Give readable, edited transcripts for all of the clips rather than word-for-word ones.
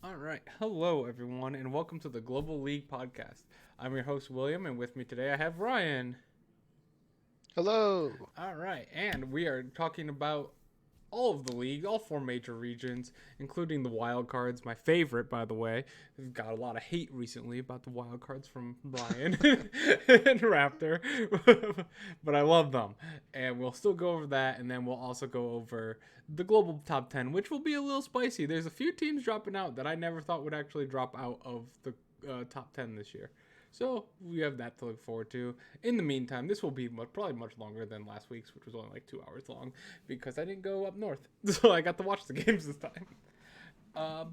All right. Hello, everyone, and welcome to the Global League Podcast. I'm your host, William, and with me today I have Ryan. Hello. All right. And we are talking about all of the league, all four major regions, including the Wildcards, my favorite, by the way. We've got a lot of hate recently about the Wildcards from Ryan and Raptor, but I love them. And we'll still go over that, and then we'll also go over the global top 10, which will be a little spicy. There's a few teams dropping out that I never thought would actually drop out of the top 10 this year. So we have that to look forward to. In the meantime, this will be probably much longer than last week's, which was only like 2 hours long, because I didn't go up north, so I got to watch the games this time.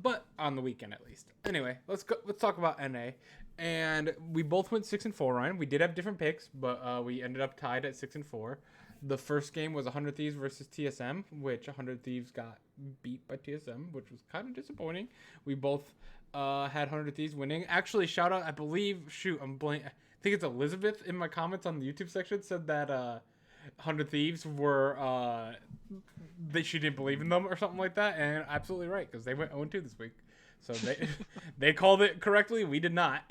But on the weekend at least. Anyway, let's go. Let's talk about NA. And we both went 6-4, Ryan. We did have different picks, but we ended up tied at 6-4. The first game was 100 Thieves versus TSM, which 100 Thieves got beat by TSM, which was kind of disappointing. We both had 100 Thieves winning. Actually, shout out, I believe, I'm blank. I think it's Elizabeth in my comments on the YouTube section said that 100 Thieves were, that she didn't believe in them or something like that. And absolutely right, because they went 0-2 this week. So they they called it correctly. We did not.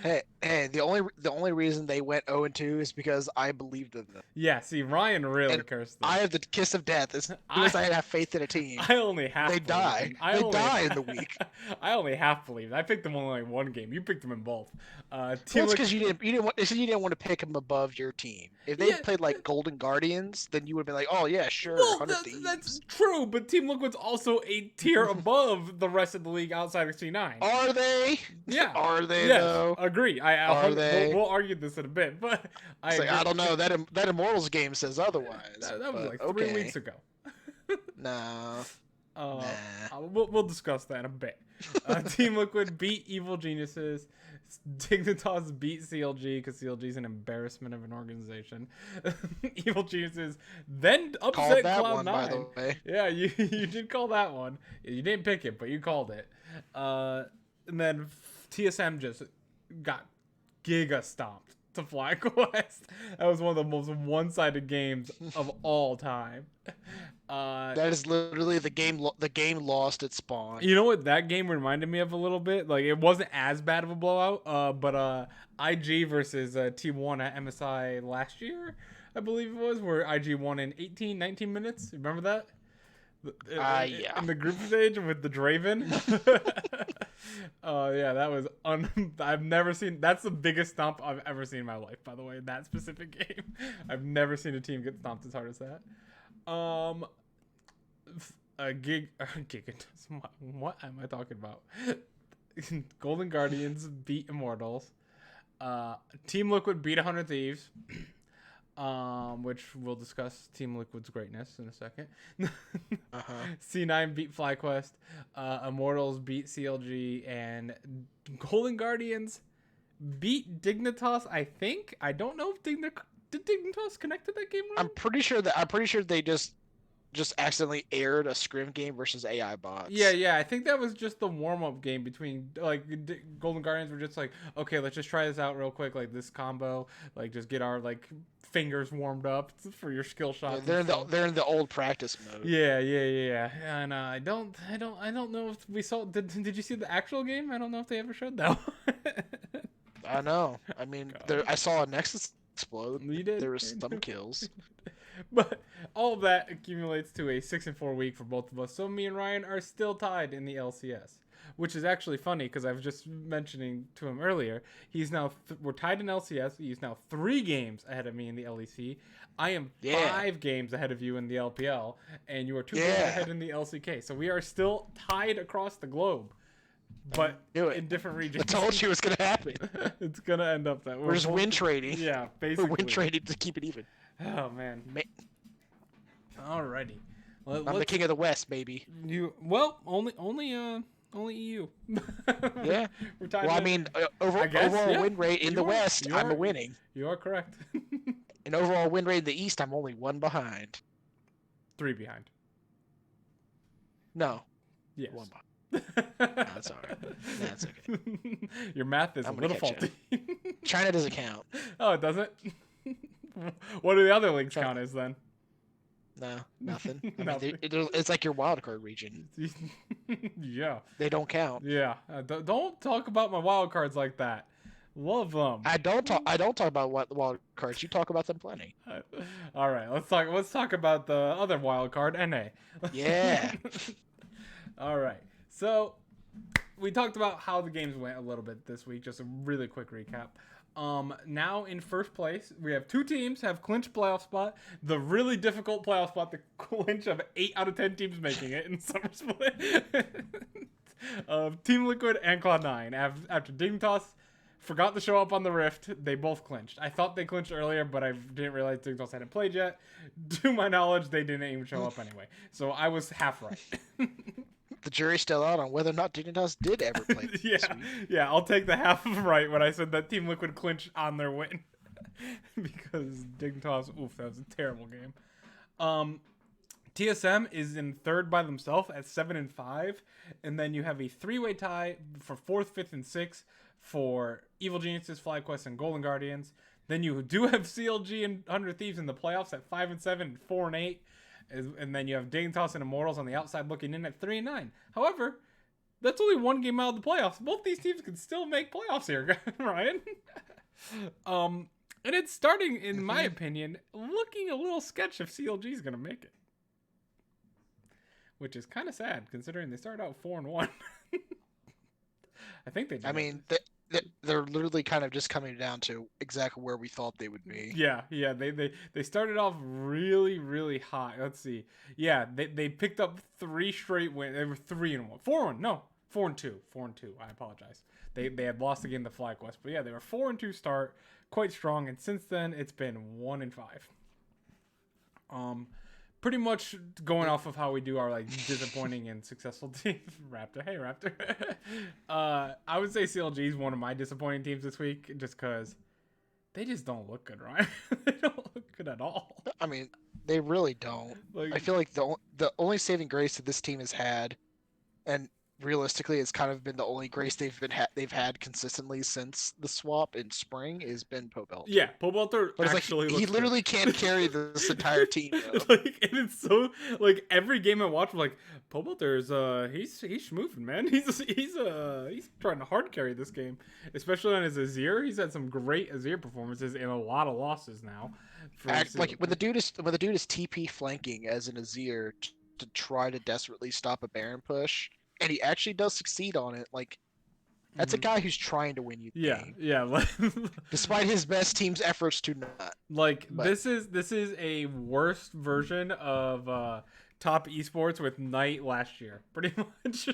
Hey, the only reason they went 0-2 is because I believed in them. Yeah, see, Ryan really And cursed them. I have the kiss of death as soon as I have faith in a team. I only half They believed die. them. They die in the week. I only half believed. I picked them only like one game. You picked them in both. Well, Team it's Liquid, because you didn't want to pick them above your team. If they yeah. played like Golden Guardians, then you would have been like, oh yeah, sure, Well, 100 Thieves. that's true, but Team Liquid's also a tier above the rest of the league outside of C9. Are they? Yeah. Are they Yes, though? agree. Are they? We'll argue this in a bit, but It's like, I don't know. That Immortals game says otherwise. that was but like okay. 3 weeks ago. No. Uh, Nah. we'll discuss that in a bit. Team Liquid beat Evil Geniuses. Dignitas beat CLG because CLG is an embarrassment of an organization. Evil Geniuses then Called upset that one, Cloud9. by the way. Yeah, you did call that one. You didn't pick it, but you called it. And then TSM just got giga stomped to FlyQuest. That was one of the most one-sided games of all time. That is literally the game. The game lost its spawn. You know what that game reminded me of a little bit? Like, it wasn't as bad of a blowout, but IG versus T1 at MSI last year, I believe it was, where IG won in 18, 19 minutes. Remember that? Yeah. In the group stage with the Draven. Yeah, that was I've never seen. That's the biggest stomp I've ever seen in my life. By the way, that specific game, I've never seen a team get stomped as hard as that. A gig. What am I talking about? Golden Guardians beat Immortals. Team Liquid beat 100 Thieves. Which we'll discuss Team Liquid's greatness in a second. C9 beat FlyQuest. Immortals beat CLG, and Golden Guardians beat Dignitas. I think. I don't know if did Dignitas connect to that game. Right? I'm pretty sure they just accidentally aired a scrim game versus AI bots. Yeah. I think that was just the warm-up game between, like, Golden Guardians were just like, okay, let's just try this out real quick, like this combo, like just get our like fingers warmed up for your skill shots. Yeah, they're in the old practice mode. Yeah. And I don't know if we saw. Did you see the actual game? I don't know if they ever showed that one. I know. I mean, I saw a Nexus explode. You did. There was some kills. But all of that accumulates to a 6-4 week for both of us. So me and Ryan are still tied in the LCS, which is actually funny because I was just mentioning to him earlier. He's now we're tied in LCS. He's now 3 games ahead of me in the LEC. I am 5 games ahead of you in the LPL, and you are 2 games ahead in the LCK. So we are still tied across the globe, but in different regions. I told you it was gonna happen. It's gonna end up that we're just win trading. Yeah, basically. We're win trading to keep it even. Oh man. Alrighty. I'm the king of the West, baby. Only EU. Yeah. We're tied. Well, I mean, overall win rate in the West, I'm winning. You are correct. And overall win rate in the East, I'm only 1 behind. 3 behind. No. Yes. 1 behind. That's all right. That's okay. Your math is a little faulty. China doesn't count. Oh, it doesn't? What do the other leagues count as then? No, nothing. I mean, Nothing. it's like your wild card region. Yeah. They don't count. Yeah. Don't talk about my wild cards like that. Love them. I don't talk about what wild cards. You talk about them plenty. All right, let's talk about the other wild card, NA. Yeah. All right. So, we talked about how the games went a little bit this week. Just a really quick recap. Now in first place, we have two teams have clinched playoff spot. The really difficult playoff spot to clinch of 8 out of 10 teams making it in summer split. Team Liquid and Cloud9. After Dignitas forgot to show up on the Rift, they both clinched. I thought they clinched earlier, but I didn't realize Dignitas hadn't played yet. To my knowledge, they didn't even show up anyway. So I was half right. The jury's still out on whether or not Dignitas did ever play. Yeah, I'll take the half right when I said that Team Liquid clinched on their win. Because Dignitas, oof, that was a terrible game. TSM is in third by themselves at 7-5, and then you have a three-way tie for fourth, fifth, and sixth for Evil Geniuses, FlyQuest, and Golden Guardians. Then you do have CLG and 100 Thieves in the playoffs at 5-7 and 4-8. And then you have Dignitas and Immortals on the outside looking in at 3-9. However, that's only one game out of the playoffs. Both these teams can still make playoffs here, Ryan. And it's starting, in my opinion, looking a little sketch if CLG is going to make it. Which is kind of sad, considering they started out 4-1. I think they did. I mean, they're literally kind of just coming down to exactly where we thought they would be. Yeah. They started off really, really high. Let's see. Yeah, they picked up 3 straight wins. They were 3-1. 4-1. No, 4-2. 4-2. I apologize. They had lost the game to FlyQuest, but yeah, they were 4-2 start, quite strong, and since then it's been 1-5. Pretty much going off of how we do our like disappointing and successful teams. Raptor, hey Raptor. I would say CLG is one of my disappointing teams this week, just because they just don't look good, right? They don't look good at all. I mean, they really don't. Like, I feel like the only saving grace that this team has had, and realistically, it's kind of been the only grace they've had consistently since the swap in spring, has been Pobelt. Yeah, Pobelter actually he literally can't carry this entire team. Like, and it's so like every game I watch, I'm like, Pobelter's he's schmoofing, man. He's trying to hard carry this game, especially on his Azir. He's had some great Azir performances and a lot of losses now. Like when the dude is TP flanking as an Azir to try to desperately stop a Baron push, and he actually does succeed on it. Like, that's a guy who's trying to win you the game. Yeah. Despite his best team's efforts to not. This is a worse version of top esports with Knight last year, pretty much.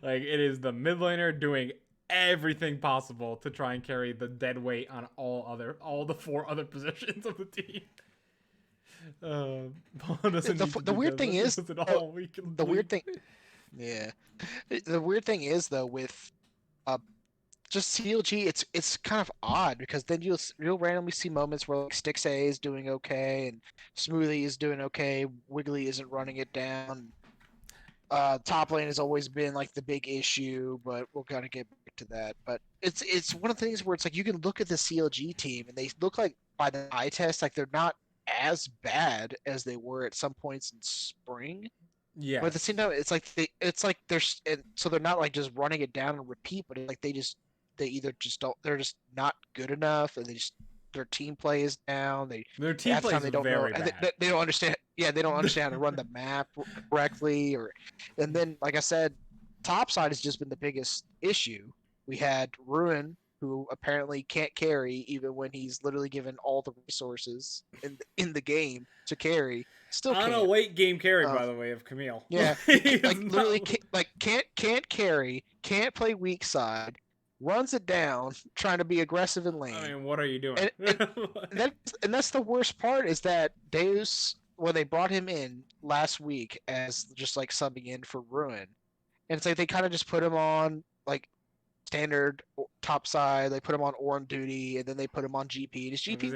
Like, it is the mid laner doing everything possible to try and carry the dead weight on all the 4 other positions of the team. The weird thing is, the weird thing. Yeah, the weird thing is though with just CLG, it's kind of odd because then you'll randomly see moments where like Stixay is doing okay and Smoothie is doing okay, Wiggly isn't running it down. Top lane has always been like the big issue, but we'll gotta get back to that. But it's one of the things where it's like you can look at the CLG team and they look like by the eye test like they're not as bad as they were at some points in spring. Yeah. But at the same time, so they're not like just running it down and repeat, but it's like they either just don't, they're just not good enough, and their team play is down. Their team play is very bad. They don't understand. Yeah, they don't understand how to run the map correctly, and then like I said, top side has just been the biggest issue. We had Ruin, who apparently can't carry even when he's literally given all the resources in the game to carry. Still on a late game carry, by the way, of Camille. Yeah, like literally, can't carry, can't play weak side, runs it down, trying to be aggressive in lane. I mean, what are you doing? And that's the worst part is that Deus, when they brought him in last week as just like subbing in for Ruin, and it's like they kind of just put him on like standard top side. They put him on Ornn duty, and then they put him on GP. His GP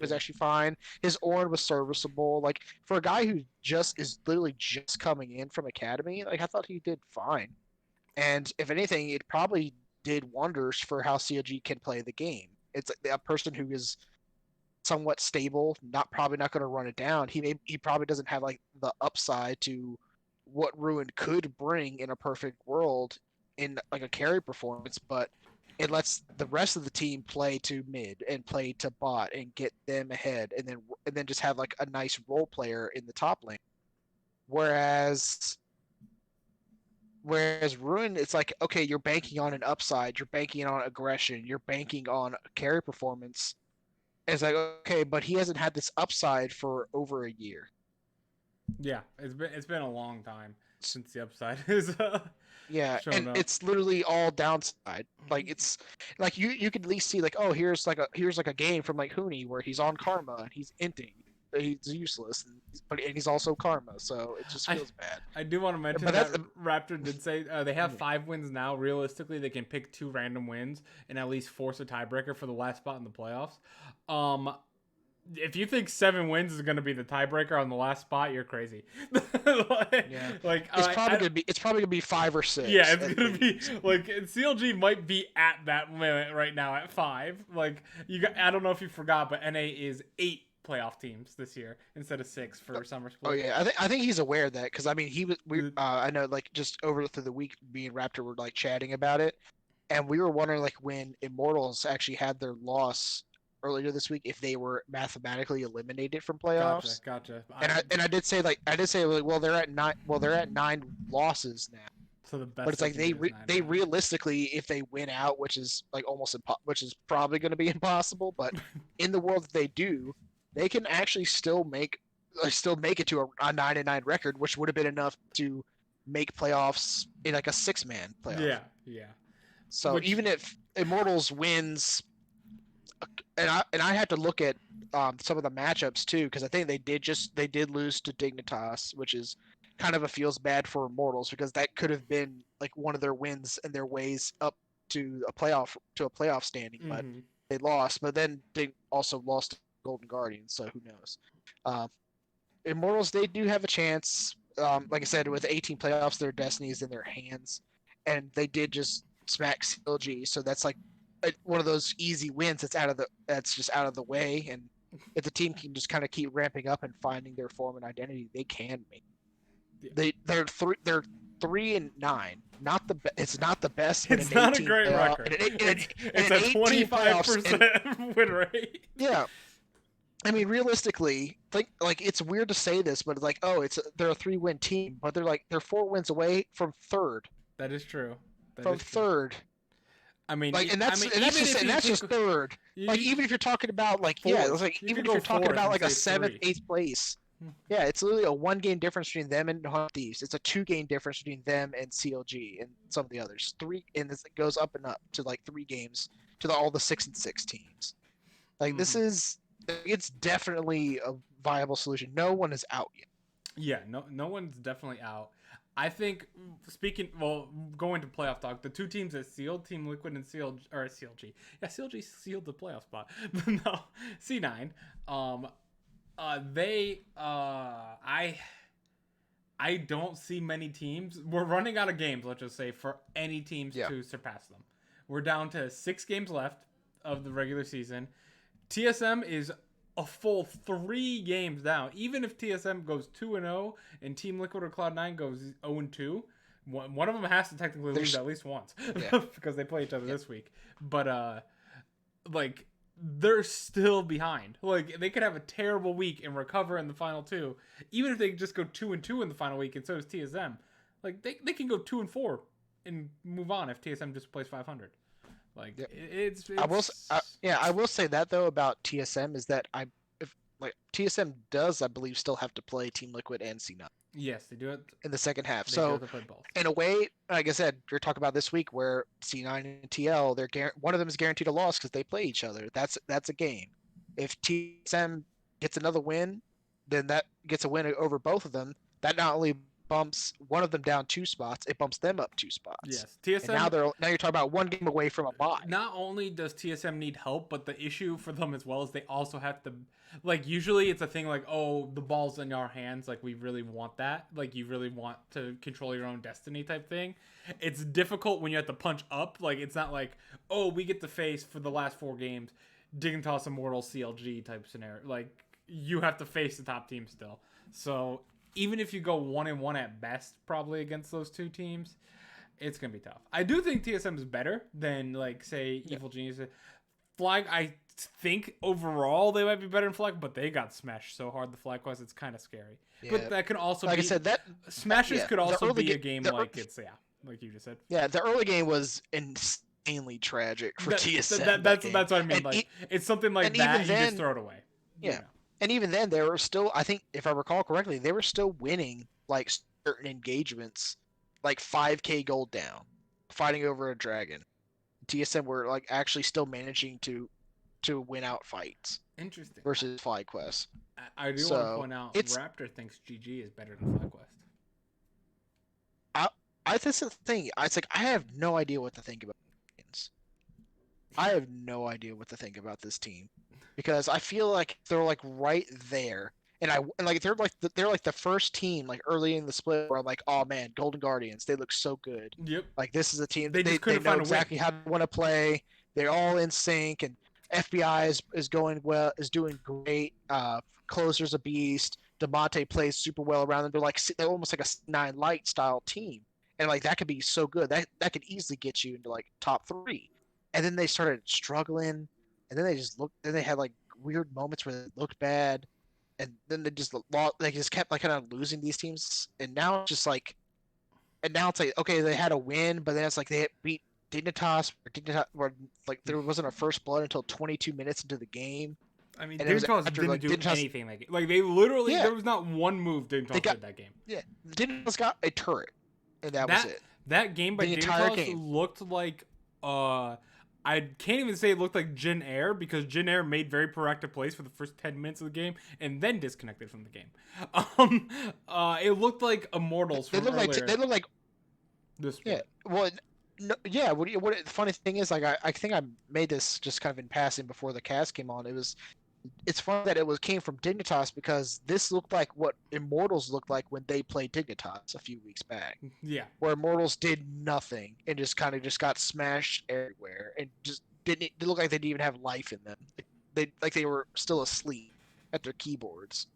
was actually fine. His Ornn was serviceable. Like for a guy who is literally just coming in from academy, like I thought he did fine. And if anything, it probably did wonders for how CLG can play the game. It's like a person who is somewhat stable, probably not going to run it down. He probably doesn't have like the upside to what Ruin could bring in a perfect world in like a carry performance, but it lets the rest of the team play to mid and play to bot and get them ahead, and then just have like a nice role player in the top lane. Whereas Ruin, it's like, okay, you're banking on an upside, you're banking on aggression, you're banking on carry performance. It's like, okay, but he hasn't had this upside for over a year. Yeah, it's been a long time since the upside is Yeah, shown and up. it's literally all downside. Like it's like you could at least see like, oh, here's like a game from like Huni where he's on Karma and he's inting. He's useless, but he's also Karma, so it just I feels bad. I do want to mention But that that's Raptor did say they have 5 wins now. Realistically, they can pick 2 random wins and at least force a tiebreaker for the last spot in the playoffs. If you think 7 wins is going to be the tiebreaker on the last spot, you're crazy. yeah. Like It's probably gonna be 5 or 6. yeah, it's gonna be like CLG might be at that moment right now at 5. Like I don't know if you forgot, but NA is 8 playoff teams this year instead of 6 for summer split. Oh yeah, I think he's aware of that because I mean I know like just over through the week me and Raptor were like chatting about it, and we were wondering like when Immortals actually had their loss earlier this week if they were mathematically eliminated from playoffs. Gotcha. And I did say like well they're at 9 losses now. So the best. But it's like they nine. realistically, if they win out, which is like which is probably going to be impossible, but in the world that they do, they can actually still make it to a 9-9 record, which would have been enough to make playoffs in like a 6-man playoff. Yeah. So even if Immortals wins, and I had to look at some of the matchups too, because I think they did lose to Dignitas, which is kind of a feels bad for Immortals because that could have been like one of their wins and their ways up to a playoff standing, but they lost. But then they also lost to Golden Guardians, so who knows? Immortals, they do have a chance. Like I said, with 18 playoffs, their destiny is in their hands, and they did just smack CLG, so that's like one of those easy wins that's just out of the way. And if the team can just kind of keep ramping up and finding their form and identity, they can make. They're 3-9. It's not the best. It's not a great record. It's a 25% win rate. Yeah. I mean, realistically, like it's weird to say this, but like, they're a 3-win team, but they're 4 wins away from third. That is true. Third. I mean, like, that's just third. Like, even if you're talking about like, even if you're talking about like a 7th, 8th place, yeah, it's literally a 1-game difference between them and Hunt Thieves. It's a 2-game difference between them and CLG and some of the others. And it goes up and up to like 3 games to all the 6-6 teams. Like it's definitely a viable solution. No one is out yet. Yeah, no one's definitely out. I think going to playoff talk, the 2 teams that sealed, Team Liquid and CLG. Yeah, CLG sealed the playoff spot. No, C9. I don't see many teams. We're running out of games, let's just say, for any teams to surpass them. We're down to 6 games left of the regular season. TSM is a full 3 games down. Even if TSM goes 2-0 and Team Liquid or Cloud9 goes 0-2, one of them has to technically lose at least once because they play each other this week. But like, they're still behind. Like, they could have a terrible week and recover in the final 2. Even if they just go 2-2 in the final week, and so does TSM. Like, they can go 2-4 and move on if TSM just plays 500. Like, it's I will say that though about TSM is that TSM does, I believe, still have to play Team Liquid and C9. Yes, they do it in the second half. So in a way, like I said, you're talking about this week where C9 and TL, one of them is guaranteed a loss because they play each other. That's a game. If TSM gets another win, then that gets a win over both of them. That not only bumps one of them down 2 spots, it bumps them up 2 spots. Yes, TSM. And now you're talking about 1 game away from a bye. Not only does TSM need help, but the issue for them as well is they also have to, like, usually it's a thing like, oh, the ball's in our hands, like, we really want that, like, you really want to control your own destiny type thing. It's difficult when you have to punch up. Like, it's not like, oh, we get to face for the last 4 games Dignitas Immortal CLG type scenario. Like you have to face the top team still. So even if you go 1-1 at best, probably against those two teams, it's gonna be tough. I do think TSM is better than like say Evil Genius. Flag, I think overall they might be better than Flag, but they got smashed so hard the Flag Quest, it's kind of scary. Yeah. But that can also like be, I said, that Smashes could also be a game like it's like you just said. Yeah, the early game was insanely tragic for TSM. That's what I mean. Like it's something like that, you just throw it away. Yeah, you know? And even then, they were still. I think if I recall correctly, they were still winning like certain engagements, like 5K gold down, fighting over a dragon. TSM were like actually still managing to win out fights. Interesting. Versus FlyQuest. I do want to point out Raptor thinks GG is better than FlyQuest. That's the thing. It's like I have no idea what to think about. I have no idea what to think about this team because I feel like they're like right there, and they're like the first team like early in the split where I'm like, oh man, Golden Guardians, they look so good. Yep. Like this is a team they know exactly how to want to play. They're all in sync, and FBI is going well, is doing great. Closer's a beast. DeMonte plays super well around them. They're almost like a 9 light style team. And like that could be so good. That could easily get you into like top 3. And then they started struggling, and then they had like weird moments where they looked bad, and then they just kept like kind of losing these teams. And now it's like okay, they had a win, but then it's like they beat Dignitas, or like there wasn't a first blood until 22 minutes into the game. I mean, Dignitas didn't do anything like they literally there was not one move Dignitas did that game. Yeah, Dignitas got a turret. And that was it. That game by Dignitas looked like I can't even say it looked like Jin Air because Jin Air made very proactive plays for the first 10 minutes of the game and then disconnected from the game. It looked like Immortals from earlier. They look like this. Yeah. Well, no, yeah. What the funny thing is, like I think I made this just kind of in passing before the cast came on. It's funny that it came from Dignitas because this looked like what Immortals looked like when they played Dignitas a few weeks back. Yeah. Where Immortals did nothing and just got smashed everywhere and just didn't. They looked like they didn't even have life in them. They were still asleep at their keyboards.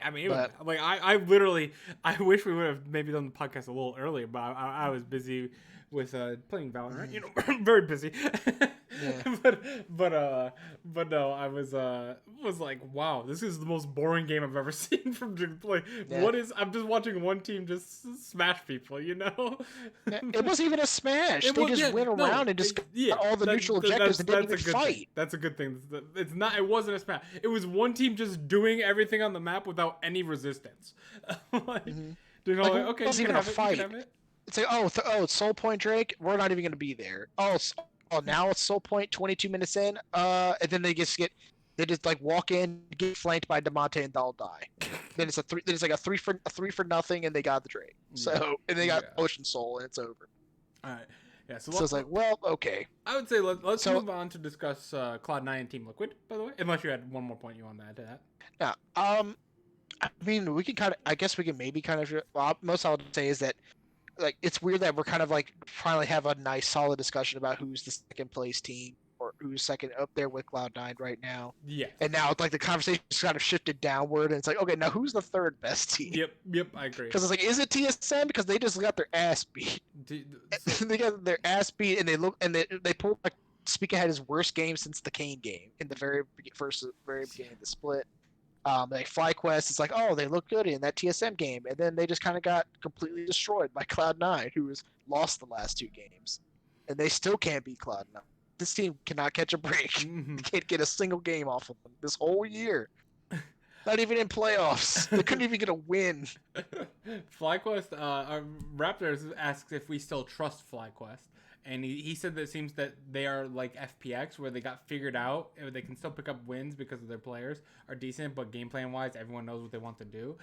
I mean, I literally, I wish we would have maybe done the podcast a little earlier, but I was busy with playing Valorant, very busy. Yeah. but no, I was like, wow, this is the most boring game I've ever seen from play. Yeah. I'm just watching one team just smash people, It wasn't even a smash. They just went around and just got all the neutral objectives and didn't even fight. That's a good thing. It wasn't a smash. It was one team just doing everything on the map without any resistance. Okay, it wasn't even a fight. It's like, it's Soul Point Drake. We're not even going to be there. Now it's Soul Point 22 minutes in. And then they just like walk in, get flanked by DeMonte, and they'll die. Then it's like a three for nothing, and they got the Drake. So and they got Ocean Soul, and it's over. All right. Yeah. So it's like, well, okay. I would say let's move on to discuss Cloud9 and Team Liquid. By the way, unless you had one more point you want to add to that. Yeah. I mean, we can I guess we can maybe kind of. Most I would say is that. Like it's weird that we're kind of like finally have a nice solid discussion about who's the second place team or who's second up there with Cloud9 right now. Yeah. And now like the conversation's kind of shifted downward and it's like, okay, now who's the third best team? Yep, I agree. Because it's like, is it TSM? Because they just got their ass beat. They got their ass beat and they pulled like Speak Ahead his worst game since the Kane game in the very beginning of the split. Like FlyQuest, it's like, oh, they look good in that TSM game, and then they just kind of got completely destroyed by Cloud9, who has lost the last 2 games, and they still can't beat Cloud9. This team cannot catch a break. Mm-hmm. They can't get a single game off of them this whole year. Not even in playoffs. They couldn't even get a win. FlyQuest, Raptors asks if we still trust FlyQuest. And he said that it seems that they are like FPX, where they got figured out. They can still pick up wins because of their players are decent, but game plan wise, everyone knows what they want to do.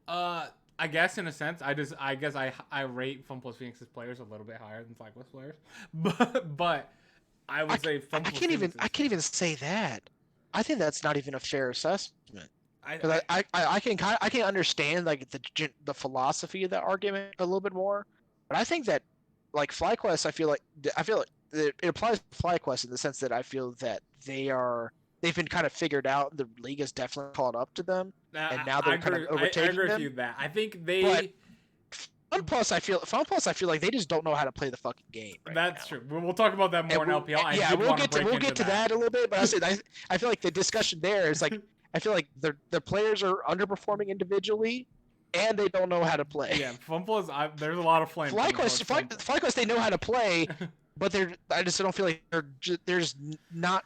I guess in a sense, I guess I rate FunPlus Phoenix's players a little bit higher than FlyQuest players, but I would say FunPlus I can't even say that. I think that's not even a fair assessment. I can understand like the philosophy of that argument a little bit more, but I think that. Like FlyQuest, I feel like it applies to FlyQuest in the sense that I feel that they are they've been kind of figured out. The league has definitely caught up to them, and now I they're kind agree. of I overtaking agree with them. you that I think But they. FunPlus, I feel like they just don't know how to play the fucking game right That's now. true. We'll talk about that more in LPL. I Yeah, did want to break we'll into get to that a little bit, but I feel like the discussion there is like I feel like the players are underperforming individually, and they don't know how to play. Yeah, FunPlus. There's a lot of flame. FlyQuest, they know how to play, but I just don't feel like they're just not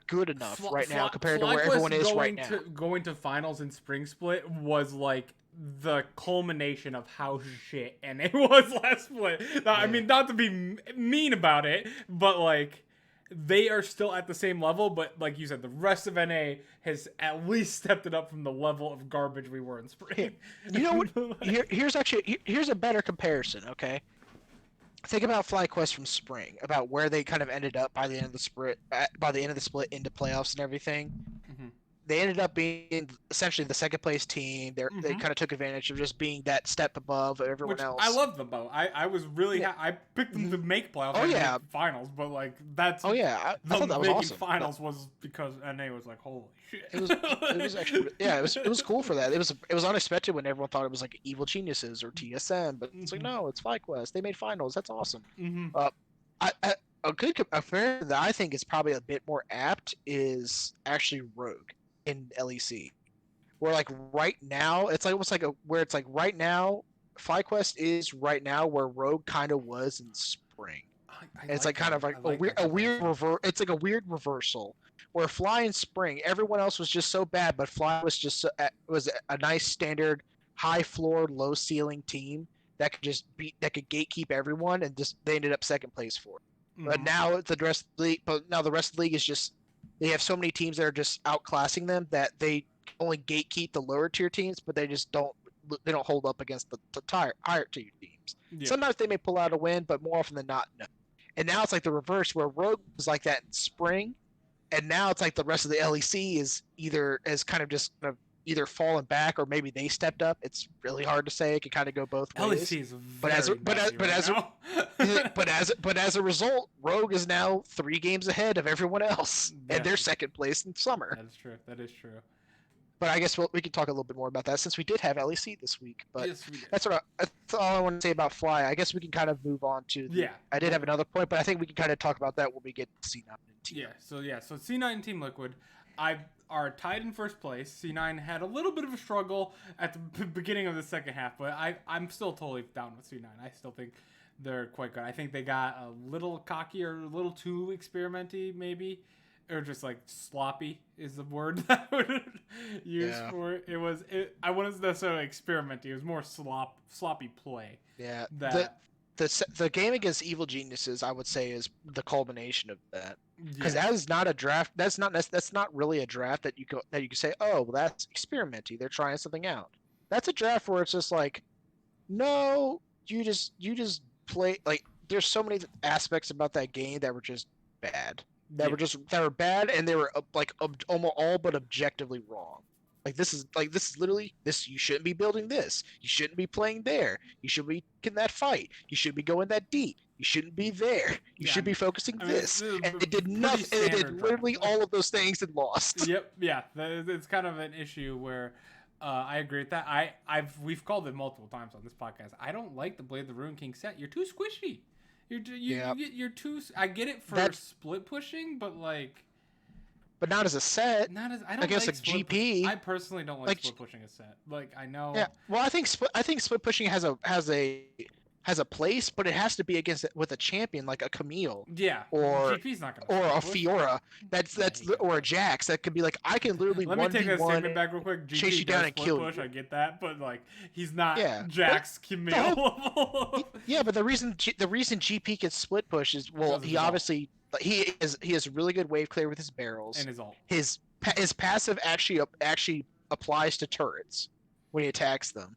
good enough right now compared to where everyone is right now. Going to finals in Spring Split was like the culmination of how shit NA was last split. I mean, not to be mean about it, but like they are still at the same level. But like you said, the rest of NA has at least stepped it up from the level of garbage we were in Spring. You know what? Here's a better comparison. Okay, think about FlyQuest from Spring, about where they kind of ended up by the end of the split, into playoffs and everything. Mm-hmm. They ended up being essentially the second place team. They kind of took advantage of just being that step above everyone else. I love them though. I was really I picked them to make playoffs. Make finals, but like that's I thought that was awesome. Finals was because NA was like holy shit. It was actually it was cool for that. It was unexpected when everyone thought it was like Evil Geniuses or TSM, but it's like no, it's FlyQuest. They made finals. That's awesome. A comparison that I think is probably a bit more apt is actually Rogue in LEC, where like right now it's like almost like where it's like right now FlyQuest is right now where Rogue kind of was in Spring. It's like kind of like a weird it's like a weird reversal where Fly in Spring, everyone else was just so bad, but Fly was just was a nice standard high floor low ceiling team that could gatekeep everyone, and just they ended up second place for it. But now the rest of the league is just, they have so many teams that are just outclassing them that they only gatekeep the lower tier teams, but they don't hold up against the higher tier teams. Yeah. Sometimes they may pull out a win, but more often than not, no. And now it's like the reverse, where Rogue was like that in Spring, and now it's like the rest of the LEC is either fallen back, or maybe they stepped up. It's really hard to say. It can kind of go both ways. LEC is but as a result, Rogue is now 3 games ahead of everyone else, and they're second place in summer. That is true. But I guess we can talk a little bit more about that since we did have LEC this week. But that's all I want to say about Fly. I guess we can kind of move on to. I did have another point, but I think we can kind of talk about that when we get to C9 and Team. So C9 and Team Liquid, are tied in first place. C9 had a little bit of a struggle at the beginning of the second half, but I'm still totally down with C9. I still think they're quite good. I think they got a little cocky or a little too experimenty, maybe. Or just like sloppy is the word that I would use for it. I wasn't necessarily experimenting. It was more sloppy play. Yeah. The game against Evil Geniuses, I would say, is the culmination of that. Because that is not a draft. That's not really a draft that you can say, oh, well, that's experimenting. They're trying something out. That's a draft where it's just like, no, you just play. Like, there's so many aspects about that game that were just bad. That were bad, and they were like almost all but objectively wrong. This is literally this. You shouldn't be building this. You shouldn't be playing there. You should be in that fight. You should be going that deep. You shouldn't be there. You should be focusing this. And it did nothing. It did literally all of those things and lost. Yep. Yeah. It's kind of an issue where I agree with that. We've called it multiple times on this podcast. I don't like the Blade the Ruin King set. You're too squishy. You're too. I get it for split pushing, but like. But not as a set. I don't against like a GP. I personally don't like split pushing a set. Like I know. Yeah. Well, I think split pushing has a place, but it has to be against with a champion like a Camille. Yeah. Or GP's not gonna. Or a Fiora. Or a Jax that could be like, I can literally. Let me take that statement back real quick. GP chase you down and kill you. I get that, but like he's not Jax Camille. Yeah, but the reason GP can split push is he obviously. He has really good wave clear with his barrels. And his ult. His passive actually applies to turrets when he attacks them.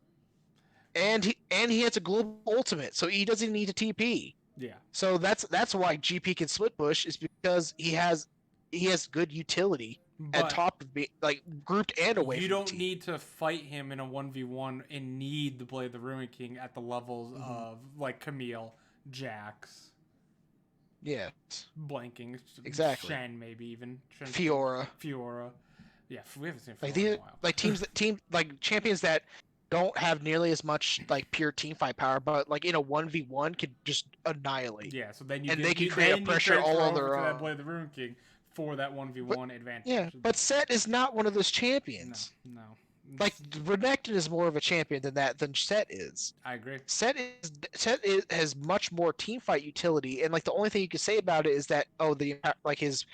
And he has a global ultimate, so he doesn't need a TP. Yeah. So that's why GP can split push, is because he has good utility at top of like grouped and away. You don't need to fight him in a 1v1 and need to play the Ruin King at the levels of like Camille, Jax. Yes. Blanking. Exactly. Shen, maybe even. Fiora. Fiora. Yeah, we haven't seen Fiora Like in these, a while. like like champions that don't have nearly as much like pure team fight power, but like in a 1v1 could just annihilate. Yeah, so then they can create a pressure all on their to that own. Blade of the Ruin King for that 1v1 advantage. Yeah, but Set is not one of those champions. No. Like Renekton is more of a champion than Set is. I agree. Set has much more team fight utility, and like the only thing you can say about it is that like his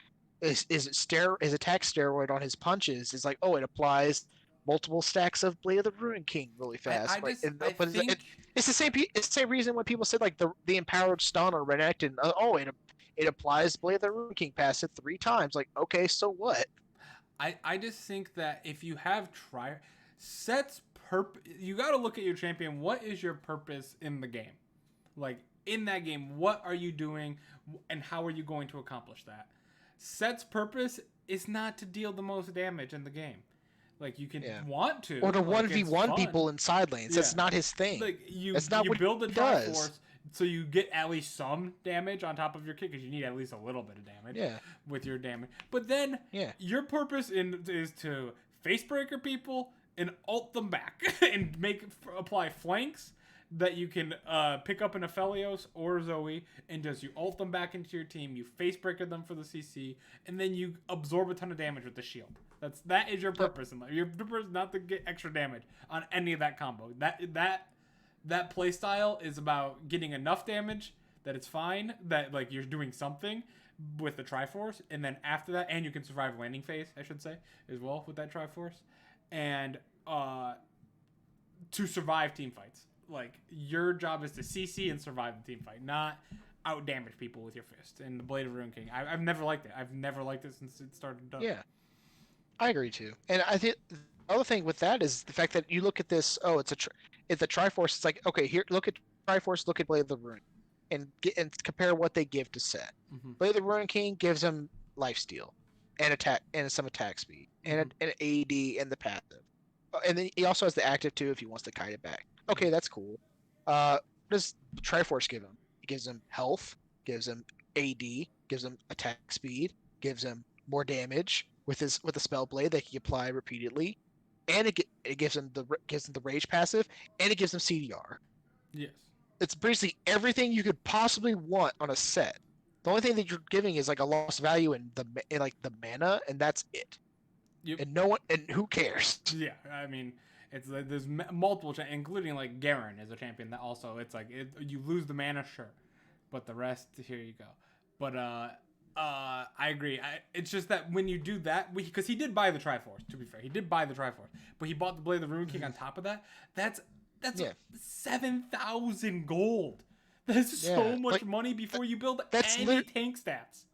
attack steroid on his punches is like, oh, it applies multiple stacks of Blade of the Ruin King really fast. It's the same reason when people said like the empowered stun or Renekton, it applies Blade of the Ruin King past it 3 times. Like, okay, so what? I just think that if you have Set's you got to look at your champion. What is your purpose in the game? Like in that game, what are you doing, and how are you going to accomplish that? Set's purpose is not to deal the most damage in the game. Like you can want to, or to 1v1 people in side lanes. That's not his thing. Like you what build the Triforce so you get at least some damage on top of your kit, because you need at least a little bit of damage with your damage. But then your purpose is to facebreaker people and ult them back and apply flanks that you can pick up in Aphelios or Zoe, and just you ult them back into your team, you facebreaker them for the CC, and then you absorb a ton of damage with the shield. That is your purpose in life. Your purpose is not to get extra damage on any of that combo. That play style is about getting enough damage that it's fine, that like you're doing something with the Triforce, and then after that, and you can survive landing phase, I should say, as well with that Triforce, and to survive team fights. Like your job is to CC and survive the team fight, not out damage people with your fist. And the Blade of Ruin King, I've never liked it. I've never liked it since it started. Yeah, I agree too. And I think the other thing with that is the fact that you look at this. Oh, it's a Triforce. It's like, okay, here, look at Triforce, look at Blade of the Ruin, and compare what they give to Set. Mm-hmm. Blade of the Ruin King gives him lifesteal, and attack, and some attack speed, and an AD and the passive, and then he also has the active too if he wants to kite it back. Okay, that's cool. What does Triforce give him? It gives him health, gives him AD, gives him attack speed, gives him more damage with a spell blade that he can apply repeatedly, and it gives him the rage passive, and it gives him CDR. Yes, it's basically everything you could possibly want on a set. The only thing that you're giving is like a lost value in the mana, and that's it. Yep. And who cares? Yeah, I mean. It's like there's multiple, including like Garen is a champion that also it's like you lose the mana, sure, but the rest, here you go. But I agree. It's just that when you do that, because he did buy the Triforce. To be fair, he did buy the Triforce, but he bought the Blade of the Ruin King on top of that. That's 7,000 gold. That's so much money before you build any tank stats.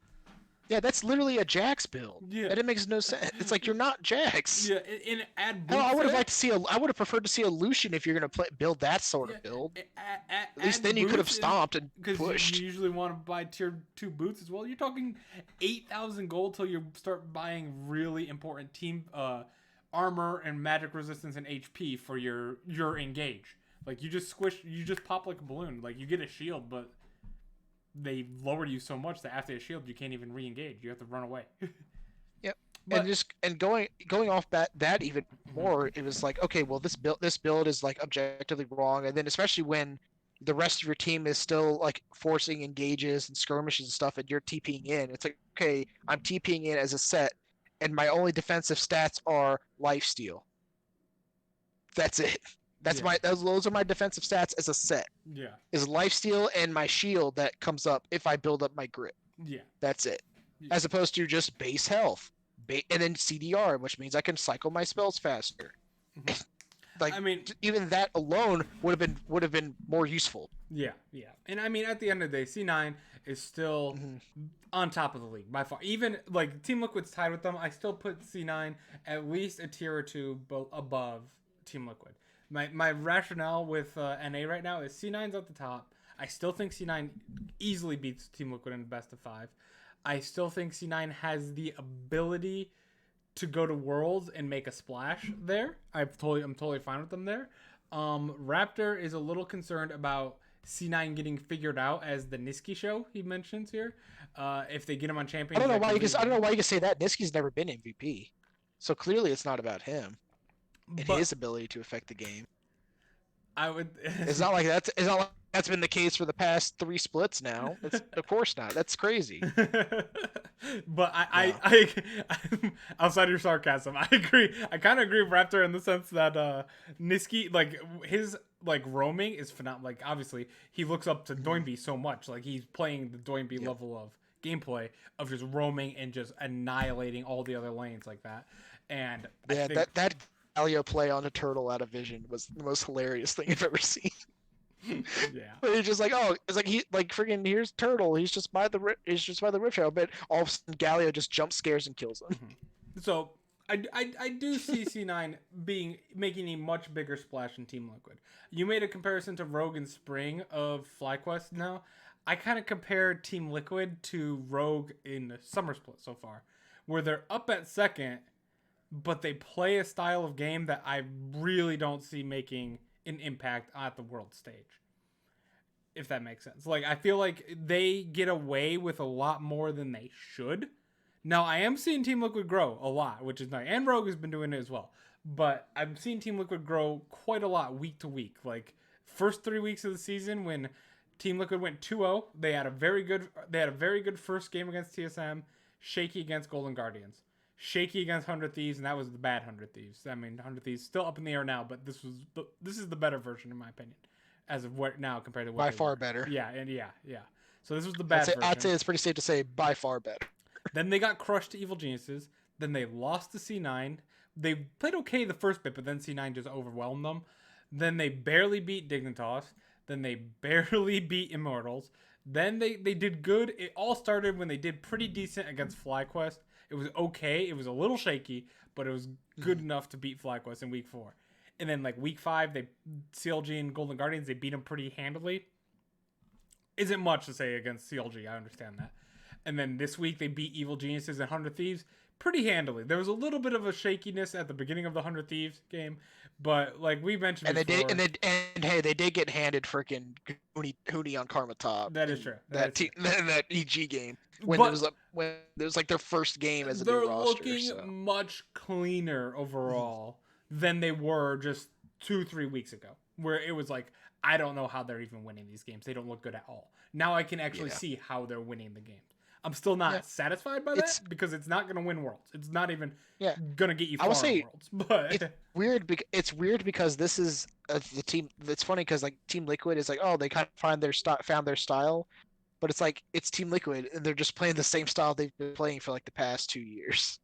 Yeah, that's literally a Jax build. Yeah, and it makes no sense. It's like you're not Jax. Yeah, and add. I would have preferred to see a Lucian if you're gonna build that sort of build. At least then you could have stomped and pushed. Because you usually want to buy tier 2 boots as well. You're talking 8,000 gold till you start buying really important team armor and magic resistance and HP for your engage. Like you just pop like a balloon. Like you get a shield, but they lower you so much that after a shield you can't even re-engage. You have to run away. Yep. And going off that even more, it was like, okay, well this build is like objectively wrong, and then especially when the rest of your team is still like forcing engages and skirmishes and stuff, and you're TPing in. It's like, okay, I'm TPing in as a set, and my only defensive stats are lifesteal. That's it. Those are my defensive stats as a set. Yeah. Is lifesteal and my shield that comes up if I build up my grip. Yeah. That's it. Yeah. As opposed to just base health. And then CDR, which means I can cycle my spells faster. Like, I mean, even that alone would have been more useful. Yeah, yeah. And I mean, at the end of the day, C9 is still on top of the league by far. Even like Team Liquid's tied with them, I still put C9 at least a tier or two above Team Liquid. My rationale with NA right now is C9's at the top. I still think C9 easily beats Team Liquid in the best of 5. I still think C9 has the ability to go to Worlds and make a splash there. I'm totally fine with them there. Raptor is a little concerned about C9 getting figured out as the Niski show he mentions here. If they get him on I Champions, don't know that why could you can. I really. don't know why you can say that. Niski's never been MVP, so clearly it's not about him and But his ability to affect the game. I would. It's not like that's. It's not like that's been the case for the past 3 splits now. It's of course not. That's crazy. But No. outside of your sarcasm, I agree. I kind of agree with Raptor in the sense that Niski, like his like roaming is phenomenal. Like obviously he looks up to Doinby so much. Like he's playing the Doinby Yep. level of gameplay of just roaming and just annihilating all the other lanes like that. And I Yeah, think that Galio play on a turtle out of vision was the most hilarious thing I've ever seen. yeah. But he's just like, oh, it's like he like freaking here's turtle. He's just by the rift trail, but all of a sudden Galio just jump scares and kills him. So I do see C9 making a much bigger splash in Team Liquid. You made a comparison to Rogue and Spring of FlyQuest now. I kind of compare Team Liquid to Rogue in the Summer Split so far, where they're up at second, but they play a style of game that I really don't see making an impact at the world stage. If that makes sense. Like I feel like they get away with a lot more than they should. Now I am seeing Team Liquid grow a lot, which is nice. And Rogue has been doing it as well. But I'm seeing Team Liquid grow quite a lot week to week. Like first 3 weeks of the season when Team Liquid went 2-0, they had a very good first game against TSM, shaky against Golden Guardians, shaky against 100 Thieves, and that was the bad 100 Thieves. I mean, 100 Thieves still up in the air now, but this is the better version in my opinion, as of what now compared to what By they far were. better. Yeah, and yeah. So this was the bad version. I'd say it's pretty safe to say by far better. Then they got crushed to Evil Geniuses. Then they lost to C9. They played okay the first bit, but then C9 just overwhelmed them. Then they barely beat Dignitas. Then they barely beat Immortals. Then they did good. It all started when they did pretty decent against FlyQuest. It was okay. It was a little shaky, but it was good enough to beat FlyQuest in week 4. And then like week 5, they CLG and Golden Guardians, they beat them pretty handily. Isn't much to say against CLG, I understand that. And then this week they beat Evil Geniuses and 100 Thieves pretty handily. There was a little bit of a shakiness at the beginning of the 100 Thieves game, but like we mentioned And before, and hey, they did get handed freaking Hoonie on Karma Top. that is true. That EG game when But it was like their first game as a they're new roster. looking So. much cleaner overall than they were just 2-3 weeks ago, where it was like, I don't know how they're even winning these games. They don't look good at all. Now I can actually see how they're winning the games. I'm still not satisfied by that because it's not going to win Worlds. It's not even going to get you far in Worlds. But it's weird because this is the team. It's funny because like Team Liquid is like, oh, they kind of found their style, but it's like it's Team Liquid and they're just playing the same style they've been playing for like the past 2 years.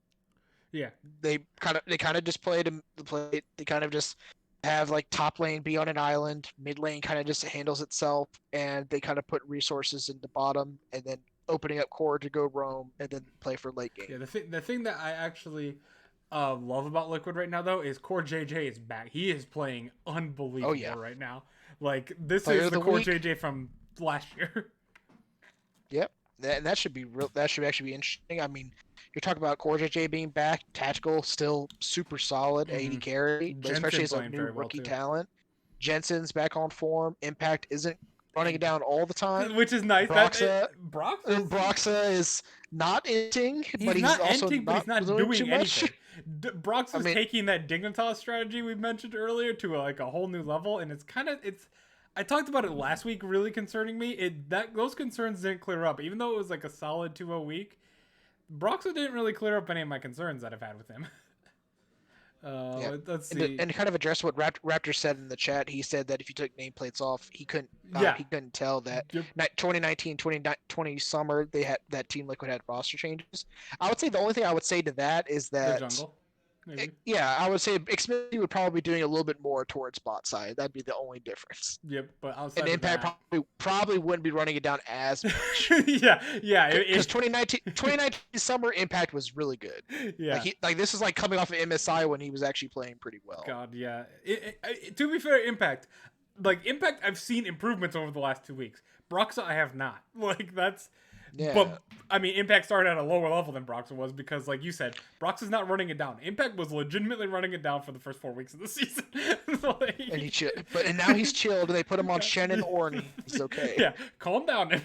Yeah, they kind of just play. They kind of just have like top lane be on an island, mid lane kind of just handles itself, and they kind of put resources in the bottom, and then opening up core to go roam, and then play for late game. Yeah, the thing that I actually love about Liquid right now though is Core JJ is back. He is playing unbelievable right now. Like this is the Core JJ from last year. Yep, that should be real. That should actually be interesting. I mean, you're talking about Core JJ being back, tactical still super solid, 80 carry, especially as a new rookie talent. Jensen's back on form. Impact isn't running it down all the time, which is nice. Broxa is not inting, but he's not doing too much. Brox is taking that Dignitas strategy we mentioned earlier to like a whole new level, and it's I talked about it last week, really concerning me. Those concerns didn't clear up, even though it was like a solid 2-0 week. Broxa didn't really clear up any of my concerns that I've had with him. Let's see. And to kind of address what Raptor said in the chat, he said that if you took nameplates off, he couldn't tell that 2019, 2020 summer that Team Liquid had roster changes. I would say the only thing I would say to that is that the jungle. Maybe. I would say Xfinity would probably be doing a little bit more towards bot side. That'd be the only difference. Yep, but outside and Impact probably wouldn't be running it down as much. yeah. Because 2019 summer Impact was really good. Yeah. Like this is like coming off of MSI when he was actually playing pretty well. God, yeah. To be fair, Impact, I've seen improvements over the last 2 weeks. Broxa, I have not. Like Yeah. But I mean, Impact started at a lower level than Broxton was because, like you said, Brox is not running it down. Impact was legitimately running it down for the first 4 weeks of the season. Like, And and now he's chilled, and they put him on Shannon Orn. He's okay. Yeah, calm down.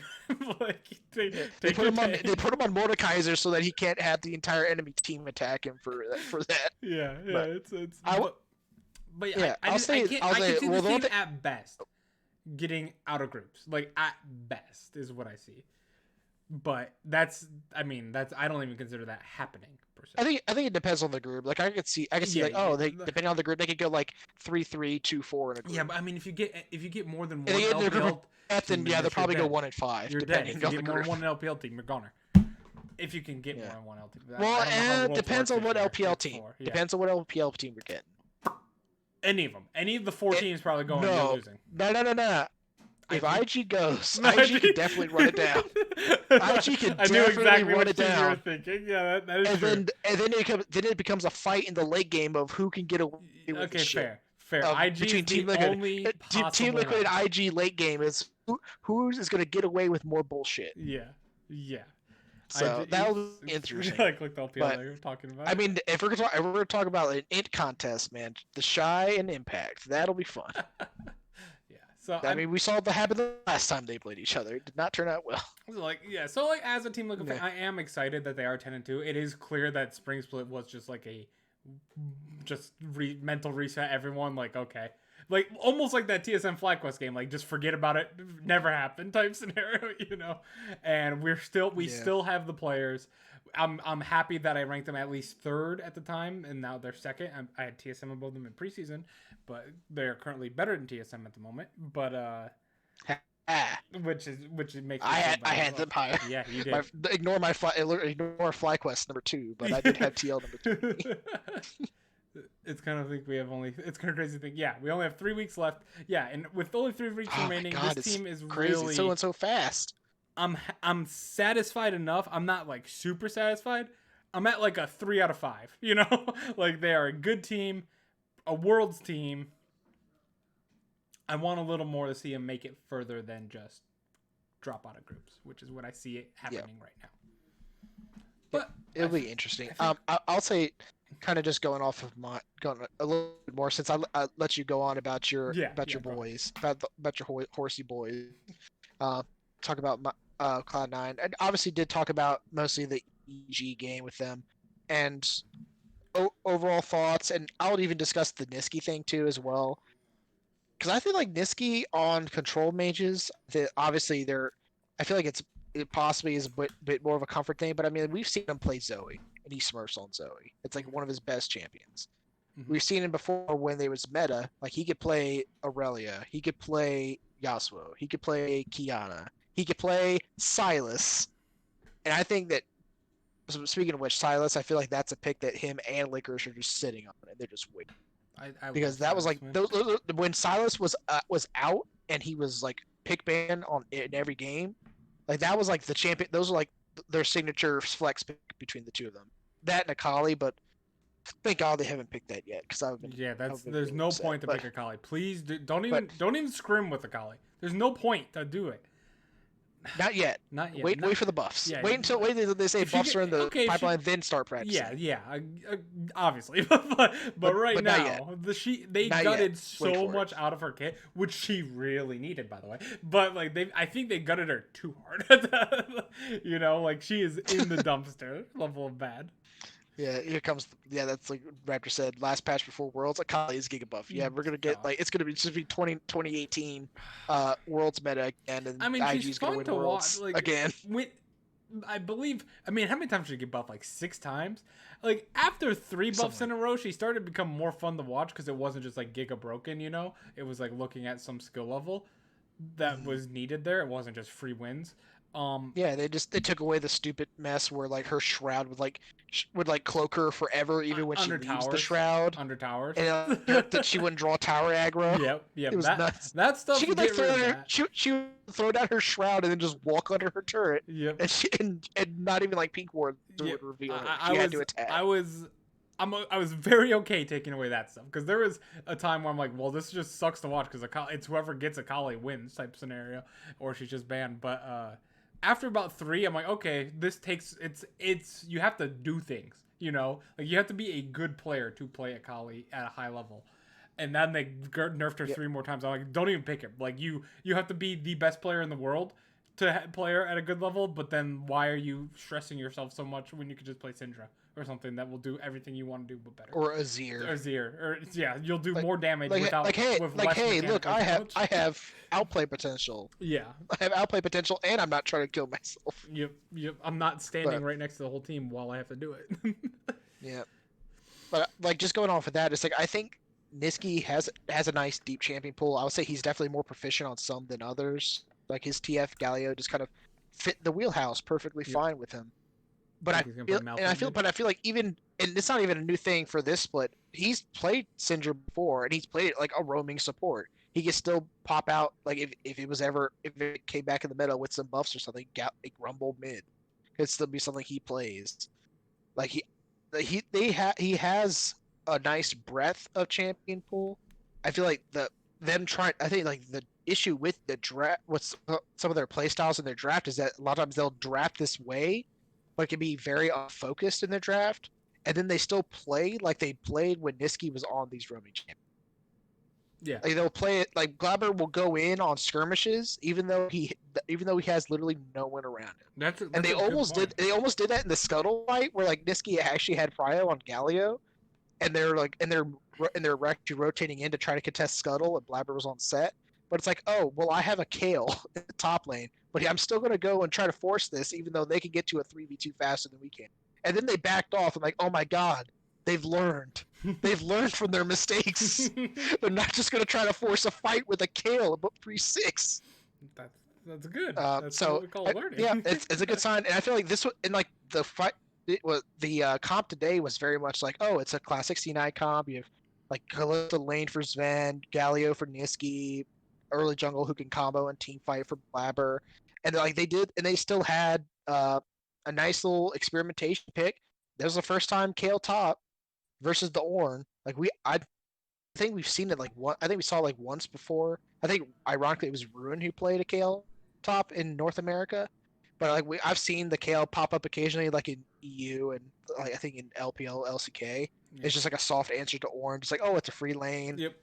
Like, They put him on. They put him on Mordekaiser so that he can't have the entire enemy team attack him for that. Yeah, But it's. But yeah, I I'll just, say. I can't. I'll I say. can see Well, the team at best getting out of groups. Like at best is what I see. But that's. I mean, that's. I don't even consider that happening per se. I think it depends on the group. Like I could see Yeah, like, oh, they depending on the group, they could go like 3-3, 2-4 in a group. Yeah, but I mean, if you get more than And one they get their group LPL of team, then yeah, they'll probably go dead. 1-5. You're dead. If you get more than one LPL team, you're goner. If you can get more than one LPL. Well, it depends on what LPL team. Yeah. Depends on what LPL team you're getting. Any of them. Any of the 4 teams probably going. You're losing. No. If IG goes, IG can definitely run it down. IG can I knew exactly run what it you down. were thinking. Yeah, that is true. And then it becomes a fight in the late game of who can get away with the shit. Fair. IG between Team Liquid. Team Liquid and IG late game is who is going to get away with more bullshit. Yeah. So that'll be interesting. I clicked off the other you're talking about. I mean, if we're gonna talk about an int contest, man, the Shy and Impact, that'll be fun. Yeah. So I mean, we saw what happened the last time they played each other. It did not turn out well. So as a Team Liquid fan, I am excited that they are 10-2. It is clear that Spring Split was just like a mental reset. Everyone like okay. Like almost like that TSM FlyQuest game, like just forget about it, never happened type scenario, you know. And we still have the players. I'm happy that I ranked them at least 3rd at the time, and now they're 2nd. I had TSM above them in preseason, but they're currently better than TSM at the moment. But which makes I had them higher. Yeah, you did. Ignore FlyQuest number 2, but I did have TL number 2. It's kind of think we have it's kind of crazy to think. Yeah, we only have 3 weeks left. Yeah, and with only 3 weeks remaining, this team is crazy. Really it's going so fast. I'm satisfied enough. I'm not like super satisfied. I'm at like a 3 out of 5. You know, like they are a good team, a Worlds team. I want a little more to see them make it further than just drop out of groups, which is what I see it happening right now. But it'll be interesting. I'll say, kind of just going off of going a little bit more since I let you go on about your boys, about your horsey boys. Talk about Cloud9, and obviously did talk about mostly the EG game with them, and overall thoughts, and I'll even discuss the Niski thing too as well, because I feel like Niski on control mages, obviously I feel like it possibly is a bit more of a comfort thing, but I mean we've seen him play Zoe, and he smurfs on Zoe. It's like one of his best champions. Mm-hmm. We've seen him before when there was meta, like he could play Aurelia, he could play Yasuo, he could play Kiana, he could play Sylas, and I think that, speaking of which, Sylas, I feel like that's a pick that him and Licorice are just sitting on, and they're just waiting. Because that was like when Sylas was out and he was like pick ban in every game, like that was like the champion. Those are like their signature flex pick between the two of them. That and Akali, but thank God they haven't picked that yet. Because there's really no point to pick Akali. Please don't even scrim with Akali. There's no point to do it. Not yet. Wait for the buffs. Yeah, wait until they say buffs are in the pipeline, then start practicing. Yeah, obviously. but right now, they gutted so much out of her kit, which she really needed, by the way. But like I think they gutted her too hard. You know, like she is in the dumpster level of bad. Yeah, here comes. Yeah, that's like Raptor said. Last patch before Worlds, Akali is Giga buff. Yeah, we're gonna get it's gonna be 2018 Worlds meta again, and I mean, IG's gonna win Worlds again. I believe. I mean, how many times did she get buffed? Like 6 times. Like after 3 buffs in a row, she started to become more fun to watch because it wasn't just like Giga broken. You know, it was like looking at some skill level that was needed there. It wasn't just free wins. Yeah, they took away the stupid mess where like her shroud would cloak her forever even when she leaves the shroud under towers, and that she wouldn't draw tower aggro. Yep. It was nuts. That stuff. She could she would throw down her shroud and then just walk under her turret. Yep. And not even like Pink Ward would reveal her. She had to attack. I was very okay taking away that stuff because there was a time where I'm like, well, this just sucks to watch because it's whoever gets Akali wins type scenario, or she's just banned. But after about 3, I'm like, okay, this takes it's you have to do things, you know, like you have to be a good player to play Akali at a high level. And then they nerfed her Yep. 3 more times. I'm like, don't even pick him. Like you have to be the best player in the world to play her at a good level. But then why are you stressing yourself so much when you could just play Syndra or something that will do everything you want to do but better? Or Azir. Or yeah, you'll do more damage like without hey, with like less hey, look, mechanical approach. I have outplay potential. Yeah. I have outplay potential, and I'm not trying to kill myself. Yep. I'm not standing But right next to the whole team while I have to do it. yeah, but like just going off of that, it's like I think Niski has a nice deep champion pool. I would say he's definitely more proficient on some than others. Like his TF Galio just kind of fit the wheelhouse perfectly Yep. fine with him. But I I think he's feel, gonna play and I feel, Malphite but I feel like even, and it's not even a new thing for this split. He's played Syndra before, and he's played it like a roaming support. He can still pop out, like if it was ever, if it came back in the meta with some buffs or something, like Rumble mid, could still be something he plays. Like he has a nice breadth of champion pool. I feel like I think like the issue with the draft, what's some of their play styles in their draft is that a lot of times they'll draft this way, but it can be very unfocused in their draft, and then they still play like they played when Niski was on these roaming champions. Yeah. Like they'll play it like Glabber will go in on skirmishes, even though he has literally no one around him. That's And a good point. they almost did that in the Scuttle fight where like Niski actually had Prio on Galio, and they're actually rotating in to try to contest Scuttle, and Blabber was on set. But it's like, oh well, I have a Kale in the top lane, but I'm still gonna go and try to force this, even though they can get to a 3v2 faster than we can. And then they backed off. I'm like, oh my god, they've learned. They've learned from their mistakes. They're not just gonna try to force a fight with a Kale about 3-6. That's good. That's So what we call learning. yeah, it's a good sign, and I feel like this was, and like the fight, it was the comp today was very much like, oh, it's a classic C9 comp. You have like Kalista lane for Sven, Galio for Niski, early jungle who can combo and team fight for Blabber, and like they did, and they still had a nice little experimentation pick. That was the first time Kale top versus the Ornn. Like I think we've seen it like one. I think we saw it like once before. I think ironically it was Ruin who played a Kale top in North America, but like I've seen the Kale pop up occasionally like in EU and like I think in LPL LCK. Yeah. It's just like a soft answer to Orange. It's like, oh, it's a free lane. Yep.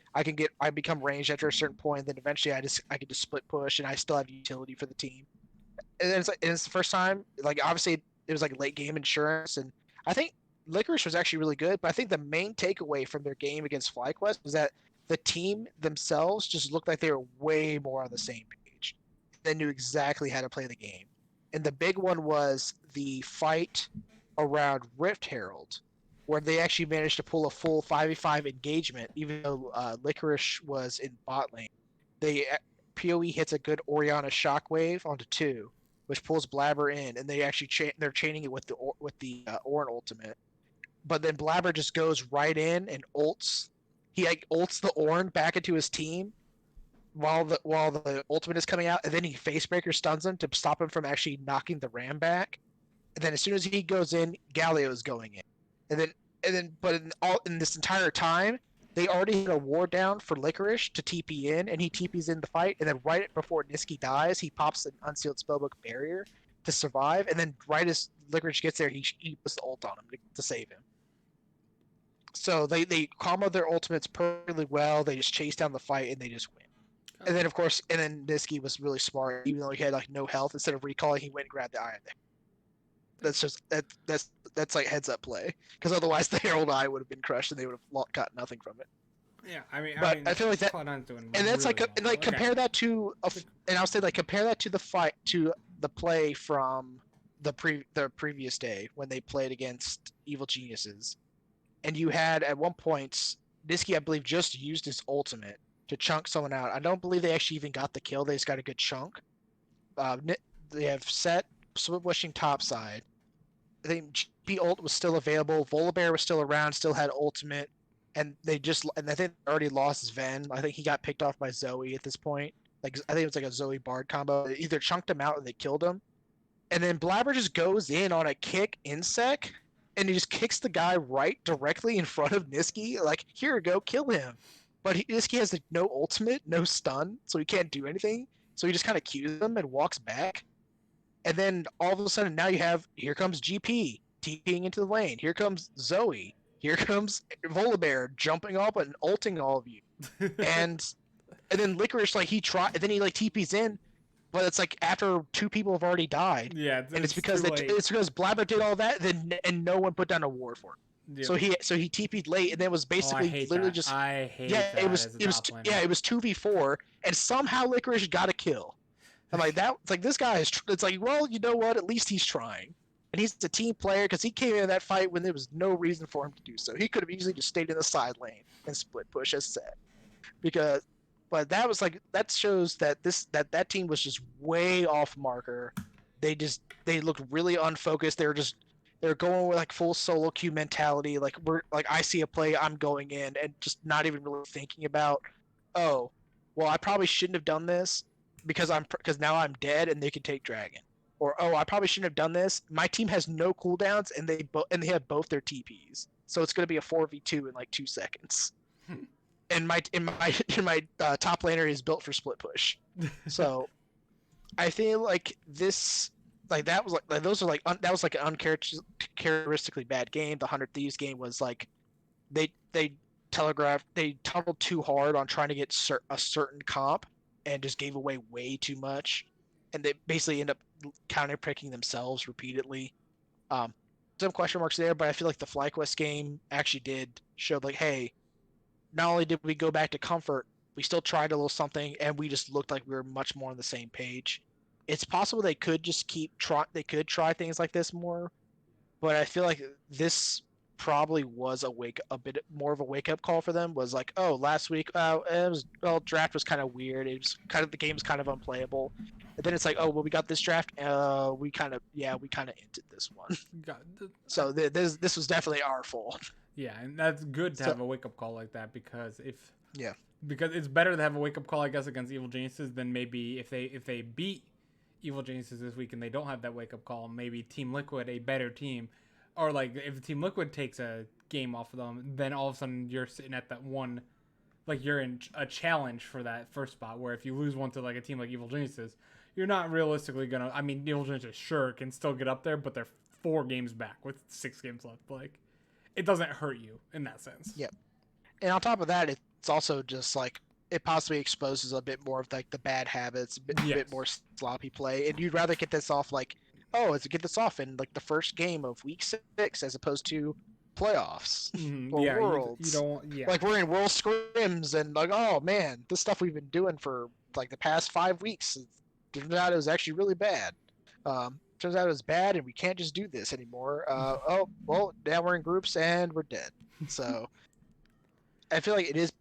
I become ranged after a certain point, then eventually I can just split push and I still have utility for the team. And it's the first time, like obviously it was like late game insurance, and I think Licorice was actually really good, but I think the main takeaway from their game against FlyQuest was that the team themselves just looked like they were way more on the same page. They knew exactly how to play the game. And the big one was the fight around Rift Herald, where they actually managed to pull a full 5v5 engagement, even though Licorice was in bot lane. PoE hits a good Orianna Shockwave onto 2, which pulls Blabber in, and they actually they're chaining it with the Ornn ultimate. But then Blabber just goes right in and ults. He like ults the Ornn back into his team while the ultimate is coming out, and then he facebreaker stuns him to stop him from actually knocking the ram back. And then as soon as he goes in, Galio is going in. But in this entire time, they already had a ward down for Licorice to TP in, and he TPs in the fight, and then right before Niski dies, he pops an unsealed spellbook barrier to survive, and then right as Licorice gets there, he puts the ult on him to save him. So they combo their ultimates perfectly well. They just chase down the fight and they just win. And then of course, Niski was really smart. Even though he had like no health, instead of recalling, he went and grabbed the Eye there. That's just that's like heads up play, because otherwise the Herald Eye would have been crushed and they would have got nothing from it. Yeah, I feel like that, and that's really compare that to and I'll say like compare that to the play from the previous day when they played against Evil Geniuses. And you had, at one point, Niski, I believe, just used his ultimate to chunk someone out. I don't believe they actually even got the kill. They just got a good chunk. They have set split pushing topside. I think GP ult was still available. Volibear was still around, still had ultimate. And I think they already lost Sven. I think he got picked off by Zoe at this point. Like I think it was like a Zoe Bard combo. They either chunked him out or they killed him. And then Blabber just goes in on a kick insec, and he just kicks the guy right directly in front of Niski. Like, here you go, kill him. But Niski has like, no ultimate, no stun, so he can't do anything. So he just kind of cues him and walks back. And then all of a sudden now here comes GP TPing into the lane. Here comes Zoe. Here comes Volibear jumping up and ulting all of you. And then Licorice, like then he like TPs in, but it's like after 2 people have already died. Yeah, And it's too because late. it's because Blabber did all that, and no one put down a ward for him. Yep. So he TP'd late, and then it was basically literally that. just I hate that as a top laner. it was 2v4, and somehow Licorice got a kill. I'm like that. It's like this guy is. It's like, well, you know what? At least he's trying, and he's a team player because he came in that fight when there was no reason for him to do so. He could have easily just stayed in the side lane and split push as said, because. But that was like that shows that that team was just way off marker. They looked really unfocused. They were going with like full solo queue mentality. Like I see a play, I'm going in, and just not even really thinking about, oh, well, I probably shouldn't have done this because now I'm dead and they can take dragon, or oh, I probably shouldn't have done this. My team has no cooldowns and they have both their TPs, so it's going to be a 4v2 in like 2 seconds. And my top laner is built for split push, so I feel like this that was like those are like that was like an uncharacteristically bad game. The 100 Thieves game was like they tunneled too hard on trying to get a certain comp and just gave away way too much, and they basically end up counterpicking themselves repeatedly. Some question marks there, but I feel like the FlyQuest game actually did show like, hey, not only did we go back to comfort, we still tried a little something, and we just looked like we were much more on the same page. It's possible they could just they could try things like this more, but I feel like this probably was a bit more of a wake up call for them. Was like, oh, last week, draft was kind of weird. It was kind of the game's kind of unplayable. And then it's like, oh, well, we got this draft. We kind of ended this one. So this was definitely our fault. Yeah, and that's good to have a wake up call like that because because it's better to have a wake up call, I guess, against Evil Geniuses than maybe if they beat Evil Geniuses this week and they don't have that wake up call. Maybe Team Liquid, a better team, or like if Team Liquid takes a game off of them, then all of a sudden you're sitting at that one, like you're in a challenge for that first spot. Where if you lose one to like a team like Evil Geniuses, you're not realistically gonna. I mean, Evil Geniuses sure can still get up there, but they're 4 games back with 6 games left. Like, it doesn't hurt you in that sense. Yeah. And on top of that, it's also just like it possibly exposes a bit more of like the bad habits, a bit more sloppy play, and you'd rather get this off like, oh, let's get this off in like the first game of week 6 as opposed to playoffs or worlds. You don't, like we're in world scrims and like, oh man, this stuff we've been doing for like the past 5 weeks. Turns out it was actually really bad. Turns out it was bad and we can't just do this anymore. Oh, well, now we're in groups and we're dead. So I feel like it is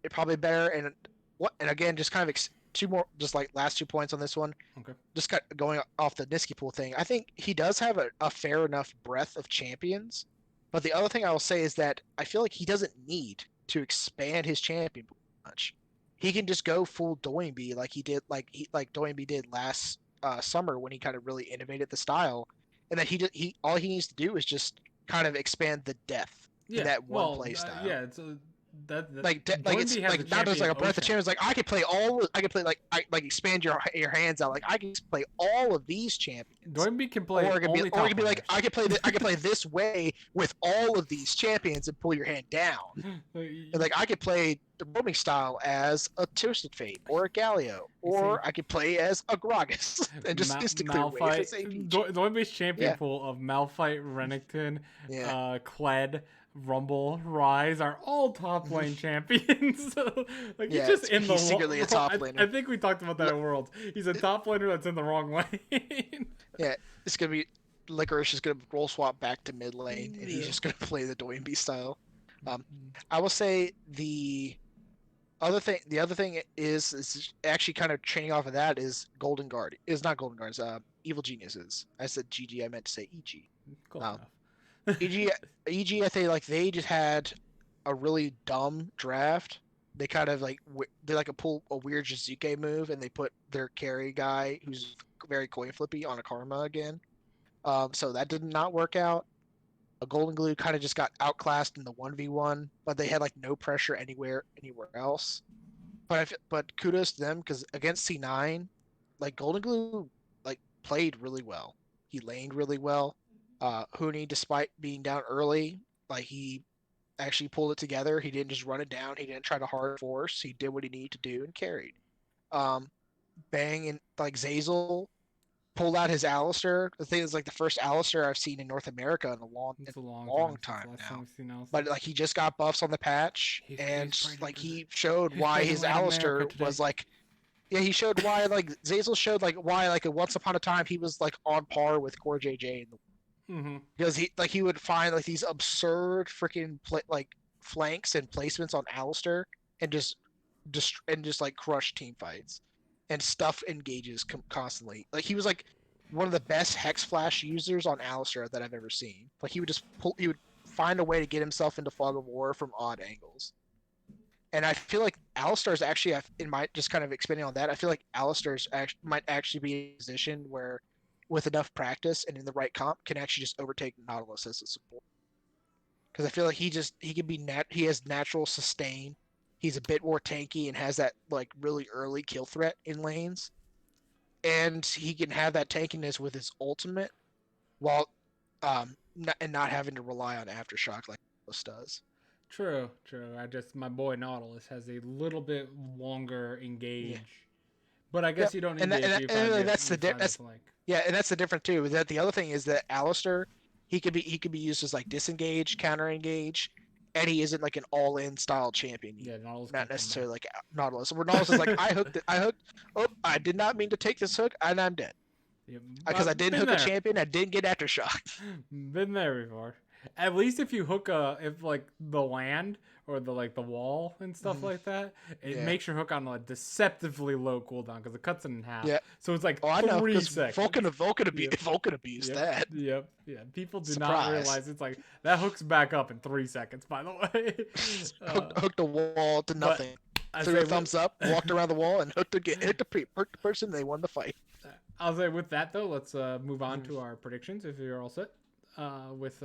probably better. And again, just kind of 2 more, just like last 2 points on this one. Okay. Just going off the Niski pool thing. I think he does have a fair enough breadth of champions. But the other thing I will say is that I feel like he doesn't need to expand his champion pool much. He can just go full Doinby like Doinby did last summer when he kind of really innovated the style, and that he all he needs to do is just kind of expand the depth in that one play style. It's it's like not just like a breath of champions. Like I could play expand your hands out. Like I can play all of these champions. Doinby can play, or it could be like I could play this way with all of these champions and pull your hand down. And like I could play the roaming style as a Twisted Fate or a Gallio, or I could play as a Gragas and just instant clear waves. Doinby's champion pool of Malphite, Renekton, Kled, Rumble, Rise are all top lane champions. So, like he's just in he's secretly a top laner. I think we talked about that in Worlds. He's a top laner that's in the wrong lane. Yeah, it's gonna be Licorice is gonna roll swap back to mid lane, and he's just gonna play the Doinby style. I will say the other thing is actually kind of training off of that is Golden Guard. Is not Golden Guards. Evil Geniuses. I said GG. I meant to say EG. Cool enough. EG, I think like they just had a really dumb draft. They kind of like pull a weird Jizuke move, and they put their carry guy who's very coin flippy on a Karma again. So that did not work out. A Golden Glue kind of just got outclassed in the 1v1, but they had like no pressure anywhere else. But kudos to them because against C9, like Golden Glue, like played really well. He laned really well. Hooney, despite being down early, like he actually pulled it together. He didn't just run it down. He didn't try to hard force. He did what he needed to do and carried. Um, Bang and like Zazel pulled out his Alistair. The thing is, like the first Alistair I've seen in North America in It's a long a long time since time the last time now. we've seen Alistair. But like he just got buffs on the patch, and like he showed why his Alistair was like. Yeah, he showed why like Zazel showed like why like once upon a time he was like on par with Core JJ in the because he would find like these absurd freaking like flanks and placements on Alistair and just like crush team fights and stuff engages constantly. Like he was like one of the best Hex Flash users on Alistair that I've ever seen. Like he would just he would find a way to get himself into fog of war from odd angles. And I feel like Alistair's actually, in my just kind of expanding on that, I feel like Alistair's might actually be in a position where, with enough practice and in the right comp, can actually just overtake Nautilus as a support. Because I feel like he can be he has natural sustain. He's a bit more tanky and has that like really early kill threat in lanes, and he can have that tankiness with his ultimate, while not having to rely on aftershock like Nautilus does. True. My boy Nautilus has a little bit longer engage, Yeah. but I guess you don't need that's the difference too. Is that the other thing is that Alistair, he could be used as like disengage, counter engage, and he isn't like an all-in style champion. Yeah, Nautilus not necessarily like Nautilus. Where Nautilus is like I hooked. Oh, I did not mean to take this hook, and I'm dead. Because I didn't hook a champion, I didn't get aftershock. Been there before. At least if you hook if like the land or the like the wall and stuff like that, it makes your hook on a deceptively low cooldown because it cuts it in half. Yeah. So it's like 3 seconds. Vulcan abused that. Yep. Yeah. People do not realize it's like that hooks back up in 3 seconds. By the way, hooked the wall to nothing. Threw a thumbs up, walked around the wall, and hit the person. They won the fight. I'll say with that though, let's move on to our predictions. If you're all set with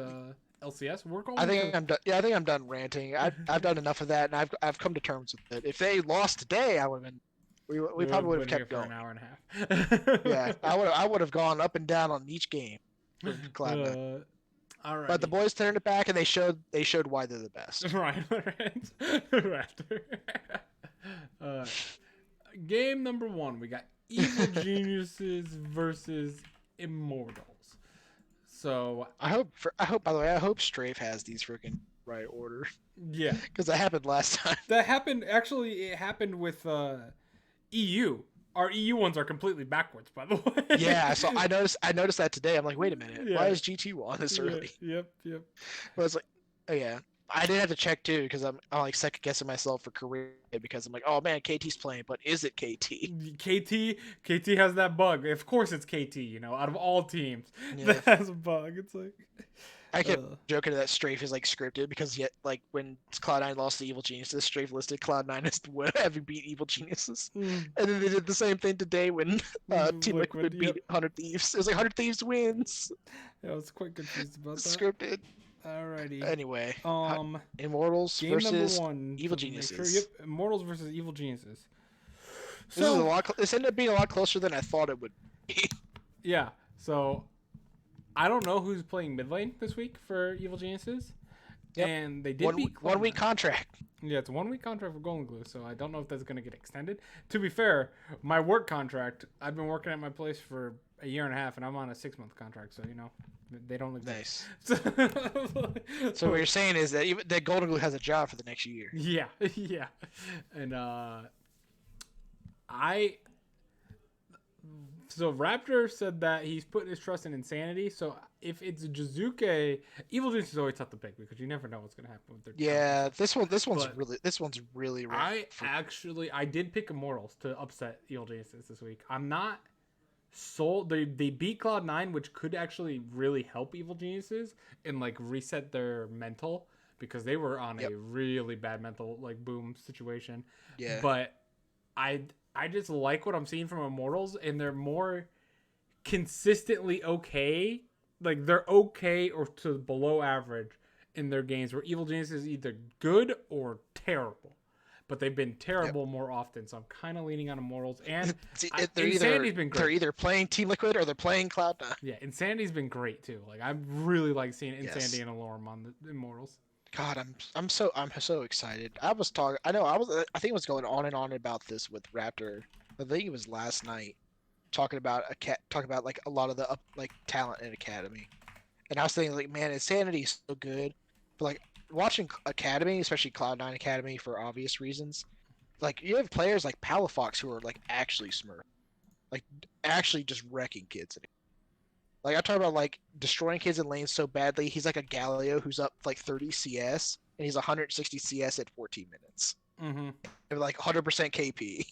LCS, we're going. I think I'm done. Yeah, I think I'm done ranting. I've done enough of that, and I've come to terms with it. If they lost today, I would have been. We probably would have kept going. For an hour and a half. Yeah, I would have gone up and down on each game. All right. But the boys turned it back, and they showed why they're the best. Right. Game number 1, we got Evil Geniuses versus Immortals. So I hope by the way, I hope Strafe has these freaking right order. Yeah, because that happened last time. That happened actually. It happened with EU. Our EU ones are completely backwards, by the way. Yeah, so I noticed that today. I'm like, wait a minute, why is GT on this early? Yep. But it's like, oh yeah. I did have to check too because I'm like second guessing myself for Korea because I'm like, oh man, KT's playing, but is it KT? KT has that bug. Of course it's KT. Out of all teams, that has a bug. It's like I kept joking that Strafe is like scripted because yet like when Cloud9 lost to Evil Geniuses, Strafe listed Cloud9 as the winner having beat Evil Geniuses, and then they did the same thing today when Team Liquid beat 100 Thieves. It was like 100 Thieves wins. Yeah, I was quite confused about that. Scripted. Alrighty. Anyway, Immortals versus Evil Geniuses. Yep, Immortals versus Evil Geniuses. This ended up being a lot closer than I thought it would be. Yeah. So, I don't know who's playing mid lane this week for Evil Geniuses. Yep. And they did beat 1 week contract. Yeah, it's a 1 week contract for Golden Glue, so I don't know if that's going to get extended. To be fair, my work contract, I've been working at my place for a year and a half, and I'm on a 6-month contract, so they don't look nice. So what you're saying is that Golden Glue has a job for the next year. Yeah, and so Raptor said that he's putting his trust in Insanity. So if it's Jizuke, Evil Genius is always tough to pick because you never know what's gonna happen with their. Yeah, this one's really. I did pick Immortals to upset Evil Geniuses this week. I'm not sold. They beat Cloud9, which could actually really help Evil Geniuses and like reset their mental because they were on a really bad mental like boom situation. Yeah, but I just like what I'm seeing from Immortals, and they're more consistently okay. Like, they're okay or to below average in their games, where Evil Genius is either good or terrible. but they've been Yep. terrible more often. So I'm kind of leaning on Immortals. And They're Insanity's been they're great. either playing Team Liquid or they're playing Cloud9. Yeah, Insanity's been great too. Like I really like seeing Insanity Yes. and Alarm on the Immortals. God, I'm so excited. I think I was going on and on about this with Raptor. I think it was last night talking about like a lot of the like talent in Academy. And I was thinking like, man, Insanity is so good. But like watching Academy, especially Cloud9 Academy for obvious reasons, like you have players like Palafox who are like actually smurf. Like actually just wrecking kids. Like I talk about like destroying kids in lanes so badly. He's like a Galio who's up like 30 CS and he's 160 CS at 14 minutes. Mm-hmm. And like 100% KP.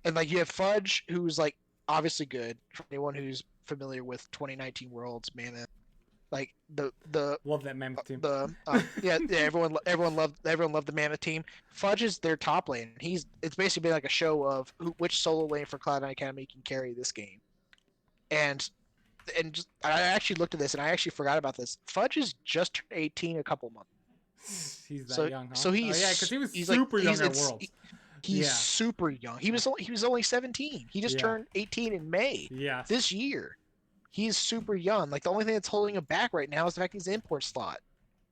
And like you have Fudge who's like obviously good for anyone who's familiar with 2019 Worlds Mammoth. Like the Love that Mammoth team. Yeah everyone loved the Mammoth team. Fudge is their top lane. It's basically been like a show of which solo lane for Cloud9 Academy can carry this game. And I actually looked at this and I actually forgot about this. Fudge is just turned 18 a couple months. He's that young, huh? So he's because he was he's super like, young at Worlds. He's super young. He was only 17. He just turned 18 in May. This year. He's super young. Like the only thing that's holding him back right now is the fact he's import slot.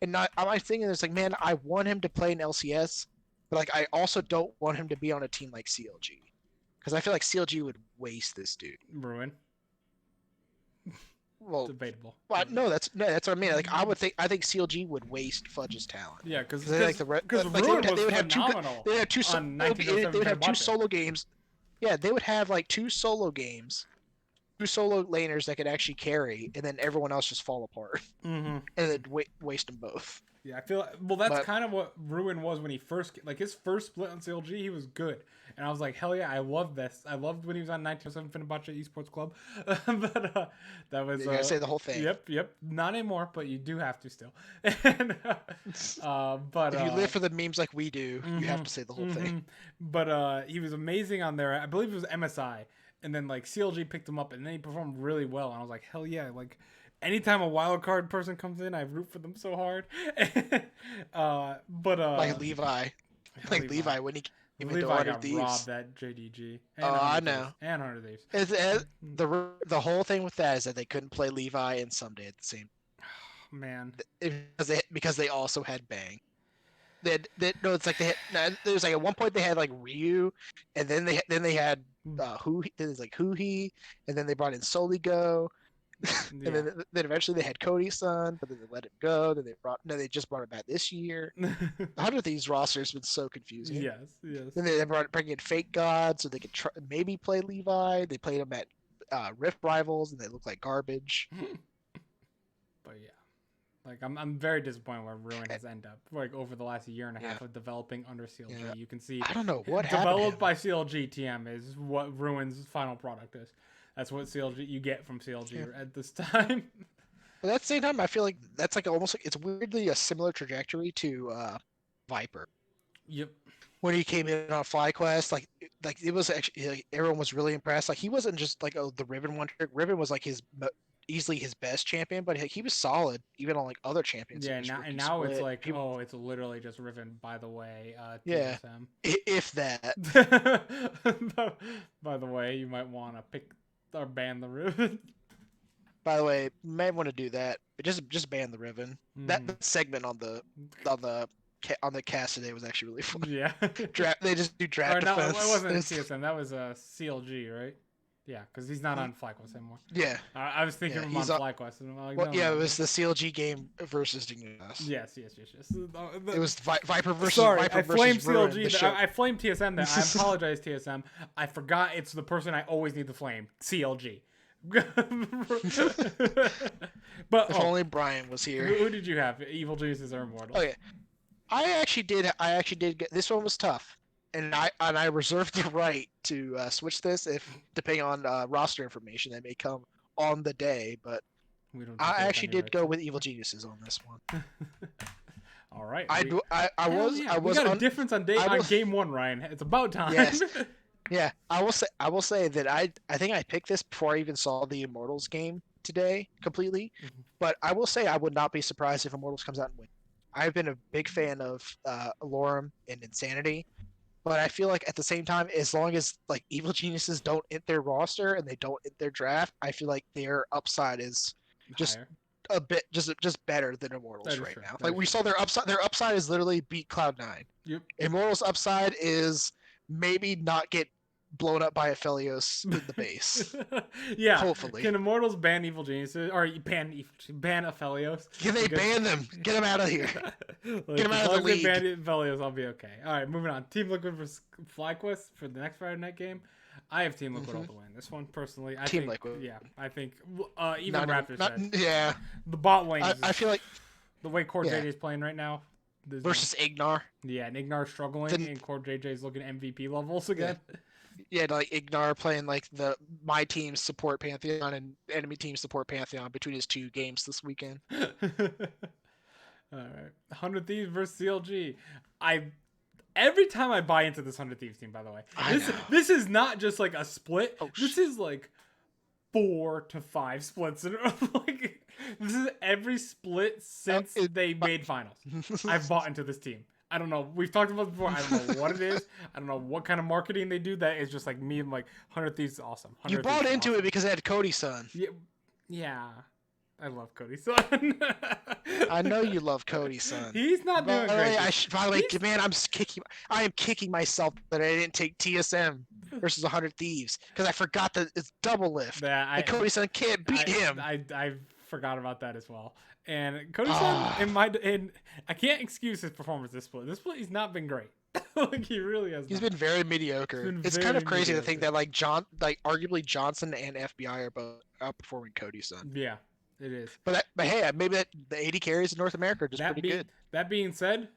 And not I'm thinking it's like, man, I want him to play in LCS, but like I also don't want him to be on a team like CLG. Because I feel like CLG would waste this dude. Ruin. Well, debatable. Well, no, that's what I mean. Like I think CLG would waste Fudge's talent. Yeah, because like Ruin was phenomenal. They would have two solo games. Yeah, they would have like two solo games, two solo laners that could actually carry, and then everyone else just fall apart, and then waste them both. Yeah, I feel that's kind of what Ruin was when he first his first split on CLG. He was good, and I was like, hell yeah, I love this. I loved when he was on 1907 Fenerbahce Esports Club, but that was. You gotta say the whole thing. Yep, not anymore, but you do have to still. And, but if you live for the memes like we do, you have to say the whole thing. But he was amazing on there. I believe it was MSI, and then like CLG picked him up, and then he performed really well. And I was like, hell yeah, like. Anytime a wildcard person comes in, I root for them so hard. Like Levi, Levi when he came into Levi got robbed at JDG. I know. And 100 Thieves. The whole thing with that is that they couldn't play Levi and Someday at the same. Man, because they also had Bang. It's like there was like at one point they had like Ryu, and then they had Huhi, and then they brought in Soligo. And then eventually they had Cody's son, but then they let him go. Then they just brought him back this year. 100 Thieves roster has been so confusing. Yes. Then they bring in Fake God so they could maybe play Levi. They played him at Rift Rivals and they look like garbage. But yeah, like I'm very disappointed where Ruin has ended up. Like over the last year and a half of developing under CLG, you can see I don't know what developed by CLG TM is what Ruin's final product is. That's what CLG you get from CLG at this time. But at the same time, I feel like that's like almost like it's weirdly a similar trajectory to Viper. Yep. When he came in on FlyQuest, like it was actually like, everyone was really impressed. Like he wasn't just like the Riven one trick. Riven was like easily his best champion, but he was solid even on like other champions. Yeah, now it's like it's literally just Riven. By the way, TSM. If that. By the way, you might want to pick or ban the Riven. By the way, you may want to do that. Just ban the Riven. That segment on the cast today was actually really fun. Yeah. They just do draft defense. No, it wasn't TSM. That was CLG, right? Yeah, because he's not on FlyQuest anymore. Yeah. I was thinking him on FlyQuest. And I'm like, it was the CLG game versus Dignitas. Yes. It was Viper versus I flamed CLG. I flamed TSM there. I apologize, TSM. I forgot it's the person I always need to flame. CLG. But if only Brian was here. Who did you have? Evil Geniuses or Immortals? Okay. I actually did get this one was tough. And I reserved the right to switch this if depending on roster information that may come on the day, but I actually did go with Evil Geniuses on this one. All right. We got a difference on game one, Ryan. It's about time. Yes. Yeah, I will say that I think I picked this before I even saw the Immortals game today completely. Mm-hmm. But I will say I would not be surprised if Immortals comes out and wins. I've been a big fan of Alorum and Insanity. But I feel like at the same time, as long as like Evil Geniuses don't hit their roster and they don't hit their draft, I feel like their upside is just Higher. a bit just better than Immortals That is right true. now. That Like is we true. saw their upside. Their upside is literally beat Cloud9. Yep. Immortals' upside is maybe not get blown up by Aphelios in the base. Yeah. Hopefully. Can Immortals ban Evil Geniuses or ban Aphelios? Can they ban them? Get them out of here. Like, Get them out of the as long as they league. ban Aphelios, I'll be okay. All right, moving on. Team Liquid versus FlyQuest for the next Friday night game. I have Team Liquid all the way in this one personally. I Team think, Liquid. Yeah, I think even Raptors said yeah. the bot lane. I feel like the way Core yeah. JJ is playing right now. Versus Ignar. Yeah, and Ignar struggling, and Core JJ is looking MVP levels again. Yeah, like Ignar playing like my team support Pantheon and enemy team support Pantheon between his 2 games this weekend. All right, 100 Thieves versus CLG. Every time I buy into this 100 Thieves team, by the way, this is not just like a split. This is like 4 to 5 splits. Like this is every split since they made finals. I've bought into this team. I don't know. We've talked about it before. I don't know what it is. I don't know what kind of marketing they do. That is just like me and like 100 Thieves is awesome. You bought into it because it had Cody's son. Yeah. I love Cody's son. I know you love Cody's son. He's not doing great. By the way, man, I am kicking myself that I didn't take TSM versus 100 Thieves because I forgot that it's double lift. And Cody's son can't beat him. I forgot about that as well. And Cody's son, I can't excuse his performance this split. This split, he's not been great. Like he really has. He's been very mediocre. It's kind of crazy to think that like arguably Johnson and FBI are both outperforming Cody's son. Yeah. It is. But hey, maybe the 80 carries in North America are just pretty good. That being said,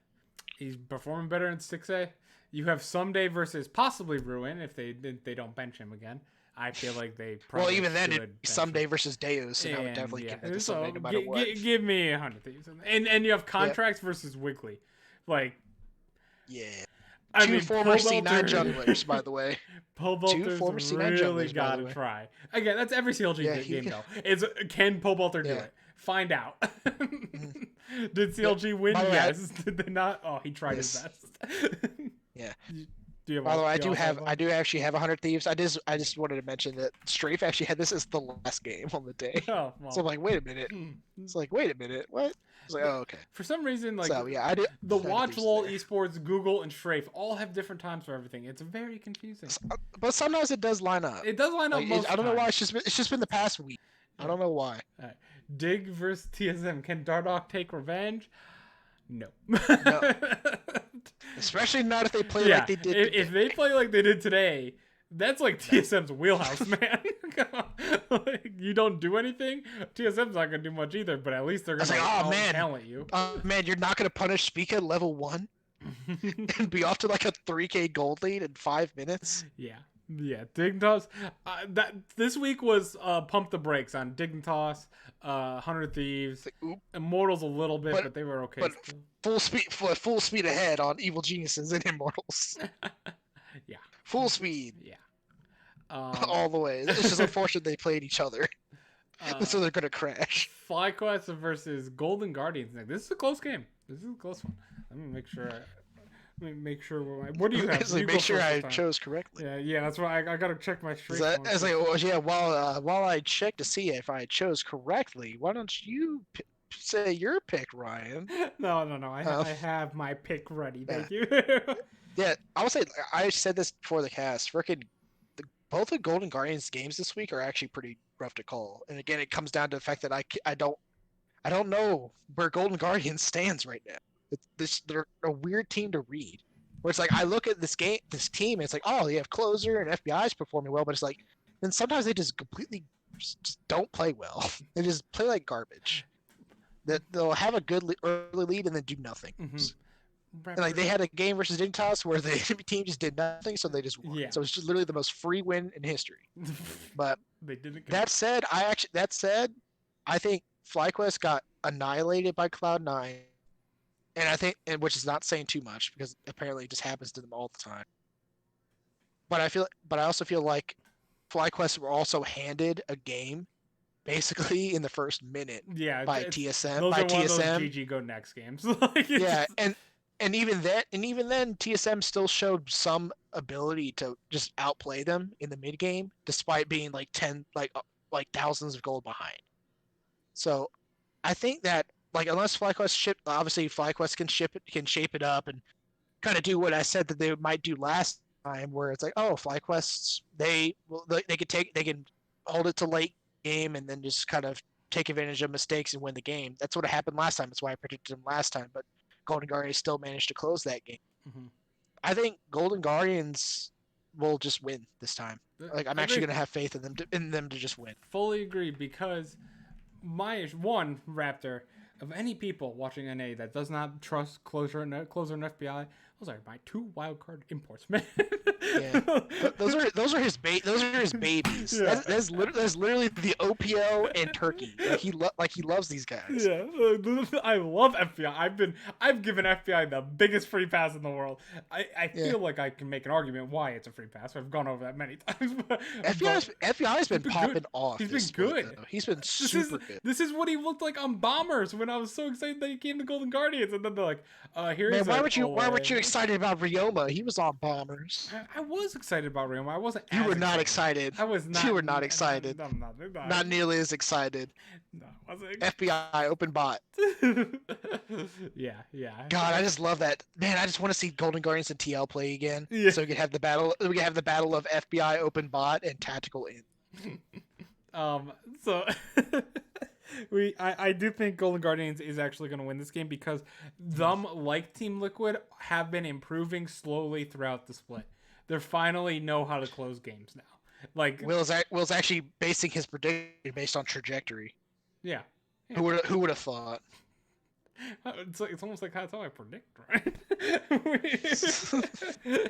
he's performing better in 6A. You have Someday versus possibly Ruin if they don't bench him again. I feel like they probably even then it'd be Someday versus Deus, and I would definitely give that to Someday no matter what. Give me 100 Thieves. And you have Contracts versus Wiggly. Like two former C9 junglers, by the way. Pobelter's really gotta try. Again, that's every CLG game though. Can Pobelter do it? Find out. Did CLG win? Yes. Did they not? Oh, he tried his best. Yeah. By the way, I do actually have 100 Thieves. I just wanted to mention that Strafe actually had this as the last game on the day. Oh, well. So I'm like, wait a minute. It's like, wait a minute, what? It's like, oh, okay. For some reason, like, so, yeah, I did. The Watch, LOL, Esports, Google, and Strafe all have different times for everything. It's very confusing. But sometimes it does line up. It does line up. Most I don't know why. It's just been the past week. I don't know why. All right. Dig versus TSM. Can Dardoch take revenge? No. Especially not if they play like they did. If they play like they did today, that's like TSM's wheelhouse, man. Like, you don't do anything. TSM's not gonna do much either, but at least they're gonna talent you. Man, you're not gonna punish Spica level 1 and be off to like a 3K gold lead in 5 minutes. Yeah, Dignitas. This week was pump the brakes on Dignitas, 100 Thieves, Immortals a little bit, but they were okay. But full speed ahead on Evil Geniuses and Immortals. Yeah, full speed. Yeah, all the way. It's just unfortunate they played each other, so they're gonna crash. FlyQuest versus Golden Guardians. This is a close game. This is a close one. Let me make sure. What do you have? Make sure I chose correctly. Yeah, that's why I gotta check my straight. While I check to see if I chose correctly, why don't you say your pick, Ryan? No. I have my pick ready. Thank you. Yeah, I would say I said this before the cast. Both the Golden Guardians games this week are actually pretty rough to call. And again, it comes down to the fact that I don't know where Golden Guardians stands right now. They're a weird team to read. Where it's like I look at this team, and it's like, oh, they have closer and FBI's performing well, but it's like, then sometimes they just completely just don't play well. They just play like garbage. They'll have a good early lead and then do nothing. Mm-hmm. And like they had a game versus Dignitas where the enemy team just did nothing, so they just won. Yeah. So it's just literally the most free win in history. But they didn't. That said, I think FlyQuest got annihilated by Cloud9. And which is not saying too much because apparently it just happens to them all the time. But I also feel like FlyQuest were also handed a game, basically in the first minute. Yeah, by TSM. Those by are one TSM. Of those GG Go Next games. Yeah, and and even then, TSM still showed some ability to just outplay them in the mid game, despite being like like thousands of gold behind. So I think that like unless FlyQuest obviously FlyQuest can shape it up and kind of do what I said that they might do last time, where it's like, oh, FlyQuests they can hold it to late game and then just kind of take advantage of mistakes and win the game. That's what happened last time. That's why I predicted them last time, but Golden Guardians still managed to close that game. Mm-hmm. I think Golden Guardians will just win this time. Like I'm actually Agree. gonna have faith in them to just win. Fully agree, because my one Raptor of any people watching NA that does not trust Closer and FBI, those are my 2 wildcard imports, man. Yeah, those are his babies. Yeah. That's literally the OPO and Turkey. Like he loves these guys. Yeah, I love FBI. I've given FBI the biggest free pass in the world. I feel like I can make an argument why it's a free pass. I've gone over that many times. FBI's been popping good. off. He's been good. Though. He's been super good. This is what he looked like on Bombers when I was so excited that he came to Golden Guardians, and then they're like, "Here Man, he's." why weren't you excited about Ryoma? He was on Bombers. I was excited about Ryoma. I wasn't. You were not excited. I was not. You were not excited. I'm not. Not nearly as excited. No, I wasn't. FBI open bot. Yeah. God, I just love that. Man, I just want to see Golden Guardians and TL play again. Yeah. So we can have the battle. We can have the battle of FBI open bot and tactical in. So I do think Golden Guardians is actually going to win this game because them, like Team Liquid, have been improving slowly throughout the split. They finally know how to close games now. Like Will's actually basing his prediction based on trajectory. Yeah. Who would have thought? It's almost like that's how I predict, right?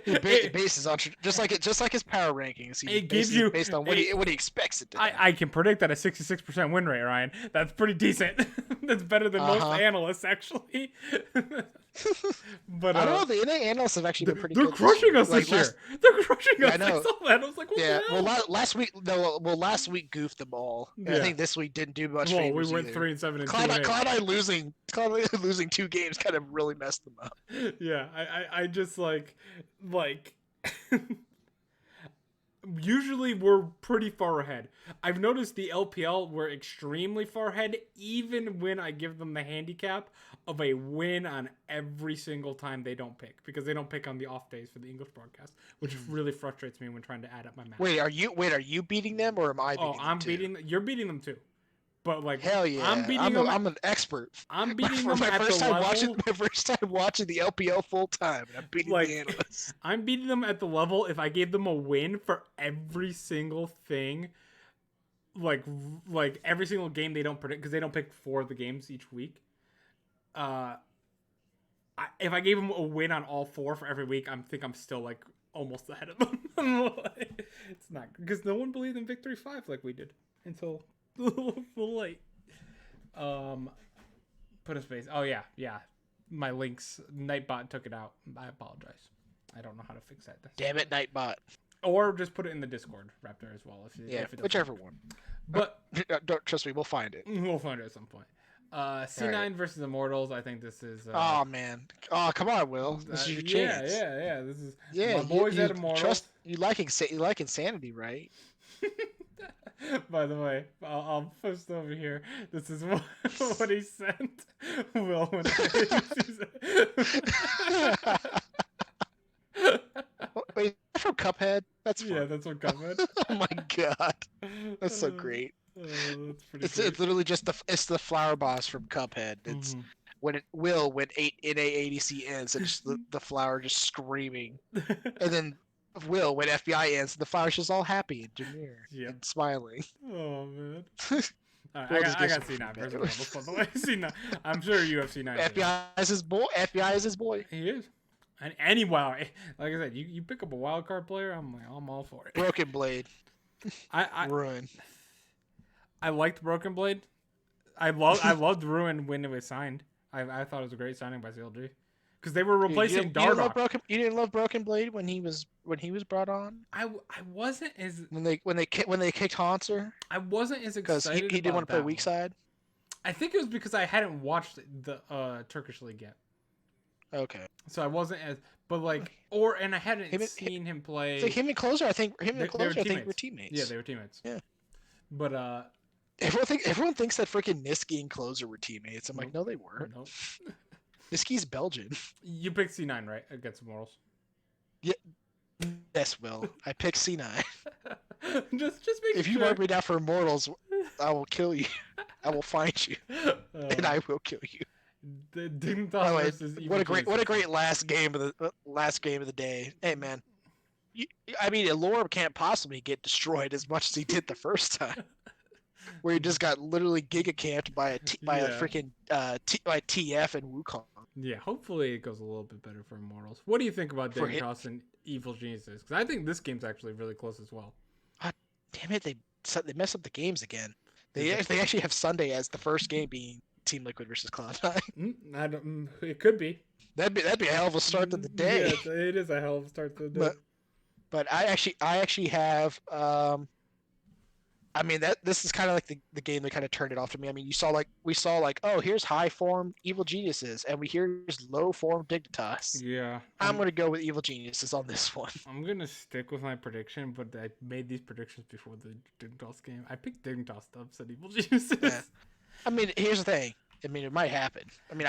He bases on just like his power rankings. It gives you based on what he expects it to. I can predict that a 66% win rate, Ryan. That's pretty decent. That's better than most analysts, actually. But I don't know. The NA analysts have actually been pretty. They're good crushing us this year. They're crushing us. I know. I saw that. I was like, what the hell? Well, last week goofed them all. Yeah. I think this week didn't do much. Well, we went 3-7 and Cloud9 losing 2 games kind of really messed them up. Yeah, I just like usually we're pretty far ahead. I've noticed the LPL were extremely far ahead, even when I give them the handicap of a win on every single time they don't pick, because they don't pick on the off days for the English broadcast, which really frustrates me when trying to add up my math. Wait, are you beating them or am I beating them? I'm beating them. You're beating them too. But like, hell yeah, I'm an expert. I'm beating them at the level. My first time watching the LPL full time, and I'm beating the analysts. I'm beating them at the level if I gave them a win for every single thing, like every single game they don't predict, because they don't pick 4 of the games each week. If I gave them a win on all 4 for every week, I think I'm still like almost ahead of them. It's not because no one believed in Victory 5 like we did until a little late. Put a space. Oh yeah. My links, Nightbot took it out. I apologize. I don't know how to fix that. Damn it, Nightbot. Or just put it in the Discord, Raptor, as well. If it whichever one. But don't trust me. We'll find it. We'll find it at some point. C9 versus Immortals. I think this is. Oh man! Oh come on, Will. This is your chance. Yeah. This is. Yeah, my boys at Immortals. You like Insanity, right? By the way, I'll post over here. This is what he sent Will when Wait, from Cuphead? That's fun. Yeah, that's what Cuphead. Oh my god, that's so great. That's pretty. It's literally just the flower boss from Cuphead. It's when NA ADC ends, and just the flower just screaming, and then Will when FBI ends, the flower's just all happy and demure and smiling. Oh man. I got C9 versus C9. I'm sure you have C9. FBI is his boy. FBI is his boy. He is. And any wild, like I said, you pick up a wild card player, I'm all for it. Broken Blade. Ruin. I liked Broken Blade. I loved Ruin when it was signed. I thought it was a great signing by CLG. Because they were replacing Dardoch. You didn't love Broken Blade when he was brought on. I wasn't as when they kicked Hanser. I wasn't as excited because he didn't want to play weak side. I think it was because I hadn't watched the Turkish league yet. Okay. So I wasn't as, but Okay. like, and I hadn't seen him It's like play. him and Closer. Him and They were Closer. I think were teammates. Yeah, teammates. they were teammates. Yeah. But Everyone thinks that freaking Niski and Closer were teammates. I'm like, nope, no, they weren't. nope. Niski's Belgian. You picked C9, right? Against Immortals. Yeah. Yes, Will. I picked C9. just making If you sure. mark me down for Immortals, I will kill you. I will find you, and I will kill you. The Dignitas Oh, versus Evil what a great last game of the day. Hey man, I mean, Allure can't possibly get destroyed as much as he did the first time, where he just got literally giga camped by a freaking by TF and Wukong. Yeah, hopefully it goes a little bit better for Immortals. What do you think about Dignitas and Evil Geniuses? Because I think this game's actually really close as well. Damn it, they mess up the games again. They actually have Sunday as the first game being Team Liquid versus Cloud9. It could be. That'd be a hell of a start to the day. Yeah, it is a hell of a start to the day. But I actually have I mean this is kind of like the game that kind of turned it off to me. I mean, we saw like, oh, here's high form Evil Geniuses, and here's low form Dignitas. Yeah, I'm gonna go with Evil Geniuses on this one. I'm gonna stick with my prediction, but I made these predictions before the Dignitas game. I picked Dignitas to upset Evil Geniuses. Yeah. I mean, here's the thing. I mean, it might happen. I mean,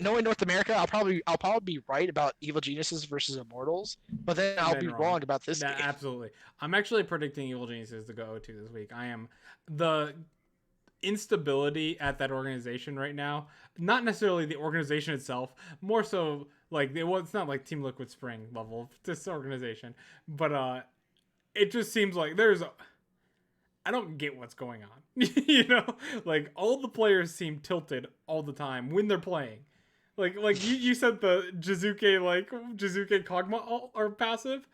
knowing North America, I'll probably be right about Evil Geniuses versus Immortals, but then I'll be wrong about this game. Absolutely. I'm actually predicting Evil Geniuses to go 0-2 this week. I am. The instability at that organization right now, not necessarily the organization itself, more so like it's not like Team Liquid Spring level of this organization, but it just seems like I don't get what's going on. Like all the players seem tilted all the time when they're playing. Like you said the Jizuke Kog'Maw are passive.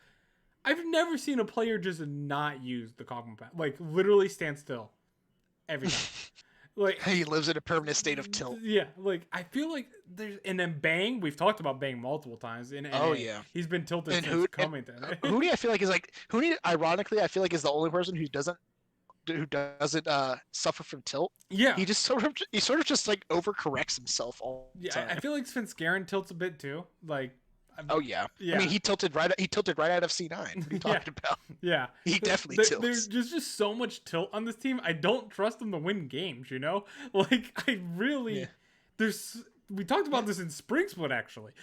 I've never seen a player just not use the Kog'Maw passive. Like literally stand still every time. Like he lives in a permanent state of tilt. Yeah, like I feel like there's, and then Bang, we've talked about Bang multiple times. He's been tilted and since coming to it. Hootie, I feel like ironically, I feel like is the only person who doesn't suffer from tilt. Yeah, he sort of just like overcorrects himself all the time. I feel like Svenskeren tilts a bit too. Like, oh yeah. I mean, he tilted right out of C9. What are you talking about? Yeah, he definitely tilts. There's just so much tilt on this team. I don't trust them to win games. Like I really we talked about this in Spring Split actually.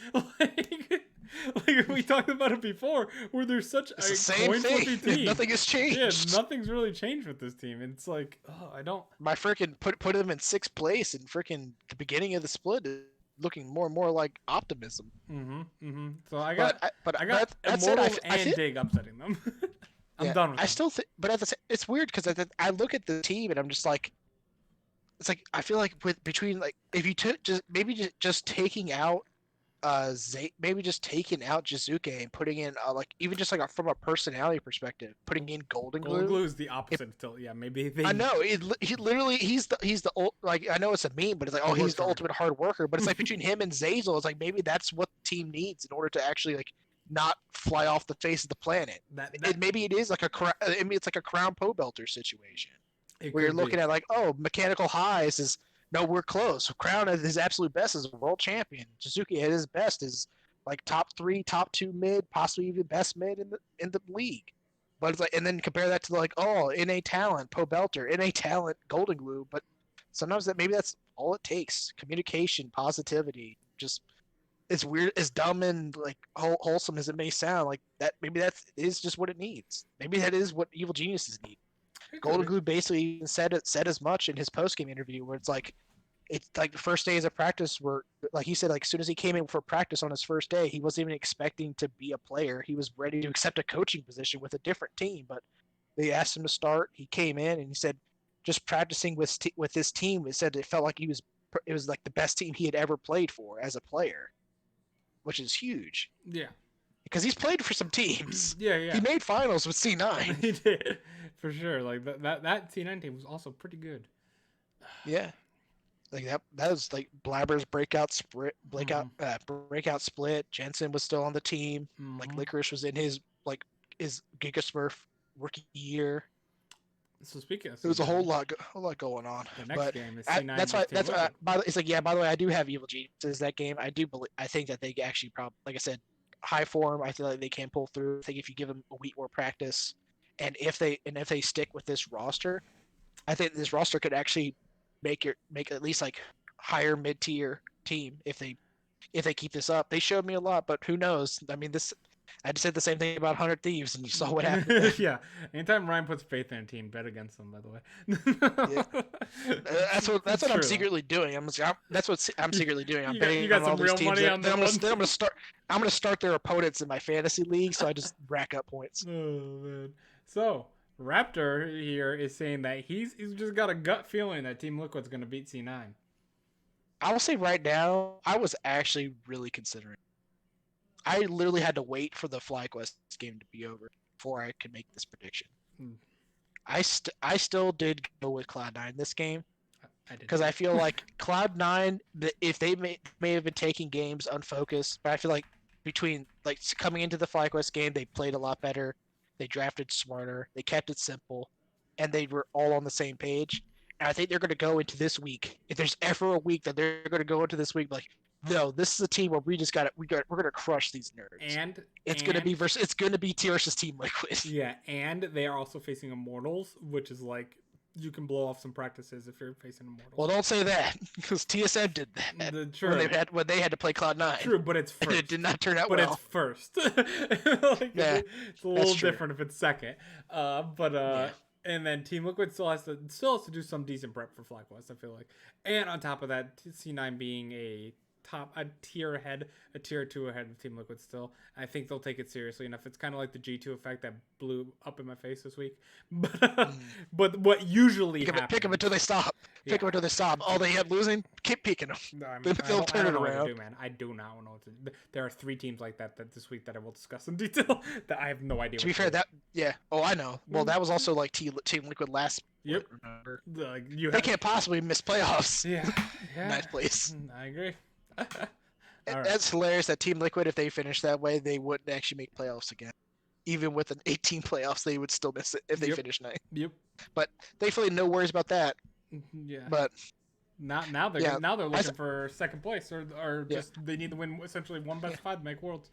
Like we talked about it before, where there's such a same thing. Team. Nothing has changed. Yeah, nothing's really changed with this team. It's like, I don't. My freaking put him in 6th place, and freaking the beginning of the split is looking more and more like optimism. So I got Immortals and Dig upsetting them. I'm done with them. I still think, but it's weird because I look at the team and I'm just like, it's like I feel like if you took just taking out maybe just taking out Jizuke and putting in even just like from a personality perspective, putting in Golden Glue. Golden Glue is the opposite of tilt. Yeah, maybe I know he literally he's the like I know it's a meme, but it's like he's the ultimate hard worker. But it's like between him and Zazel, it's like maybe that's what the team needs in order to actually like not fly off the face of the planet. Maybe it is like it's like a Crown Pobelter situation where you're looking at like, oh, Mechanical Highs is. No, we're close. Crown at his absolute best is a world champion. Jizuke at his best is like top 3, top 2 mid, possibly even best mid in the league. But it's like, and then compare that to like, oh, NA talent, Pobelter, NA talent, Golden Glue. But sometimes maybe that's all it takes: communication, positivity. Just it's weird, as dumb and like wholesome as it may sound. Like that, maybe that is just what it needs. Maybe that is what Evil Geniuses need. Golden Glue basically said as much in his post-game interview, where it's like the first days of practice were like he said, like as soon as he came in for practice on his first day, he wasn't even expecting to be a player. He was ready to accept a coaching position with a different team, but they asked him to start. He came in and he said, just practicing with his team, it said it felt like it was like the best team he had ever played for as a player, which is huge. Yeah. Because he's played for some teams. Yeah. He made finals with C9. He did, for sure. Like that C9 team was also pretty good. Yeah, like that was like Blabber's breakout split. Jensen was still on the team. Like Licorice was in his Giga Smurf rookie year. So speaking of There was a C9, whole lot going on. the next But game is C9 that's why versus Team Liquid. it's like, yeah. By the way, I do have Evil Geniuses that game. I think that they actually probably, like I said, high form. I feel like they can pull through. I think if you give them a week more practice, and if they stick with this roster, I think this roster could actually make at least like higher mid tier team if they keep this up. They showed me a lot, but who knows? I mean, this I just said the same thing about 100 Thieves, and you saw what happened then. Yeah. Anytime Ryan puts faith in a team, bet against them. By the Yeah, way. that's It's what I'm true, though. secretly doing. That's what I'm secretly doing. I'm You betting got on all some these real teams money that on then that one. I'm gonna start their opponents in my fantasy league, so I just rack up points. Oh man. So Raptor here is saying that he's just got a gut feeling that Team Liquid's gonna beat C9. I will say right now, I was actually really considering. I literally had to wait for the FlyQuest game to be over before I could make this prediction. Hmm. I still did go with Cloud9 this game I did because too. I feel like Cloud9, if they may have been taking games unfocused, but I feel like between like coming into the FlyQuest game, they played a lot better, they drafted smarter, they kept it simple, and they were all on the same page. And I think they're going to go into this week. If there's ever a week that they're going to go into this week, like, no, this is a team where we're going to crush these nerds. And It's going to be T versus Team Liquid. yeah, and they are also facing Immortals, which is like you can blow off some practices if you're facing Immortals. Well, don't say that because TSM did that when they had to play Cloud9. True, but it's first. And it did not turn out but well. It's first. Like, Yeah, it's a little different if it's second. Yeah. And then Team Liquid still has to do some decent prep for FlyQuest, I feel like. And on top of that, C9 being a tier ahead, a tier 2 ahead of Team Liquid still. I think they'll take it seriously enough. It's kind of like the G2 effect that blew up in my face this week. But what usually happens... Pick them until they stop. Pick them until they stop. Oh, they had losing? Keep picking them. No, They'll turn it around. What to do, man. I do not know what to do. There are 3 teams like that this week that I will discuss in detail that I have no idea To be fair, oh, I know. Well, that was also like Team Liquid last. Yep. Remember? They can't possibly miss playoffs. Yeah. Ninth place. I agree. That's hilarious that Team Liquid, if they finished that way, they wouldn't actually make playoffs again. Even with an 18 playoffs, they would still miss it if they finish ninth. Yep. But thankfully, no worries about that. Yeah. But now they're looking for second place, or just they need to win essentially one best of 5 to make Worlds.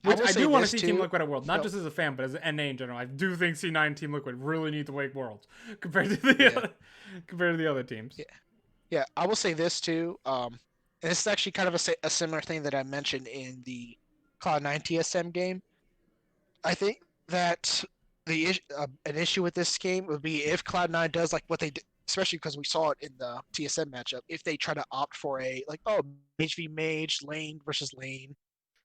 Which I do want to see Team Liquid at Worlds, not just as a fan, but as an NA in general. I do think C9 Team Liquid really need to make Worlds compared to the other teams. Yeah, I will say this too. And this is actually kind of a similar thing that I mentioned in the Cloud9 TSM game. I think that an issue with this game would be if Cloud9 does like what they did, especially because we saw it in the TSM matchup, if they try to opt for a mage v mage, lane versus lane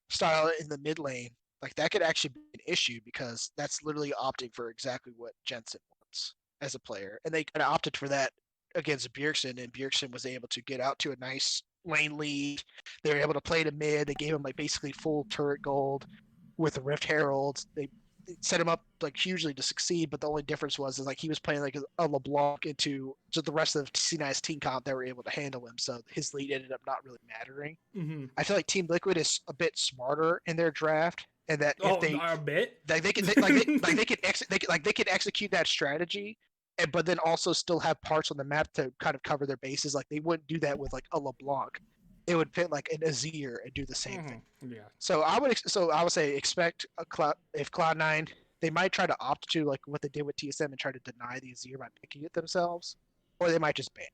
style in the mid lane, like that could actually be an issue because that's literally opting for exactly what Jensen wants as a player. And they kind of opted for that against Bjergsen, and Bjergsen was able to get out to a nice lane lead. They were able to play to mid. They gave him like basically full turret gold with the Rift Heralds. They set him up like hugely to succeed, but the only difference was like he was playing like a LeBlanc into just the rest of C9's team comp that were able to handle him, so his lead ended up not really mattering. Mm-hmm. I feel like Team Liquid is a bit smarter in their draft, and that if they a bit they can execute that strategy, but then also still have parts on the map to kind of cover their bases. Like they wouldn't do that with like a LeBlanc. It would fit like an Azir and do the same thing. Yeah. So I would say expect if Cloud9, they might try to opt to like what they did with TSM and try to deny the Azir by picking it themselves, or they might just ban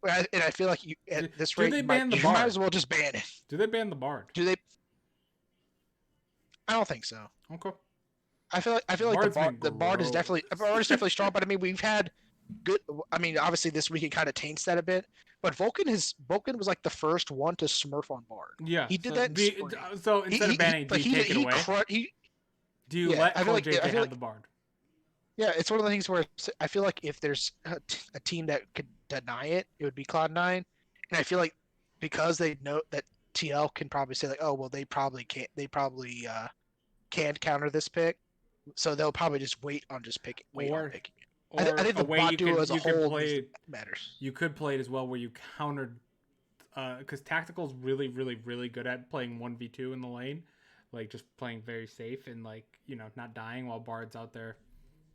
it. And I feel like at this rate, you might as well just ban it. Do they ban the Bard? Do they? I don't think so. Okay. I feel like the Bard is definitely strong, but I mean we've had good. I mean obviously this week it kind of taints that a bit. But Vulcan was like the first one to smurf on Bard. Yeah, he did that. So instead of banning, do you take it away? Do you let JJ have the Bard? Yeah, it's one of the things where I feel like if there's a team that could deny it, it would be Cloud9. And I feel like because they know that TL can probably say like, oh well, they probably can't counter this pick, so they'll probably just wait on picking it. I think the bot duo as a whole matters. You could play it as well where you countered, because Tactical's really, really, really good at playing 1v2 in the lane, like just playing very safe and like not dying while Bard's out there,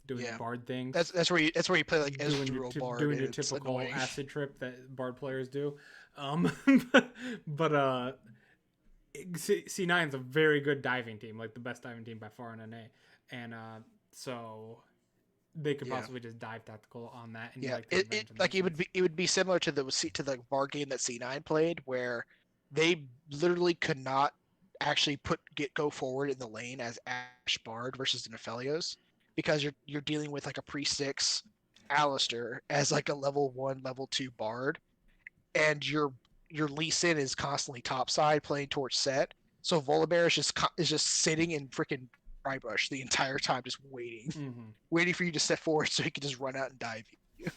doing Bard things. That's where you play like Ezreal Bard. Doing your it's typical annoying. acid trip that Bard players do. But C9 is a very good diving team, like the best diving team by far in NA, and so they could possibly just dive tactical on that. And it would be similar to the Bard game that C9 played, where they literally could not actually go forward in the lane as Ashe Bard versus the Nephelios, because you're dealing with like a pre-6 Alistar as like a level 1, level 2 Bard, and your Lee Sin is constantly topside playing towards set. So Volibear is just sitting in freaking Drybush the entire time, just waiting for you to step forward so he can just run out and dive you.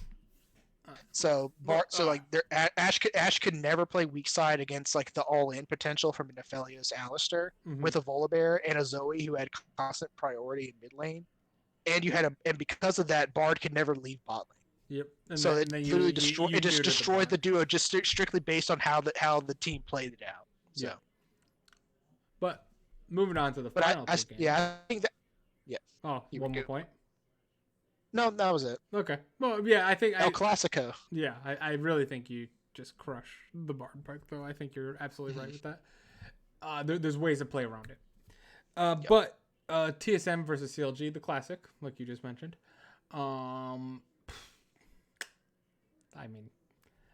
Ashe could never play weak side against like the all-in potential from a Nephelios Alistar with a Volibear and a Zoe who had constant priority in mid lane, and because of that, Bard could never leave bot lane. Yep. And so it literally destroyed the duo just strictly based on how the team played it out. So. Yeah. But moving on to the final two games. Yeah, I think that. Yeah. Oh, one more point. No, that was it. Okay. Well, yeah, I think El Clasico. Yeah, I really think you just crush the Bard pick, though. I think you're absolutely right with that. There's ways to play around it. But TSM versus CLG, the classic, like you just mentioned. I mean,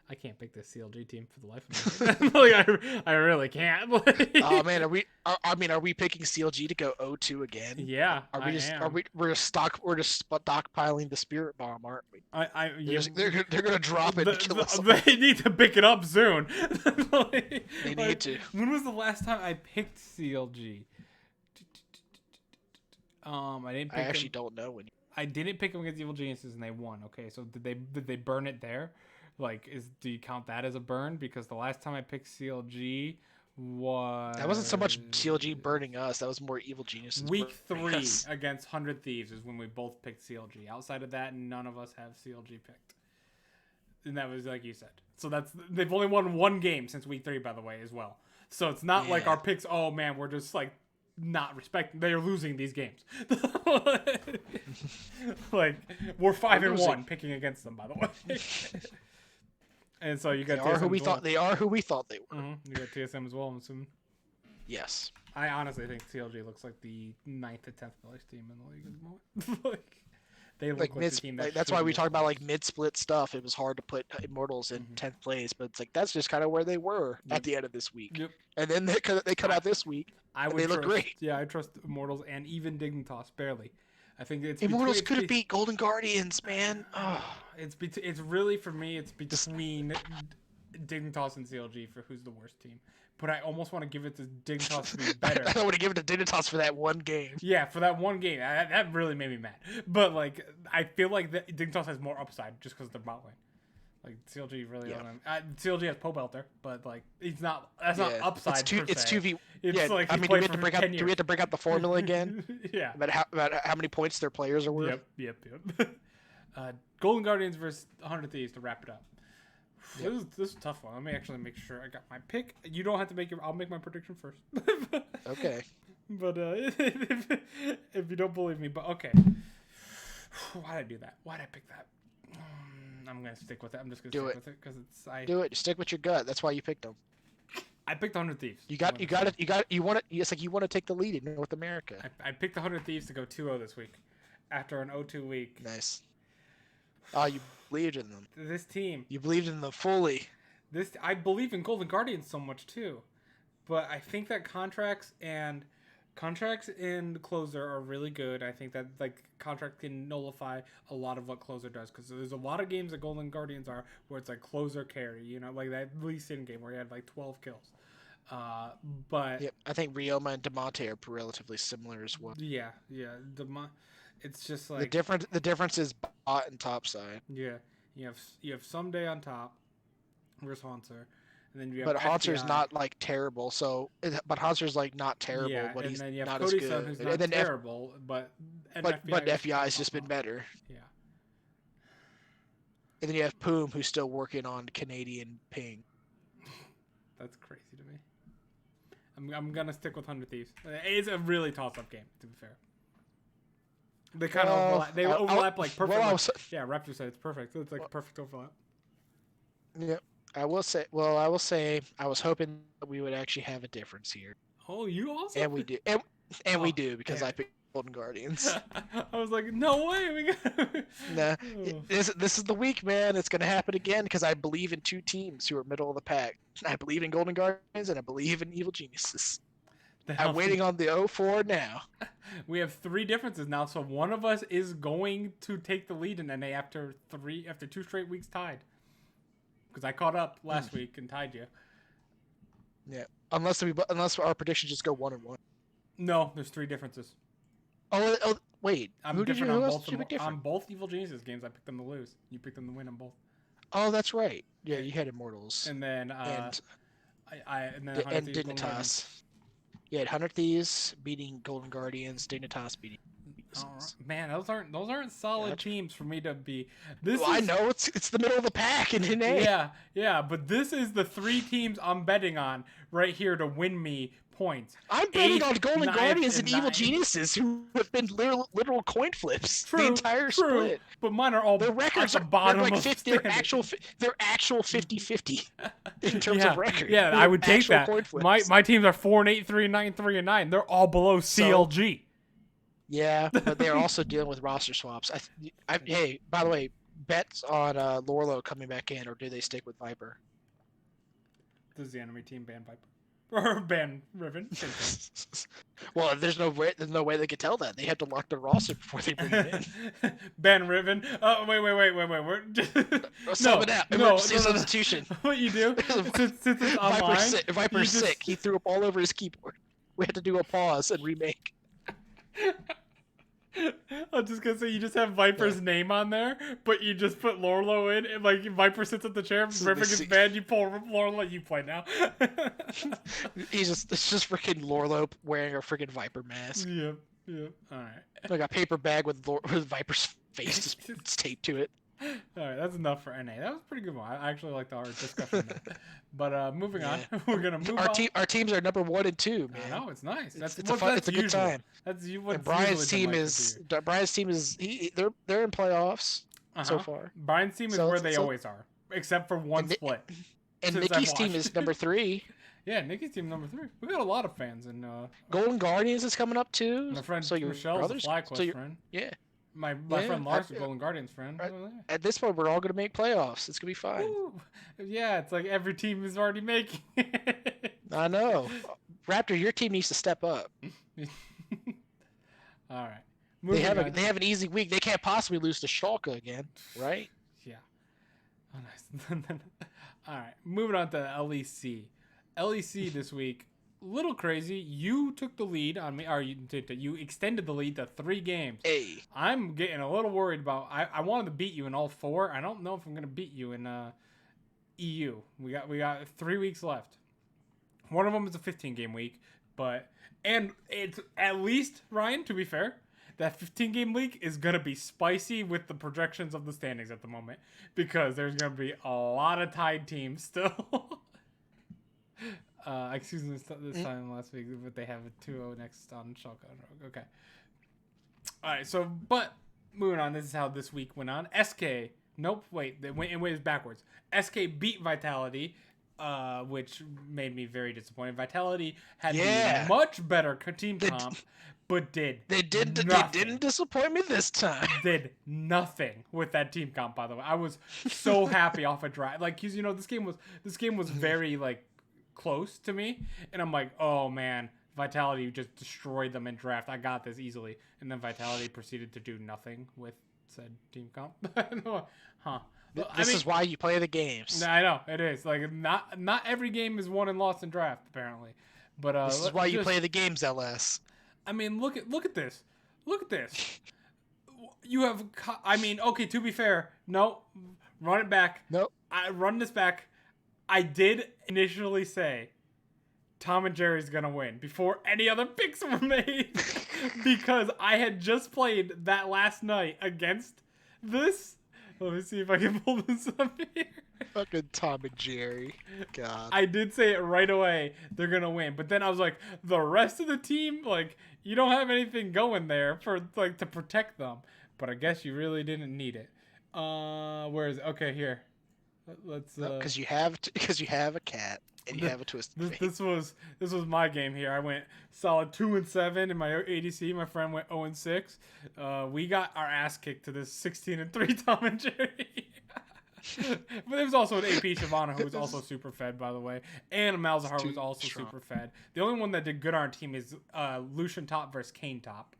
I can't pick this CLG team for the life of me. Like, I really can't. Oh man, are we picking CLG to go 0-2 again? Yeah, we're just stockpiling the Spirit Bomb, aren't we? They're gonna drop it and kill us. They need to pick it up soon. They need to. When was the last time I picked CLG? I actually don't know when. I didn't pick them against Evil Geniuses and they won. Okay, so did they burn it there? Like, do you count that as a burn? Because the last time I picked CLG was... That wasn't so much CLG burning us. That was more Evil Geniuses. Week 3 against 100 Thieves is when we both picked CLG. Outside of that, none of us have CLG picked. And that was like you said. So they've only won one game since week 3, by the way, as well. So it's not like our picks, oh man, we're just like not respecting. They're losing these games. Like, we're 5-1 picking against them, by the way. And so you got they are who we thought they were. You got TSM as well, I'm assuming. Yes. I honestly think CLG looks like the 9th to 10th place team in the league at the moment. Like, they look like the team that's why we talked about like mid-split stuff. It was hard to put Immortals in 10th place, but it's like that's just kind of where they were at the end of this week. Yep. And then they cut out this week. They look great. Yeah, I trust Immortals and even Dignitas barely. I think it's Immortals could have beat Golden Guardians, man. Oh. It's really, for me, it's between Dignitas and CLG for who's the worst team. But I almost want to give it to Dignitas to be better. I don't want to give it to Dignitas for that one game. Yeah, for that one game. That really made me mad. But like, I feel like Dignitas has more upside just because they're bot lane. Like, CLG really don't. CLG has Pobelter, but like, it's not. That's not upside. It's 2v. It's like, I mean, do we have to bring out the formula again? Yeah. About how many points their players are worth? Yep. Golden Guardians versus 100 Thieves to wrap it up. Yep. This is a tough one. Let me actually make sure I got my pick. You don't have to make I'll make my prediction first. Okay. But if you don't believe me, but okay. Why'd I do that? Why'd I pick that? I'm gonna stick with it. I'm just gonna stick with it because it's. Do it. Stick with your gut. That's why you picked them. I picked 100 Thieves. You want it. It's like you want to take the lead in North America. I picked 100 Thieves to go 2-0 this week, after an 0-2 week. Nice. Oh, you believed in them. This team. You believed in them fully. I believe in Golden Guardians so much too, but I think that contracts and Closer are really good. I think that like contract can nullify a lot of what Closer does, because there's a lot of games that Golden Guardians are where it's like Closer carry, like that Lee Sin game where he had like 12 kills. But I think Ryoma and Demonte are relatively similar as well. Yeah. It's just like the difference is bot and top side. Yeah, you have Someday on top versus Haunter. And then you have but Haunter's not like terrible, but Haunter's like not terrible, but he's not as good. Who's not terrible, but FEI's just been better. Yeah. And then you have Poom, who's still working on Canadian ping. That's crazy to me. I'm gonna stick with 100 Thieves. It's a really toss-up game, to be fair. They kind of overlap. They overlap like perfect. Well, yeah, Raptor said it's perfect. It's like a perfect overlap. Yeah, I will say. Well, I will say I was hoping that we would actually have a difference here, Oh, you also? and we do, and we do because I picked Golden Guardians. I was like, no way, we got. Nah, this is the week, man. It's gonna happen again because I believe in two teams who are middle of the pack. I believe in Golden Guardians and I believe in Evil Geniuses. I'm waiting on the 0-4 now. We have 3 differences now, so one of us is going to take the lead in NA after 2 straight weeks tied. Because I caught up last week and tied you. Yeah, unless our predictions just go 1-1. No, there's 3 differences. Oh wait. I'm who different did you, on who both. else did you On both Evil Geniuses games, I picked them to lose. You picked them to win on both. Oh, that's right. Yeah, you had Immortals. And then and then and Dignitas. You had 100 Thieves beating Golden Guardians, Dignitas beating. Man, those aren't solid teams for me to be. I know it's the middle of the pack in NA. Yeah, but this is the 3 teams I'm betting on right here to win me points. I'm betting on Golden Guardians and Evil Geniuses, who have been literal coin flips the entire split. But mine are all their records at the bottom like of 50, they're actual 50-50 in terms of record. Yeah, I would take that. My teams are 4-8, 3-9, 3-9. They're all below CLG. Yeah, but they're also dealing with roster swaps. Hey, by the way, bets on Lorlo coming back in, or do they stick with Viper? Does the enemy team ban Viper? Or ban Riven? Well, there's no way they could tell that. They had to lock the roster before they bring it in. Ban Riven? Oh, wait. We're Emergency substitution. What you do? Since it's online, Viper's sick. He threw up all over his keyboard. We had to do a pause and remake. I'm just gonna say you just have Viper's name on there, but you just put Lorlo in, and like Viper sits at the chair, Riven gets banned, you pull Lorlo, you play now. It's just freaking Lorlo wearing a freaking Viper mask. Yep. Alright. Like a paper bag with Viper's face taped to it. Alright, that's enough for NA. That was a pretty good one. I actually liked our discussion there. But moving on, we're gonna move on. Our teams are number 1 and 2, man. I know, it's nice. It's a good time. That's what Brian's team is. They're in playoffs so far. Brian's team is where they always are, except for one split. And Nikki's team is number 3. Yeah, Nikki's team number 3. We got a lot of fans in. Golden Guardians is coming up too. My friend so Michelle's a FlyQuest friend. Yeah. My friend Lars is Golden Guardians friend. Right. At this point, we're all going to make playoffs. It's going to be fine. Ooh. Yeah, it's like every team is already making it. I know. Raptor, your team needs to step up. All right. They have an easy week. They can't possibly lose to Schalke again, right? Yeah. Oh, nice. All right. Moving on to LEC. LEC this week. Little crazy. You took the lead on me, or you extended the lead to 3 games. Hey. I'm getting a little worried about. I wanted to beat you in all 4. I don't know if I'm gonna beat you in EU. We got 3 weeks left. One of them is a 15-game week, and it's at least, Ryan, to be fair, that 15-game league is gonna be spicy with the projections of the standings at the moment, because there's gonna be a lot of tied teams still. Excuse me, this time last week, but they have a 2-0 next on Schalke. Okay. All right. So, but moving on. This is how this week went on. SK. Nope. Wait. It went backwards. SK beat Vitality, which made me very disappointed. Vitality had the much better team comp, but they didn't disappoint me this time. Did nothing with that team comp. By the way, I was so happy off a drive. Like, cause this game was very like close to me, and I'm like, oh man, Vitality just destroyed them in draft. I got this easily, and then Vitality proceeded to do nothing with said team comp. Huh. This is why you play the games. I know it is. Like not every game is won and lost in draft apparently, but this is why you play the games, LS. I mean, look at this. Look at this. You have. I mean, okay. To be fair, no, run it back. Nope. I run this back. I did initially say Tom and Jerry's gonna win before any other picks were made because I had just played that last night against this. Let me see if I can pull this up here. Fucking Tom and Jerry. God. I did say it right away. They're gonna win, but then I was like, the rest of the team, like, you don't have anything going there for like to protect them. But I guess you really didn't need it. Where is it? Okay, here. Let's. Because you have a cat and you have a twisted fate. This was my game here. I went solid 2-7 in my ADC. My friend went 0-6. We got our ass kicked to this 16-3 Tom and Jerry. But there was also an AP Shyvana who was also super fed, by the way, and Malzahar was also super fed. The only one that did good on our team is Lucian top versus Kane top.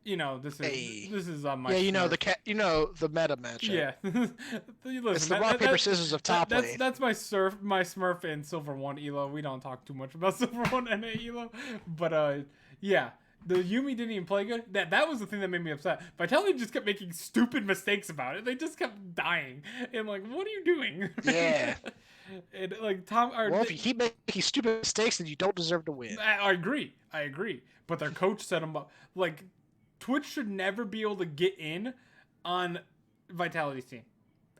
You know, this is on my. Yeah, you know the meta matchup. Yeah, listen, it's the rock paper scissors of top lane. That's my Smurf in Silver 1 Elo. We don't talk too much about Silver 1 NA Elo, but yeah. The Yuumi didn't even play good. That was the thing that made me upset. Vitality just kept making stupid mistakes about it. They just kept dying. And like, what are you doing? Yeah. And like Tom. Well, if you keep making stupid mistakes, then you don't deserve to win. I agree. But their coach set them up. Like, Twitch should never be able to get in on Vitality's team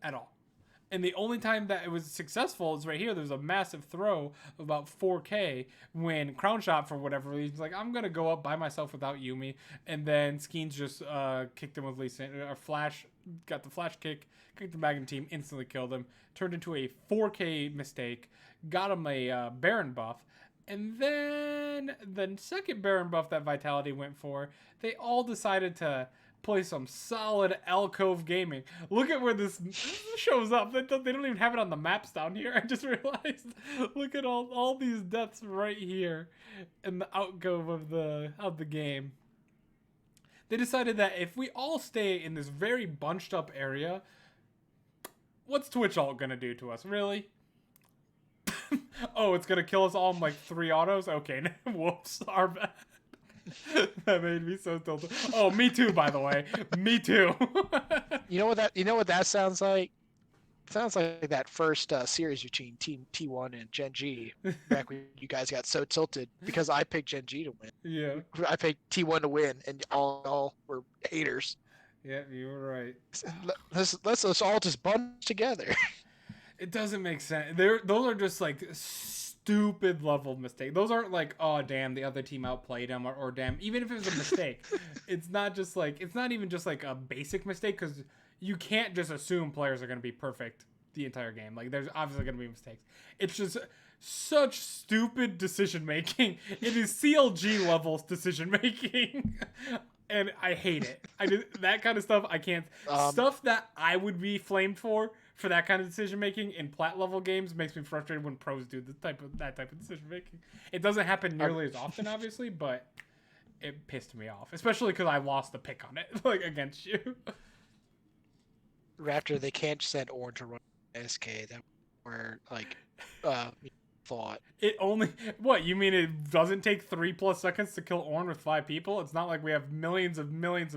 at all. And the only time that it was successful is right here. There's a massive throw of about 4K when Crown Shot, for whatever reason, like, I'm going to go up by myself without Yuumi. And then Skeens just kicked him with Lee Sin. Flash, got the flash kick, kicked him back in the team, instantly killed him. Turned into a 4K mistake. Got him a Baron buff. And then the second Baron buff that Vitality went for, they all decided to play some solid alcove gaming. Look at where this shows up. They don't even have it on the maps down here. I just realized. Look at all these deaths right here in the alcove of the game. They decided that if we all stay in this very bunched up area, what's Twitch alt gonna do to us? Really? Oh, it's gonna kill us all in like 3 autos? Okay, whoops, our bad. That made me so tilted. Oh, me too, by the way. Me too. You know what that sounds like? It sounds like that first series between Team T1 and Gen G back when you guys got so tilted because I picked Gen G to win. Yeah. I picked T1 to win, and all were haters. Yeah, you were right. Let's all just bunch together. It doesn't make sense. Those are just like stupid level mistake. Those aren't like, oh damn, the other team outplayed him, or damn, even if it was a mistake, it's not even just like a basic mistake, because you can't just assume players are going to be perfect the entire game. Like, there's obviously going to be mistakes. It's just such stupid decision making. It is CLG levels decision making. And I hate it. That kind of stuff I can't. Stuff that I would be flamed for that kind of decision making in plat level games makes me frustrated when pros do that type of decision making. It doesn't happen nearly as often, obviously, but it pissed me off, especially because I lost the pick on it, like, against you. Raptor, they can't send Orange to run SK. That were like thought. It only you mean it doesn't take 3+ seconds to kill Ornn with 5 people? It's not like we have millions and millions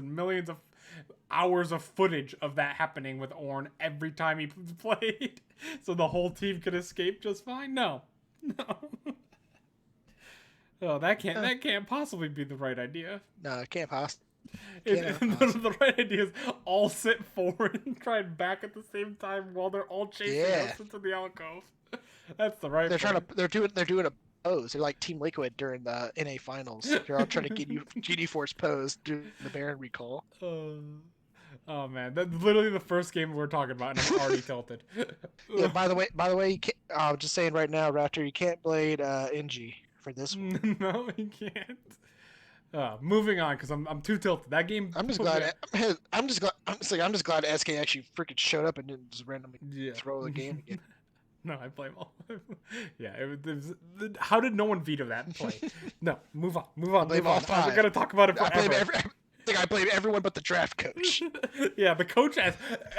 of hours of footage of that happening with Ornn every time he played, so the whole team could escape just fine. No. Oh, that can't possibly be the right idea. No, it can't possibly. The right idea is all sit forward and try and back at the same time while they're all chasing us into the alcove. That's the right. They're doing a pose. They're like Team Liquid during the NA finals. They're all trying to get you GD Force pose during the Baron recall. Oh man, that's literally the first game we're talking about, and I'm already tilted. Yeah. By the way, I'm just saying right now, Raptor, you can't blade NG for this one. No, you can't. Moving on, because I'm too tilted. That game. I'm just glad SK actually freaking showed up and didn't just randomly throw the game again. No, I blame all. Yeah, how did no one veto that play? No, move on. I blame all 5. We're gonna talk about it forever. I blame everyone but the draft coach. Yeah, the coach has.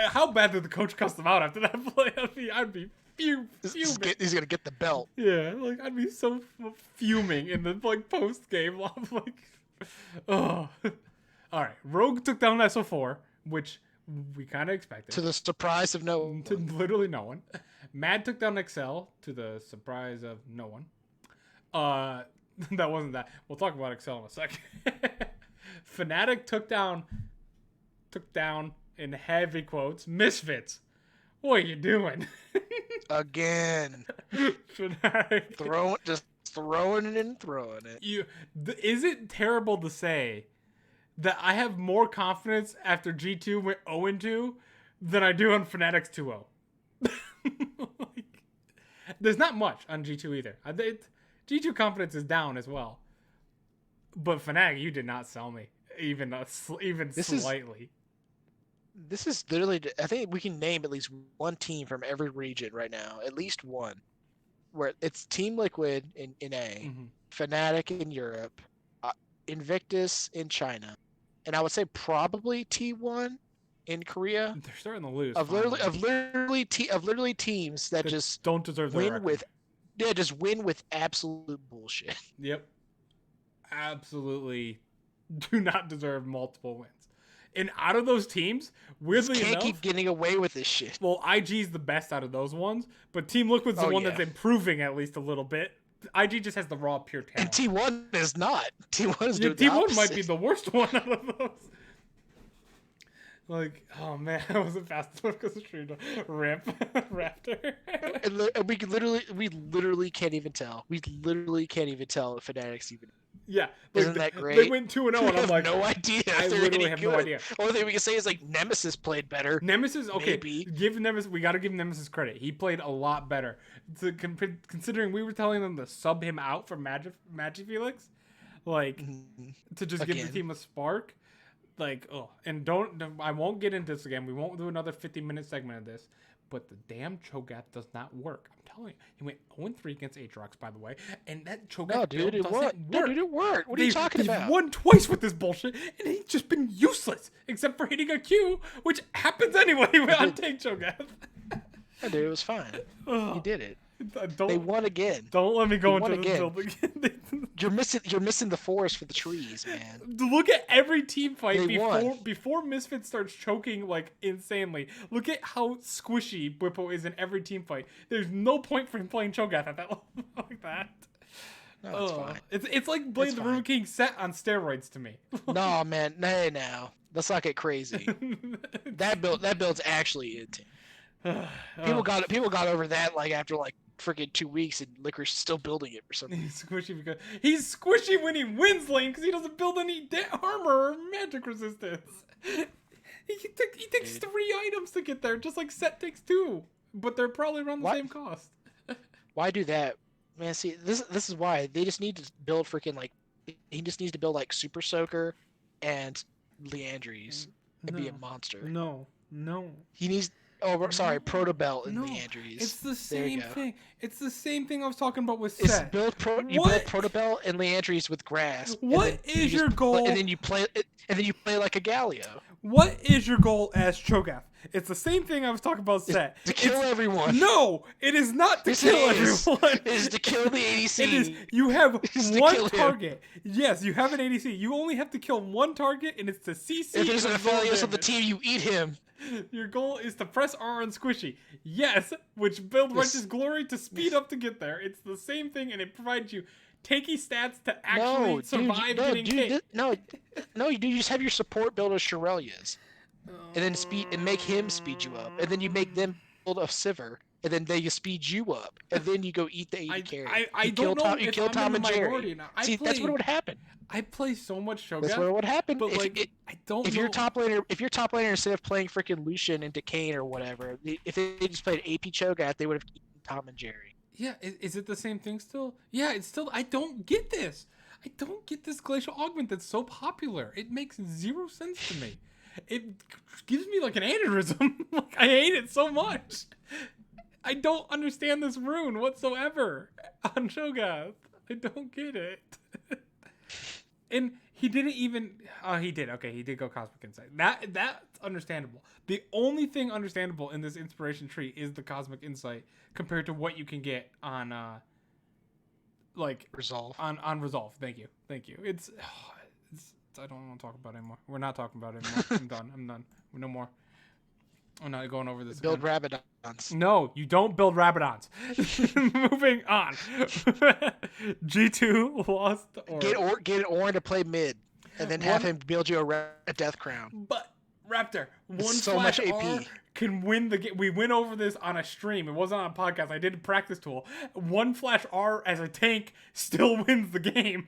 How bad did the coach cuss them out after that play? I'd be fuming. He's gonna get the belt. Yeah, like, I'd be so fuming in the post game. Like, oh. All right, Rogue took down SO4, which we kind of expected. To the surprise of no one. To literally no one. Mad took down Excel, to the surprise of no one. That wasn't that. We'll talk about Excel in a second. Fnatic took down in heavy quotes Misfits What are you doing? Again. Fnatic. Just throwing it and throwing it. Is it terrible to say that I have more confidence after G2 went 0-2 than I do on Fnatic's 2-0? Like, there's not much on G2 either. G2 confidence is down as well. But Fnatic, you did not sell me even slightly. This is literally. I think we can name at least one team from every region right now. At least one. Where it's Team Liquid in A, Fnatic in Europe, Invictus in China, and I would say probably T1 in Korea. They're starting to lose. Of literally teams that just don't deserve their record. Just win with absolute bullshit. Yep. Absolutely do not deserve multiple wins. And out of those teams, weirdly enough, can't keep getting away with this shit. Well, IG's the best out of those ones, but Team Liquid's the one that's improving at least a little bit. IG just has the raw pure talent. And T1 is not. T1 is doing T1 might be the worst one out of those. Like, oh man, I wasn't fast enough because of stream Rip Raptor. And we literally can't even tell. We literally can't even tell if Fnatic's even. Yeah, isn't that great? They went 2-0, and I'm like, no idea. I literally have no idea. Only thing we can say is like Nemesis played better. Nemesis, okay. Maybe. Give Nemesis. We got to give Nemesis credit. He played a lot better. Considering we were telling them to sub him out for Magic Felix, like to just give the team a spark. Like, oh, and I won't get into this again. We won't do another 50-minute segment of this. But the damn Cho'Gath does not work. I'm telling you. He went 0-3 against Aatrox, by the way. And that Cho'Gath build doesn't work. No, dude, it worked. What are you talking about? He's won twice with this bullshit, and he's just been useless. Except for hitting a Q, which happens anyway on Take Cho'Gath. Yeah, dude, it was fine. He did it. They won again. Don't let me go into this build again. You're missing the forest for the trees, man. Look at every team fight before Misfit starts choking like insanely. Look at how squishy Bwipo is in every team fight. There's no point for him playing Cho'Gath at that level like that. No, it's fine. It's like Blade the Ruin King set on steroids to me. No, man. Hey, now. Let's not get crazy. That build's actually insane. People got over that like after like freaking 2 weeks, and Licorice is still building it for something. He's squishy when he wins lane because he doesn't build any armor or magic resistance. He takes 3 items to get there, just like Set takes 2, but they're probably around the same cost. Why do that, man? See, this is why they just need to build freaking like he just needs to build like Super Soaker and Leandries and be a monster. No. He needs. Oh, sorry, Protobelt and Leandries. It's the same thing. It's the same thing I was talking about with Set. Build Protobelt and Leandries with grass. What is your goal? And then you play like a Galio. What is your goal as Cho'Gath? It's the same thing I was talking about Set. To kill everyone. No, it is not to kill everyone. It is to kill the ADC. It is. You have one target. Yes, you have an ADC. You only have to kill one target, and it's to CC. If there's an affiliate of the team, you eat him. Your goal is to press R on Squishy. Yes, which build Righteous Glory to speed up to get there. It's the same thing, and it provides you takey stats to actually survive getting hit. You just have your support build a Shirelias. And then make him speed you up. And then you make them build a Sivir. And then they speed you up. And then you go eat the AD carry. I don't know you kill Tom and Jerry. See, that's what would happen. I play so much Cho'Gath. That's what would happen. But I don't know. If your top laner instead of playing freaking Lucian and Decane or whatever, if they just played AP Cho'Gath, they would have eaten Tom and Jerry. Yeah, is it the same thing still? Yeah, it's still. I don't get this. I don't get this Glacial Augment that's so popular. It makes 0 sense to me. It gives me like an aneurysm. I hate it so much. I don't understand this rune whatsoever on Cho'Gath. I don't get it. And he didn't even. He did. Okay, he did go Cosmic Insight. That's understandable. The only thing understandable in this inspiration tree is the Cosmic Insight compared to what you can get on Resolve. On Resolve. Thank you. It's I don't want to talk about it anymore. We're not talking about it anymore. I'm done. No more. I'm not going over this. Build Rabadons. No, you don't build Rabadons. Moving on. G2 lost. Get Orin to play mid, and then have him build you a Death Crown. But Raptor, one so flash much R AP. can win the game. We went over this on a stream. It wasn't on a podcast. I did a practice tool. One flash R as a tank still wins the game.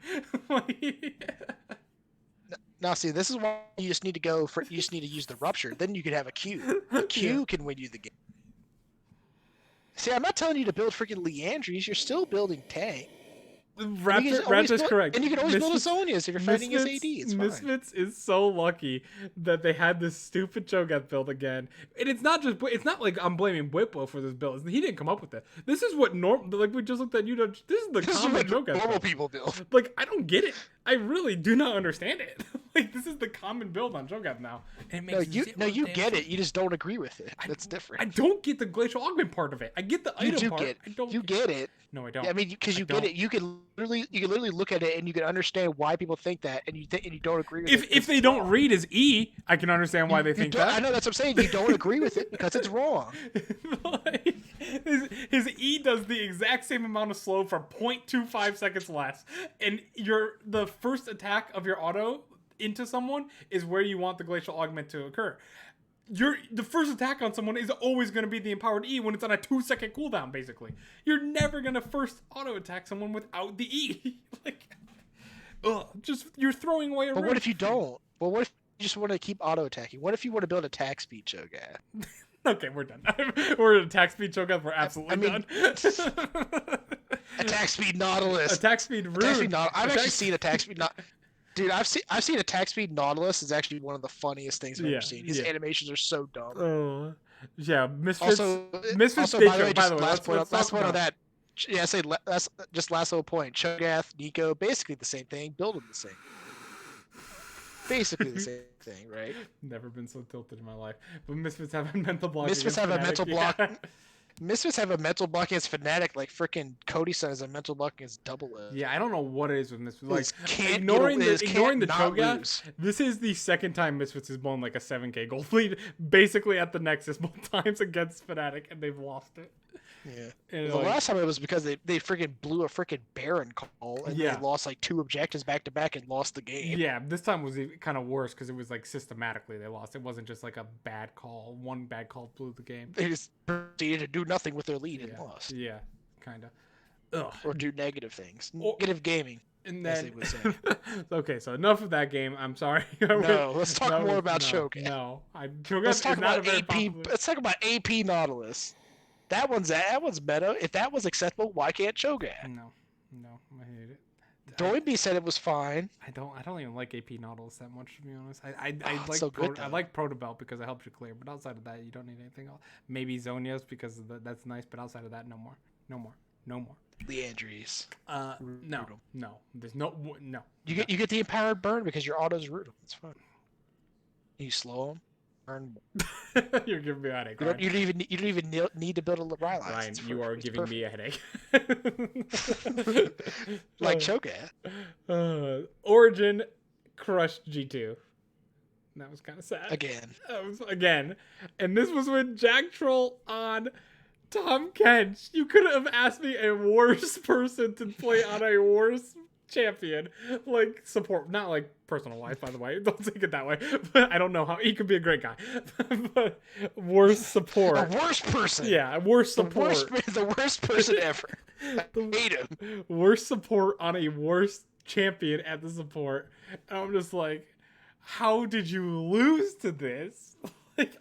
Now, see, this is why you just need to go for. You just need to use the rupture. Then you could have a Q. A Q can win you the game. See, I'm not telling you to build freaking Leandries. You're still building tank. Raptor's correct. And you can always build a Zonias if you're fighting his AD. It's fine. Misfits is so lucky that they had this stupid Cho'Gath build again. And it's not like I'm blaming Whippo for this build. He didn't come up with it. This is what like we just looked at this is the common Cho'Gath normal build. people build. Like, I don't get it. I really do not understand it. Like, this is the common build on Cho'Gath now. And it makes you get it. You just don't agree with it. That's different. I don't get the glacial augment part of it. I get the item part. You get it. No, I don't. Yeah, I mean, because you get it. You can literally look at it and you can understand why people think that, and you don't agree with it. If they don't read as E, I can understand why they think that. I know, that's what I'm saying. You don't agree with it because it's wrong. Like, his E does the exact same amount of slow for 0.25 seconds less, and the first attack of your auto into someone is where you want the glacial augment to occur. The first attack on someone is always going to be the empowered E when it's on a 2-second cooldown, basically. You're never going to first auto attack someone without the E. Like, you're throwing away a But ring. what if you don't? Well, what if you just want to keep auto attacking? What if you want to build attack speed Cho'Gath? Okay, we're done. We're at attack speed Cho'Gath. We're absolutely done. Attack speed Nautilus. Attack speed Rude. I've actually seen attack speed Dude, I've seen attack speed Nautilus is actually one of the funniest things I've ever seen. His animations are so dumb. Oh, yeah. Misfits. Misfits. By the way, last point on that. Yeah, I say just last little point. Cho'Gath, Nico, basically the same thing. Build them the same. Basically the same thing, right? Never been so tilted in my life. But Misfits have a mental block. Misfits have a mental block. Misfits have a mental block against Fnatic, like freaking Cody said has a mental block against Double Edge. Yeah, I don't know what it is with Misfits. Like, ignoring the Cho'Gath, this is the second time Misfits has blown like a 7k gold lead, basically at the Nexus both times against Fnatic, and they've lost it. Yeah. And the last time it was because they freaking blew a freaking Baron call and they lost like 2 objectives back to back and lost the game. Yeah, this time was kind of worse because it was like systematically they lost. It wasn't just like a bad call. One bad call blew the game. They just proceeded to do nothing with their lead and lost. Yeah, kind of. Or do negative things. Negative gaming. And then, as they would say. Okay, so enough of that game. I'm sorry. No, let's talk more about Cho'Gath. No, let's talk about AP. Let's talk about AP Nautilus. That one's meta. If that was acceptable, why can't Cho'Gath? No, I hate it. Doinby said it was fine. I don't even like AP Nautilus that much, to be honest. I like Protobelt because it helps you clear, but outside of that, you don't need anything else. Maybe Zonias because that's nice, but outside of that, no more. Leandries. No. There's no. You get the empowered burn because your autos root him. It's fun. You slow him. You're giving me a headache. You don't even need to build a Rylance. Ryan, you are giving me a headache. Like Cho'Gath. Origin crushed G2. That was kind of sad. Again. And this was with Jack Troll on Tom Kench. You couldn't have asked me a worse person to play on a worse champion, like support, not like personal life, by the way. Don't take it that way. But I don't know how he could be a great guy. But worst support. The worst person. Yeah, worst support. The worst person ever. I hate him. Worst support on a worst champion at the support. And I'm just like, how did you lose to this? Like,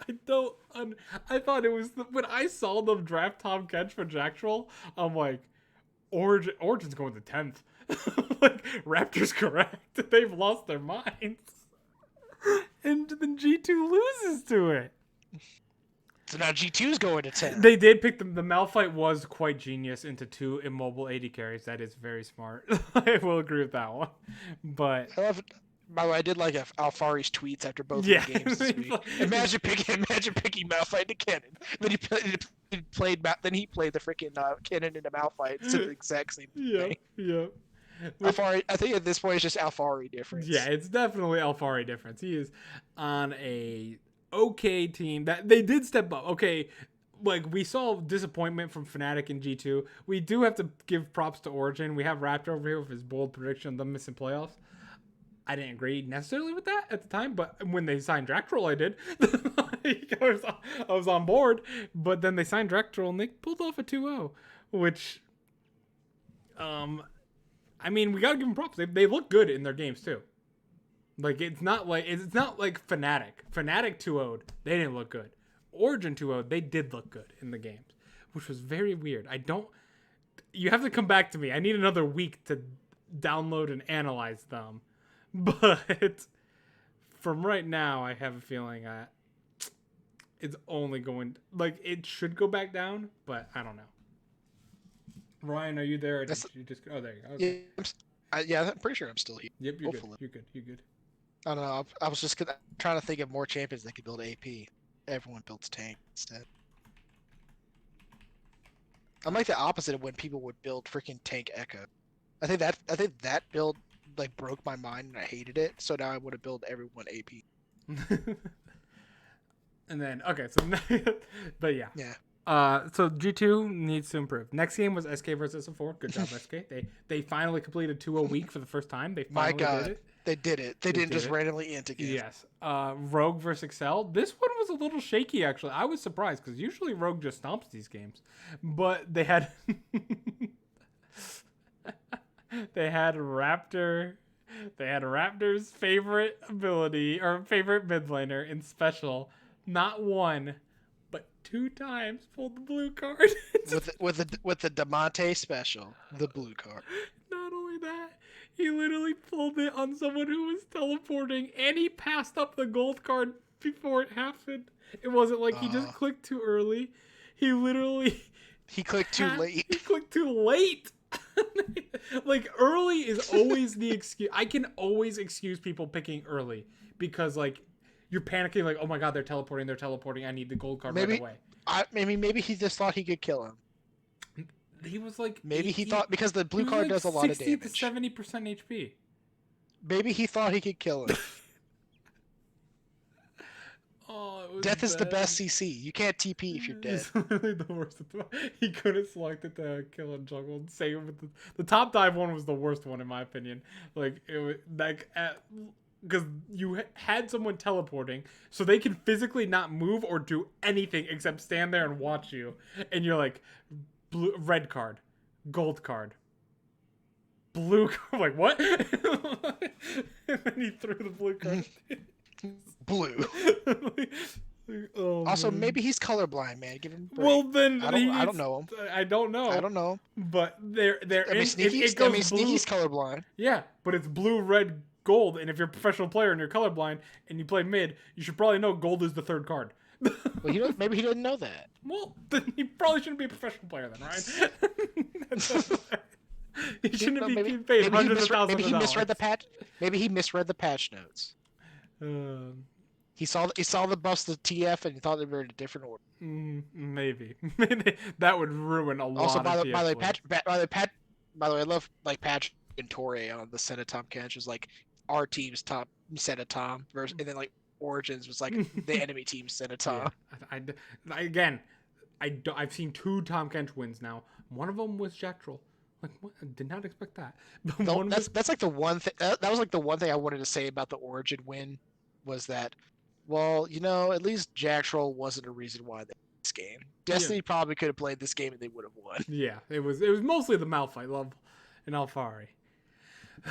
I thought it was when I saw them draft Tom Kench for Jack Troll, I'm like, Origin's going to 10th. Like, Raptor's correct. They've lost their minds. And then G2 loses to it. So now G2's going to 10. They did pick them. The Malphite was quite genius into 2 immobile AD carries. That is very smart. I will agree with that one. But I love it. By the way, I did like Alfari's tweets after both of the games this week. Imagine picking Malphite to Cannon. Then he played the freaking Cannon into Malphite. It's the exact same thing. Yeah. Alfari, I think at this point it's just Alfari difference. Yeah, it's definitely Alfari difference. He is on a okay team that they did step up. Okay, like we saw disappointment from Fnatic and G2. We do have to give props to Origin. We have Raptor over here with his bold prediction of them missing playoffs. I didn't agree necessarily with that at the time, but when they signed Dractroll, I did. I was on board, but then they signed Dractroll and they pulled off a 2-0, which, I mean, we gotta give them props. They look good in their games too. Like it's not like Fnatic. Fnatic 2-0'd, they didn't look good. Origin 2-0'd, they did look good in the games, which was very weird. You have to come back to me. I need another week to download and analyze them. But from right now, I have a feeling it's only going, like, it should go back down, but I don't know. Ryan, are you there? Or did you just? Oh, there you go. Okay. Yeah, I'm pretty sure I'm still here. Yep, you're good. You're good. I don't know. I was just trying to think of more champions that could build AP. Everyone builds tank instead. I'm like the opposite of when people would build freaking tank Echo. I think that build like broke my mind and I hated it. So now I want to build everyone AP. And then so but yeah. Yeah. So G2 needs to improve. Next game was SK versus S4. Good job, SK. They finally completed 2 a week for the first time. They finally did it. They did it. They didn't just randomly int again. Yes. Rogue versus Excel. This one was a little shaky, actually. I was surprised because usually Rogue just stomps these games, but they had they had Raptor's favorite ability or favorite mid laner in special, not one, but 2 times pulled the blue card. with the Damante special, the blue card. Not only that, he literally pulled it on someone who was teleporting, and he passed up the gold card before it happened. It wasn't like he just clicked too early. He literally clicked too late. He clicked too late. Like, early is always the excuse. I can always excuse people picking early because, like, you're panicking, like, oh my god, they're teleporting. I need the gold card right away. Maybe he just thought he could kill him. He was like, maybe he thought because the blue card does a lot of damage. 60 to 70% HP. Maybe he thought he could kill him. Death is the best CC. You can't TP if you're dead. It's literally the worst. He couldn't select it to kill and juggle. Same with the top dive one was the worst one in my opinion. Like it was like because you had someone teleporting, so they can physically not move or do anything except stand there and watch you, and you're like, red card, gold card, blue card. Like what? And then he threw the blue card. Blue. Also, man. Maybe he's colorblind, man. Give him a break. Well, then I don't know him. I don't know. But Sneaky's colorblind. Yeah, but it's blue, red, gold, and if you're a professional player and you're colorblind and you play mid, you should probably know gold is the 3rd card. Well, maybe he doesn't know that. Well, then he probably shouldn't be a professional player then, right? He shouldn't be getting paid hundreds of thousands of dollars. Maybe he misread the patch. Maybe he misread the patch notes. He saw the buffs to TF and he thought they were in a different order. Maybe that would ruin a lot. Also, by the way, I love like Patch and Torre on the Senatom catch was like our team's top Senatom versus, and then like Origins was like the enemy team's Senatom. Yeah. I've seen 2 Tom Kench wins now. One of them was Jack Troll. Like, what? I did not expect that. That's like the one thing. That was like the one thing I wanted to say about the Origin win was that, well, at least Jack Troll wasn't a reason why they won this game. Destiny probably could have played this game and they would have won. Yeah, it was mostly the Malphite love and Alfari.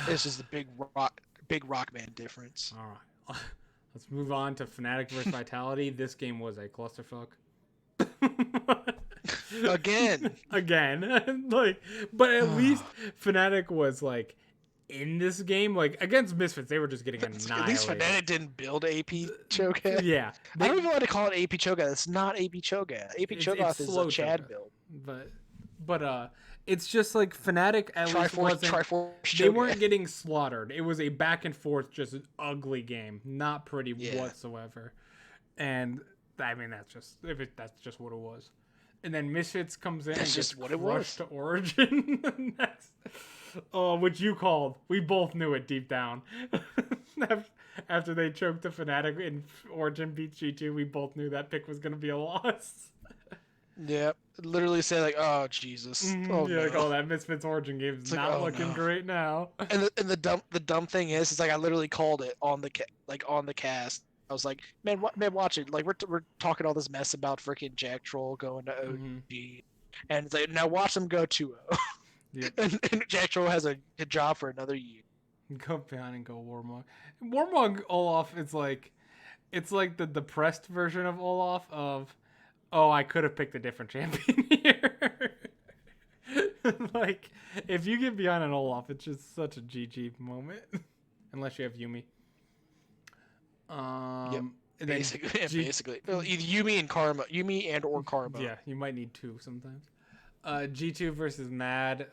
It's just a big Rockman difference. All right, let's move on to Fnatic versus Vitality. This game was a clusterfuck. Again. Like, but at least Fnatic was like in this game. Like against Misfits, they were just getting annihilated. At least Fnatic didn't build AP Cho'Gath. Yeah, I don't even want to call it AP Cho'Gath. It's not AP Cho'Gath. AP Cho'Gath is a Chad build. But it's just like Fnatic at least wasn't. They weren't getting slaughtered. It was a back and forth, just an ugly game, not pretty whatsoever. And I mean, that's just what it was. And then Misfits comes in and gets crushed to Origin. Which you called. We both knew it deep down. After they choked the Fnatic and Origin beats G2, we both knew that pick was going to be a loss. Yep. literally say like, "Oh Jesus, oh yeah, no." like, oh, that Misfits Origin game is It's like, not oh looking no. great now. And the dumb thing is like I literally called it on the on the cast. I was like, man, watch it. Like we're talking all this mess about freaking Jack Troll going to OG, and it's like now watch them go 2-0. Yep. and Jack Troll has a good job for another year. Go behind and go Warmog. Warmog Olaf is like, it's like the depressed version of Olaf of, oh, I could have picked a different champion here. Like, if you get behind an Olaf, it's just such a GG moment. Unless you have Yumi. Yep. And basically, basically. Either Yumi and or Karma. Yeah, you might need two sometimes. G2 versus Mad.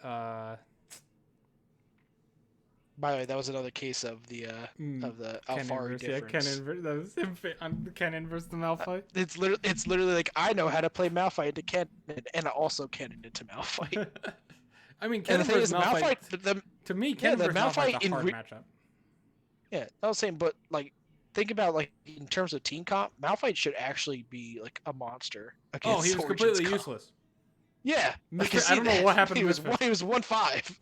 By the way, that was another case of the Alfari difference. Yeah, that was Kennen versus the Malphite. It's literally like I know how to play Malphite into Kennen, and also Kennen into Malphite. I mean, Kennen versus Malphite. To me, Kennen versus Malphite is a hard matchup. Yeah, I was saying, but like, think about like in terms of team comp, Malphite should actually be like a monster. Oh, he was completely useless. Yeah, I don't know what happened. He was 1-5.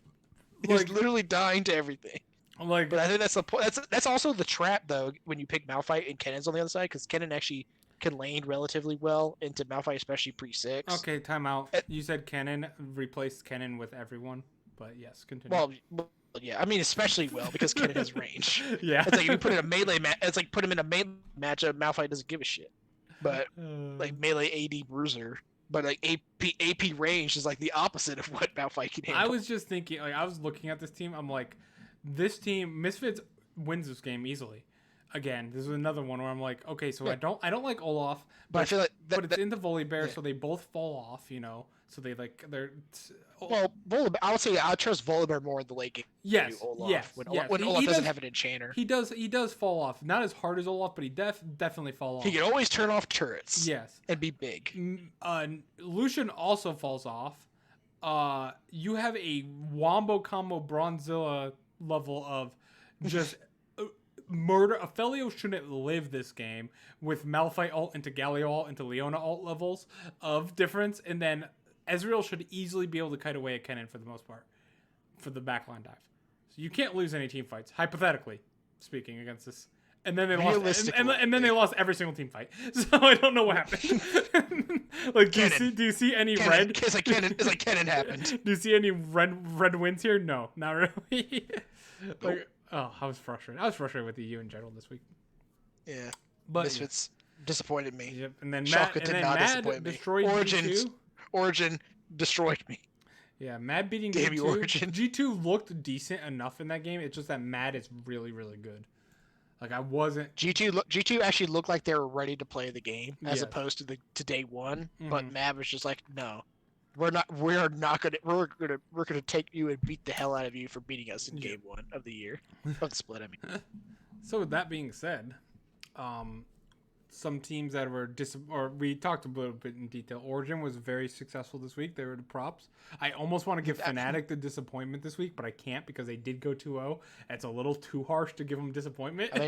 He was literally dying to everything. But I think that's the point. That's also the trap though when you pick Malphite and Kennen's on the other side, because Kennen actually can lane relatively well into Malphite, especially pre-6. Okay, timeout. You said Kennen replaced Kennen with everyone, but yes, continue. Well, yeah, I mean especially well because Kennen has range. Yeah, it's like if you put in a melee it's like put him in a melee matchup, Malphite doesn't give a shit. But like melee AD bruiser. But like AP range is like the opposite of what Malphite can handle. I was just thinking, like I was looking at this team, I'm like, this team, Misfits wins this game easily. Again, this is another one where I'm like, okay, so yeah. I don't like Olaf, but I feel like but it's into Volibear, yeah. So they both fall off, you know. So they're. Well, Volibear, I would say I trust Volibear more in the late game. Yes, Olaf, when Olaf doesn't have an enchanter. He does fall off. Not as hard as Olaf, but he definitely fall off. He can always turn off turrets. Yes, and be big. Lucian also falls off. You have a wombo combo Bronzilla level of just murder. Aphelios shouldn't live this game with Malphite ult into Galio ult into Leona ult levels of difference, and then Ezreal should easily be able to kite away at Kennen for the most part for the backline dive. So you can't lose any team fights, hypothetically speaking, against this. And then they lost, and then they lost every single team fight. So I don't know what happened. Like, do you see any red? It's like Kennen happened. Do you see any red wins here? No, not really. Like, oh, I was frustrated. I was frustrated with the EU in general this week. Yeah, but Misfits disappointed me. Yep, and then Mad destroyed G2. Origin destroyed me. Yeah, Mad beating G2. Origin. G2 looked decent enough in that game. It's just that Mad is really, really good. Like I wasn't. G2 actually looked like they were ready to play the game as opposed to day one. Mm-hmm. But Mad was just like, no, we're gonna take you and beat the hell out of you for beating us in game one of the year of the split. I mean. So with that being said, some teams that were we talked a little bit in detail. Origin was very successful this week. They were the props. I almost want to give Fnatic the disappointment this week, but I can't because they did go 2-0. It's a little too harsh to give them disappointment. I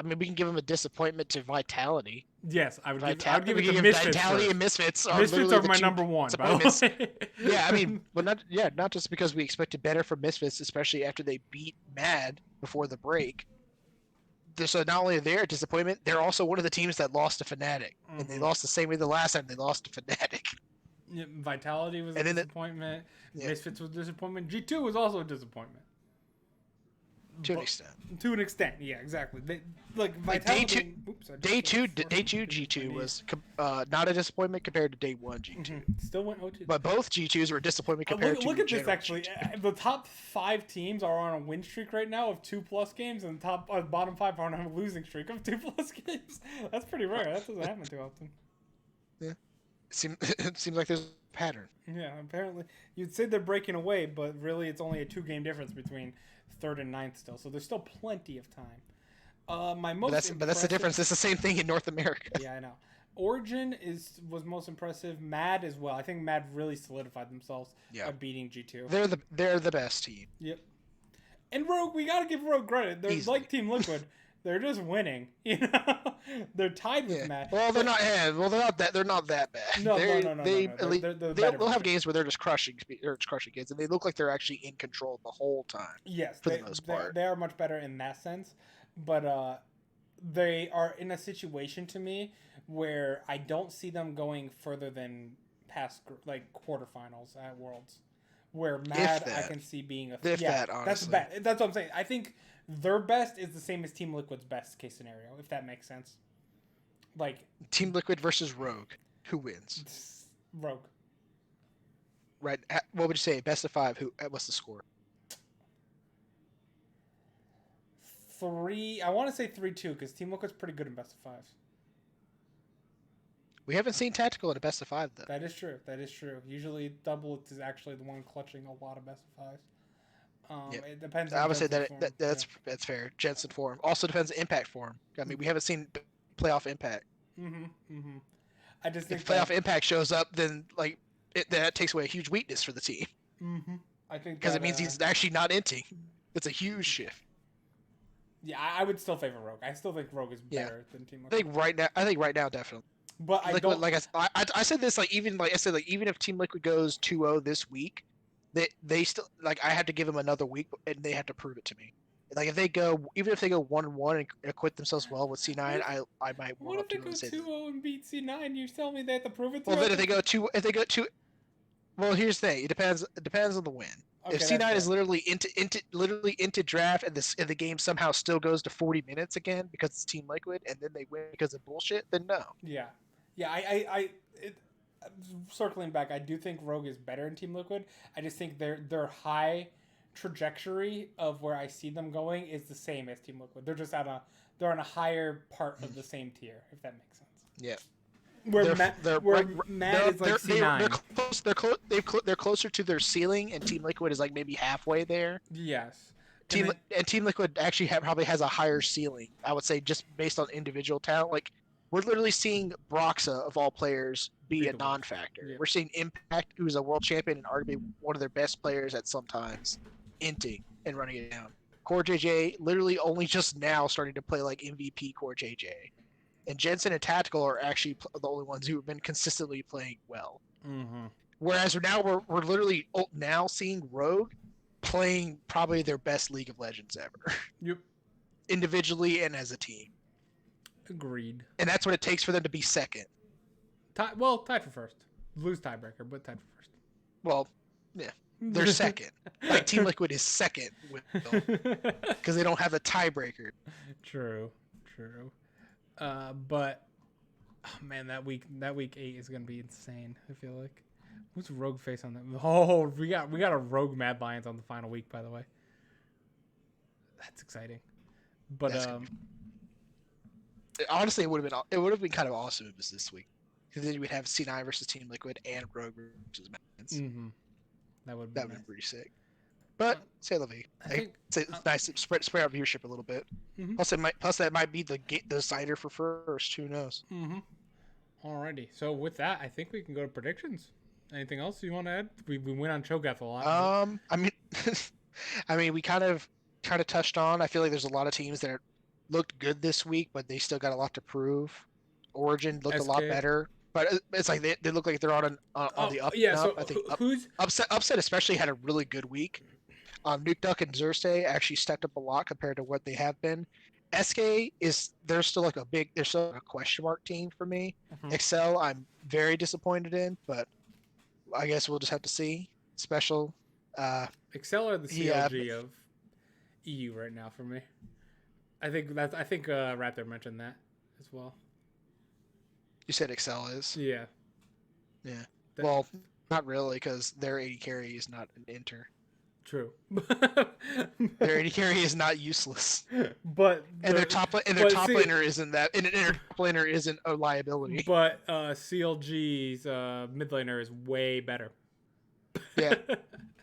mean, we can give them a disappointment to Vitality. Yes, I would give it to Misfits. Vitality and Misfits are my number one. By the way. Yeah, I mean, not just because we expected better from Misfits, especially after they beat Mad before the break. So not only are they a disappointment, they're also one of the teams that lost to Fnatic, and they lost the same way the last time they lost to Fnatic. Yeah, Vitality was a disappointment. Misfits was a disappointment. G2 was also a disappointment. To an extent. To an extent, yeah, exactly. Vitality. Day two, G2 was not a disappointment compared to day one G2. Mm-hmm. Still went 0-2. But both G2s were a disappointment compared to. Look at this actually. The top 5 teams are on a win streak right now of 2+ games, and the bottom 5 are on a losing streak of 2+ games. That's pretty rare. That doesn't happen too often. Yeah, it seems like there's a pattern. Yeah, apparently you'd say they're breaking away, but really it's only a 2-game difference between 3rd and 9th still, so there's still plenty of time. But that's the difference. It's the same thing in North America. Yeah, I know. Origin was most impressive. Mad as well. I think Mad really solidified themselves by beating G2. They're the best team. Yep. And Rogue, we gotta give Rogue credit. They're like Team Liquid. They're just winning. You know, they're tied with Matt. Well, they're not. Yeah, well, they're not that. They're not that bad. No. They're they'll have version. games where they're just crushing kids, and they look like they're actually in control the whole time. Yes, for the most part, they are much better in that sense, but they are in a situation to me where I don't see them going further than past like quarterfinals at Worlds. Where Mad I can see being a honestly. that's what I'm saying. I think their best is the same as Team Liquid's best case scenario, if that makes sense. Like Team Liquid versus Rogue, who wins? Rogue. Right. What would you say? Best of 5. What's the score? 3. I want to say 3-2 because Team Liquid's pretty good in best of 5s. We haven't seen Tactical in a best of 5 though. That is true. Usually, Double is actually the one clutching a lot of best of 5s. Yep. It depends. I would say that's fair. Jensen form also depends on impact form. I mean, we haven't seen playoff impact. I just think if playoff impact shows up, then that takes away a huge weakness for the team. I think because it means he's actually not inting. It's a huge shift. Yeah, I would still favor Rogue. I still think Rogue is better than Team Liquid. I think right now definitely. But I said this even if Team Liquid goes 2-0 this week, they still I have to give them another week and they have to prove it to me. Like if they go 1-1 and acquit themselves well with C9, I might want up to them and say. What if they go 2-0 and beat C9? You tell me they have to prove it to Well, then if they go 2, well, here's the thing. It depends on the win. Okay, if C9 is literally into draft and the game somehow still goes to 40 minutes again because it's Team Liquid and then they win because of bullshit, then no. Yeah. Circling back, I do think Rogue is better in Team Liquid. I just think their high trajectory of where I see them going is the same as Team Liquid. They're just on a higher part of the same tier, if that makes sense. Yeah. Where Mad is like C9. They're closer to their ceiling, and Team Liquid is like maybe halfway there. Yes. Team Liquid actually probably has a higher ceiling. I would say just based on individual talent. Like we're literally seeing Broxa of all players be a non-factor. Yeah. We're seeing Impact, who's a world champion and arguably one of their best players at some times, inting and running it down. Core JJ literally only just now starting to play like MVP Core JJ. And Jensen and Tactical are actually the only ones who have been consistently playing well. Whereas now we're literally now seeing Rogue playing probably their best League of Legends ever. Yep. Individually and as a team. Agreed. And that's what it takes for them to be second. Tied for first. Lose tiebreaker, but tied for first. Well, yeah. They're second. Like Team Liquid is second because they don't have a tiebreaker. True. But oh man, that week 8 is gonna be insane. I feel like. Who's Rogue face on that? Oh, we got a Rogue Mad Lions on the final week, by the way. That's exciting. But honestly, it would have been kind of awesome if it was this week, because then you would have C9 versus Team Liquid and Rogue versus Mad. That would have been pretty sick. But say la vie. It's nice to spread out viewership a little bit. Plus that might be the decider for first. Who knows? Alrighty. So with that, I think we can go to predictions. Anything else you want to add? We went on Cho'Gath a lot. I mean, we kind of touched on. I feel like there's a lot of teams that looked good this week, but they still got a lot to prove. Origin looked a lot better. But it's like they look like they're on the up. Yeah, so I think who's Upset especially had a really good week. Nuke Duck and Xerxes actually stepped up a lot compared to what they have been. SK they're still like a question mark team for me. Excel I'm very disappointed in, but I guess we'll just have to see. Excel are the CLG of EU right now for me. I think Raptor mentioned that as well. You said Excel is? Yeah. Yeah. Well, not really, because their AD carry is not an inter. True. Their AD carry is not useless. But their top laner isn't that, and their top laner isn't a liability. But CLG's mid laner is way better. Yeah.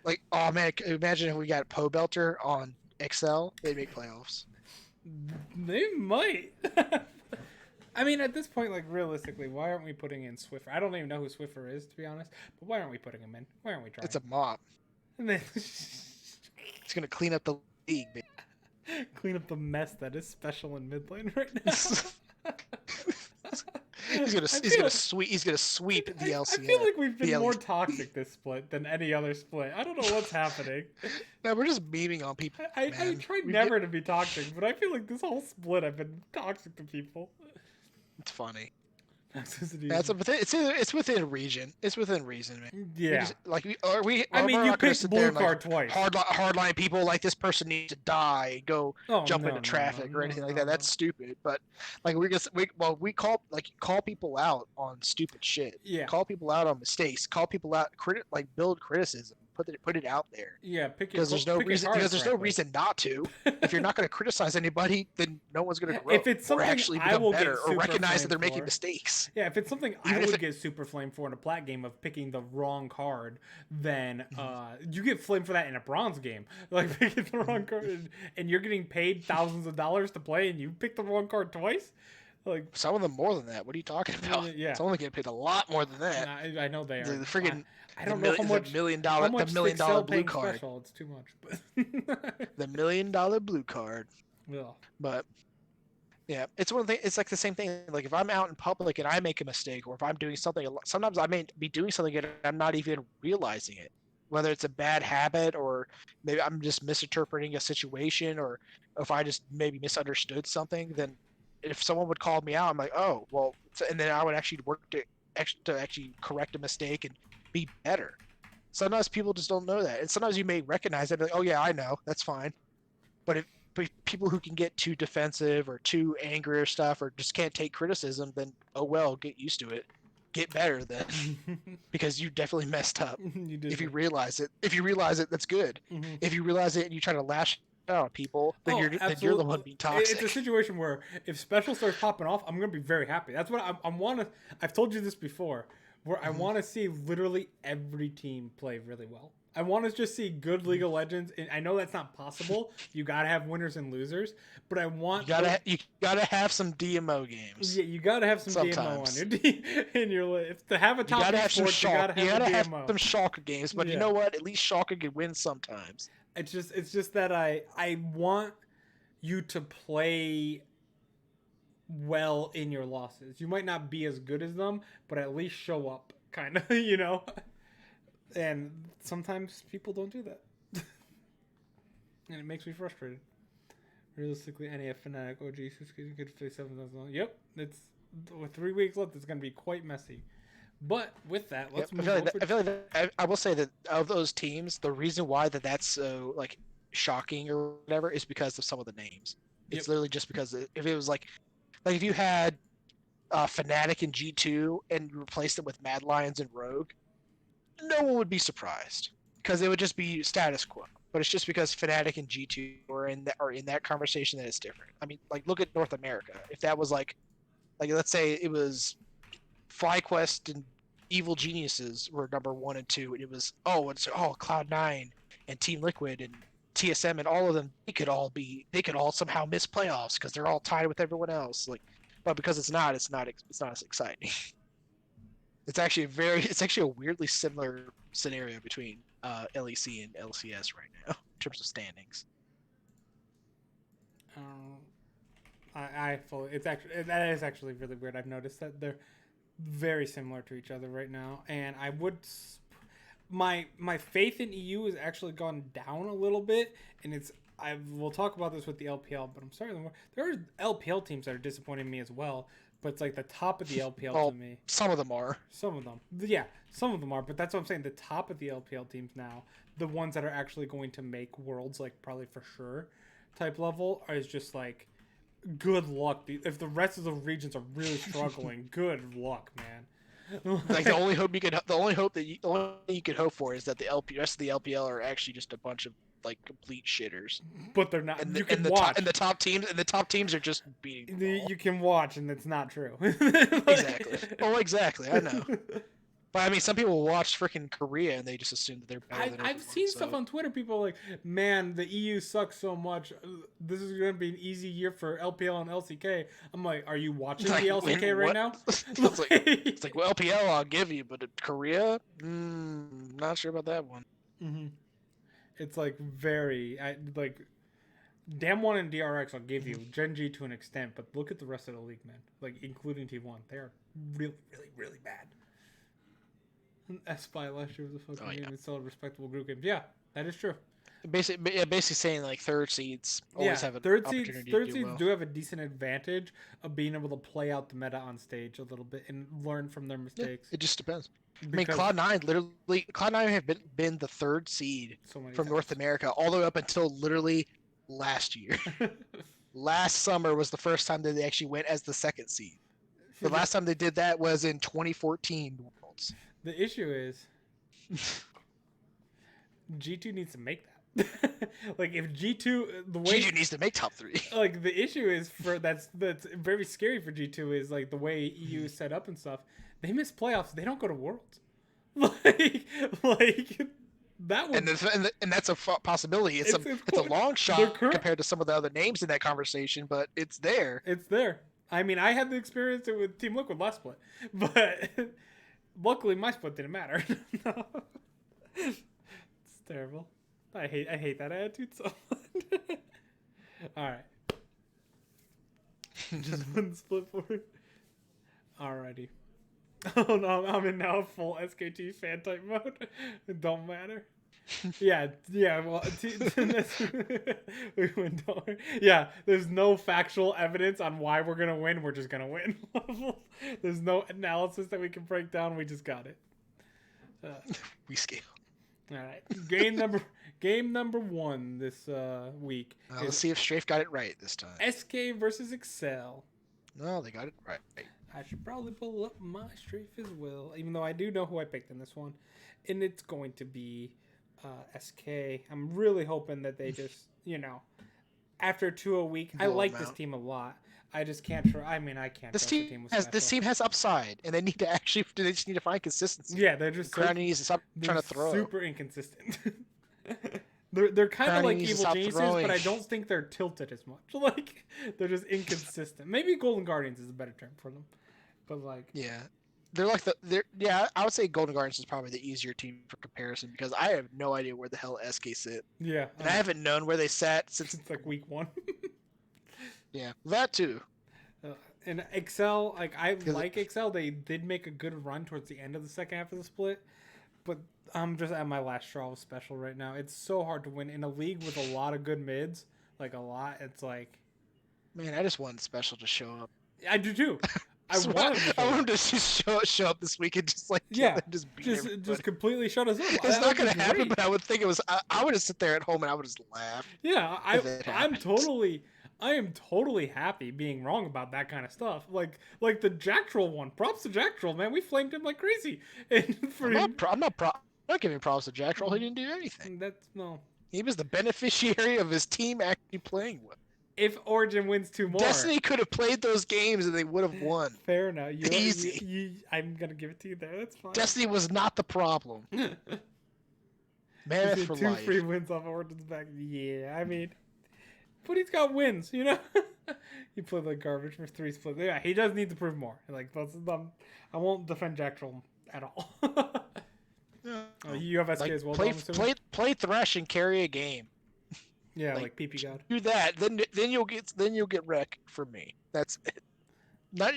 Like, oh man, imagine if we got Poe Belter on Excel, they'd make playoffs. They might. I mean, at this point, like, realistically, why aren't we putting in Swiffer? I don't even know who Swiffer is, to be honest. But why aren't we putting him in? Why aren't we trying? It's a mop. And then it's going to clean up the league, baby. Clean up the mess that is special in mid lane right now. He's gonna sweep the LCS. I feel like we've been more toxic this split than any other split. I don't know what's happening. No, we're just memeing on people. I try never to be toxic, but I feel like this whole split I've been toxic to people. It's funny. Toxicity. It's within region. It's within reason, man. Yeah. You picked blue card twice. Hardline people like this person needs to die, jump into traffic or anything like that. That's stupid. But like we call people out on stupid shit. Yeah. Call people out on mistakes. Call people out. Build criticism. Put it out there. Yeah, because there's no reason not to. If you're not going to criticize anybody, then no one's going to grow. If it's something or actually become better or recognize that they're making mistakes. Yeah, if it's something I would get super flamed for in a plat game of picking the wrong card, then you get flamed for that in a bronze game. Like picking the wrong card, and you're getting paid thousands of dollars to play, and you picked the wrong card twice. Like some of them more than that. What are you talking about? Yeah, it's only getting paid a lot more than that. I know they are. The friggin' I don't know how much $1 million blue card. Special, it's too much. But the $1 million blue card. Yeah. But yeah, it's one thing. It's like the same thing. Like if I'm out in public and I make a mistake, or if I'm doing something, sometimes I may be doing something and I'm not even realizing it. Whether it's a bad habit, or maybe I'm just misinterpreting a situation, or if I just maybe misunderstood something, then if someone would call me out, I'm like, oh, well, and then I would actually work to actually correct a mistake and be better. Sometimes people just don't know that, and sometimes you may recognize it, like, oh yeah, I know, that's fine. But people who can get too defensive or too angry or stuff, or just can't take criticism, then oh well, get used to it, get better then, because you definitely messed up. If you realize it, that's good. Mm-hmm. If you realize it and you try to lash out people, then you're the one being toxic. It's a situation where if special starts popping off, I'm gonna be very happy. That's what I want to. I've told you this before, where I want to see literally every team play really well. I want to just see good League of Legends, and I know that's not possible. You gotta have winners and losers, but I want you gotta have some DMO games. Yeah, you gotta have some DMO on your team. And if to have a top esports, you gotta have some Shulker games. But you know what? At least Shulker can win sometimes. It's just that I want you to play well in your losses. You might not be as good as them, but at least show up, kind of, you know. And sometimes people don't do that, and it makes me frustrated. Realistically, NAF Fnatic, OG, you could play 7,000. Yep, it's with 3 weeks left. It's gonna be quite messy. But with that, let's move over. I feel like I will say that of those teams, the reason why that's so like shocking or whatever is because of some of the names. It's literally just because if it was like if you had Fnatic and G2 and you replaced it with Mad Lions and Rogue, no one would be surprised because it would just be status quo. But it's just because Fnatic and G2 are in that conversation that it's different. I mean, like look at North America. If that was like let's say it was FlyQuest and Evil Geniuses were number 1 and 2, and it was Cloud9 and Team Liquid and TSM and all of them. They could all somehow miss playoffs because they're all tied with everyone else. But because it's not as exciting. It's actually a weirdly similar scenario between LEC and LCS right now in terms of standings. That is actually really weird. I've noticed that they're very similar to each other right now, and I would my faith in EU has actually gone down a little bit, and we'll talk about this with the LPL, but I'm sorry, there are LPL teams that are disappointing me as well. But it's like the top of the LPL to me. Some of them are. Some of them. Yeah, some of them are. But that's what I'm saying. The top of the LPL teams now, the ones that are actually going to make Worlds, like probably for sure, type level, is just like, good luck. If the rest of the regions are really struggling, good luck, man. Like the only thing you could hope for is that the rest of the LPL are actually just a bunch of like complete shitters. But they're not. You can watch. And the top teams are just beating. You can watch, and it's not true. Exactly. Oh, exactly. I know. But I mean, some people watch freaking Korea and they just assume that they're better than I've seen stuff on Twitter. People are like, man, the EU sucks so much. This is going to be an easy year for LPL and LCK. I'm like, are you watching the LCK right now? it's like, well, LPL I'll give you, but Korea, not sure about that one. Mm-hmm. It's like very Dam1 and DRX I'll give you. Gen G to an extent, but look at the rest of the league, man. Like, including T1. They're really, really, really bad. Spy last year was a fucking game and still had respectable group games. Yeah, that is true. Basically saying like third seeds always have an opportunity third to do seeds well. do have a decent advantage of being able to play out the meta on stage a little bit and learn from their mistakes. Yeah, it just depends. I mean, Cloud9 have been the third seed from North America all the way up until literally last year. Last summer was the first time that they actually went as the second seed. The last time they did that was in 2014 Worlds. The issue is G2 needs to make that. Like if G2 the way G2 needs to make top 3. Like the issue is that's very scary for G2 is like the way EU is set up and stuff. They miss playoffs. They don't go to Worlds. like that would and that's a possibility. It's a long shot compared to some of the other names in that conversation, but it's there. It's there. I mean, I had the experience with Team Liquid last split, but luckily my split didn't matter. No. It's terrible. I hate that attitude so much. All right. Just one split for it. Alrighty. Oh no, I'm in now full SKT fan type mode. It don't matter. Yeah. Well, we went down. Yeah, there's no factual evidence on why we're gonna win. We're just gonna win. There's no analysis that we can break down. We just got it. We scale. All right. Game number 1 this week. Let's see if Strafe got it right this time. SK versus Excel. No, they got it right. I should probably pull up my Strafe as well, even though I do know who I picked in this one, and it's going to be SK. I'm really hoping that they just, after 2 a week. I like this team a lot. I just can't try. I mean, I can't. This team has upside, and they just need to find consistency. Yeah, they're just needs to stop trying to throw. Super inconsistent. They're kind of like evil geniuses, but I don't think they're tilted as much. Like they're just inconsistent. Maybe Golden Guardians is a better term for them, but like I would say Golden Guardians is probably the easier team for comparison because I have no idea where the hell SK sit. Yeah, and I haven't known where they sat since like week 1. Yeah, that too. And Excel, like Excel, they did make a good run towards the end of the second half of the split, but I'm just at my last straw of special right now. It's so hard to win in a league with a lot of good mids, like a lot. It's like, man, I just want special to show up. I do too. I want him to just show up this week and just completely shut us up. It's not going to happen, but I would think it was. I would just sit there at home and I would just laugh. Yeah, I am totally happy being wrong about that kind of stuff. Like the Jack Troll one. Props to Jack Troll, man. We flamed him like crazy. And I'm not giving props to Jack Troll. He didn't do anything. He was the beneficiary of his team actually playing well. If Origin wins 2 more, Destiny could have played those games and they would have won. Fair enough. Easy. I'm gonna give it to you there. That's fine. Destiny was not the problem. Man, for 2 life. free wins off Origin's back. Yeah, I mean. But he's got wins, He played like garbage for 3 splits. Yeah, he does need to prove more. Like I won't defend Jack Troll at all. You have SK as well. Play Thresh and carry a game. Yeah, like PP God. Do that, then you'll get wrecked from me. That's it. Not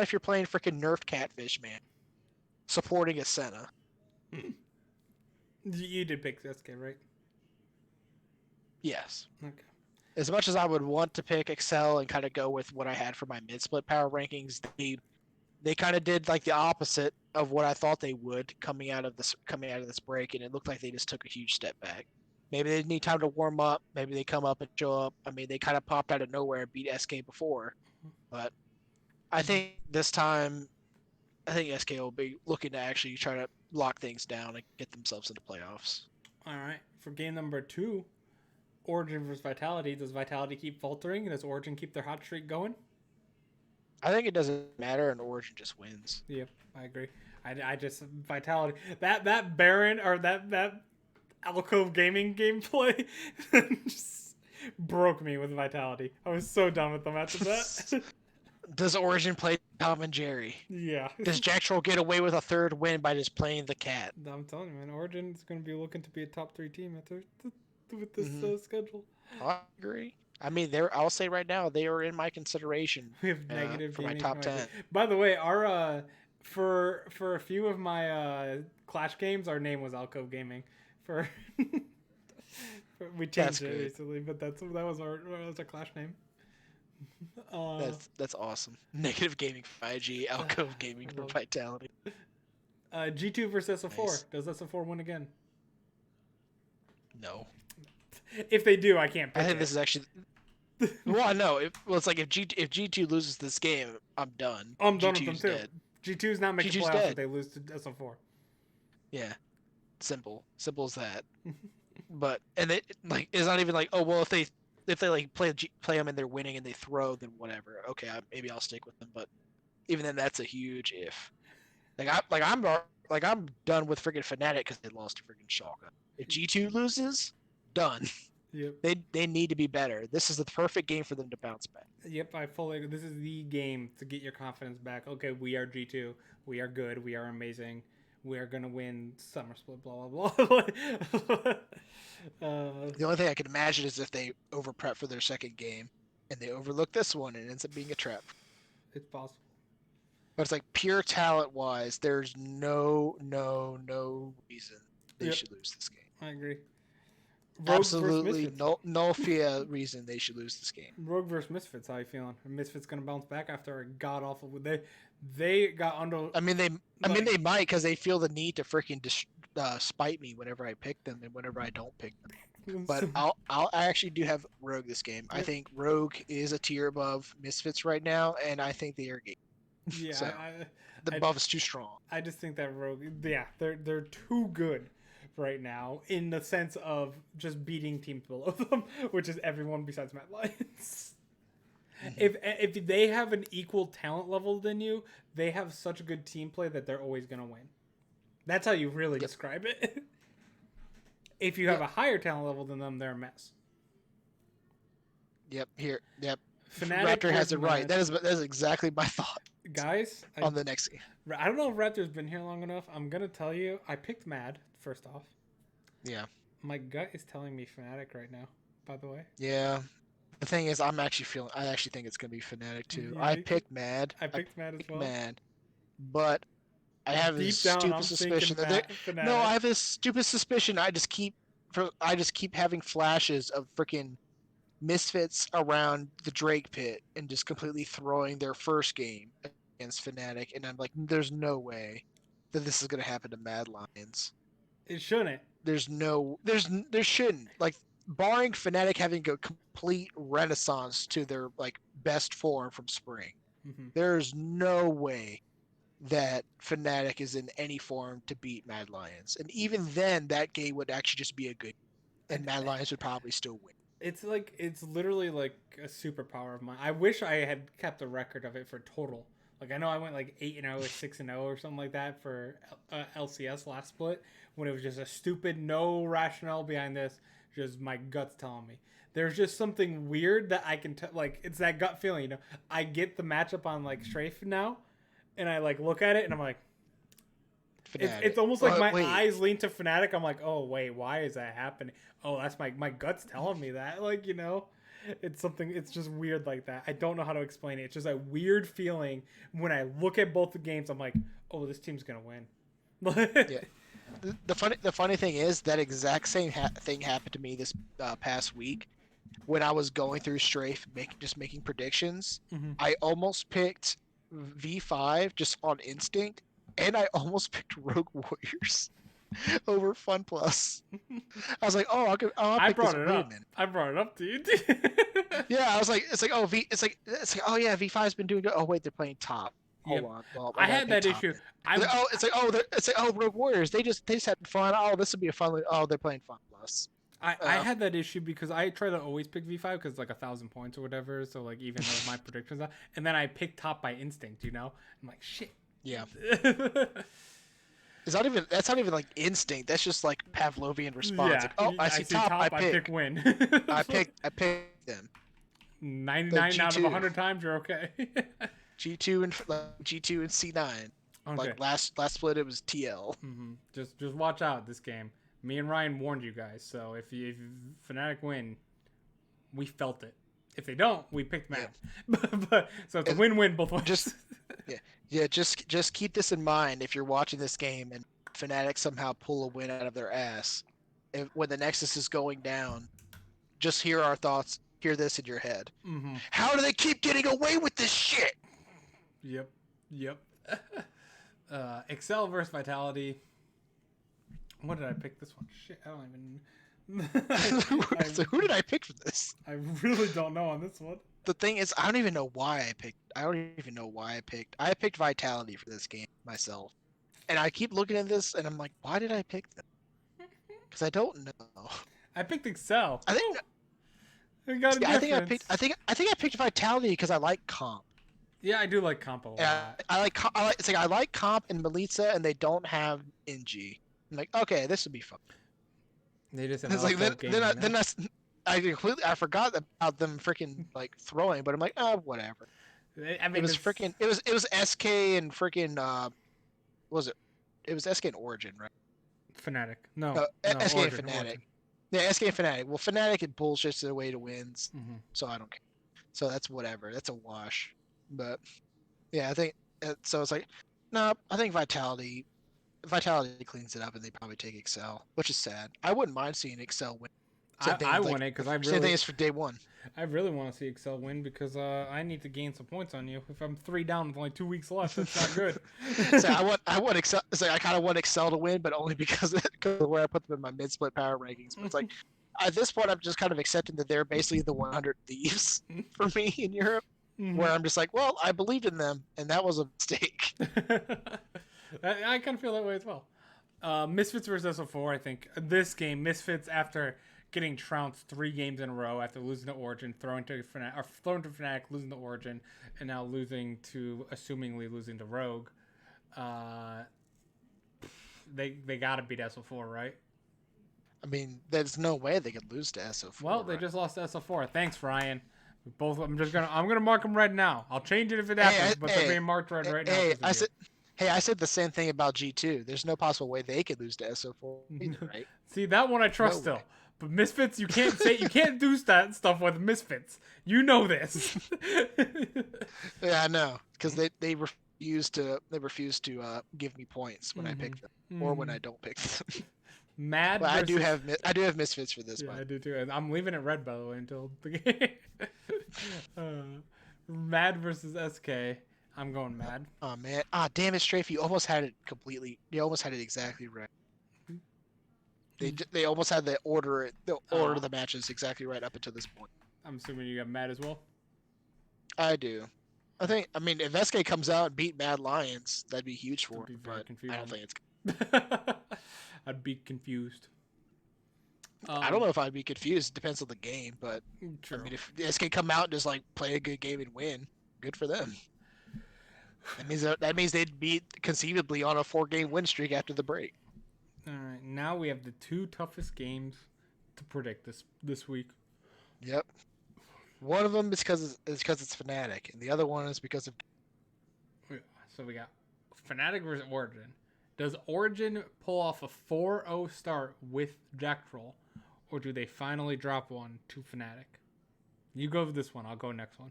if you're playing freaking nerfed Catfish, man. Supporting a Senna. You did pick SK, right? Yes. Okay. As much as I would want to pick Excel and kind of go with what I had for my mid-split power rankings, they kind of did like the opposite of what I thought they would coming out of this break, and it looked like they just took a huge step back. Maybe they need time to warm up. Maybe they come up and show up. I mean, they kind of popped out of nowhere and beat SK before, but I think this time, SK will be looking to actually try to lock things down and get themselves into playoffs. All right, for game number 2. Origin versus Vitality. Does Vitality keep faltering? Does Origin keep their hot streak going? I think it doesn't matter, and Origin just wins. Yeah, I agree. I just Vitality that Baron or that Alcove Gaming gameplay just broke me with Vitality. I was so done with them after that. Does Origin play Tom and Jerry? Yeah. Does Jack Troll get away with a 3rd win by just playing the cat? I'm telling you, man. Origin's going to be looking to be a top 3 team after the with this schedule. I agree. I mean, I'll say right now they are in my consideration We have negative for my gaming top for 10. By the way, our for a few of my Clash games, our name was Alcove Gaming. For, we changed it recently, but that was our Clash name. That's awesome. Negative gaming for IG, Alcove Gaming for Vitality. G2 versus S4. Nice. Does S4 win again? No. If they do, I can't pick I think this is actually. Well, I know. It's like if G2 loses this game, I'm done. I'm done with them too. Dead. G2's not making playoffs dead. If they lose to SO4. Yeah, simple as that. But it's not even like, oh well, if they like play them and they're winning and they throw, then whatever. Okay, maybe I'll stick with them. But even then, that's a huge if. I'm done with freaking Fnatic because they lost to freaking Schalke. If G2 loses, done. Yep. They need to be better. This is the perfect game for them to bounce back. Yep, I fully agree. This is the game to get your confidence back. Okay, we are G2. We are good. We are amazing. We are gonna win Summer Split. Blah blah blah. The only thing I can imagine is if they over prep for their second game and they overlook this one and it ends up being a trap. It's possible. But it's like pure talent wise, there's no reason they should lose this game. I agree. Rogue absolutely no fear reason they should lose this game. Rogue versus Misfits, how you feeling? Are Misfits gonna bounce back after a god awful? They got under. I mean they might because they feel the need to freaking spite me whenever I pick them and whenever I don't pick them. But I actually do have Rogue this game. Yep. I think Rogue is a tier above Misfits right now, and I think they are game. Yeah, so, the buff is too strong. I just think that Rogue, they're too good right now in the sense of just beating teams below them, which is everyone besides Mad Lions. Mm-hmm. If they have an equal talent level than you, they have such good team play that they're always gonna win. That's how you really describe it. If you have a higher talent level than them, they're a mess. Yep. Fnatic Raptor has it right. That is exactly my thought. Guys, on the next game. I don't know if Raptor's been here long enough. I'm gonna tell you, I picked Mad first off. Yeah. My gut is telling me Fnatic right now. By the way. Yeah. The thing is, I actually think it's gonna be Fnatic too. I picked Mad. I picked Mad as well. Mad, but I have this stupid suspicion that I have this stupid suspicion. I just keep having flashes of freaking Misfits around the Drake pit and just completely throwing their first game against Fnatic, and I'm like, there's no way that this is gonna happen to Mad Lions. It shouldn't. There shouldn't. Like, barring Fnatic having a complete renaissance to their like best form from spring, there's no way that Fnatic is in any form to beat Mad Lions. And even then, that game would actually just be a good, and Mad Lions would probably still win. It's literally like a superpower of mine. I wish I had kept a record of it for total. Like, I know I went like 8-0 or 6-0 or something like that for LCS last split, when it was just a stupid, no rationale behind this, just my gut's telling me. There's just something weird that I can like, it's that gut feeling, you know. I get the matchup on like Strafe now, and I like look at it and I'm like, it's almost like my eyes lean to Fnatic. I'm like, oh wait, why is that happening? Oh, that's my gut's telling me that. Like, you know, it's just weird like that. I don't know how to explain it. It's just a weird feeling when I look at both the games. I'm like, oh, this team's gonna win. Yeah. The funny thing is that exact same thing happened to me this past week when I was going through Strafe, making predictions. I almost picked V5 just on instinct, and I almost picked Rogue Warriors over Fun Plus. I was like, oh, I brought it up. I brought it up to you. Yeah, I was like, oh yeah, V5's been doing good. Oh wait, they're playing top. Hold on. Well, I had that issue. It's like Rogue Warriors. They just had fun. Oh, this would be a fun. Oh, they're playing Fun Plus. I had that issue because I try to always pick V5 because like 1,000 points or whatever. So like even though my predictions are, and then I pick top by instinct. You know, I'm like shit. Yeah. That's not even like instinct. That's just like Pavlovian response. Yeah, like, oh, I see top. I pick win. I pick them. 99 out of 100 times, you're okay. G2 and C9. Okay. Like last split, it was TL. Just watch out this game. Me and Ryan warned you guys. So if Fnatic win, we felt it. If they don't, we picked Mad. So it's a win-win both ways. Just keep this in mind if you're watching this game and Fnatic somehow pull a win out of their ass. When the Nexus is going down, just hear our thoughts. Hear this in your head. Mm-hmm. How do they keep getting away with this shit? Yep. Excel versus Vitality. What did I pick this one? Shit, I don't even. So who did I pick for this? I really don't know on this one. The thing is, I don't even know why I picked. I picked Vitality for this game myself, and I keep looking at this, and I'm like, why did I pick them? Because I don't know. I picked Excel. I think. I think I picked Vitality because I like Comp. Yeah, I do like Comp a lot. Yeah, I like Comp and Melitza, and they don't have NG. I'm like, okay, this would be fun. They just have I forgot about them freaking like throwing, but I'm like, oh, whatever. I mean, it was SK and freaking was it? It was SK and Origin, right? Fnatic. No, SK Origin, and Fnatic. Origin. Yeah, SK and Fnatic. Well, Fnatic it bullshits their way to wins, so I don't care. So that's whatever. That's a wash. But yeah, I think so. It's like, no, I think Vitality cleans it up, and they probably take Excel, which is sad. I wouldn't mind seeing Excel win. I want it because same thing as for day one. I really want to see Excel win because I need to gain some points on you. If I'm 3 down with only 2 weeks left, that's not good. So I want Excel. So I kind of want Excel to win, but only because of where I put them in my mid-split power rankings. But it's like at this point, I'm just kind of accepting that they're basically the 100 thieves for me in Europe. Where I'm just like, well, I believed in them, and that was a mistake. I kind of feel that way as well. Misfits versus SO4, I think. This game, Misfits, after getting trounced 3 games in a row, after losing to Origin, thrown to Fnatic, losing to Origin, and now assumingly losing to Rogue, they got to beat SO4, right? I mean, there's no way they could lose to SO4. Well, they just lost to SO4. Thanks, Ryan. I'm gonna mark them red now. I'll change it if it happens, but they're being marked red right now. I said the same thing about G2. There's no possible way they could lose to SO4 either, right? See, that one I trust still. But Misfits, you can't do that stuff with Misfits. You know this. Yeah, I know, because they refuse to give me points when I pick them or when I don't pick them. Mad. But I do have Misfits for this one. I do too. And I'm leaving it red, by the way, until the game. Mad versus SK. I'm going Mad. Oh man! Damn it, Strafe! You almost had it completely. You almost had it exactly right. They almost had the order of the matches exactly right up until this point. I'm assuming you got Mad as well. I do. I mean, if SK comes out and beat Mad Lions, that'd be huge for it. But I don't think it's. I'd be confused. I don't know if I'd be confused. It depends on the game, but true. I mean, if the SK come out and just like play a good game and win, good for them. That means they'd be conceivably on a 4-game win streak after the break. All right, now we have the 2 toughest games to predict this week. Yep. One of them is because it's Fnatic, and the other one is because of. So we got Fnatic versus Origin. Does Origin pull off a 4-0 start with Jack Troll, or do they finally drop one to Fnatic? You go with this one. I'll go next one.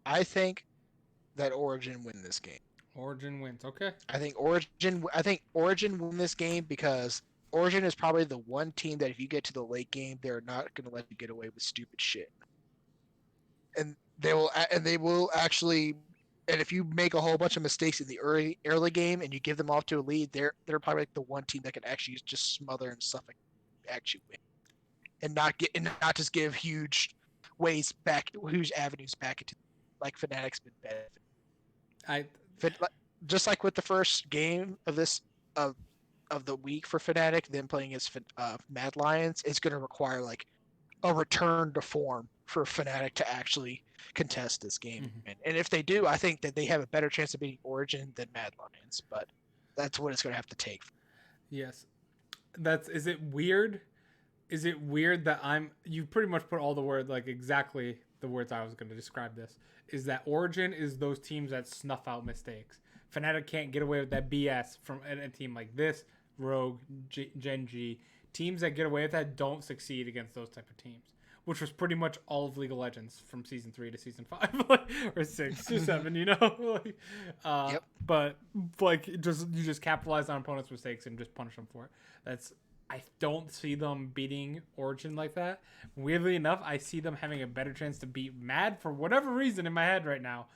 I think that Origin win this game. Origin wins. Okay. I think Origin win this game because Origin is probably the one team that if you get to the late game, they're not going to let you get away with stupid shit. And they will actually. And if you make a whole bunch of mistakes in the early game and you give them off to a lead, they're probably like the one team that can actually just smother and suffocate actually win, and not just give huge avenues back into like Fnatic's been benefiting. Just like with the first game of this of the week for Fnatic, them playing as Mad Lions, it's going to require like a return to form for Fnatic to actually contest this game. And if they do, I think that they have a better chance of beating Origin than Mad Lions, but that's what it's going to have to take. Yes. Is it weird? Is it weird that you pretty much put all the words, like exactly the words I was going to describe this, is that Origin is those teams that snuff out mistakes. Fnatic can't get away with that BS from a team like this Rogue, Gen G, teams that get away with that don't succeed against those type of teams, which was pretty much all of League of Legends from season 3 to season 5, or 6 or 7, Yep. But you just capitalize on opponents' mistakes and just punish them for it. I don't see them beating Origin like that. Weirdly enough, I see them having a better chance to beat Mad for whatever reason in my head right now.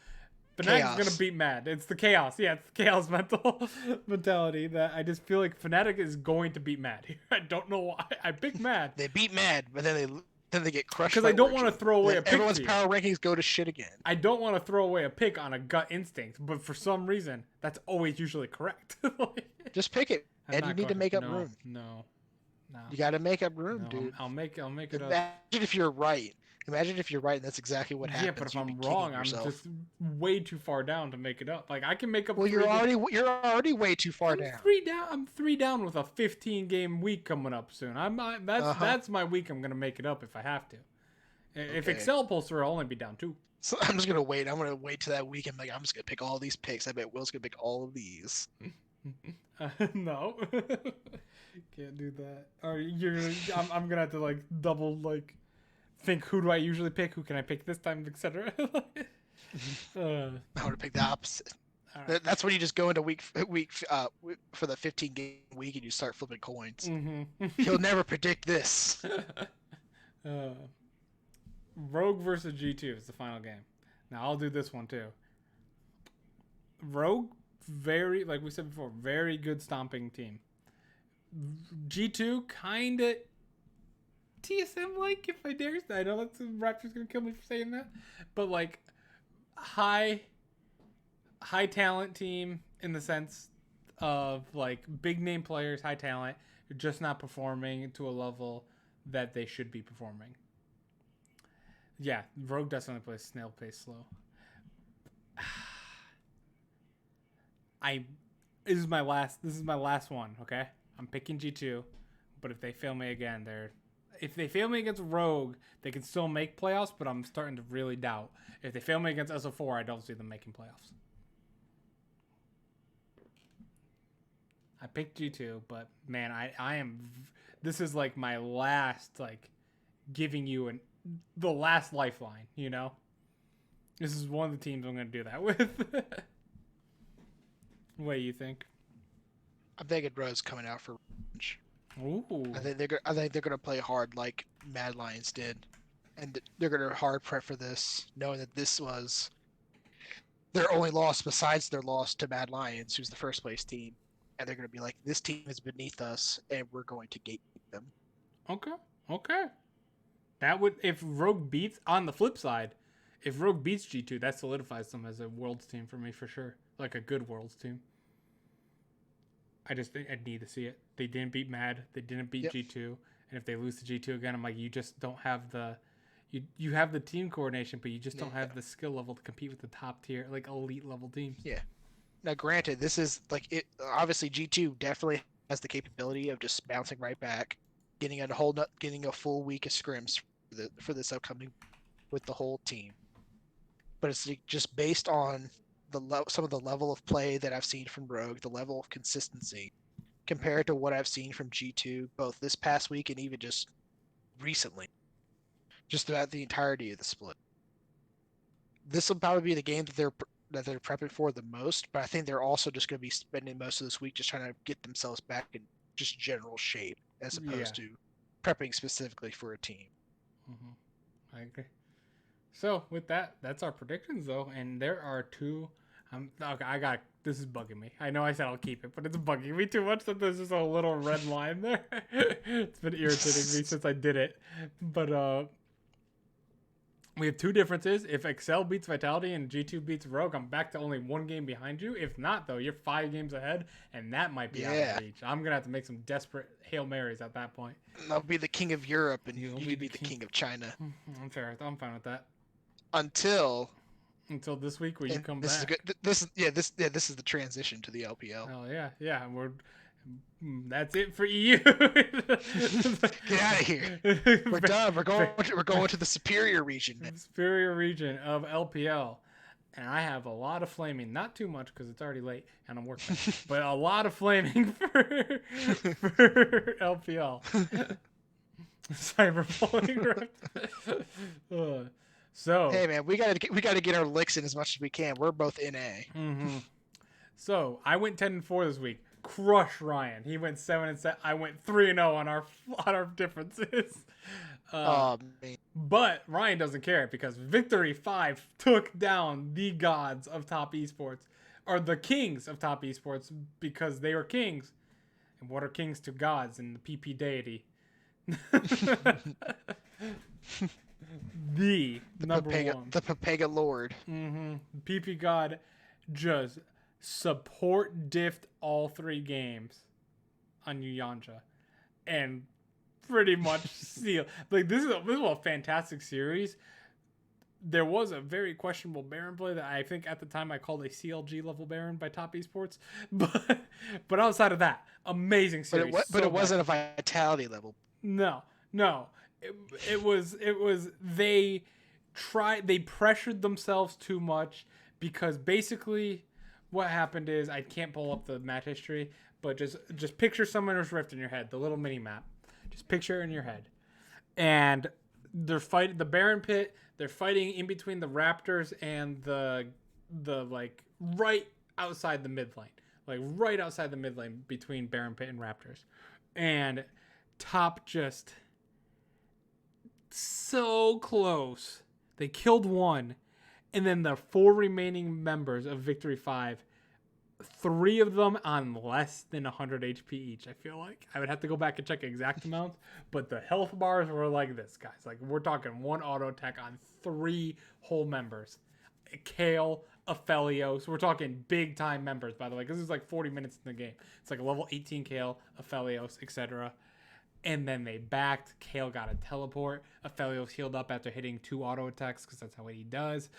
Fnatic's gonna beat Mad. It's the chaos. Yeah, it's the chaos mentality that I just feel like Fnatic is going to beat Mad here. I don't know why. I picked Mad. They beat Mad, but then they get crushed. Because I don't want to throw away a pick. Everyone's power rankings go to shit again. I don't want to throw away a pick on a gut instinct, but for some reason, that's always usually correct. Just pick it, and you need to make up room. No. You got to make up room, dude. I'll make it up. Imagine if you're right. Imagine if you're right, and that's exactly what happens. Yeah, but if I'm wrong, I'm just way too far down to make it up. Like I can make up. Well, you're already way too far down. I'm 3 down with a 15-game week coming up soon. That's my week. I'm gonna make it up if I have to. If Excel pulls through, I'll only be down 2. So I'm just gonna wait. I'm gonna wait till that week. I'm just gonna pick all these picks. I bet Will's gonna pick all of these. No. Can't do that. Or I'm gonna have to double think, who do I usually pick? Who can I pick this time, etc. I'm gonna pick the opposite. Right. That's when you just go into week for the 15-game week and you start flipping coins. Mm-hmm. He'll never predict this. Rogue versus G2 is the final game. Now I'll do this one too. Rogue, like we said before, very good stomping team. G2 kind of TSM-like, if I dare. I know that's Raptor's gonna kill me for saying that, but high talent team in the sense of big name players, high talent, who are just not performing to a level that they should be performing. Yeah, Rogue definitely plays snail pace slow. This is my last one, okay? I'm picking G2, but if they fail me again, if they fail me against Rogue, they can still make playoffs, but I'm starting to really doubt. If they fail me against SO4, I don't see them making playoffs. I picked G2, but man, I am. This is my last giving you the last lifeline. This is one of the teams I'm going to do that with. What do you think? I'm thinking Rose coming out for revenge. Ooh. I think they're gonna play hard like Mad Lions did, and they're gonna hard prep for this, knowing that this was their only loss besides their loss to Mad Lions, who's the first place team, and they're gonna be like, this team is beneath us, and we're going to gatekeep them. Okay. That would, if Rogue beats, on the flip side, if Rogue beats G2, that solidifies them as a Worlds team for me for sure, a good Worlds team. I just think I need to see it. They didn't beat Mad. They didn't beat G2. And if they lose to G2 again, I'm you just don't have the... You have the team coordination, but you just don't have the skill level to compete with the top tier, elite level teams. Yeah. Now, granted, this is, obviously G2 definitely has the capability of just bouncing right back, getting a full week of scrims for this upcoming with the whole team. But it's just based on some of the level of play that I've seen from Rogue, the level of consistency, compared to what I've seen from G2, both this past week and even just recently, just throughout the entirety of the split. This will probably be the game that they're prepping for the most, but I think they're also just going to be spending most of this week just trying to get themselves back in just general shape, as opposed to prepping specifically for a team. Mm-hmm. I agree. So with that, that's our predictions though, and there are 2. Okay, this is bugging me. I know I said I'll keep it, but it's bugging me too much that there's just a little red line there. It's been irritating me since I did it. But we have 2 differences. If Excel beats Vitality and G2 beats Rogue, I'm back to only 1 game behind you. If not, though, you're 5 games ahead, and that might be out of reach. I'm going to have to make some desperate Hail Marys at that point. I'll be the king of Europe, and you'll be the king of China. I'm fair. I'm fine with that. Until this week where you come back. This is the transition to the LPL. Oh yeah. That's it for EU. Get out of here. We're done. We're going to the superior region. The superior region of LPL. and I have a lot of flaming. Not too much because it's already late and I'm working, but a lot of flaming for LPL. Cyberbullying. So hey man, we gotta get our licks in as much as we can. We're both in A. Mm-hmm. So I went 10-4 this week. Crush Ryan. He went 7-7. I went 3-0 on our differences. Man. But Ryan doesn't care because Victory 5 took down the gods of top esports, or the kings of top esports, because they were kings. And what are kings to gods and the PP deity? the number one. The Papega Lord. Mm-hmm. PP God just support diffed all 3 games on Yuyanja. And pretty much seal. Like, this is a fantastic series. There was a very questionable Baron play that I think at the time I called a CLG level Baron by Top Esports. But outside of that, amazing series. But it wasn't a Vitality level. No. It was they pressured themselves too much, because basically what happened is, I can't pull up the match history, but just picture Summoner's Rift in your head, the little mini map. Just picture it in your head. And they're fighting the Baron pit, they're fighting in between the Raptors and the like right outside the mid lane. Like right outside the mid lane between Baron pit and Raptors. And top just so close. They killed one, and then the 4 remaining members of Victory 5, 3 of them on less than 100 HP each. I feel like I would have to go back and check exact amounts, but the health bars were like this, guys. Like, we're talking 1 auto attack on 3 whole members. Kale, Aphelios. We're talking big time members, by the way, because this is like 40 minutes in the game. It's like a level 18 Kale, Aphelios, etc. And then they backed. Kale got a teleport. Aphelios healed up after hitting 2 auto attacks, because that's how he does.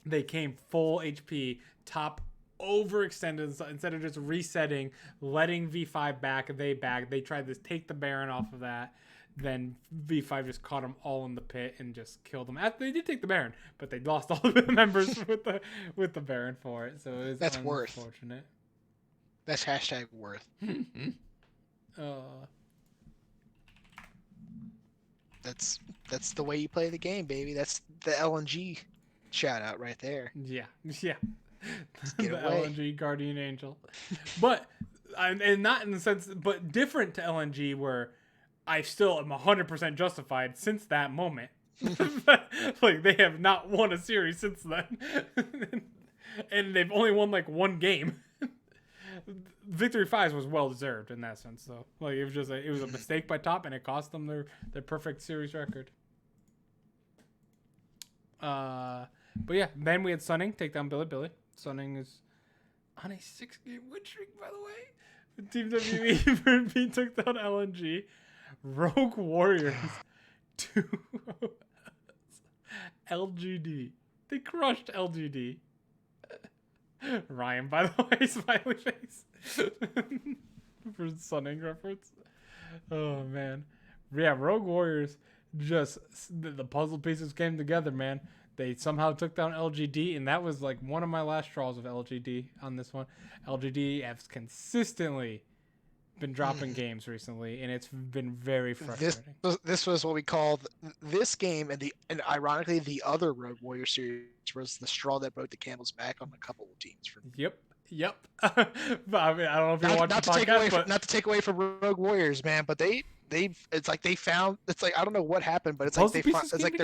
They came full HP. Top overextended. Instead of just resetting, letting V5 back, they backed. They tried to take the Baron off of that. Then V5 just caught them all in the pit and just killed them. They did take the Baron, but they lost all of the members with the Baron for it. So it was unfortunate. That's hashtag worth. That's the way you play the game, baby. That's the LNG shout out right there. Yeah. The LNG Guardian Angel. But and not in the sense, but different to LNG, where I still am 100% justified since that moment. Like, they have not won a series since then. And they've only won like 1 game. Victory 5 was well deserved in that sense, though. Like, it was a mistake by Top, and it cost them their perfect series record. But yeah, then we had Sunning take down Billy. Sunning is on a 6-game win streak, by the way. Team WE took down LNG. Rogue Warriors 2 LGD. They crushed LGD. Ryan, by the way, smiley face. For Sunning reference. Oh, man. Yeah, Rogue Warriors, just the puzzle pieces came together, man. They somehow took down LGD, and that was like one of my last straws of LGD on this one. LGD has consistently been dropping games recently, and it's been very frustrating. This was what we call this game, and ironically, the other Rogue Warrior series was the straw that broke the camel's back on a couple of teams. Yep. But I mean, I don't know if you're watching the podcast, not to take away from Rogue Warriors, man, but it's like they found, it's like, I don't know what happened, but it's like it's like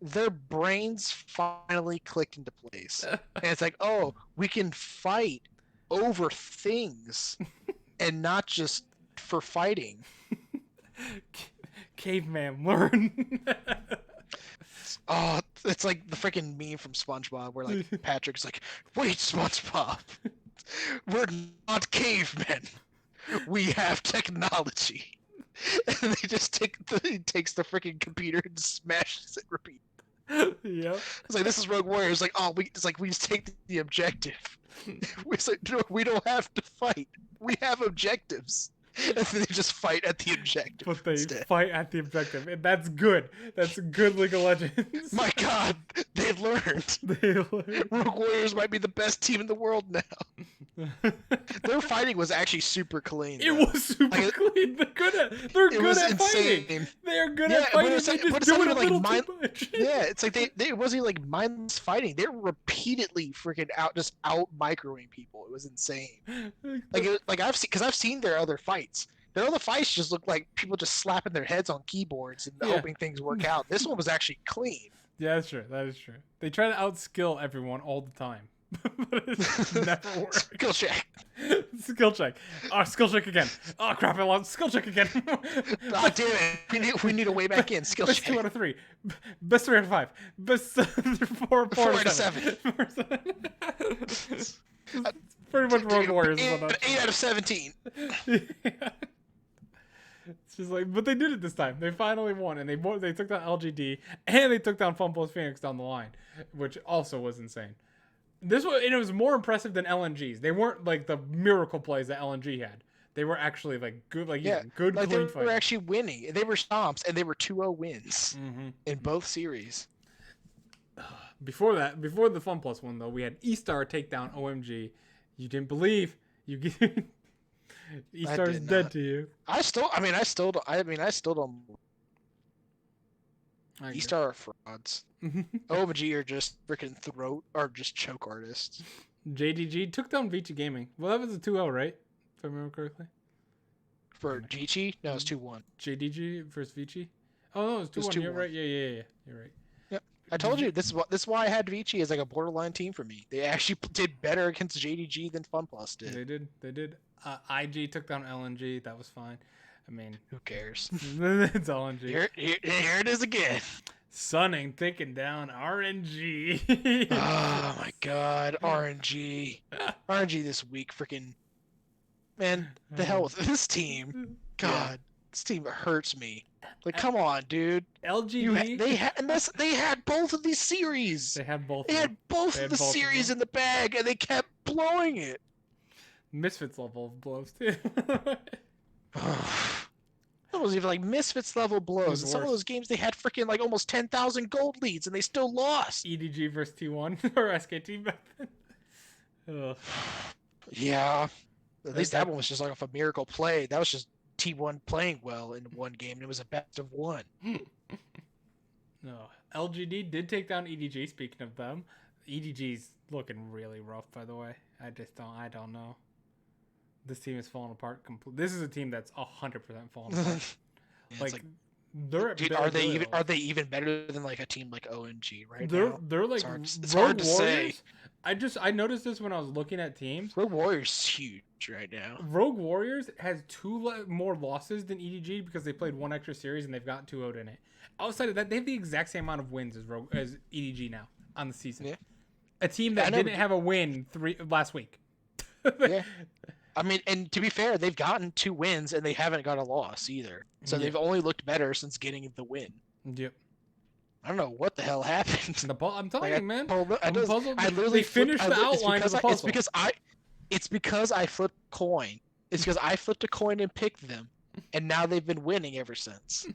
their brains finally clicked into place, and it's like, oh, we can fight over things. And not just for fighting. Caveman, learn. Oh, it's like the freaking meme from SpongeBob where like Patrick's like, "Wait, SpongeBob, we're not cavemen. We have technology." And he takes the freaking computer and smashes it. Repeat. Yeah. It's like, this is Rogue Warrior. It's like, oh, we just take the objective. It's like, no, we don't have to fight. We have objectives. And they just fight at the objective. But they instead. fight at the objective, and that's good. That's good League of Legends. My God, they learned. Rogue Warriors might be the best team in the world now. Their fighting was actually super clean. It was super clean. They're good at fighting. They're good at fighting. They just do it a little too much. Yeah, it's like it wasn't like mindless fighting. They were repeatedly freaking out microing people. It was insane. I've seen their other fights. Their other fights just look like people just slapping their heads on keyboards and hoping things work out. This one was actually clean. Yeah, that's true. That is true. They try to outskill everyone all the time. But it never works. Skill check. Skill check. Oh, skill check again. Oh, crap. I lost skill check again. Oh, damn it. We need a way back in. Skill Best check. 2 out of 3. Best 3 out of 5. Best 4 out of 7. Pretty much Rogue Warriors. 8 out of 17. It's just like, but they did it this time. They finally won, and they took down LGD, and they took down FunPlus Phoenix down the line, which also was insane. It was more impressive than LNG's. They weren't like the miracle plays that LNG had. They were actually like good, good like clean they fight. were actually winning. They were stomps, and they were 2-0 wins in both series. Before the FunPlus one though, we had E-Star take down OMG. You didn't believe. E-Star is dead to you. I still don't. E-Star are frauds. OMG are just freaking choke artists. JDG took down Vici Gaming. Well, that was a 2-0, right? If I remember correctly. For Vici? No, it's 2-1. JDG versus Vici? Oh, no, it was 2-1. You're right. Yeah. You're right. Yep. I told you, this is why I had Vici as like a borderline team for me. They actually did better against JDG than FunPlus did. They did. IG took down LNG. That was fine. I mean, who cares? It's LNG. Here it is again. Sunning taking down RNG. Oh my God, RNG. RNG this week, freaking man. The hell with this team. God, this team hurts me. Like, come on, dude. LGD. They had both of these series. They had both. They had both of the series in the bag, and they kept blowing it. Misfits level of blows too. It was even like Misfits level blows. In some of those games, they had freaking like almost 10,000 gold leads, and they still lost. EDG versus T1 or SKT back then. Yeah, at least that one was just like a miracle play. That was just T1 playing well in one game, and it was a best of one. No, LGD did take down EDG. Speaking of them, EDG's looking really rough, by the way. I don't know. This team is falling apart completely. This is a team that's 100% falling apart. Are they even better than like a team like OMG right now? They're like it's hard to say. I noticed this when I was looking at teams. Rogue Warriors huge right now. Rogue Warriors has 2 more losses than EDG because they played 1 extra series and they've got 2-0 in it. Outside of that, they have the exact same amount of wins as EDG now on the season. Yeah. A team that didn't have a win last week. Yeah. I mean, and to be fair, they've gotten 2 wins and they haven't got a loss either. So they've only looked better since getting the win. Yep. I don't know what the hell happened. I'm telling you, man. I literally finished the outline of the puzzle. It's because I flipped a coin. It's because I flipped a coin and picked them, and now they've been winning ever since.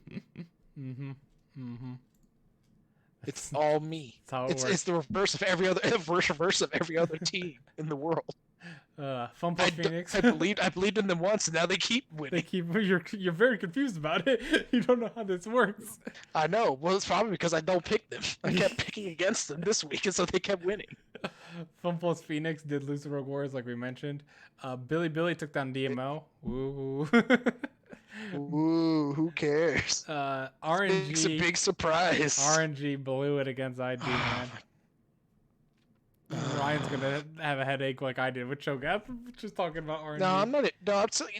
It's all me. It's the reverse of every other team in the world. FunPlus Phoenix. I believed in them once, and now they keep winning. You're very confused about it. You don't know how this works. I know. Well, it's probably because I don't pick them. I kept picking against them this week, and so they kept winning. FunPlus Phoenix did lose to Rogue Warriors, like we mentioned. Billy took down DMO. Woo. Ooh, who cares? RNG. It's a big surprise. RNG blew it against IG, man. Ryan's gonna have a headache like I did with Cho'Gath, just talking about RNG. No, I'm not.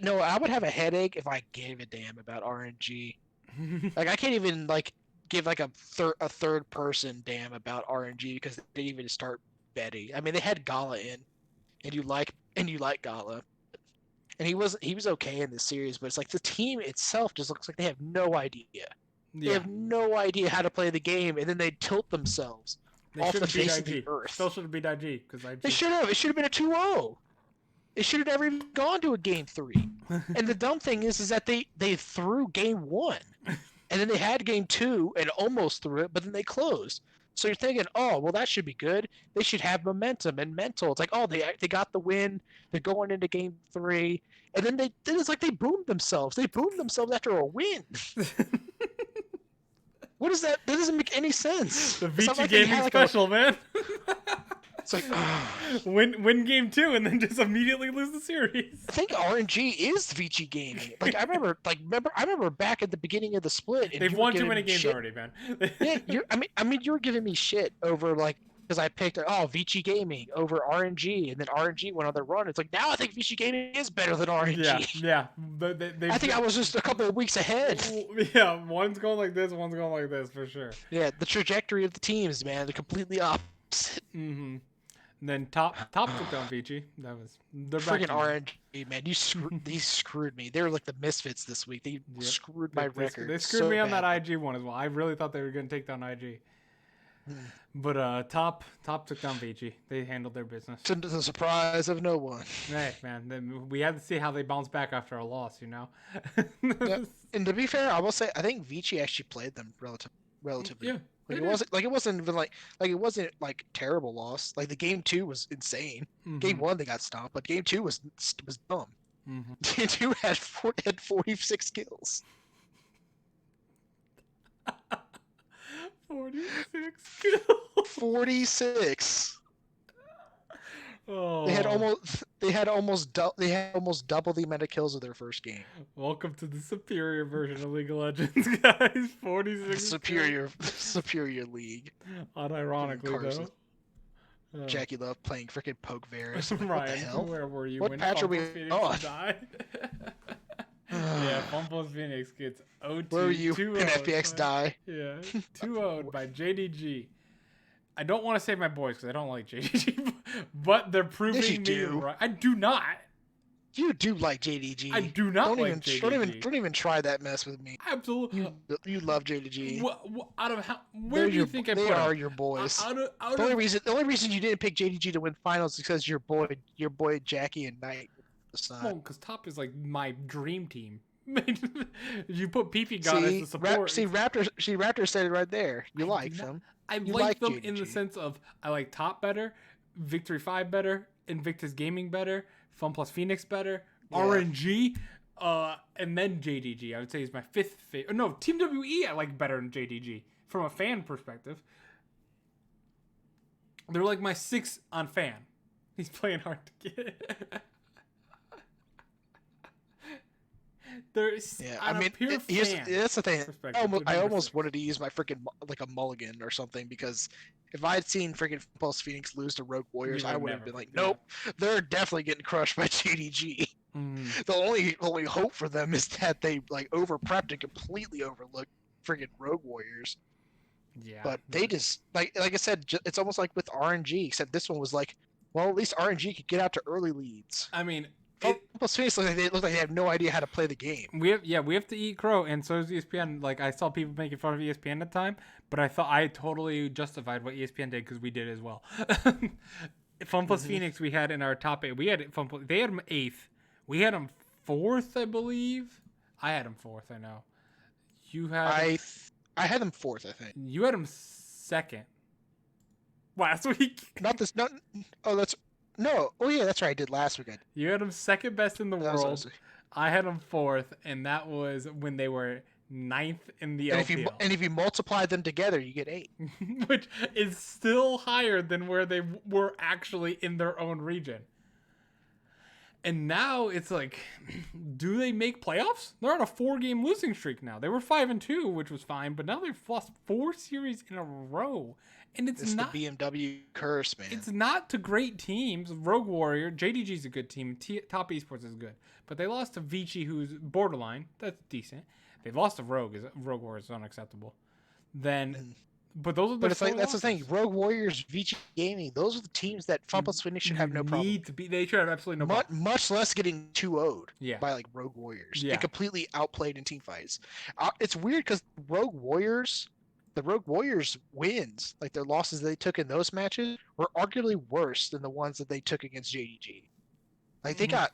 No, I would have a headache if I gave a damn about RNG. Like, I can't even give a third person damn about RNG because they didn't even start betting. I mean, they had Gala in, and you like Gala, and he was okay in this series, but it's like the team itself just looks like they have no idea. Yeah. They have no idea how to play the game, and then they tilt themselves. They off the face of the earth. Still should have beat IG because They should have. It should have been a 2-0. It should have never even gone to a game 3. And the dumb thing is that they threw game 1, and then they had game 2 and almost threw it, but then they closed. So you're thinking, oh, well, that should be good. They should have momentum and mental. It's like, oh, they got the win. They're going into game 3, and then it's like they boomed themselves. They boomed themselves after a win. What is that? That doesn't make any sense. The Vici Gaming special, man. It's like win game 2 and then just immediately lose the series. I think RNG is Vici Gaming. Like I remember back at the beginning of the split. And they've won too many games already, man. Yeah, you were giving me shit over like because I picked Vici Gaming over RNG, and then RNG went on their run. It's like now I think Vici Gaming is better than RNG. Yeah. I think I was just a couple of weeks ahead. Yeah, one's going like this, one's going like this for sure. Yeah, the trajectory of the teams, man, they're completely opposite. Mm-hmm. And then top took down Vici. That was the freaking RNG, man. They screwed me. They were like the misfits this week. They screwed my record. They screwed me on that IG one as well. I really thought they were going to take down IG. But top took down Vici. They handled their business. To the surprise of no one. Hey, man. Then we had to see how they bounce back after a loss, you know? Yeah. And to be fair, I will say I think Vici actually played them relatively. Yeah. Like it wasn't even like it wasn't like terrible loss. Like the game 2 was insane. Mm-hmm. Game 1 they got stomped, but game 2 was dumb. Mm-hmm. Game 2 had 46 kills. 46 kills. 46. Oh. They had almost double the amount of kills of their first game. Welcome to the superior version of League of Legends, guys. 46 superior league. Unironically though. Jackie Love playing freaking Poke Varus. Ryan, what the hell? Where were you what when patch are we on? Died? Yeah, Fumbles Phoenix gets 0-2. Where were you when FPX die? Yeah, 2-0 by JDG. I don't want to say my boys because I don't like JDG, but they're proving me right. I do not. You do like JDG. I do not like JDG. Don't even try that mess with me. Absolutely. You love JDG. Where do you think I put them? They are your boys. The only reason you didn't pick JDG to win finals is because your boy Jackie and Knight. Well, because top is like my dream team. You put PP God as the support. Raptor said it right there. You like them. I like them in the sense of I like top better, Victory 5 better, Invictus Gaming better, Fun Plus Phoenix better, RNG, and then JDG. I would say is my fifth favorite. No, Team WE I like better than JDG from a fan perspective. They're like my 6 on fan. He's playing hard to get. That's the thing. I almost wanted to use my freaking like a mulligan or something because if I had seen freaking Pulse Phoenix lose to Rogue Warriors, I would have been like, nope, they're definitely getting crushed by JDG. The only hope for them is that they like over prepped and completely overlooked freaking Rogue Warriors. Yeah, but they just like I said, it's almost like with RNG, except this one was like, well, at least RNG could get out to early leads. I mean. They look like they have no idea how to play the game. We have to eat crow, and so does ESPN. Like I saw people making fun of ESPN at the time, but I thought I totally justified what ESPN did because we did as well. Fun Plus Phoenix, we had in our top 8. We had Fun Plus. They had them 8th. We had them 4th, I believe. I had them 4th. I know. You had. I had them 4th. I think. You had them 2nd. Last week. No. Oh yeah, that's right. I did last weekend. You had them 2nd best in the world. I had them 4th, and that was when they were 9th in the LPL. If you multiply them together, you get 8, which is still higher than where they were actually in their own region. And now it's like, do they make playoffs? They're on a 4-game losing streak now. They were 5-2, which was fine, but now they've lost 4 series in a row. And it's not the BMW curse, man. It's not to great teams. Rogue Warrior, JDG's a good team. Top Esports is good, but they lost to Vici, who's borderline. That's decent. They lost to Rogue. Rogue Warrior is unacceptable. But those are that's the thing. Rogue Warriors, Vici Gaming. Those are the teams that Fun Plus Phoenix should have no problem. They should have absolutely no problem. Much less getting 2-0'd by like Rogue Warriors. Yeah. They completely outplayed in team fights. It's weird because the Rogue Warriors wins, like their losses they took in those matches, were arguably worse than the ones that they took against JDG. Like they got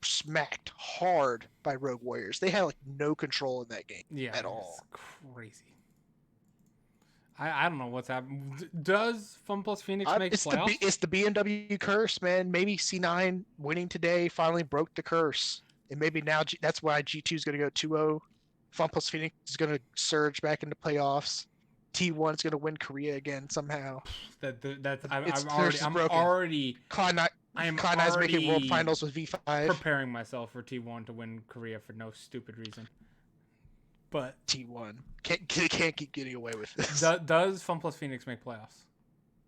smacked hard by Rogue Warriors. They had like no control in that game Yeah, at it's all. crazy. I don't know what's happening. Does Fun Plus Phoenix make playoffs? It's the BMW curse, man. Maybe C9 winning today finally broke the curse, and maybe now that's why G2 is going to go 2-0. Fun Plus Phoenix is going to surge back into playoffs. T1 is going to win Korea again somehow. I'm already Cloud9's making world finals with V5. Preparing myself for T1 to win Korea for no stupid reason. But T1 can't keep getting away with this. Does Fun Plus Phoenix make playoffs?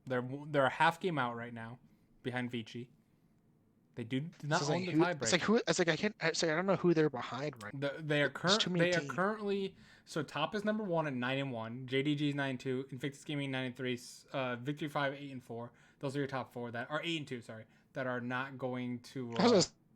They're a half game out right now, behind Vici. They do not own the tiebreaker. I don't know who they're behind right now. They are currently so top is number 1 at 9-1. JDG is 9-2. Invictus Gaming 9-3. Victory 5 8-4. Those are your top 4 that are 8-2. Sorry, that are not going to.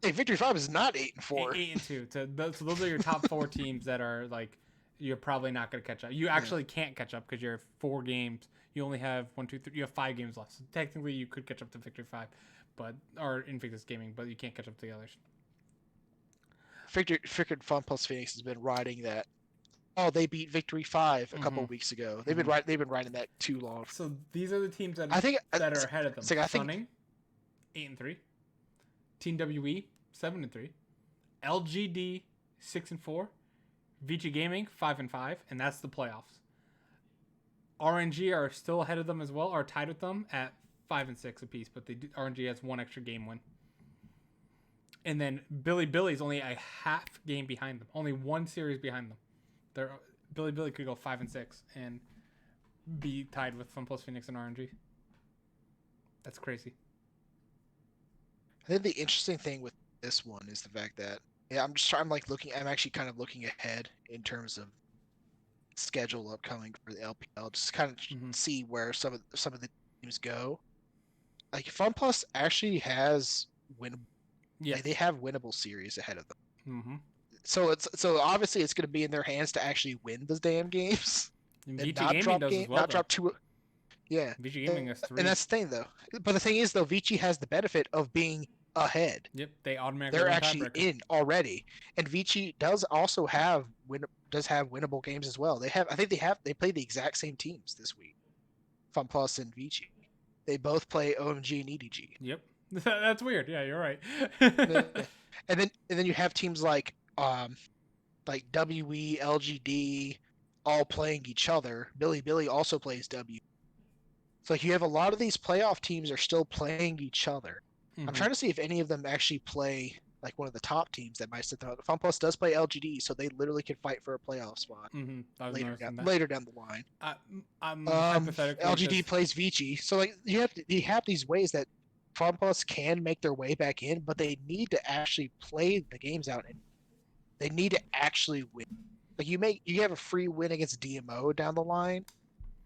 Victory 5 is not 8-4. 8-2. So those are your top 4 teams that are like you're probably not going to catch up. You actually can't catch up because you're 4 games. You only have 1, 2, 3. You have 5 games left. So technically, you could catch up to Victory 5, or Invictus Gaming, but you can't catch up to the others. Freaking Fun Plus Phoenix has been riding that. Oh, they beat Victory 5 a couple weeks ago. They've been riding that too long. So these are the teams that are ahead of them. Sunning, 8-3. Team WE 7-3, LGD 6-4, VG Gaming 5-5, and that's the playoffs. RNG are still ahead of them as well, are tied with them at 5-6 apiece, but RNG has 1 extra game win. And then Billy's only a half game behind them, only 1 series behind them. Billy could go 5-6 and be tied with Fun Plus Phoenix and RNG. That's crazy. I think the interesting thing with this one is the fact that I'm actually kind of looking ahead in terms of schedule upcoming for the LPL, just kind of see where some of the teams go. Like FunPlus actually has they have winnable series ahead of them. Mm-hmm. So obviously it's going to be in their hands to actually win those damn games and not drop 2. Yeah. VG Gaming has 3. And that's the thing, though. But the thing is, though, Vici has the benefit of being ahead. Yep, they automatically. They're actually in already, and Vici does also have winnable games as well. They play the exact same teams this week. FunPlus and Vici, they both play OMG and EDG. Yep, that's weird. Yeah, you're right. and then you have teams like WE, LGD, all playing each other. Billy also plays W. So you have a lot of these playoff teams are still playing each other. Mm-hmm. I'm trying to see if any of them actually play like one of the top teams that might sit there. FunPlus does play LGD, so they literally can fight for a playoff spot later down the line. LGD plays Vici, so like you have these ways that FunPlus can make their way back in, but they need to actually play the games out and they need to actually win. Like you have a free win against DMO down the line.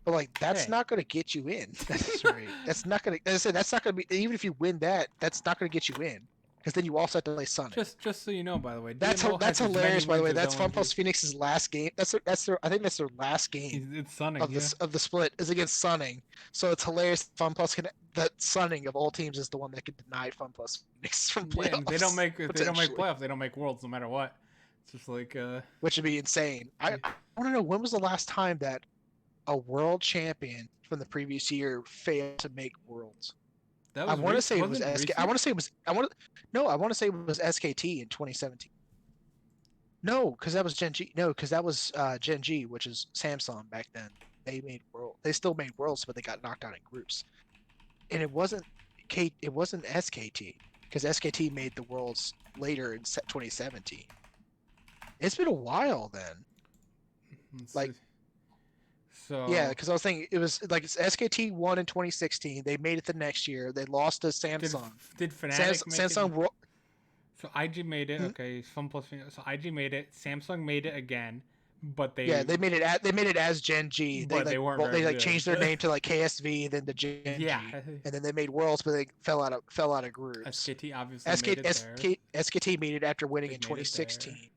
But like that's not going to get you in. That's right. That's not going to. As I said, that's not going to be. Even if you win that, that's not going to get you in. Because then you also have to play Sunny. Just so you know, by the way, that's hilarious. By the way, that's FunPlus Phoenix's last game. I think that's their last game. It's Sunning of the split is against Sunning. So it's hilarious. That Sunning of all teams is the one that could deny FunPlus Phoenix from playoffs. Yeah, they don't make playoffs. They don't make worlds no matter what. It's just like which would be insane. I want to know when was the last time that a world champion from the previous year failed to make worlds. I want to say it was SK. I want to say it was SKT in 2017. No, because that was Gen G. No, because that was Gen G, which is Samsung back then. They made world. They still made worlds, but they got knocked out in groups. And it wasn't SKT because SKT made the worlds later in 2017. It's been a while then. So yeah, because I was thinking it was like SKT won in 2016. They made it the next year. They lost to Samsung. Did Fnatic Samsung? So IG made it. Okay, so IG made it. Samsung made it again, but they made it as Gen G. They weren't. They changed their name to like KSV, then to Gen G, and then they made Worlds, but they fell out of groups. SKT obviously made it there. SKT made it after winning in 2016.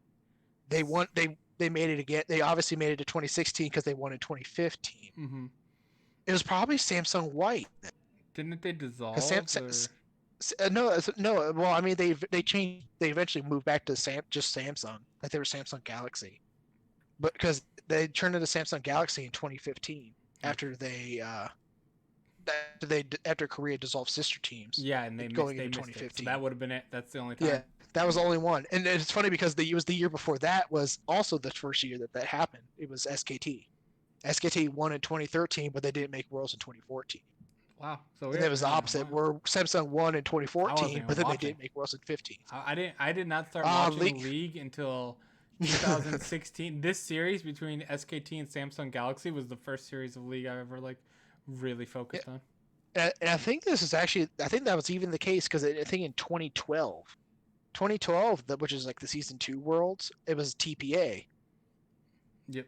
They won. They made it again. They obviously made it to 2016 because they won in 2015. Mm-hmm. It was probably Samsung White. Didn't they dissolve? No. Well, I mean, they changed. They eventually moved back to just Samsung. Like they were Samsung Galaxy, but because they turned into Samsung Galaxy in 2015 after after Korea dissolved sister teams. Yeah, and Going they into missed it. So 2015. that would have been it. That's the only Yeah, time. that was the only one. And it's funny because it was the year before that was also the first year that happened. It was SKT. SKT won in 2013, but they didn't make Worlds in 2014. Wow. So And weird. it was the opposite, Wow. where Samsung won in I wasn't 2014, even but then they watching. didn't make Worlds in 15. I didn't. I did not start League. watching League until 2016. This series between SKT and Samsung Galaxy was the first series of League I've ever like really focused on. And I think this is actually, I think that was even the case because I think in 2012, which is like the season 2 Worlds, it was TPA. Yep.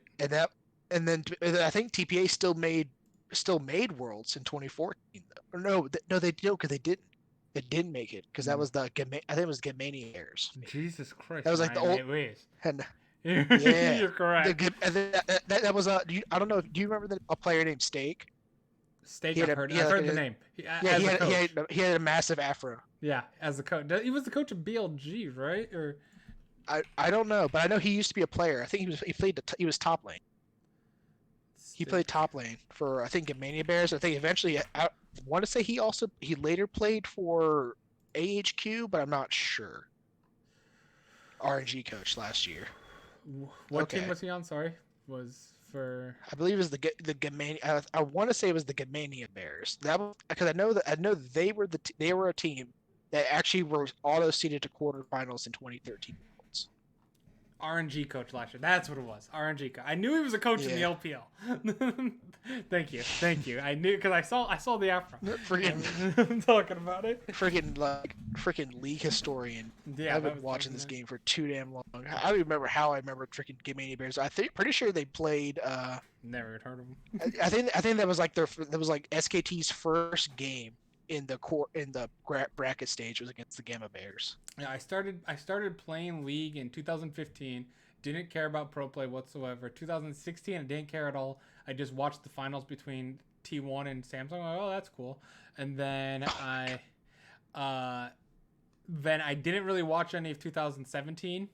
And then I think TPA still made Worlds in 2014. Or no, they did because they didn't. It didn't make it because that was I think it was Gamania Bears. Jesus Christ! That was like the old. And, yeah, You're correct. That was I don't know. Do you remember a player named Steak? Steak, I've heard the name. He had a massive afro. Yeah, as a coach. He was the coach of BLG, right? Or I don't know, but I know he used to be a player. I think he was top lane. He played top lane for I think Gamania Bears. I think eventually I want to say he later played for AHQ, but I'm not sure. RNG coach last year. What team was he on? Sorry, was for. I believe it was the Gamania. I want to say it was the Gamania Bears. That was because I know they were they were a team that actually were auto seeded to quarterfinals in 2013. RNG coach last year. That's what it was. RNG coach. I knew he was a coach in the LPL. Thank you. I knew because I saw the afro. I'm talking about it. Freaking league historian. Yeah, I've been watching this game for too damn long. I don't remember how I remember freaking Gamania Bears. Pretty sure they played. Never heard of them. I think that was like SKT's first game in the bracket stage was against the Gamma Bears. Yeah, I started playing League in 2015. Didn't care about pro play whatsoever. 2016, I didn't care at all. I just watched the finals between T1 and Samsung. I'm like, oh, that's cool. And then I didn't really watch any of 2017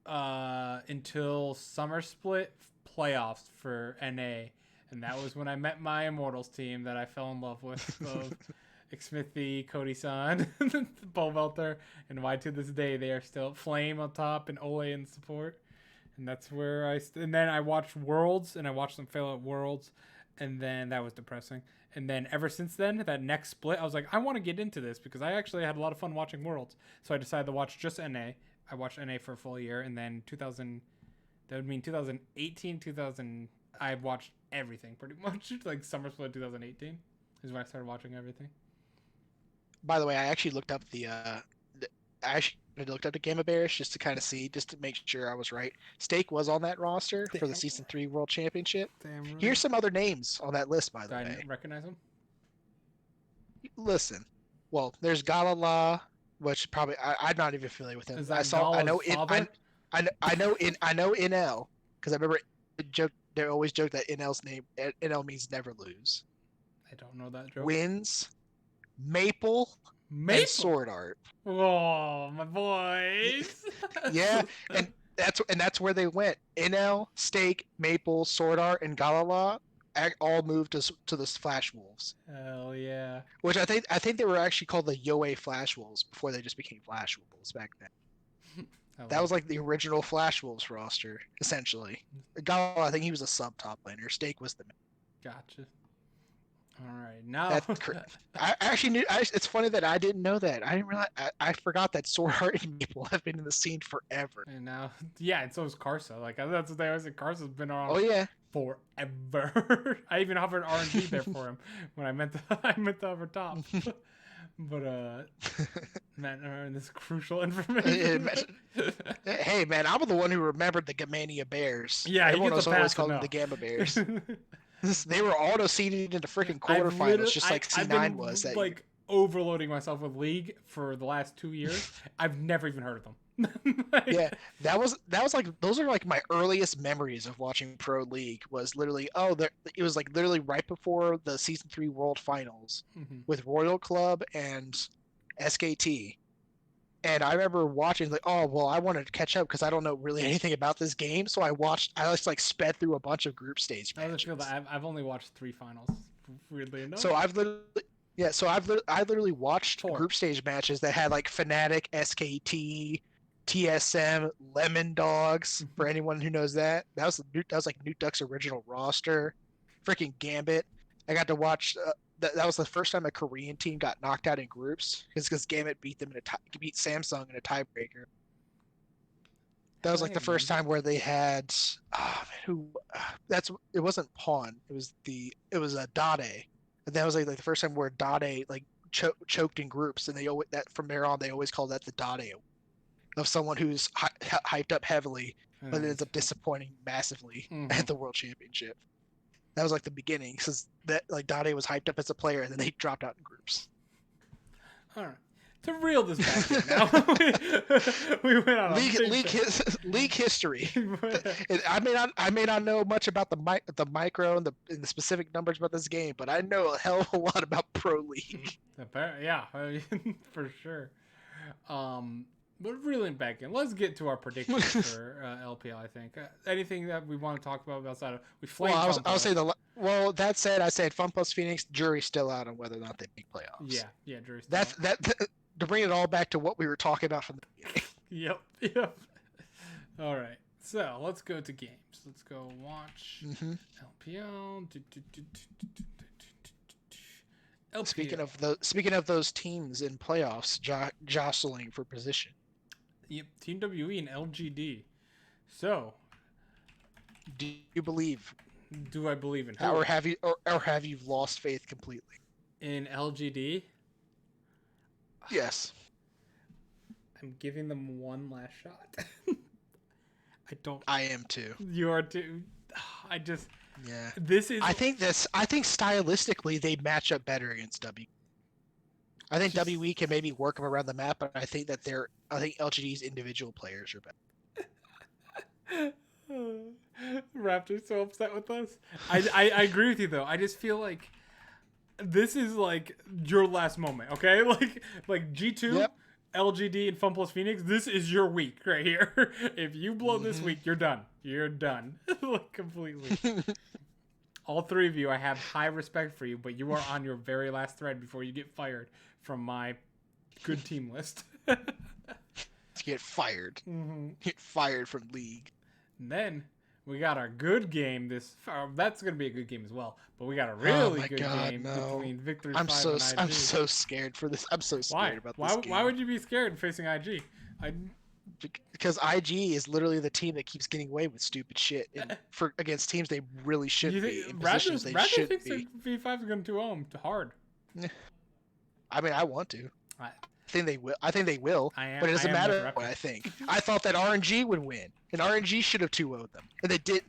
until Summer Split playoffs for NA, and that was when I met my Immortals team that I fell in love with. Smithy, Cody-san, Paul Velter, and why to this day they are still Flame on top and Ole in support. And that's where and then I watched Worlds, and I watched them fail at Worlds, and then that was depressing. And then ever since then, that next split, I was like, I want to get into this because I actually had a lot of fun watching Worlds. So I decided to watch just NA. I watched NA for a full year, and then 2018, I watched everything pretty much. Like Summer Split 2018 is when I started watching everything. By the way, I actually looked up the Gamma Bears just to kind of just to make sure I was right. Steak was on that roster for the Season 3 World Championship. Damn right. Here's some other names on that list, by the way. I recognize them? Listen. Well, there's Galala, which probably I'm not even familiar with him. Is that I know NL because I remember they always joke that NL's name NL means never lose. I don't know that joke. Wins, Maple, and Sword Art. Oh, my boys. Yeah, and that's where they went. NL, Steak, Maple, Sword Art, and Galala all moved to the Flash Wolves. Hell yeah. Which I think they were actually called the Yoei Flash Wolves before they just became Flash Wolves back then. That was like the original Flash Wolves roster, essentially. Galala, I think he was a sub top laner. Steak was the man. Gotcha. All right, now I actually knew. It's funny that I didn't know that. I didn't realize. I forgot that Sword Art and Maple have been in the scene forever. And now, yeah, and so is Karsa. Like that's what they always say. Karsa's been around. Oh yeah, forever. I even offered RNG there for him when I meant to offer top. But man, this crucial information. Hey man, I'm the one who remembered the Gamania Bears. Yeah, everyone was always calling them the Gamma Bears. They were auto-seeded into freaking quarterfinals, just like C9 was. Like overloading myself with League for the last 2 years. I've never even heard of them. Yeah, that was like those are like my earliest memories of watching Pro League. Was literally it was like literally right before the Season 3 World Finals with Royal Club and SKT. And I remember watching like, oh well, I wanted to catch up because I don't know really anything about this game, so I just like sped through a bunch of group stage I matches. feel that I've only watched 3 finals. Weirdly enough. So I literally watched 4. group stage matches that had like Fnatic, SKT, TSM, Lemon Dogs. For anyone who knows that, that was like Nuke Duck's original roster. Freaking Gambit. I got to watch. That was the first time a Korean team got knocked out in groups because Gambit beat them beat Samsung in a tiebreaker. That was like the first time where they had it wasn't Pawn. It was a Dade. And that was like the first time where Dade like choked in groups, and they always that from there on they always call that the Dade of someone who's hyped up heavily but ends up disappointing massively at the World Championship. That was like the beginning, because that like Dade was hyped up as a player, and then they dropped out in groups. All right, to reel this back in now, we went on league history. I may not know much about the micro and the specific numbers about this game, but I know a hell of a lot about Pro League. Yeah, for sure. But reeling back in, let's get to our predictions for LPL. I think anything that we want to talk about outside of we flamed. Well, I'll say that said, I said Fun Plus Phoenix, jury's still out on whether or not they make playoffs. Yeah, jury's still out. That to bring it all back to what we were talking about from the beginning. Yep. All right, so let's go to games. Let's go watch LPL. Speaking of those teams in playoffs jostling for position. Yep, Team WE and LGD. So, do you believe? Do I believe in who? Or have you lost faith completely in LGD? Yes. I'm giving them one last shot. I am too. You are too. Yeah. This is. I think stylistically they match up better against W. I think WE can maybe work them around the map, but I think LGD's individual players are better. Raptor's so upset with us. I agree with you though. I just feel like this is like your last moment, okay? Like G2, yep. LGD, and Fun Plus Phoenix, this is your week right here. If you blow this week, you're done. You're done. Like, completely. All three of you, I have high respect for you, but you are on your very last thread before you get fired from my good team list. Get fired. Get fired from League. And then we got our good game. That's going to be a good game as well. But we got a really good game between Victory 5 and IG. I'm so scared for this. I'm so scared about this game. Why would you be scared facing IG? Because IG is literally the team that keeps getting away with stupid shit against teams they really shouldn't be in positions they shouldn't be. V5 is going to 2-0 hard. I mean, I want to. I think they will. But it doesn't matter what I think. I thought that RNG would win, and RNG should have 2-0'd them, and they didn't.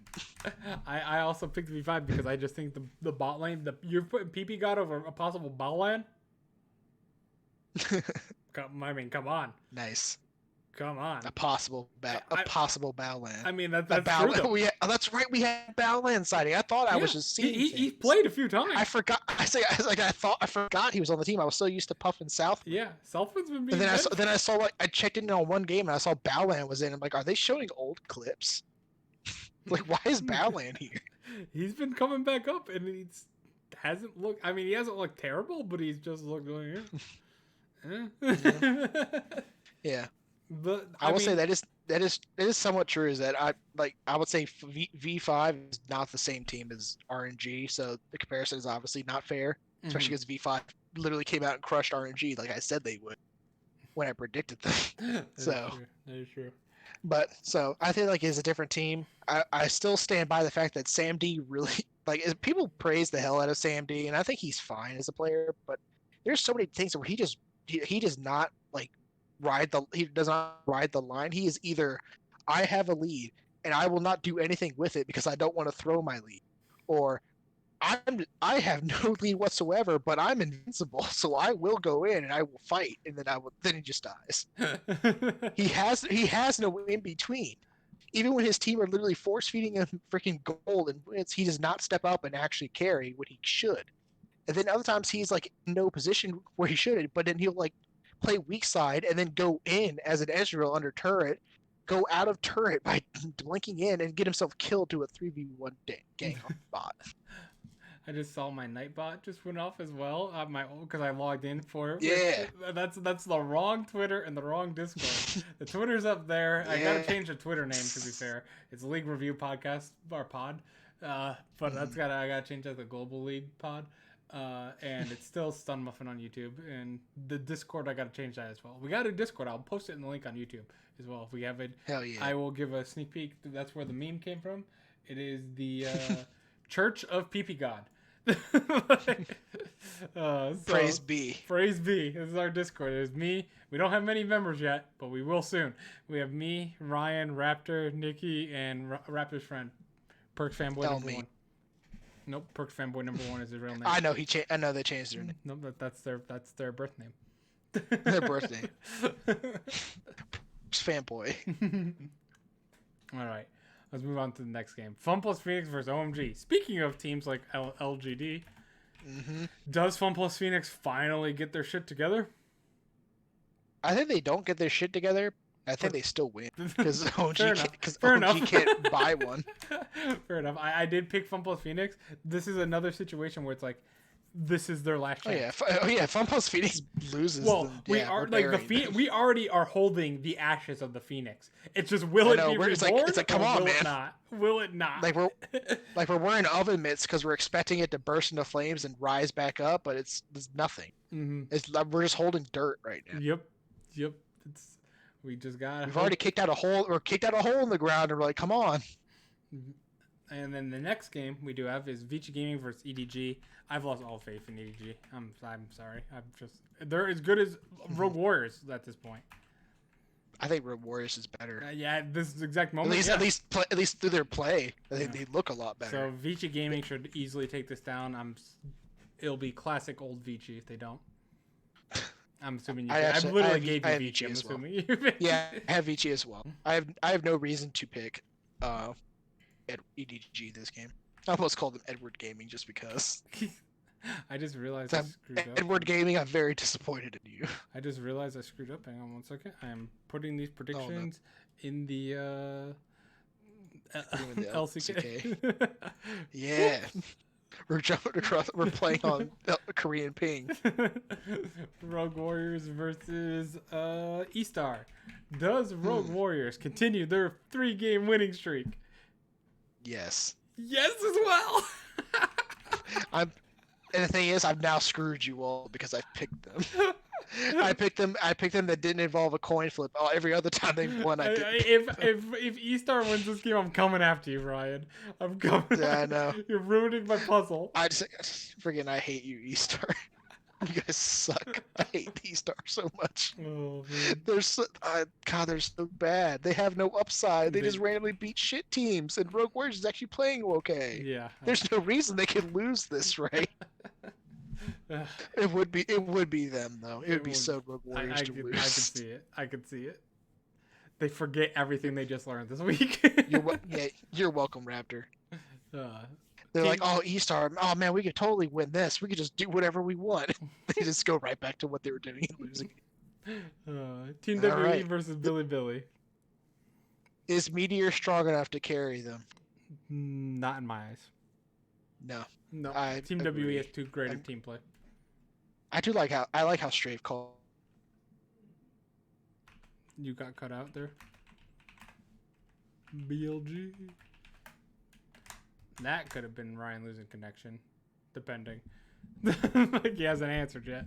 I also picked V5 because I just think the bot lane, you're putting PP God over a possible bot lane. I mean, come on. Nice. Come on. A possible bow land. I mean, that's true. That's right. We had bow land sighting. I thought I was just seeing he played a few times. I forgot. I forgot he was on the team. I was so used to Puff and South. Yeah, Southwood's been being. And then I saw I checked in on one game and I saw Bowland was in. I'm like, are they showing old clips? Like, why is Bowland here? He's been coming back up, and he hasn't looked. I mean, he hasn't looked terrible, but he's just looked Yeah. But I will say that is somewhat true. Is that I would say V5 is not the same team as RNG, so the comparison is obviously not fair, especially because V5 literally came out and crushed RNG like I said they would when I predicted them. That is true. But so I think it's a different team. I still stand by the fact that Sam D really people praise the hell out of Sam D, and I think he's fine as a player, but there's so many things where he does not he does not ride the line. He is either I have a lead and I will not do anything with it because I don't want to throw my lead, or I have no lead whatsoever, but I'm invincible, so I will go in and I will fight, and then he just dies. he has no in between. Even when his team are literally force feeding him freaking gold and wins, he does not step up and actually carry what he should. And then other times he's in no position where he shouldn't, but then he'll play weak side and then go in as an Ezreal under turret, go out of turret by blinking in and get himself killed to a 3v1 gang on bot. I just saw my Nightbot just went off as well. Because I logged in for it. Yeah. That's the wrong Twitter and the wrong Discord. The Twitter's up there. I gotta change the Twitter name to be fair. It's League Review Podcast or Pod. But I gotta change that to Global League Pod. And it's still Stun Muffin on YouTube. And the Discord, I gotta change that as well. We got a Discord. I'll post it in the link on YouTube as well if we have it. Hell yeah. I will give a sneak peek. That's where the meme came from. It is the Church of PP God. Praise be. Praise be. This is our Discord. There's me. We don't have many members yet, but we will soon. We have me, Ryan, Raptor, Nikki, and Raptor's friend, Perks Fanboy number 1. Nope, Perks Fanboy number 1 is his real name. I know I know they changed their name. Nope, that's their birth name. Their birth name. Fanboy. All right. Let's move on to the next game. Fun Plus Phoenix versus OMG. Speaking of teams like LGD, does Fun Plus Phoenix finally get their shit together? I think they don't get their shit together. I think they still win because OG can't buy one. Fair enough. I did pick Fun Plus Phoenix. This is another situation where it's like, this is their last chance. Oh yeah, Fun Plus Phoenix loses. Well, we already are holding the ashes of the Phoenix. It's just will it be reborn? It's like come on, will man. It not? Will it not? Like we're wearing oven mitts because we're expecting it to burst into flames and rise back up, but it's nothing. Mm-hmm. We're just holding dirt right now. Yep. We've already kicked out a hole in the ground, and we're like, come on. And then the next game we do have is Vici Gaming versus EDG. I've lost all faith in EDG. I'm sorry. They're as good as Rogue Warriors at this point. I think Rogue Warriors is better. Yeah, this exact moment. At least through their play, they look a lot better. So Vici Gaming should easily take this down. It'll be classic old Vici if they don't. I'm assuming I gave you Vici. I'm assuming. Yeah, I have Vici as well. I have no reason to pick EDG this game. I almost called them Edward Gaming just because. I just realized I screwed up. Edward Gaming, I'm very disappointed in you. I just realized I screwed up. Hang on 1 second. I am putting these predictions in the LCK. Yeah. We're jumping across. We're playing on Korean ping. Rogue Warriors versus E-Star. Does Rogue Warriors continue their 3-game winning streak? Yes. Yes, as well. And the thing is, I've now screwed you all because I picked them. I picked them that didn't involve a coin flip. Every other time they've won, I did. If E-Star wins this game, I'm coming after you, Ryan. I'm coming. Yeah, I know. You're ruining my puzzle. I hate you, E-Star. You guys suck. I hate E-Star so much. Oh, man. They're so bad. They have no upside. They just randomly beat shit teams, and Rogue Warriors is actually playing okay. Yeah. There's no reason they could lose this, right? It would be them though. It would be so Rogue Warriors to lose. I could see it. They forget everything they just learned this week. You're welcome, Raptor. They're like, oh, E-Star, oh man, we could totally win this. We could just do whatever we want. They just go right back to what they were doing and losing. Team WWE versus Billy. Is Meteor strong enough to carry them? Not in my eyes. No. Team WWE has too great a team play. I like how Strafe called. You got cut out there. BLG. That could have been Ryan losing connection, depending. Like he hasn't answered yet.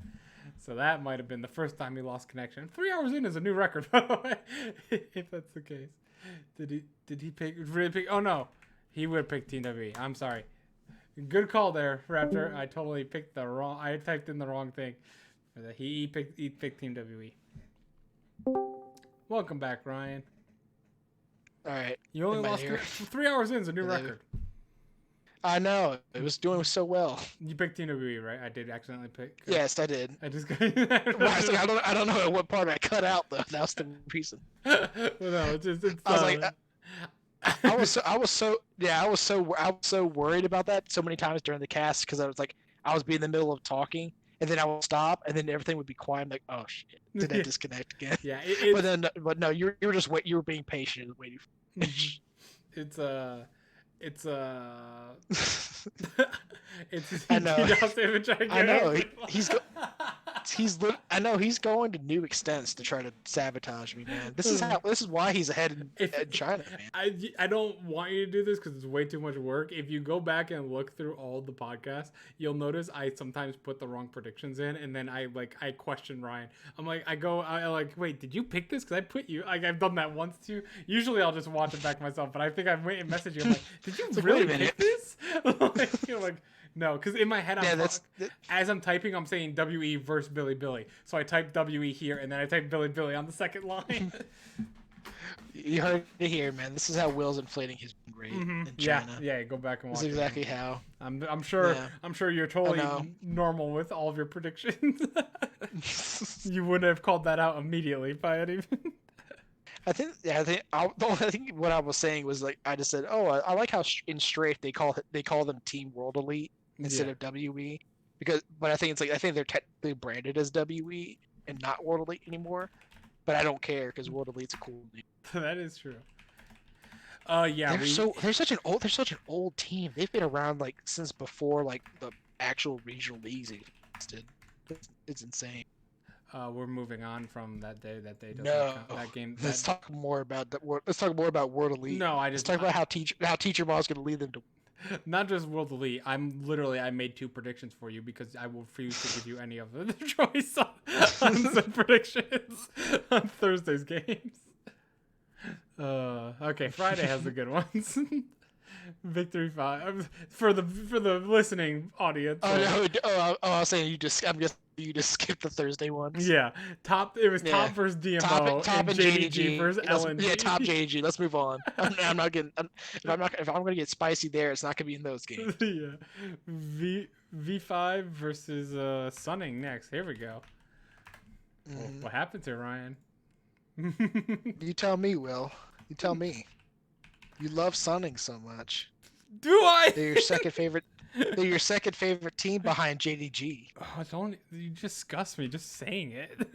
So that might have been the first time he lost connection. 3 hours in is a new record, by the way. If that's the case. Did he really pick? Oh no. He would pick Team WWE. I'm sorry. Good call there, Raptor. I totally picked I typed in the wrong thing. He picked Team WWE. Welcome back, Ryan. All right. You only lost 3 hours in is a new record. I know. It was doing so well. You picked Team WWE, right? I did accidentally pick. Yes, I did. I just got. I don't know what part I cut out though. That was the reason. Well, no, it's. I was like. I was so worried about that so many times during the cast because I was being in the middle of talking and then I would stop, and then everything would be quiet. I'm like, oh shit, did I Yeah. disconnect again? Yeah, But no, you were just you were being patient, waiting. it's it's it's I know. I know. I know he's going to new extents to try to sabotage me, man. This is why he's ahead in China, man. I don't want you to do this because it's way too much work. If you go back and look through all the podcasts, you'll notice I sometimes put the wrong predictions in, and then I question Ryan. I'm like, wait, did you pick this? Because I put you, like, I've done that once too. Usually I'll just watch it back myself, but I think I've messaged you. I'm like, did you really pick this? Like, no, because in my head, as I'm typing, I'm saying WE versus Billy Billy. So I type WE here, and then I type Billy Billy on the second line. You heard it here, man. This is how Will's inflating his rate in China. Yeah. Go back and watch. This is exactly how. I'm sure. Yeah. I'm sure you're totally normal with all of your predictions. You wouldn't have called that out immediately by any. I think what I was saying was like I just said, oh, I like how in Strafe they call them Team World Elite instead of WE, but I think they're technically branded as WE and not World Elite anymore, but I don't care because World Elite's a cool name. That is true. Yeah, they're such an old team. They've been around like since before like the actual regional leagues existed. It's insane. We're moving on from that day. That game. Let's talk more about World Elite. No, let's talk about how Teacher Mom's going to lead them to. Not just World Elite. I made 2 predictions for you because I will refuse to give you any of the choice on some predictions on Thursday's games. Okay, Friday has the good ones. Victory 5 for the listening audience. I was saying you just skipped the Thursday ones. Yeah, Top versus DMO top and JDG versus LNG. Yeah, Top JDG. Let's move on. I'm not getting. If I'm gonna get spicy there, it's not gonna be in those games. Yeah, V5 versus Sunning next. Here we go. Mm-hmm. What happened to Ryan? You tell me, Will. You tell me. You love Sunning so much. Do I? They're your second favorite. They're your second favorite team behind JDG. Oh, you disgust me just saying it.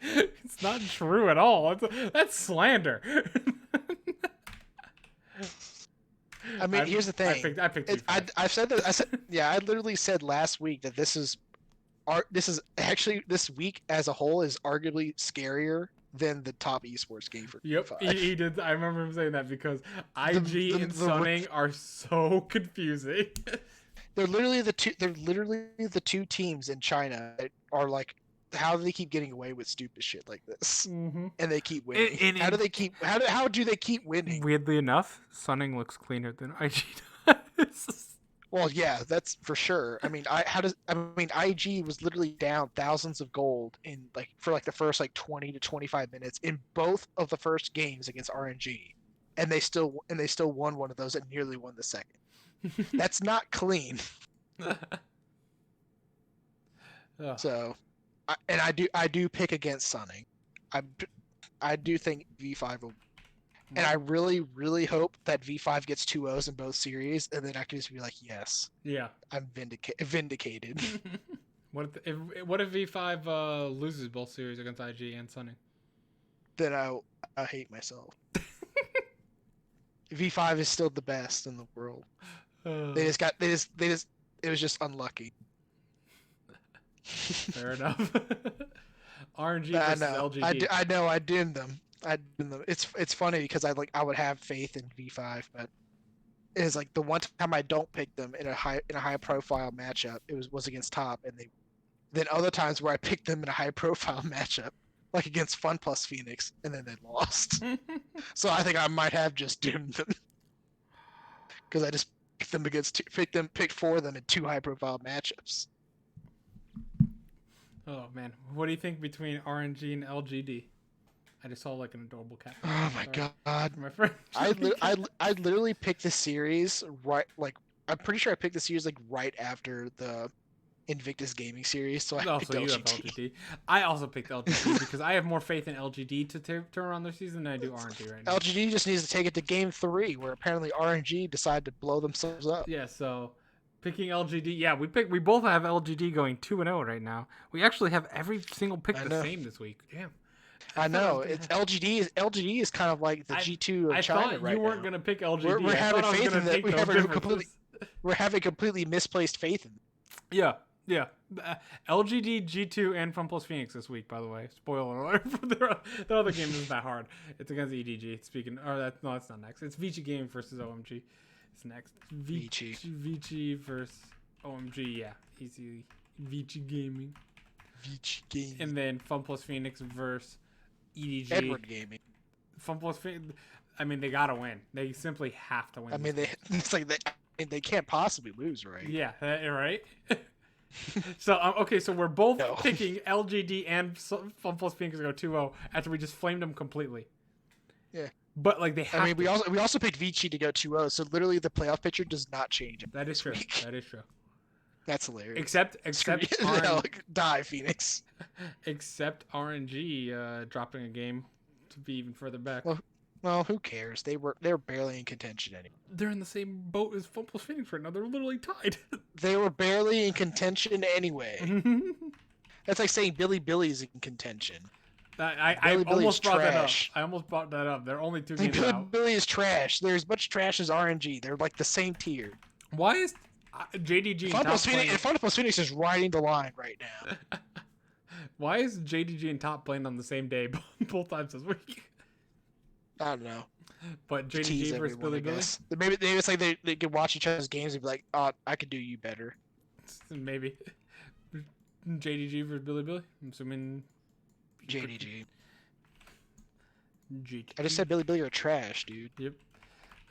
It's not true at all. That's slander. I mean, here's the thing. I picked I said that. I literally said last week that this is actually this week as a whole is arguably scarier than the top esports game for V5. He did. I remember him saying that because IG and Sunning are so confusing. They're literally the two teams in China that are like, how do they keep getting away with stupid shit like this? Mm-hmm. And they keep winning. How do they keep winning? Weirdly enough, Sunning looks cleaner than IG does. Well, yeah, that's for sure. I mean, IG was literally down thousands of gold for the first 20 to 25 minutes in both of the first games against RNG, and they still won one of those and nearly won the second. That's not clean. So, I do pick against Sunning. I do think V5 will. And I really, really hope that V5 gets 2-0s in both series, and then I can just be like, yes. Yeah. I'm vindicated. What if V5 loses both series against IG and Sunning? Then I hate myself. V5 is still the best in the world. It was just unlucky. Fair enough. RNG versus LGD. I know. I dimmed them. It's funny because I would have faith in V5, but it's like the one time I don't pick them in a high profile matchup, it was against Top, and then other times where I picked them in a high profile matchup, like against Fun Plus Phoenix, and then they lost. So I think I might have just dimmed them because I just picked 4 of them in 2 high profile matchups. Oh man, what do you think between RNG and LGD? I just saw an adorable cat. Oh my god, my friend! I literally picked the series right. I'm pretty sure I picked the series right after the Invictus Gaming series. So I picked LGD. You have LGD. I also picked LGD because I have more faith in LGD to turn around their season than I do RNG right now. LGD just needs to take it to Game 3, where apparently RNG decided to blow themselves up. Yeah. So Picking LGD. Yeah, we both have LGD going 2-0 right now. We actually have every single pick the same this week. Damn. I know. It's LGD is kind of like the G2 of China right now. I thought you weren't gonna pick LGD. We're having faith in that. We're having completely misplaced faith in them. Yeah. LGD, G2, and FunPlus Phoenix this week. By the way, spoiler alert for the other game isn't that hard. It's against EDG. That's not next. It's Vici Gaming versus OMG. It's next. Vici versus OMG. Yeah, easy. Vici Gaming. And then FunPlus Phoenix versus EDG. Edward Gaming. FunPlus Phoenix. I mean, they gotta win. They simply have to win. I mean, they can't possibly lose, right? Yeah, right. So so we're both picking LGD and FunPlus Phoenix to go 2-0 after we just flamed them completely. Yeah. But like they have. I mean, we also picked Vici to go 2-0, so literally the playoff picture does not change. That is true. That is true. That's hilarious. Except die Phoenix. Except RNG dropping a game to be even further back. Well, who cares? They're barely in contention anymore. They're in the same boat as FunPlus Phoenix right now. They're literally tied. They were barely in contention anyway. That's like saying Billy's in contention. I almost brought that up. I almost brought that up. They're only 2 games out. Billy is trash. They're as much trash as RNG. They're like the same tier. Why is JDG and FunPlus Phoenix is riding the line right now. Why is JDG and Top playing on the same day both times this week? I don't know. But JDG versus Billy. Maybe it's like they could watch each other's games and be like, "Oh, I could do you better." Maybe. JDG versus Billy. I'm assuming. JDG. I just said Billy are trash, dude. Yep.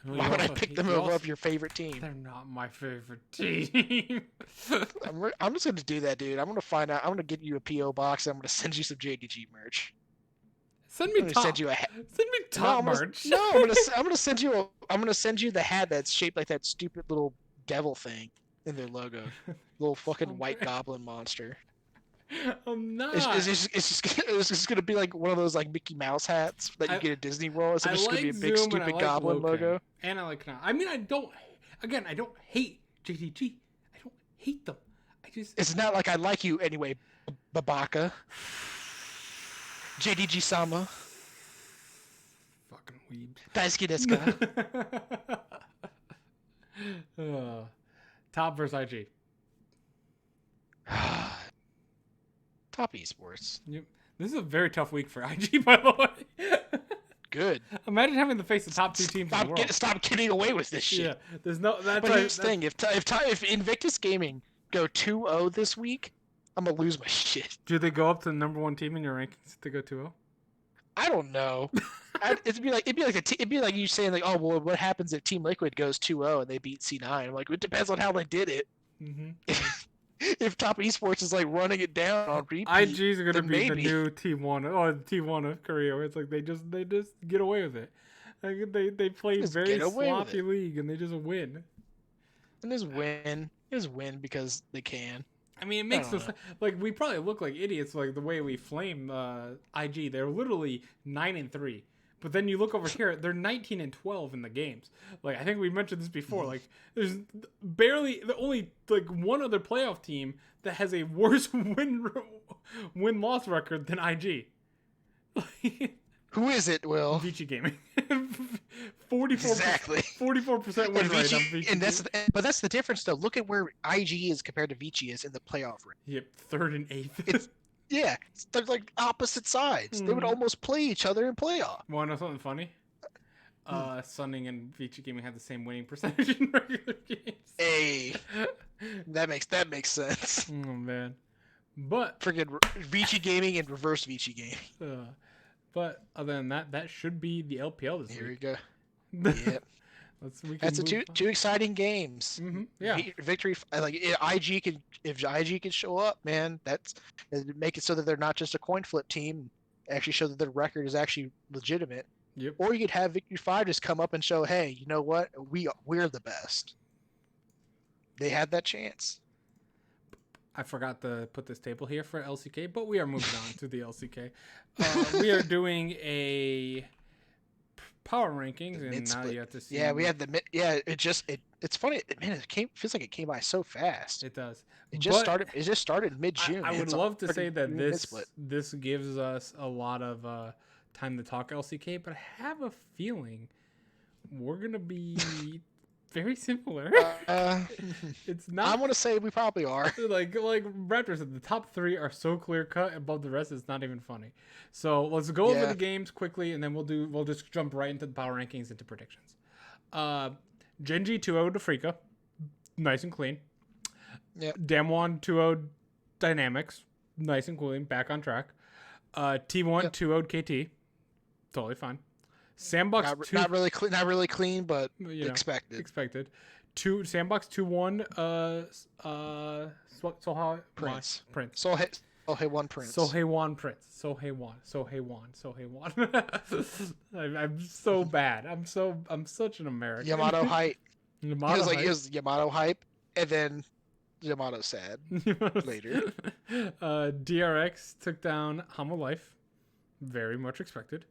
Why would I pick them above your favorite team? They're not my favorite team. I'm just gonna do that, dude. I'm gonna find out. I'm gonna get you a PO box. And I'm gonna send you some JDG merch. Send me top merch. No, I'm gonna send you the hat that's shaped like that stupid little devil thing in their logo. Little fucking white goblin monster. I'm not. It's just gonna be like one of those like Mickey Mouse hats that you get at Disney World. It's just gonna be a big stupid goblin logo. And I like. I mean, I don't hate JDG. I don't hate them. It's not like I like you anyway, Babaka. JDG Sama. Fucking weeb. Daisuke desu ka? Top versus IG. Top esports. Yep. This is a very tough week for IG, by the way. Good. Imagine having to face the top 2 teams in the world. Stop getting away with this shit. Yeah. There's no. But here's the thing: if Invictus Gaming go 2-0 this week, I'm gonna lose my shit. Do they go up to the number 1 team in your rankings to go 2-0? I don't know. It'd be like you saying like, oh well, what happens if Team Liquid goes 2-0 and they beat C9? I'm like, it depends on how they did it. Mm-hmm. If Top Esports is like running it down on repeat, IG's are gonna be the new T1 or T1 of Korea. Where it's like they just get away with it. Like they play very sloppy league and they just win. And just win because they can. I mean, it makes us like we probably look like idiots like the way we flame IG. They're literally 9-3. But then you look over here, they're 19-12 in the games. Like I think we mentioned this before. Like there's only like one other playoff team that has a worse win loss record than IG. Who is it, Will? Vici Gaming. 44%. Exactly. 44% win rate on Vici. But that's the difference, though. Look at where IG is compared to Vici is in the playoff rank. Yep, 3rd and 8th. They're like opposite sides. They would almost play each other in playoff. Want to know something funny? Sunning and Vici Gaming have the same winning percentage in regular games. Hey, that makes sense. Oh man, but freaking Vici Gaming and reverse Vici Gaming. But other than that, that should be the LPL this week. Here we go. Yep. That's two exciting games. Mm-hmm. Yeah. Victory, like IG can, if IG can show up, man, that's make it so that they're not just a coin flip team. Actually, show that their record is actually legitimate. Yep. Or you could have Victory 5 just come up and show, hey, you know what, we're the best. They had that chance. I forgot to put this table here for LCK, but we are moving on to the LCK. We are doing a power rankings, The and mid now split. you have to see. Yeah, we had the mid. Yeah, it's funny. Man, feels like it came by so fast. It does. It But just started mid June. I would It's love to already say that mid split. this gives us a lot of time to talk LCK, but I have a feeling we're gonna be very similar. It's I not want to say we probably are. like Raptors said, the top three are so clear cut above the rest. It's not even funny. So let's go over the games quickly, and then we'll just jump right into the power rankings into predictions. Genji 2-0 to Frika, nice and clean. Yep. Damwon 2-0 Dynamics, nice and clean, back on track. T1 2-0 KT, totally fine. Sandbox not really clean, but expected. Sandbox 2-1 Soha Prince. Sohaewon Prince. I'm so bad. I'm such an American. Yamato hype. Yamato it was Yamato hype, and then Yamato sad later. DRX took down Hamo Life. Very much expected.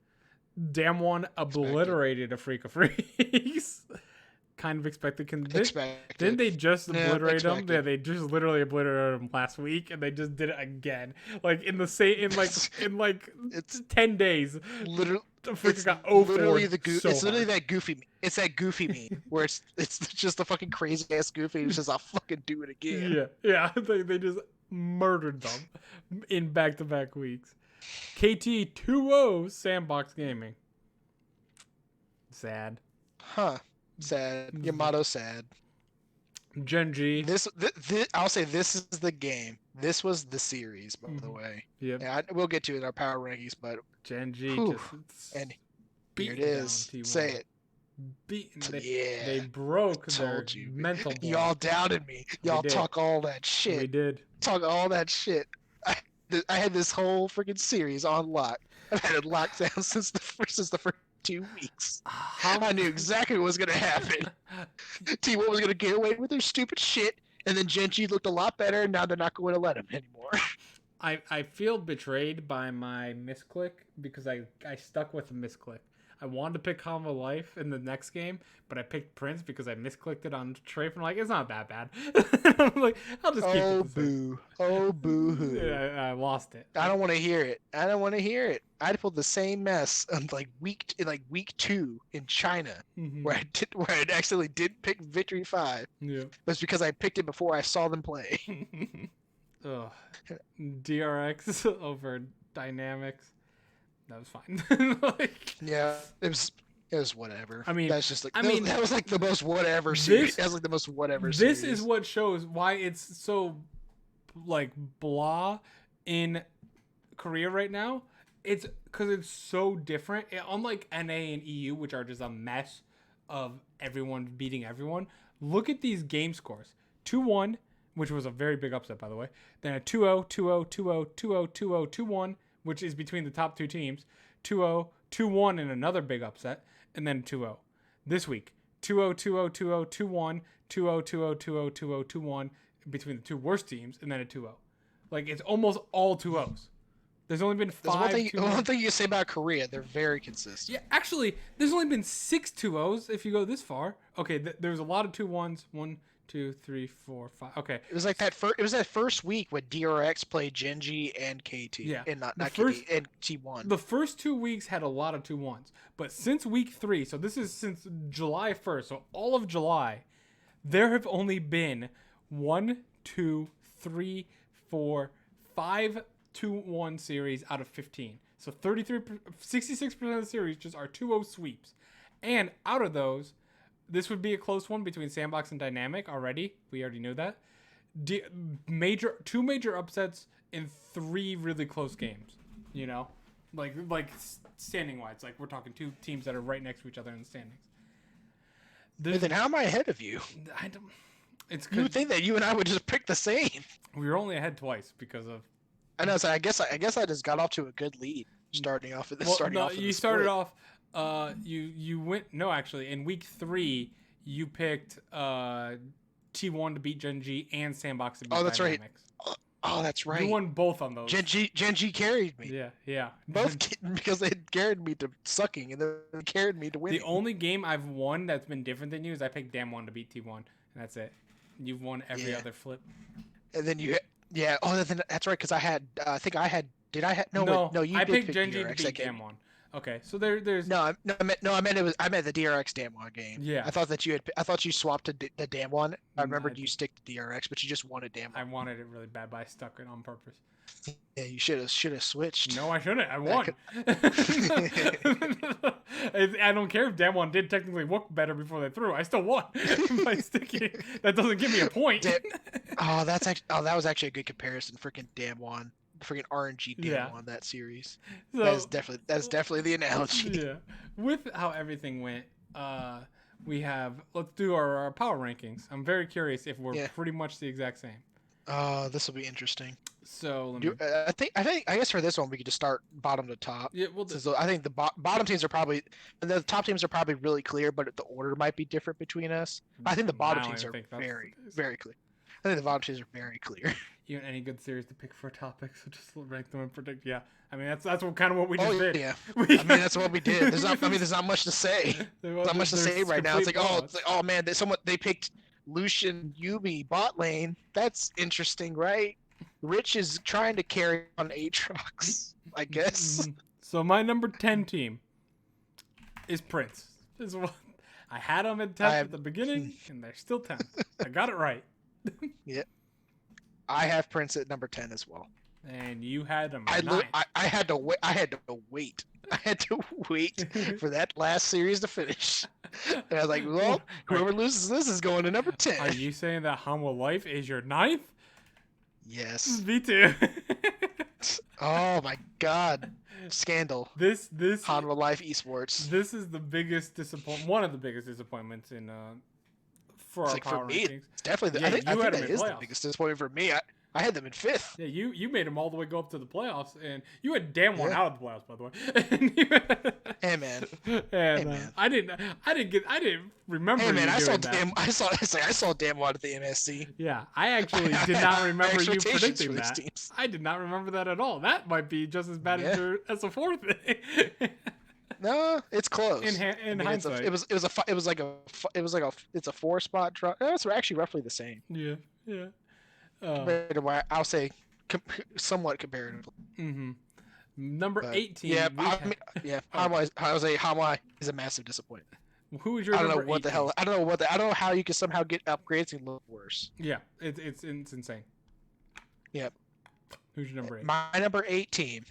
Damwon obliterated a Freak of Freaks. Kind of expected. Didn't they just obliterate them? Yeah, they just literally obliterated them last week, and they just did it again. Like in the same it's 10 days. Literally, Freaka got 0-4. Literally it's literally that Goofy. It's that Goofy meme where it's just the fucking crazy ass Goofy. It's just I'll fucking do it again. Yeah. They just murdered them in back-to-back weeks. KT 2-0 Sandbox Gaming. Sad. Huh. Sad. Yamato sad. Genji. This I'll say this is the game. This was the series, by the way. Yeah. We'll get to it in our power rankings, but Genji and here it is. Say it. They broke their mental block. Y'all doubted me. Y'all talk all that shit. We did. Talk all that shit. I had this whole freaking series on lock. I've had it locked down since the first 2 weeks. I knew exactly what was going to happen. T1 was going to get away with their stupid shit, and then Genji looked a lot better, and now they're not going to let him anymore. I feel betrayed by my misclick because I stuck with a misclick. I wanted to pick Combo Life in the next game, but I picked Prince because I misclicked it on Trafe. I'm like, it's not that bad. I'm like, I'll just keep it the same. Oh, boo-hoo. Yeah, I lost it. I don't want to hear it. I pulled the same mess in week 2 in China, where I actually did pick Victory 5. Yeah. But it's because I picked it before I saw them play. Ugh. DRX over Dynamics. That was fine. Yeah, it was whatever. I mean, that's just that was like the most whatever series. That was like the most whatever series. This is what shows why it's so blah in Korea right now. It's because it's so different. Unlike NA and EU, which are just a mess of everyone beating everyone. Look at these game scores: 2-1, which was a very big upset, by the way. Then a 2-0, 2-0, 2-0, 2-0, 2-0, 2-1. Which is between the top two teams, 2-0, 2-1 in another big upset, and then 2-0. This week, 2-0, 2-0, 2-0, 2-1, 2-0, 2-0, 2-0, 2-0, 2-1 between the two worst teams, and then a 2-0. Like, it's almost all 2-0s. There's only been 5 one thing you say about Korea, they're very consistent. Yeah, actually, there's only been 6 2-0s if you go this far. Okay, there's a lot of 2-1s. 1, 2, 3, 4, 5. Okay. It was like that first week when DRX played Genji and KT. Yeah. And not KT, and T1. The first 2 weeks had a lot of 2-1s. But since week 3, so this is since July 1st, so all of July, there have only been 1, 2, 3, 4, 5 2-1 series out of 15. So 66% of the series just are 2-0 sweeps. And out of those, this would be a close one between Sandbox and Dynamic already. We already knew that. Two major upsets in 3 really close games. You know, like standing wise, like we're talking 2 teams that are right next to each other in the standings. Then how am I ahead of you? I don't. It's you would think that you and I would just pick the same. We were only ahead twice because of. I know. So I guess I just got off to a good lead starting off. You started off. You went actually in week 3 you picked T1 to beat Genji and Sandbox to beat Dynamics. Right. Oh, that's You right. won both on those. Gen G carried me. Yeah. Both because they carried me to sucking and then they carried me to winning. The only game I've won that's been different than you is I picked Damwon to beat T1, and that's it. You've won every other flip. And then yeah. Oh, that's right. Because I think I had. Did I have? No, No, wait, no. You I did picked pick Gen G to DRX. beat Damwon. Okay, so there's No, I meant the DRX Damwon game. Yeah. I thought you swapped to the Damwon. I remembered you didn't. stick to DRX, but you just wanted Damwon. I wanted it really bad, but I stuck it on purpose. Yeah, you should have switched. No, I shouldn't. I won. I don't care if Damwon did technically look better before they threw. I still won by sticking. That doesn't give me a point. That was actually a good comparison. Freaking Damwon. Freaking RNG Damwon that series. So, that's definitely the analogy. Yeah. With how everything went, let's do our power rankings. I'm very curious if we're pretty much the exact same. This will be interesting. So I guess for this one we could just start bottom to top. Yeah, I think the bottom teams are probably the top teams are probably really clear, but the order might be different between us. I think the bottom teams are very, very clear. I think the bottom teams are very clear. You want any good series to pick for a topic, so just rank them and predict. Yeah, I mean that's kind of what we just did. Yeah, I mean that's what we did. There's not much to say. There's not much to say right now. It's like oh man, they picked Lucian Yubi bot lane. That's interesting, right? Rich is trying to carry on Aatrox, I guess. So my number 10 team is Prince. I had them in 10th at the beginning, and they're still 10th. I got it right. Yeah. I have Prince at number 10 as well. And you had them. I had to wait. I had to wait for that last series to finish. And I was like, well, whoever loses this is going to number 10. Are you saying that Hanwha Life is your 9th? Yes. Me too. Oh my god. Scandal. This Hanwha Life Esports. This is the biggest disappointment. One of the biggest disappointments in for our power rankings. It's definitely. I think that is the biggest disappointment for me. I had them in 5th. Yeah, you made them all the way go up to the playoffs, and you had Damwon out of the playoffs, by the way. Hey man. And I didn't remember. Hey man, I saw Damwon at the MSC. Yeah, I actually did not remember you predicting that. I did not remember that at all. That might be just as bad as the 4th thing. No, it's close. In hindsight, it's a 4-spot drop. It's actually roughly the same. Yeah. I'll say somewhat comparatively. Mm-hmm. Number 18. Yeah, Hanwha is a massive disappointment. Who is your number 18? I don't know how you can somehow get upgrades and look worse. Yeah, it's insane. Yep. Who's your number 8? My number 8 team,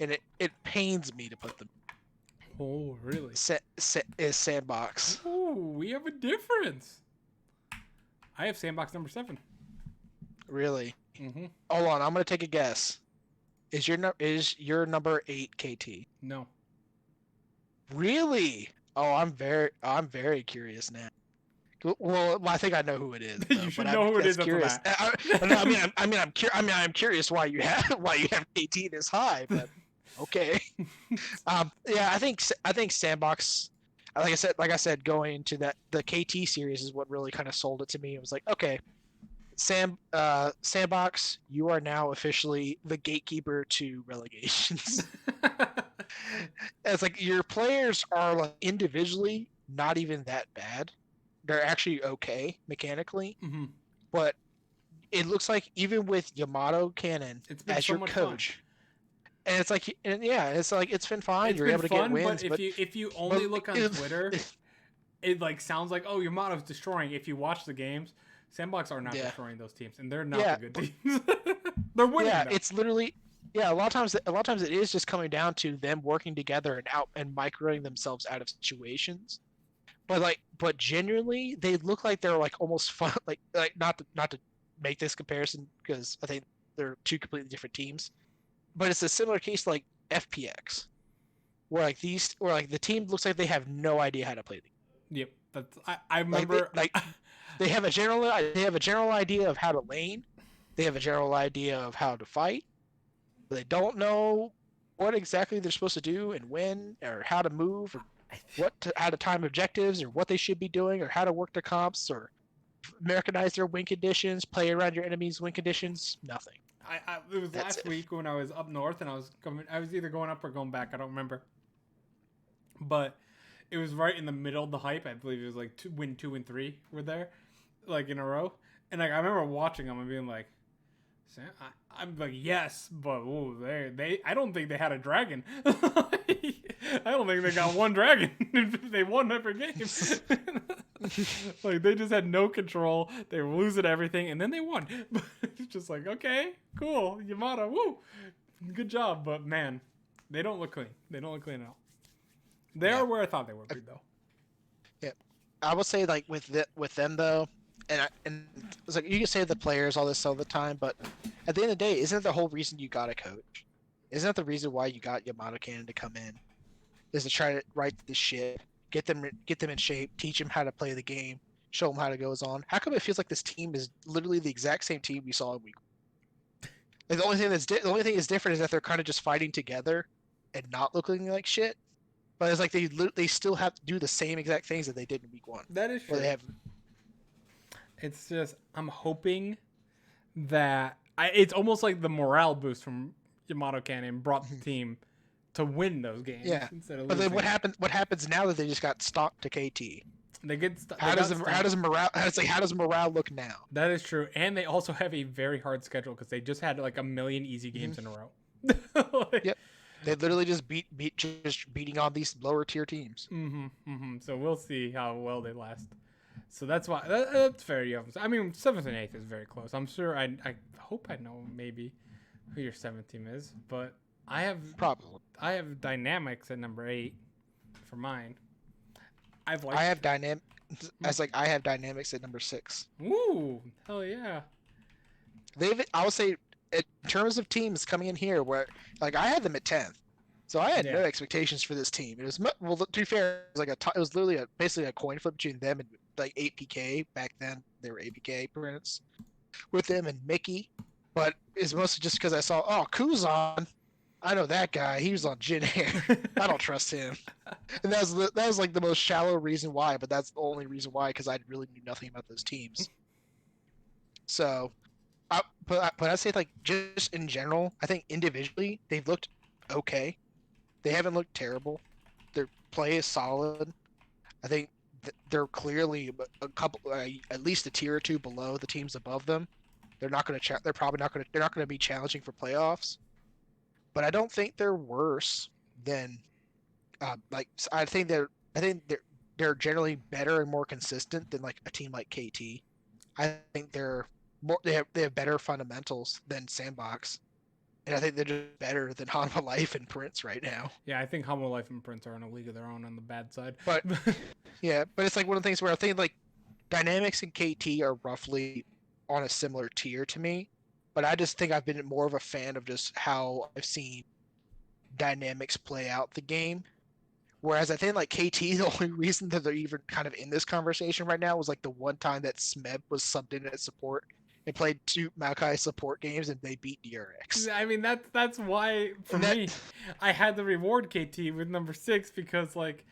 and it pains me to put them. Oh, really? Is Sandbox. Ooh, we have a difference. I have Sandbox number 7. Really? Mm-hmm. Hold on, I'm gonna take a guess. Is your number 8 KT? No. Really? Oh, I'm very curious now. Well, I think I know who it is. You should know who it is. Curious. I'm curious why you have KT this high, but okay. Yeah, I think Sandbox. Like I said, going into the KT series is what really kind of sold it to me. It was like, okay, Sandbox, you are now officially the gatekeeper to relegations. It's like your players are like individually not even that bad. They're actually okay mechanically, but it looks like even with Yamato Cannon as your coach, and it's like, it's been fine. You're able to get wins, but if you only look on Twitter, it like sounds like, oh, Yamato's destroying. If you watch the games, Sandbox are not destroying those teams, and they're not the good teams. They're winning. Yeah, it's literally. Yeah, a lot of times it is just coming down to them working together and microing themselves out of situations. But genuinely, they look like they're like almost fun. Like not to make this comparison because I think they're two completely different teams. But it's a similar case like FPX, where the team looks like they have no idea how to play the game. Yep, I remember. They have a general idea of how to lane. They have a general idea of how to fight. They don't know what exactly they're supposed to do and when, or how to move, or how to time objectives, or what they should be doing, or how to work their comps, or Americanize their win conditions, play around your enemy's win conditions. Nothing. it was That's last week when I was up north and I was either going up or going back. I don't remember. But it was right in the middle of the hype. I believe it was like win 2 and 3 were there, like in a row. And like I remember watching them and being like, I'm like, yes, but I don't think they had a dragon. I don't think they got one dragon. They won every game. Like they just had no control. They were losing everything, and then they won. But it's just like, okay, cool, Yamada, woo, good job. But man, they don't look clean. They don't look clean at all. They are where I thought they would be, though. Yeah, I will say like with them though, and it's like you can say the players all this all the time, but at the end of the day, isn't it the whole reason you got a coach? Isn't that the reason why you got Yamato Cannon to come in? Is to try to right the shit, get them in shape, teach them how to play the game, show them how to goes on. How come it feels like this team is literally the exact same team we saw in week? And the only thing that's different is that they're kind of just fighting together and not looking like shit. But it's like they still have to do the same exact things that they did in week 1. That is true. They have. It's just I'm hoping that it's almost like the morale boost from Yamato Cannon brought the team to win those games. Yeah. Instead of but losing. then what happens now that they just got stopped to KT? They get how does morale look now? That is true, and they also have a very hard schedule because they just had like a million easy games in a row. Yep. They literally just beating on these lower tier teams. So we'll see how well they last. So that's why that's fair. I mean, 7th and 8th is very close. I'm sure. I hope I know maybe who your 7th team is, but I have Dynamics at number 8 for mine. I have Dynamics at number 6. Ooh, hell yeah! I would say in terms of teams coming in here, where like I had them at 10th, so I had no expectations for this team. It was to be fair, it was literally basically a coin flip between them and like APK back then. They were APK parents with them and Mickey, but it's mostly just because I saw Kuzan. I know that guy. He was on Jin Air. I don't trust him. And that was like the most shallow reason why, but that's the only reason why, because I really knew nothing about those teams. So, but I'd say like just in general, I think individually they've looked okay. They haven't looked terrible. Their play is solid. I think they're clearly a couple, at least a tier or two below the teams above them. They're not going to. They're probably not going to. They're not going to be challenging for playoffs. But I don't think they're worse than, I think they're generally better and more consistent than like a team like KT. I think they have better fundamentals than Sandbox, and I think they're just better than Hanwha Life and Prince right now. Yeah, I think Hanwha Life and Prince are in a league of their own on the bad side. But yeah, but it's like one of the things where I think like Dynamics and KT are roughly on a similar tier to me. But I just think I've been more of a fan of just how I've seen Dynamics play out the game. Whereas I think like KT, the only reason that they're even kind of in this conversation right now was like the one time that Smeb was subbed in at support and played 2 Maokai support games and they beat DRX. I mean, that's why for me, I had to reward KT with number 6 because like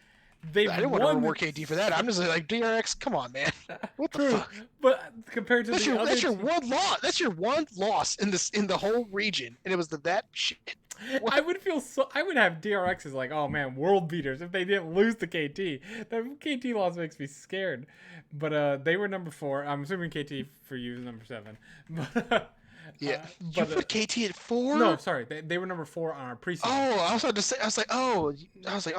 I didn't want to reward KT for that. I'm just like DRX. Come on, man. What the fuck? But compared to that's your one loss. That's your one loss in the whole region, and it was that shit. What? I would have DRX as like, oh man, world beaters if they didn't lose to KT. That KT loss makes me scared. But they were number 4. I'm assuming KT for you is number 7. But yeah, you put KT at 4? No, sorry, they were number 4 on our preseason. Oh, I was about to say. I was like, oh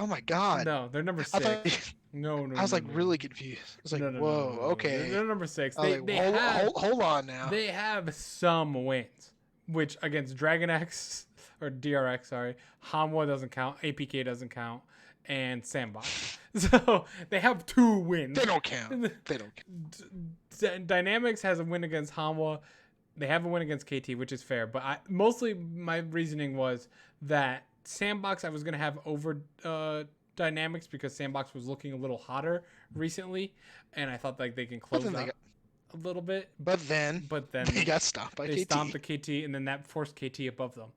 my god. No, they're number 6. No. I was really confused. I was like, whoa, okay. They're number 6. Hold on now. They have some wins, which against Dragon X or DRX, sorry, Hanwha doesn't count, APK doesn't count, and Sandbox. So they have 2 wins. They don't count. Dynamics has a win against Hanwha. They have a win against KT, which is fair. But mostly my reasoning was that Sandbox I was going to have over Dynamics because Sandbox was looking a little hotter recently. And I thought like they can close out a little bit. But then they got stopped by KT. They stomped the KT, and then that forced KT above them.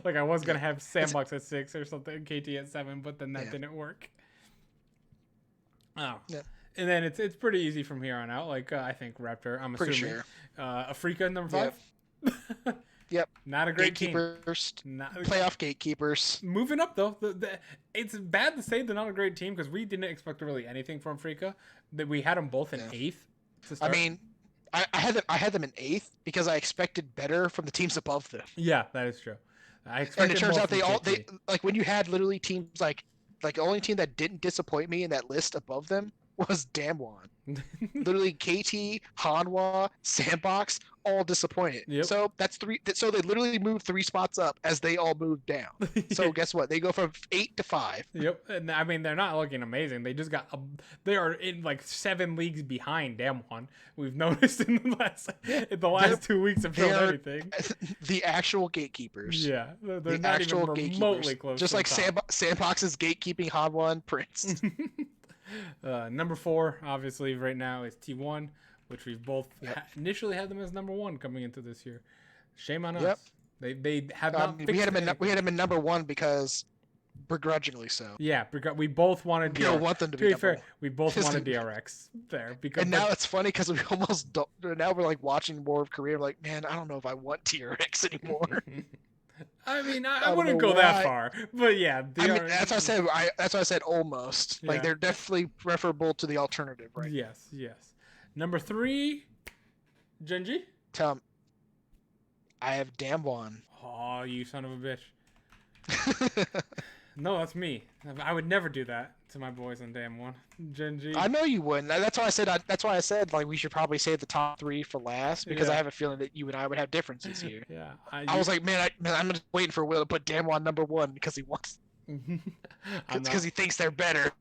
Like I was going to have Sandbox at 6 or something, KT at 7, but then that didn't work. Oh. Yeah. And then it's pretty easy from here on out. Like I think Raptor, I'm assuming. Pretty sure. Afrika number 5. Yep. Not a great team. Gatekeepers. Not Playoff gatekeepers. moving up though. It's bad to say they're not a great team because we didn't expect really anything from Frika. That we had them both in eighth to I start. mean, I had them in eighth because I expected better from the teams above them. Yeah, that is true. I And expected it turns more out from they KT. like when you had literally teams like the only team that didn't disappoint me in that list above them was Damwon. Literally KT, Hanwha, Sandbox, all disappointed. Yep. So that's three. So they literally moved 3 spots up as they all moved down. So guess what? They go from 8 to 5. Yep, and I mean they're not looking amazing. They just got they are in like 7 leagues behind Damwon. We've noticed in the last 2 weeks have shown anything. The actual gatekeepers. Yeah, they're The not even actual remotely gatekeepers. close. Just to like the top. Sandbox is gatekeeping Hanwha and Prince. Number 4, obviously, right now is T1, which we've both initially had them as number 1 coming into this year. Shame on us. They have not. We had him in number 1 because begrudgingly so. Yeah, because we both wanted. We don't want them to be fair, one. we both wanted DRX there because. And now it's funny because we almost don't. Now we're like watching more of Korea. We're like, man, I don't know if I want TRX anymore. I mean, I wouldn't go that far, but yeah, I mean, that's what I said. That's why I said almost. Like they're definitely preferable to the alternative, right? Yes. Number 3, Genji. Tell him. I have Damwon. Oh, you son of a bitch. No, that's me. I would never do that to my boys on Damwon. Genji. I know you wouldn't. That's why I said. That's why I said like we should probably save the top 3 for last because I have a feeling that you and I would have differences here. Yeah. I was like, man, I'm just waiting for Will to put Damwon number 1 because he wants. Because he thinks they're better.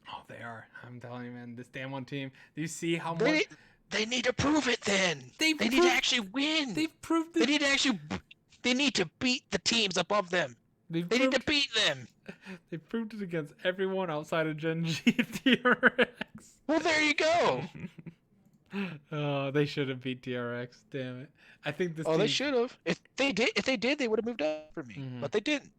Oh, they are. I'm telling you, man. This Damwon team. Do you see how much? They need to prove it. Then they need to actually win. They've proved it. They need to actually. They need to beat the teams above them. They need to beat them. They proved it against everyone outside of Genji and DRX. Well, there you go. Oh, they should have beat DRX. Damn it. I think this. Oh, they should have. If they did, they would have moved up for me. Mm-hmm. But they didn't.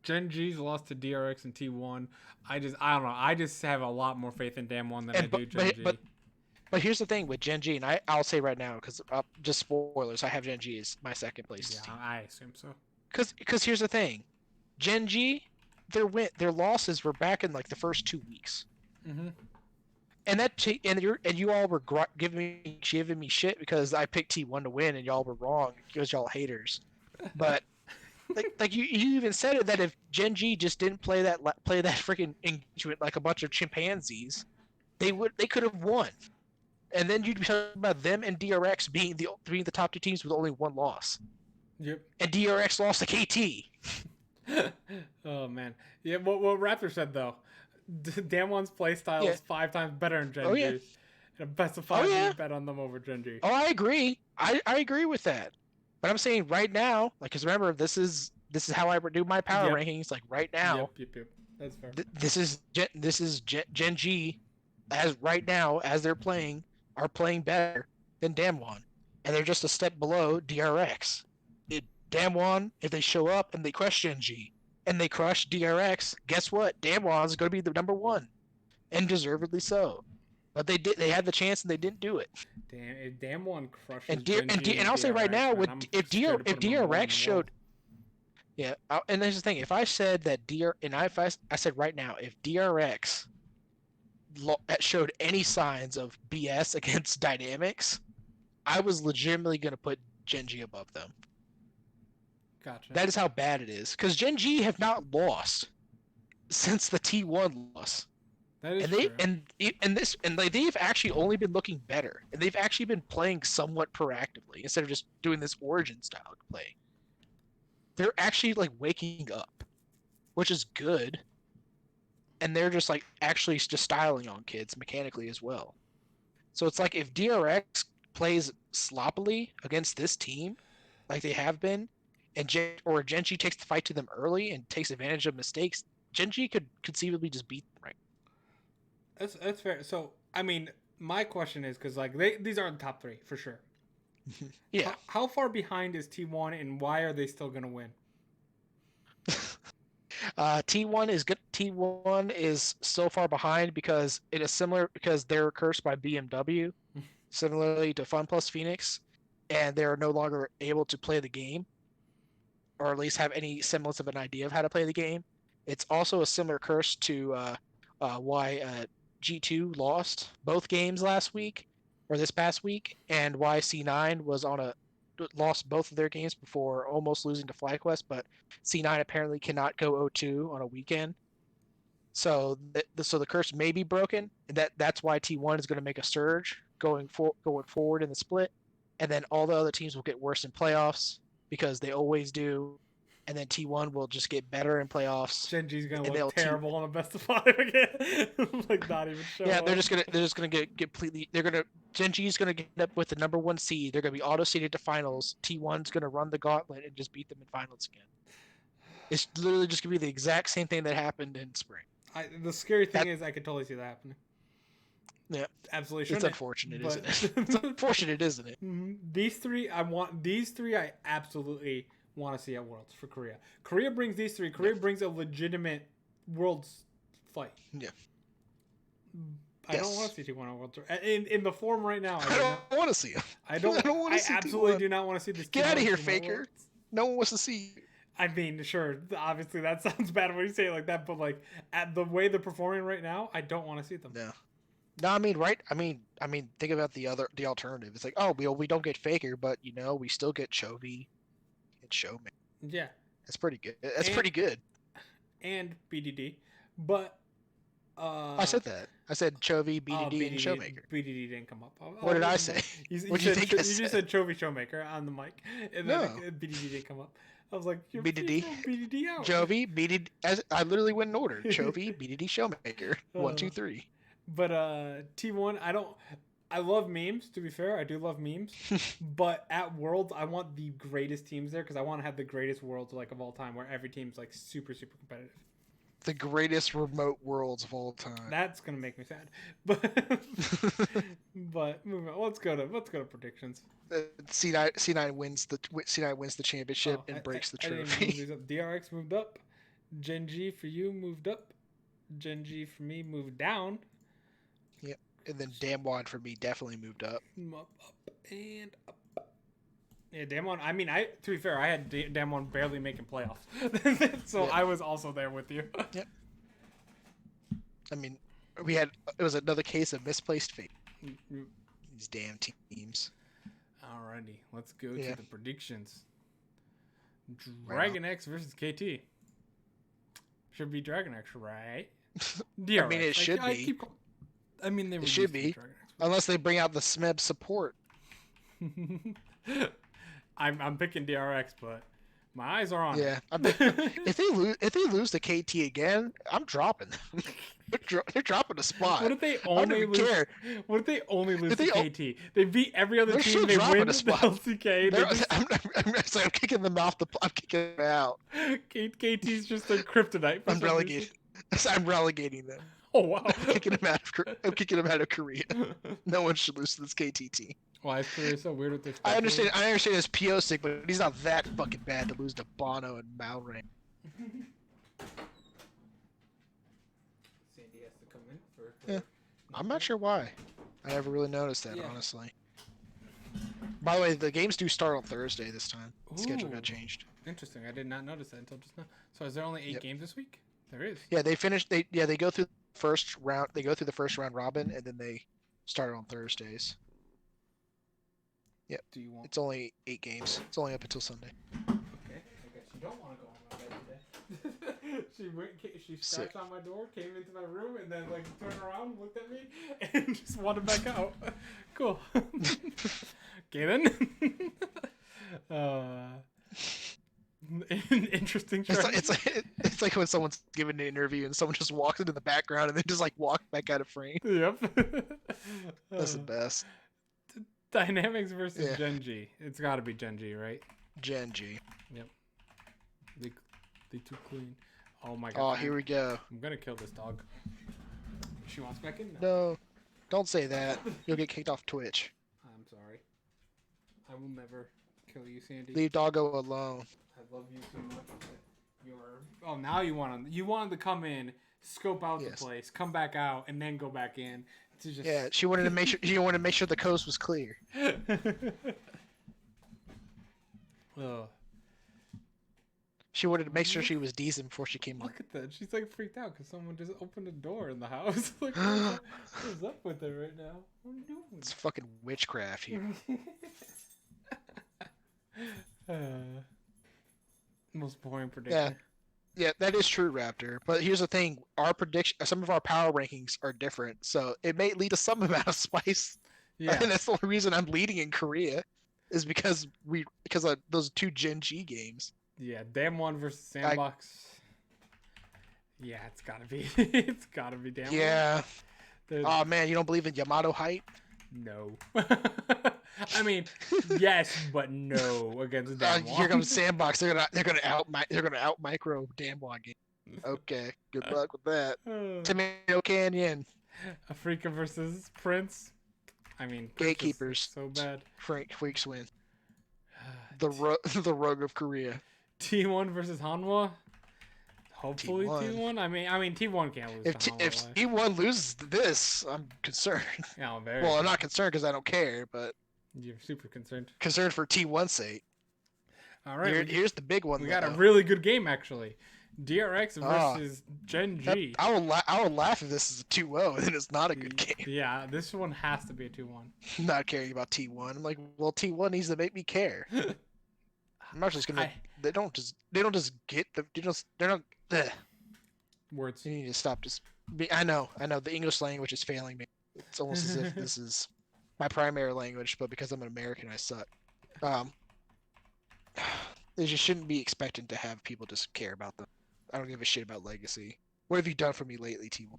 Genji's lost to DRX and T1. I don't know. I just have a lot more faith in Damwon than I do Genji. But here's the thing with Genji, and I'll say right now, because just spoilers, I have Genji as my second place team. I assume so. Because here's the thing, Genji, their losses were back in like the first 2 weeks. Mm-hmm. And you all were giving me shit because I picked T1 to win, and y'all were wrong because y'all haters. But like you even said it that if Genji just didn't play that freaking engagement like a bunch of chimpanzees, they could have won. And then you'd be talking about them and DRX being the top 2 teams with only 1 loss. Yep. And DRX lost to KT. Oh man. Yeah. What Raptor said though, Damwon's playstyle is 5 times better than Genji. Oh, yeah. And a best of 5 bet on them over Genji. Oh, I agree. I agree with that. But I'm saying right now, like, because remember, this is how I do my power rankings. Like right now. Yep. That's fair. This is Genji, as right now as they're playing, are playing better than Damwon, and they're just a step below DRX. Damwon, if they show up and they crush Genji and they crush DRX, guess what? Damwon is going to be the number 1, and deservedly so. But they had the chance and they didn't do it. Damn, if Damwon crushes and I'll say right now, if DRX showed, and there's the thing, if I said that I said right now, if DRX showed any signs of BS against Dynamics, I was legitimately going to put Genji above them. Gotcha. That is how bad it is. Because Genji have not lost since the T1 loss. That is true. And they've actually only been looking better. And they've actually been playing somewhat proactively instead of just doing this Origin style play. They're actually like waking up, which is good. And they're just like actually just styling on kids mechanically as well. So it's like if DRX plays sloppily against this team, like they have been, and or Genji takes the fight to them early and takes advantage of mistakes, Genji could conceivably just beat them, right? That's fair. So I mean, my question is because like these aren't the top 3 for sure. Yeah. How far behind is T1, and why are they still gonna win? T1 is good. T1 is so far behind because it is similar because they're cursed by BMW, similarly to FunPlus Phoenix. and they're no longer able to play the game, or at least have any semblance of an idea of how to play the game. It's also a similar curse to why G2 lost both games last week or this past week, and why C9 was on a lost both of their games before almost losing to FlyQuest, but C9 apparently cannot go 0-2 on a weekend. So the curse may be broken, and that's why T1 is going to make a surge going forward in the split, and then all the other teams will get worse in playoffs because they always do, and then T1 will just get better in playoffs. Gen G's gonna look terrible on a best of 5 again. Like not even show Yeah, up. they're just gonna get completely. Gen G's gonna get up with the number 1 seed. They're gonna be auto seeded to finals. T1's gonna run the gauntlet and just beat them in finals again. It's literally just gonna be the exact same thing that happened in spring. The scary thing is I could totally see that happening. Yeah, absolutely. Shouldn't it's unfortunate, isn't it? It's unfortunate, isn't it? These three, I absolutely want to see at Worlds for Korea. Korea brings these three. Korea brings a legitimate Worlds fight. Yeah. I don't want to see T1 on World Tour. In the form right now, I don't want to see him. I absolutely do not want to see this. Get out of here, Faker. No one wants to see you. I mean, sure, obviously that sounds bad when you say it like that, but like at the way they're performing right now, I don't want to see them. No, I mean, right? I mean, think about the alternative. It's like, oh, we don't get Faker, but we still get Chovy and Showman. Yeah, that's pretty good. Pretty good. And BDD, but I said that. I said Chovy, BDD, and Showmaker. BDD didn't come up. What did I say? What do you think? You just said Chovy Showmaker on the mic, and then BDD didn't come up. I was like, BDD out. Chovy, BDD. I literally went in order. Chovy, BDD, Showmaker. 1, 2, 3. But T1, I love memes, to be fair. I do love memes. But at Worlds, I want the greatest teams there because I want to have the greatest Worlds like of all time where every team's like super, super competitive. The greatest remote Worlds of all time. That's going to make me sad. But moving on. Let's go to predictions. C9 wins the championship and breaks the trophy. DRX moved up. Gen G for you moved up. Gen G for me moved down. Yep. And then Damwon for me definitely moved up. Up and up. Yeah, Damwon. I mean, to be fair, I had Damwon barely making playoffs, so I was also there with you. Yep. I mean, it was another case of misplaced fate. These damn teams. Alrighty, let's go to the predictions. Dragon X versus KT. Should be Dragon X, right? DRX. I mean, it should be. It should be, unless they bring out the SMEB support. I'm picking DRX, but my eyes are on. Yeah, if they lose to KT again, I'm dropping them. They're dropping a spot. What if they only lose? What if they only lose to KT? They beat every other team. They win the LCK. I'm kicking them off. I'm kicking them out. KT's just a kryptonite. I'm relegating them. Oh wow! I'm kicking them out of Korea. No one should lose to this KT team. Why is Korea so weird with this? I understand his PO sick, but he's not that fucking bad to lose to Bono and Malrain. Sandy has to come in for. Yeah, I'm not sure why. I never really noticed that, honestly. By the way, the games do start on Thursday this time. The schedule got changed. Interesting. I did not notice that until just now. So is there only 8 games this week? There is. Yeah, they finished. They go through the first round. They go through the first round robin, and then they start on Thursdays. Yep. It's only 8 games. It's only up until Sunday. Okay. I guess you don't want to go on my bed today. She scratched on my door, came into my room, and then like turned around, looked at me, and just wanted back out. Cool. Okay then. Interesting. It's like when someone's giving an interview and someone just walks into the background and then just like walk back out of frame. Yep. That's the best. Dynamics versus Gen G. It's got to be Gen G, right? Gen G. Yep. They too clean. Oh my god. Oh, here we go. I'm gonna kill this dog. She wants back in now. No, don't say that. You'll get kicked off Twitch. I'm sorry. I will never kill you, Sandy. Leave doggo alone. I love you too much. Now you wanted to come in, scope out the place, come back out, and then go back in. She wanted to make sure. She wanted to make sure the coast was clear. Ugh. She wanted to make sure she was decent before she came Look at that. She's like freaked out because someone just opened a door in the house. Like, what is up with her right now? What are you doing? It's fucking witchcraft here. Most boring prediction. Yeah, that is true, Raptor. But here's the thing: our some of our power rankings are different, so it may lead to some amount of spice. Yeah, And that's the only reason I'm leading in Korea, is because of those two Gen G games. Yeah, Damn One versus Sandbox. Yeah, it's gotta be. It's gotta be Damn One. Yeah. Oh man, you don't believe in Yamato height? No. I mean, yes, but no against Damn One. Here comes Sandbox. They're gonna out micro Damn One game. Okay, good luck with that. Tomato Canyon. Afrika versus Prince. I mean, Gatekeepers. So bad. Freaks win. The Rogue of Korea. T1 versus Hanwha. Hopefully T1. I mean T1 can't lose. If T1 loses this, I'm concerned. Yeah, I'm very. Well, I'm not concerned because I don't care, but you're super concerned. Concerned for T1's sake. All right. Here's the big one. We got a really good game actually. DRX versus Gen G. I will laugh if this is a 2-0 and it's not a good game. Yeah, this one has to be a 2-1. Not caring about T1. I'm like, well, T1 needs to make me care. I'm not just gonna. They don't just get the. They're not. Ugh. Words. You need to stop. I know. The English language is failing me. It's almost as if this is my primary language, but because I'm an American, I suck. They just shouldn't be expected to have people just care about them. I don't give a shit about legacy. What have you done for me lately, T1?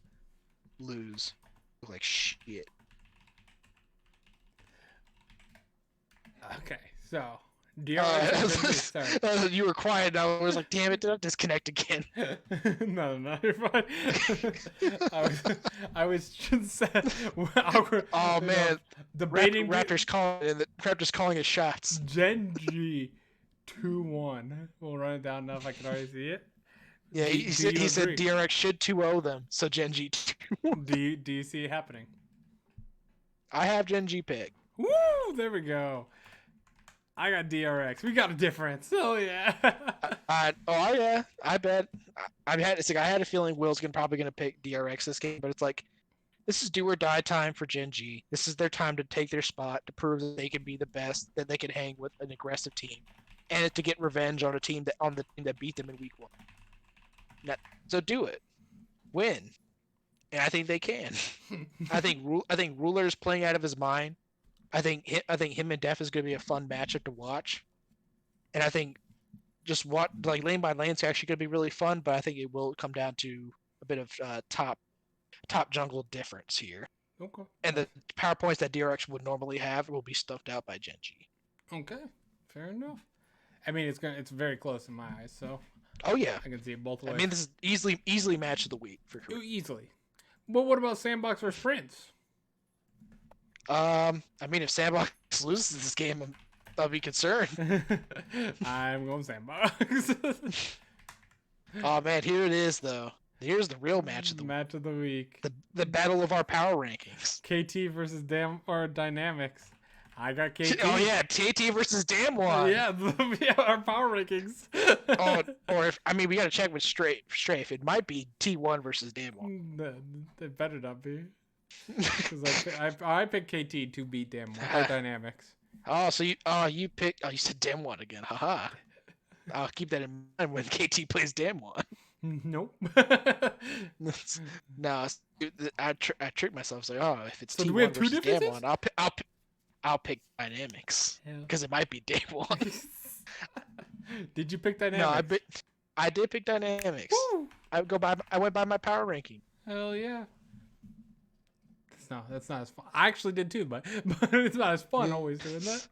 Lose. Look like shit. Okay, so DRX. You were quiet. And I was like, "Damn it! Did I disconnect again?" No, you're fine. I was just oh man, debating. Raptors calling his shots. Gen G 2-1. We'll run it down now if I can already see it. Yeah, he said DRX should 2-0 them, so Gen G 2. Do you see it happening? I have Gen G pick. Woo! There we go. I got DRX. We got a difference. Oh yeah. Oh yeah. I bet. I had a feeling Will's probably gonna pick DRX this game, but it's like, this is do or die time for Gen G. This is their time to take their spot, to prove that they can be the best, that they can hang with an aggressive team, and to get revenge on the team that beat them in week 1. So do it, win, and I think they can. I think Ruler's playing out of his mind. I think him and Def is going to be a fun matchup to watch, and I think just lane by lane is actually going to be really fun. But I think it will come down to a bit of top jungle difference here. Okay. And the power points that DRX would normally have will be stuffed out by Gen G. Okay, fair enough. I mean, it's very close in my eyes, so. Oh yeah, I can see it both ways. I mean, this is easily match of the week for Korea. Easily. But what about Sandbox versus Prince? I mean, if Sandbox loses this game, I'll be concerned. I'm going Sandbox. Oh man, here it is though. Here's the real match of the week. The battle of our power rankings. KT versus Dynamics. I got KT. Oh yeah, KT versus Damwon. Yeah, our power rankings. We gotta check with Strafe. It might be T1 versus Damwon. It better not be. Because I picked KT to beat Damwon or Dynamics. Oh, so you said Damwon again. Haha. I'll keep that in mind when KT plays Damwon. Nope. No, I tricked myself. It's like, if it's so T1 versus Damwon, I'll pick Dynamics because it might be Damwon. Did you pick Dynamics? No, I did pick Dynamics. Woo! I went by my power ranking. Hell yeah. That's not as fun. I actually did too, but it's not as fun always doing that.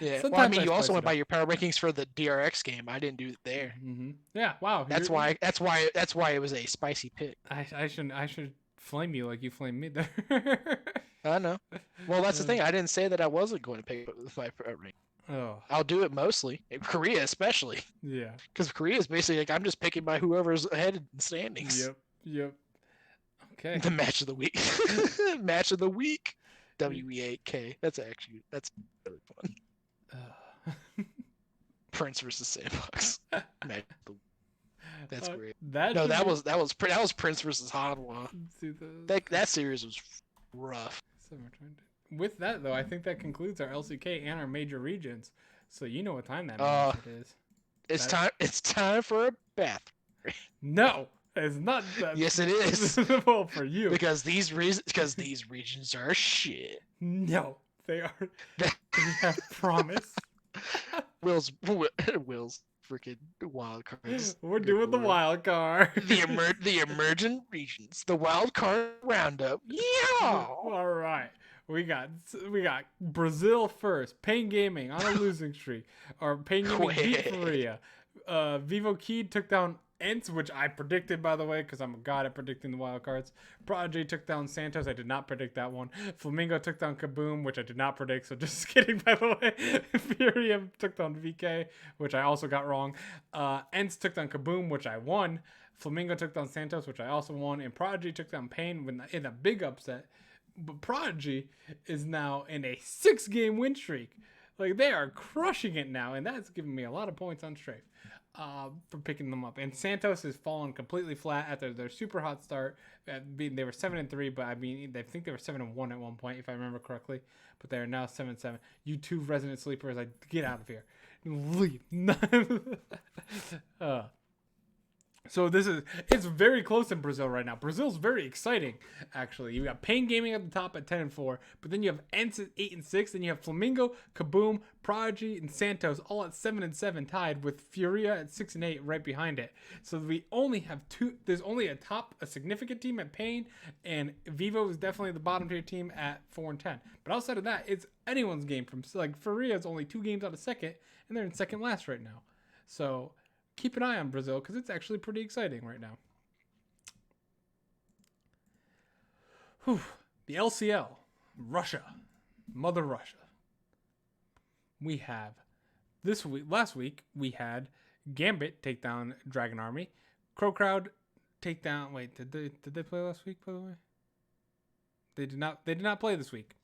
Yeah. Sometimes you also went by your power rankings for the DRX game. I didn't do it there. Mm-hmm. Yeah. Wow. That's why it was a spicy pick. I should flame you like you flamed me there. I know. Well, that's the thing. I didn't say that I wasn't going to pick my power ranking. Oh. I'll do it mostly. In Korea, especially. Yeah. Because Korea is basically like, I'm just picking by whoever's ahead in standings. Yep. Okay. The match of the week. Match of the week. WE8K. That's really fun. Prince versus Sandbox. That's great. That No, should that be... was Prince versus Hanwha. That series was rough. With that though, I think that concludes our LCK and our major regions. So you know what time that means it is. It's time for a bath. No, it's not. Yes, it is. Well, for you, because these regions are shit. No, they are. They have promise. Will's freaking wild cards. We're doing the wild card. The emergent regions. The wild card roundup. Yeah. All right. We got Brazil first. Pain Gaming on a losing streak. Or Pain Gaming beat Korea. Vivo Key took down Ents, which I predicted, by the way, because I'm a god at predicting the wild cards. Prodigy took down Santos. I did not predict that one. Flamingo took down Kaboom, which I did not predict, so just kidding, by the way. Furium took down VK, which I also got wrong. Ents took down Kaboom, which I won. Flamingo took down Santos, which I also won. And Prodigy took down Pain in a big upset. But Prodigy is now in a 6-game win streak. Like, they are crushing it now, and that's giving me a lot of points on Strafe for picking them up. And Santos has fallen completely flat after their super hot start. They were 7-3, but I think they were 7-1 at one point, if I remember correctly. But they are now 7-7. You two resident sleepers, get out of here. Leave. So it's very close in Brazil right now. Brazil's very exciting, actually. You got Pain Gaming at the top at 10-4, but then you have Ents at 8-6, then you have Flamingo, Kaboom, Prodigy, and Santos all at 7-7 tied with Furia at 6-8 right behind it. So we only have there's only a significant team at Pain, and Vivo is definitely the bottom tier team at 4-10. But outside of that, it's anyone's game. From like Furia is only 2 games out of second, and they're in second last right now. So keep an eye on Brazil because it's actually pretty exciting right now. Whew. The LCL, Russia, Mother Russia. We have last week we had Gambit take down Dragon Army, Crow Crowd take down. Wait, did they play last week? By the way, they did not. They did not play this week.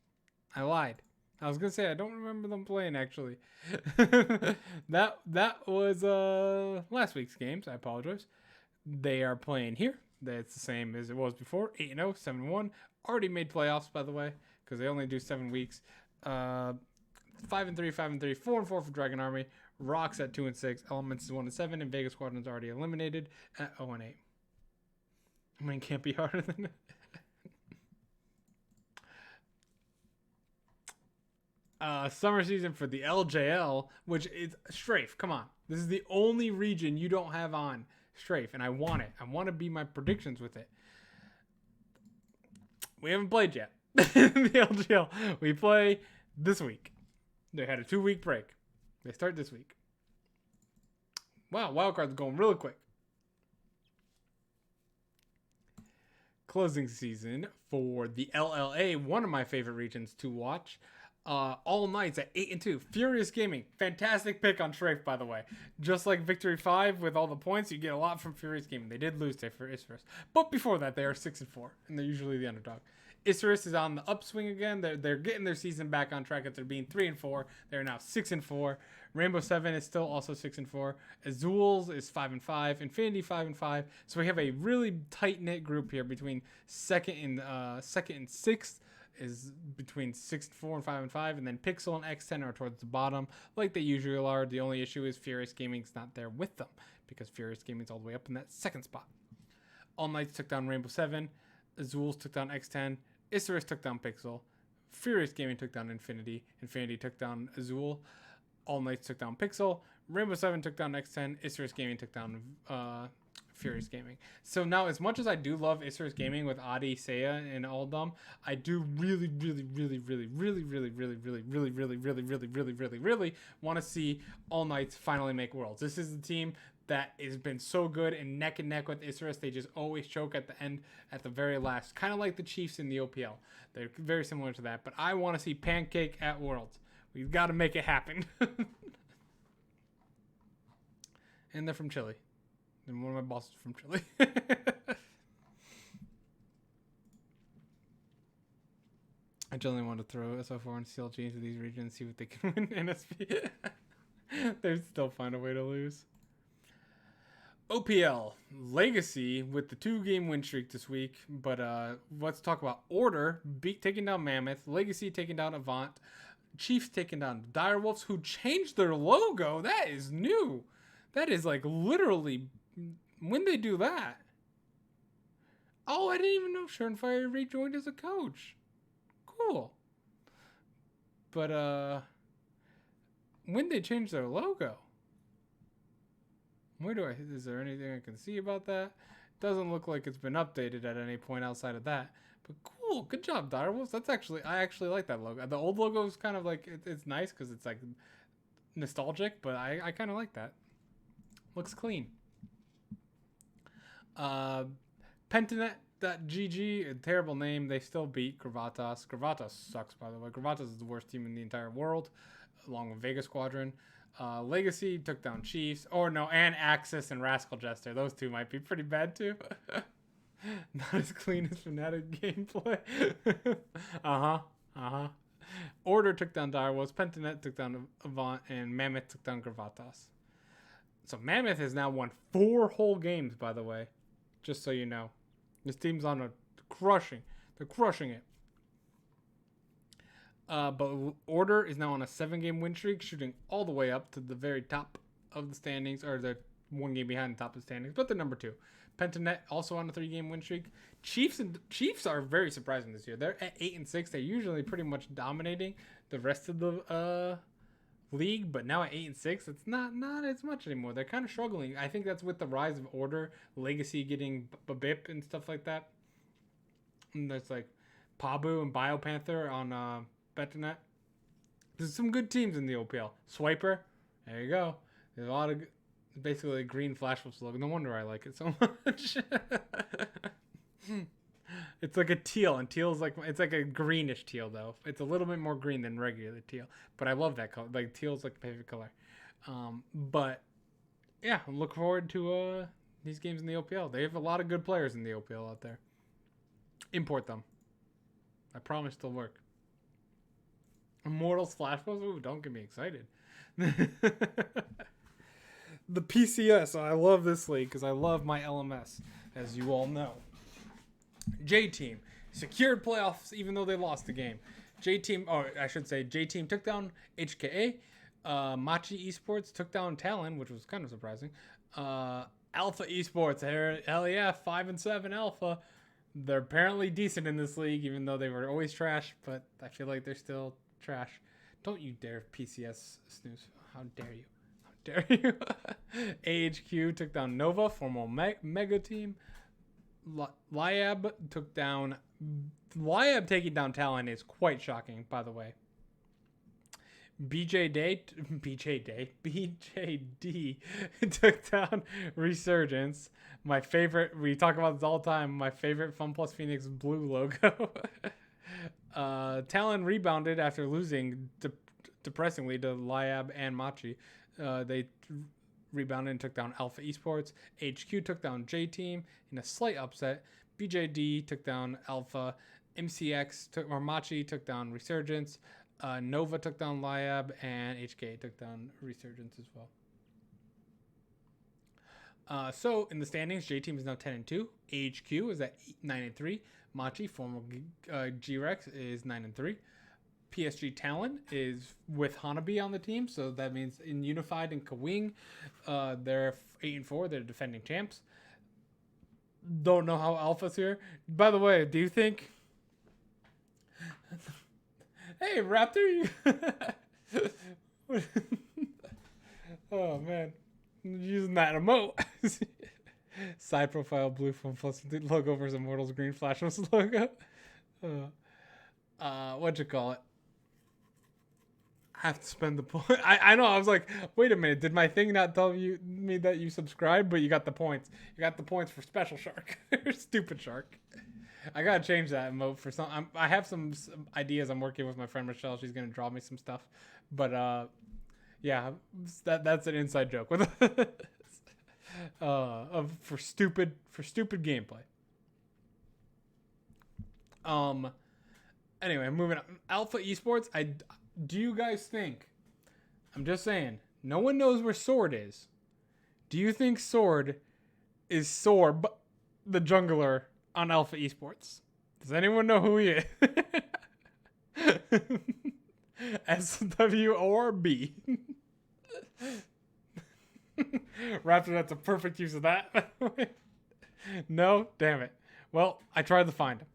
I lied. I was gonna say I don't remember them playing actually. that was last week's games. I apologize. They are playing here. That's the same as it was before. 8-0, 7-1. Already made playoffs, by the way, because they only do 7 weeks. 5-3, 5-3, 4-4 for Dragon Army. Rocks at 2-6. Elements is 1-7, and Vegas Squadron's already eliminated at 0-8. I mean, can't be harder than that. Summer season for the LJL, which is Strafe. Come on. This is the only region you don't have on Strafe, and I want it. I want to be my predictions with it. We haven't played yet. The LJL. We play this week. They had a 2-week break. They start this week. Wow, Wildcards going really quick. Closing season for the LLA, one of my favorite regions to watch. All nights at 8-2. Furious Gaming. Fantastic pick on Strafe, by the way. Just like Victory 5 with all the points, you get a lot from Furious Gaming. They did lose to Isurus. But before that, they are 6-4, and they're usually the underdog. Isurus is on the upswing again. They're getting their season back on track after being 3-4. They're now 6-4. Rainbow 7 is still also 6-4. Azules is 5-5. Infinity 5-5. So we have a really tight-knit group here between second and sixth. Is between 6-4 and 5-5, and then Pixel and X10 are towards the bottom, like they usually are. The only issue is Furious Gaming's not there with them, because Furious Gaming's all the way up in that second spot. All Knights took down Rainbow 7, Azules took down X10, Isurus took down Pixel, Furious Gaming took down Infinity, Infinity took down Azul, All Knights took down Pixel, Rainbow 7 took down X10, Isurus Gaming took down Furious Gaming. So now, as much as I do love Isurus Gaming with Adi, Seiya, and Aldum, I do really want to see All Knights finally make Worlds. This is the team that has been so good and neck with Isurus. They just always choke at the end, at the very last, kind of like the Chiefs in the OPL. They're very similar to that, but I want to see Pancake at Worlds. We've got to make it happen. And they're from Chile. And one of my bosses from Chile. I generally want to throw SO4 and CLG into these regions and see what they can win NSP. They still find a way to lose. OPL Legacy with the 2-game win streak this week, but let's talk about Order taking down Mammoth, Legacy taking down Avant, Chiefs taking down Direwolves, who changed their logo. That is new. That is like literally when they do that. Oh, I didn't even know Schernfire rejoined as a coach. Cool. But when they changed their logo. Is there anything I can see about that? Doesn't look like it's been updated at any point outside of that. But cool, good job, Direwolves. I actually like that logo. The old logo is kind of like, it's nice because it's like nostalgic, but I kind of like that. Looks clean. Pentanet.gg, a terrible name. They still beat Gravatas. Gravatas sucks, by the way. Gravatas is the worst team in the entire world, along with Vega Squadron. Legacy took down Chiefs. And Axis and Rascal Jester. Those two might be pretty bad too. Not as clean as Fnatic gameplay. Order took down Direwolves. Pentanet took down Avant. And Mammoth took down Gravatas. So Mammoth has now won 4 whole games, by the way. Just so you know. This team's on a crushing. They're crushing it. But Order is now on a 7-game win streak, shooting all the way up to the very top of the standings, or they're 1 game behind the top of the standings, but they're number 2. Pentanet also on a 3-game win streak. Chiefs are very surprising this year. They're at 8-6. They're usually pretty much dominating the rest of the league, but now at 8-6, it's not as much anymore. They're kind of struggling. I think that's with the rise of Order, Legacy getting BIP and stuff like that. And there's like Pabu and Biopanther on Pentanet. There's some good teams in the OPL. Swiper, there you go. There's a lot of basically a green Flash Wolves logo. No wonder I like it so much. It's like a teal, and teal's like, it's like a greenish teal though. It's a little bit more green than regular teal, but I love that color. Like teal's like my favorite color. But yeah, look forward to these games in the OPL. They have a lot of good players in the OPL out there. Import them. I promise they'll work. Immortals Flash Wolves? Ooh, don't get me excited. The PCS. I love this league because I love my LMS, as you all know. J-Team secured playoffs even though they lost the game. J-Team took down HKA. Machi Esports took down Talon, which was kind of surprising. Alpha Esports, hell yeah, 5-7 Alpha. They're apparently decent in this league, even though they were always trash, but I feel like they're still trash. Don't you dare PCS snooze. How dare you? How dare you? AHQ took down Nova, former Mega Team. Liab taking down Talon is quite shocking, by the way. BJD took down Resurgence. My favorite, we talk about this all the time, my favorite Fun Plus Phoenix blue logo. Talon rebounded after losing depressingly to Liab and Machi. They rebounded and took down Alpha Esports. HQ took down J-Team in a slight upset. BJD took down Alpha. Machi took down Resurgence. Nova took down Liab, and HK took down Resurgence as well. So in the standings, J-Team is now 10-2. AHQ is at 9-3. Machi, former G-Rex, is 9-3. PSG Talon is with Hanabi on the team, so that means in Unified and Kawing, they're 8-4. They're defending champs. Don't know how Alpha's here. By the way, do you think? Hey, Raptor! Oh man, I'm using that emote. Side profile blue from plus logo versus Immortals green Flash logo. What'd you call it? I have to spend the point. I know. I was like, wait a minute. Did my thing not tell me that you subscribed? But you got the points. You got the points for Special Shark. Stupid Shark. I gotta change that emote for some. I have some ideas. I'm working with my friend Michelle. She's gonna draw me some stuff. But yeah, that's an inside joke with for stupid gameplay. Anyway, moving on. Alpha Esports. Do you guys think? I'm just saying. No one knows where Sword is. Do you think Sword is Sorb, the jungler on Alpha Esports? Does anyone know who he is? SW or B? Raptor, that's a perfect use of that. No? Damn it. Well, I tried to find him.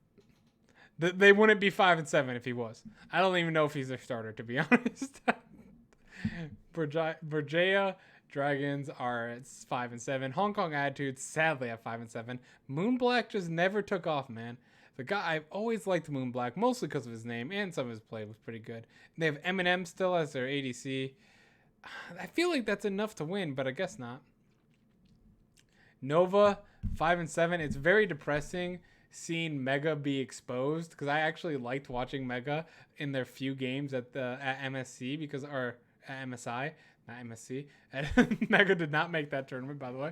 They wouldn't be 5 and 7 if he was. I don't even know if he's their starter, to be honest. Bergea Dragons are at 5 and 7. Hong Kong Attitudes sadly at 5 and 7. Moonblack just never took off, man. The guy, I've always liked Moonblack, mostly because of his name and some of his play was pretty good. They have Eminem still as their ADC. I feel like that's enough to win, but I guess not. Nova 5 and 7. It's very depressing seeing Mega be exposed because I actually liked watching Mega in their few games at MSC because at MSI, not MSC. Mega did not make that tournament, by the way,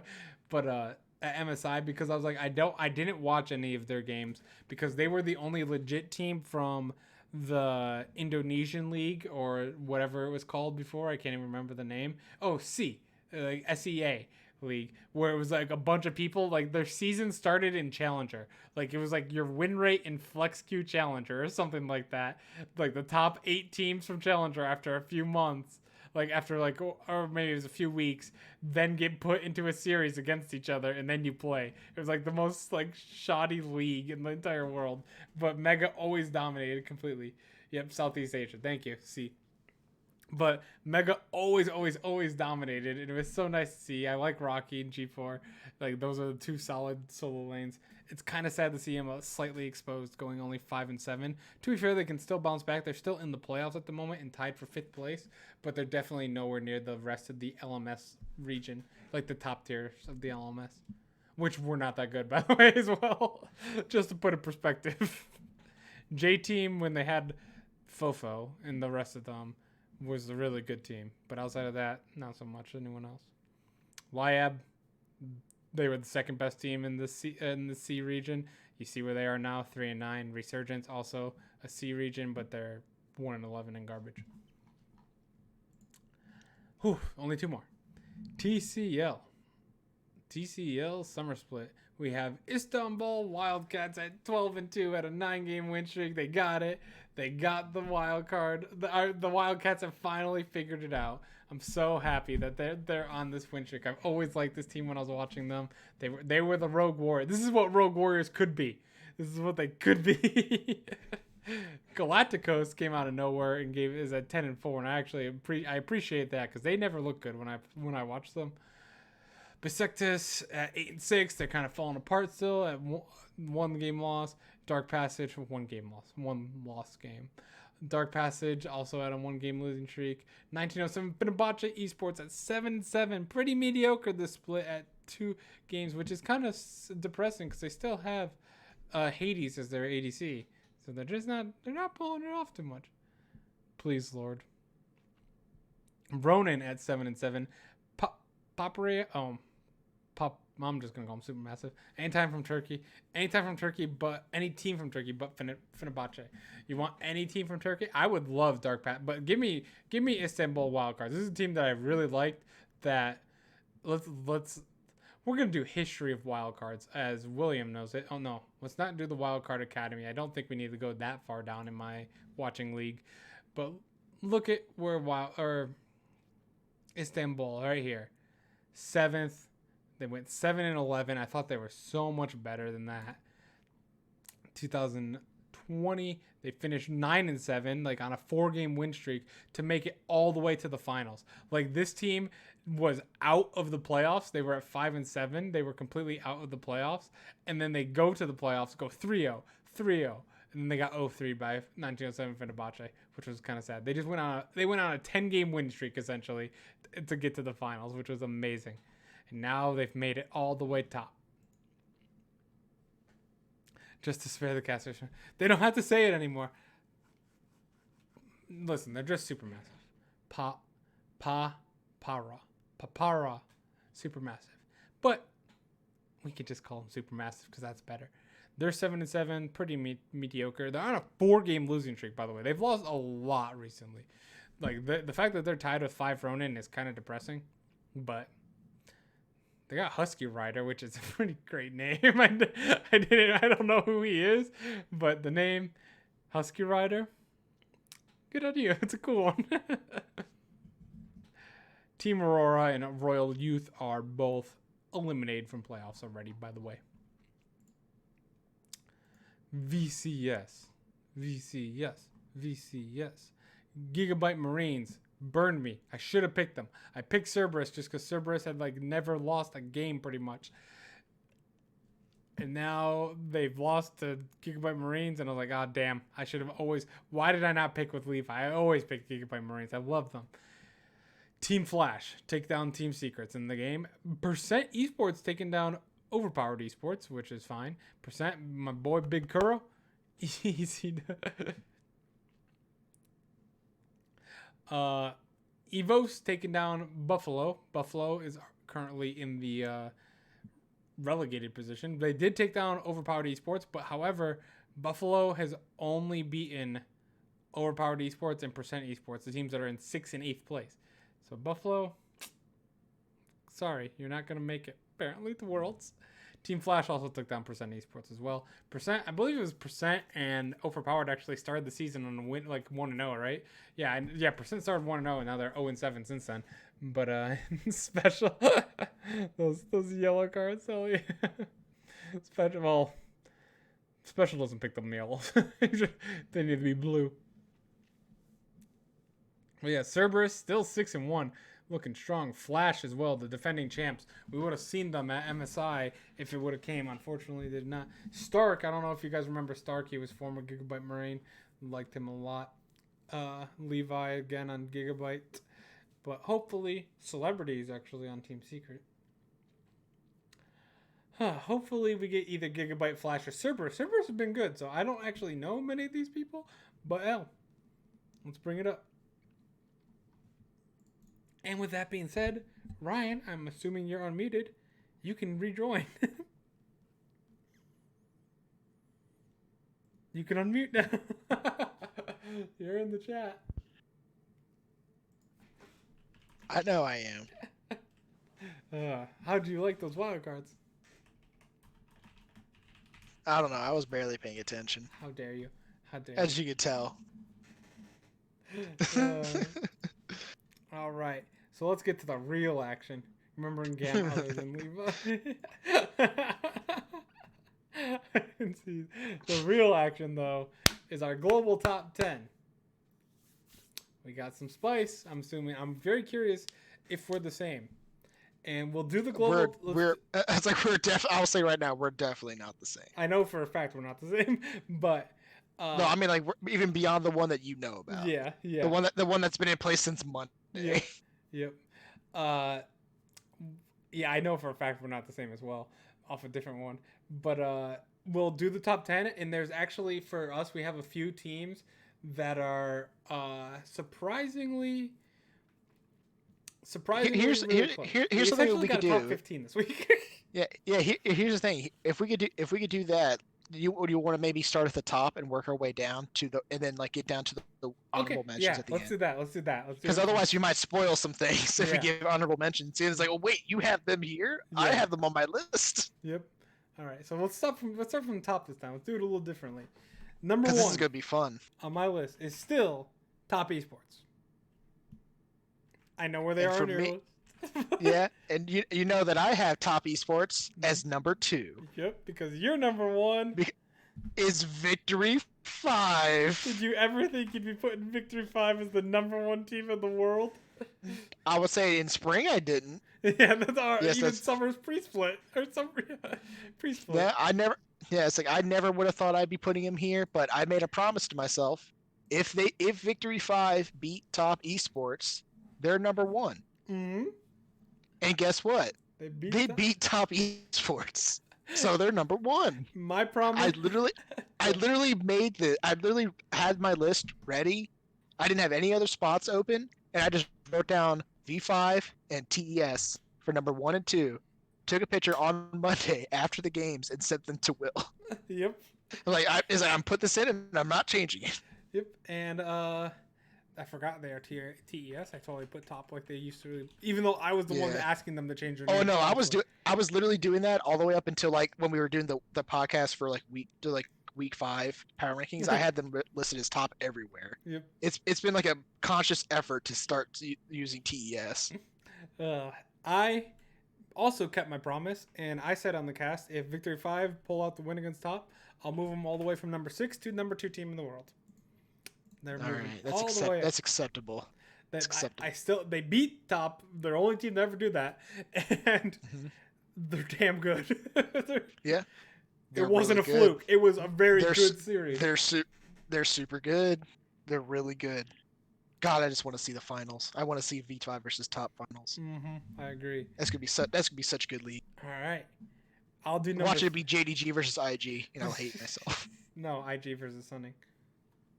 but at MSI because I was like, I didn't watch any of their games because they were the only legit team from the Indonesian league or whatever it was called before. I can't even remember the name. Oh, like SEA league, where it was like a bunch of people, like their season started in Challenger. Like it was like your win rate in Flex Q Challenger or something like that. Like the top 8 teams from Challenger after a few months, like after like, or maybe it was a few weeks, then get put into a series against each other and then you play. It was like the most like shoddy league in the entire world, but Mega always dominated completely. Yep, Southeast Asia. Thank you. See. But Mega always dominated. And it was so nice to see. I like Rocky and G4. Like, those are the 2 solid solo lanes. It's kind of sad to see him slightly exposed, going only 5 and 7. To be fair, they can still bounce back. They're still in the playoffs at the moment and tied for 5th place. But they're definitely nowhere near the rest of the LMS region. Like, the top tiers of the LMS. Which were not that good, by the way, as well. Just to put in perspective. J-Team, when they had Fofo and the rest of them, was a really good team, but outside of that, not so much anyone else. YAB, they were the second best team in the C region. You see where they are now, 3 and 9. Resurgence also a C region, but they're 1 and 11 in garbage. Whew, only 2 more. TCL summer split. We have Istanbul Wildcats at 12 and 2 at a 9-game win streak. They got it. They got the wild card. The Wildcats have finally figured it out. I'm so happy that they're on this win streak. I've always liked this team when I was watching them. They were the Rogue Warriors. This is what Rogue Warriors could be. This is what they could be. Galacticos came out of nowhere and is at 10 and 4, and I appreciate that because they never look good when I watch them. Besiktas at 8 and 6. They're kind of falling apart still at 1 game loss. Dark Passage 1 game loss. 1 lost game. Dark Passage also at a 1 game losing streak. 1907 Fenerbahce Esports at 7 and 7. Pretty mediocre this split at 2 games, which is kind of depressing because they still have Hades as their ADC. So they're not pulling it off too much. Please, Lord. Ronin at 7 and 7. I'm just gonna call him Supermassive. Anytime from Turkey, but any team from Turkey, but Fenerbahce. You want any team from Turkey? I would love Dark Path, but give me Istanbul Wildcards. This is a team that I really liked. That we're gonna do history of Wildcards as William knows it. Oh no, let's not do the Wildcard Academy. I don't think we need to go that far down in my watching league, but look at where Istanbul right here, 7th. They went 7 and 11. I thought they were so much better than that. 2020, they finished 9 and 7, like on a 4-game win streak to make it all the way to the finals. Like this team was out of the playoffs. They were at 5 and 7. They were completely out of the playoffs, and then they go to the playoffs, go 3-0, and then they got 0-3 by 1907 Fenerbahce, which was kind of sad. They went on a 10-game win streak essentially to get to the finals, which was amazing. And now they've made it all the way top. Just to spare the casters. They don't have to say it anymore. Listen, they're just Supermassive. Papara. Supermassive. But we could just call them Supermassive because that's better. They're 7 and 7, pretty mediocre. They're on a 4-game losing streak, by the way. They've lost a lot recently. like the fact that they're tied with 5 Ronin is kind of depressing, but they got Husky Rider, which is a pretty great name. I don't know who he is, but the name Husky Rider, good idea. It's a cool one. Team Aurora and Royal Youth are both eliminated from playoffs already, by the way. VCS. Gigabyte Marines burned me. I should have picked them. I picked Cerberus just because Cerberus had like never lost a game pretty much. And now they've lost to Gigabyte Marines, and I was like, oh, damn. I should have always... Why did I not pick with Levi? I always pick Gigabyte Marines. I love them. Team Flash take down Team Secrets in the game. Percent Esports taking down Overpowered Esports, which is fine. Percent, my boy Big Kuro. Easy. Evos taking down Buffalo. Buffalo is currently in the relegated position. They did take down Overpowered Esports, but however, Buffalo has only beaten Overpowered Esports and Percent Esports, the teams that are in 6th and 8th place. So Buffalo, sorry, you're not going to make it, apparently, to Worlds. Team Flash also took down Percent Esports as well. Percent, I believe it was Percent and Overpowered actually started the season on a win, like 1-0, right? Yeah, Percent started 1-0, and now they're 0-7 since then. But special, those yellow cards, hell yeah. Special doesn't pick them yellows. They need to be blue. But yeah, Cerberus still 6-1, looking strong. Flash as well, the defending champs. We would have seen them at MSI if it would have came. Unfortunately, they did not. Stark, I don't know if you guys remember Stark. He was former Gigabyte Marine. Liked him a lot. Levi again on Gigabyte. But hopefully, Celebrity is actually on Team Secret. Hopefully we get either Gigabyte, Flash, or Cerberus. Cerberus has been good, so I don't actually know many of these people. But hell, let's bring it up. And with that being said, Ryan, I'm assuming you're unmuted. You can rejoin. You can unmute now. You're in the chat. I know I am. How do you like those wildcards? I don't know. I was barely paying attention. How dare you? As you could tell. All right. So let's get to the real action. Remembering Gamma other than Levi. The real action, though, is our global top 10. We got some spice. I'm assuming. I'm very curious if we're the same. And we'll do the global. I'll say right now, we're definitely not the same. I know for a fact we're not the same, but. No, I mean like even beyond the one that you know about. Yeah. The one that's been in place since Monday. Yep. Yeah, I know for a fact we're not the same as well, off a different one. But we'll do the top 10, and there's actually for us we have a few teams that are surprisingly. Here's really something we could do. Top 15 this week. Here's the thing. If we could do that. You want to maybe start at the top and work our way down and then like get down to the honorable mentions at the end. Let's do that. Because otherwise you might spoil some things if we give honorable mentions. It's like, oh wait, you have them here? Yeah. I have them on my list. Yep. All right. So let's start from the top this time. Let's do it a little differently. Number 1. This is gonna be fun. On my list is still Top Esports. I know where they are on your list. Yeah, and you know that I have Top Esports as number 2. Yep, because you're number 1 is Victory 5. Did you ever think you'd be putting Victory 5 as the number 1 team in the world? I would say in spring I didn't. Yeah, that's summer's pre-split or pre-split. Yeah, it's like I never would have thought I'd be putting him here, but I made a promise to myself: if Victory 5 beat Top Esports, they're number 1. Mm-hmm. And guess what? They beat Top Esports, so they're number 1. My promise. I literally had my list ready. I didn't have any other spots open, and I just wrote down V5 and TES for number 1 and 2. Took a picture on Monday after the games and sent them to Will. Yep. I'm put this in and I'm not changing it. Yep. And I forgot they are TES. I totally put top like they used to. Even though I was the one asking them to change their name. Oh no, I was literally doing that all the way up until like when we were doing the podcast for like week 5 power rankings. I had them listed as top everywhere. Yep. It's been like a conscious effort to start using TES. I also kept my promise, and I said on the cast, if Victory 5 pull out the win against top, I'll move them all the way from number 6 to number 2 team in the world. They're all right. That's acceptable. That's acceptable. They beat top. They're the only team to ever do that, and they're damn good. Yeah. It wasn't really a fluke. It was a very good series. They're super good. They're really good. God, I just want to see the finals. I want to see V5 versus top finals. I agree. That's gonna be such a good league. All right, I'll do. Watch it be JDG versus IG, and I'll hate myself. No, IG versus Sunning.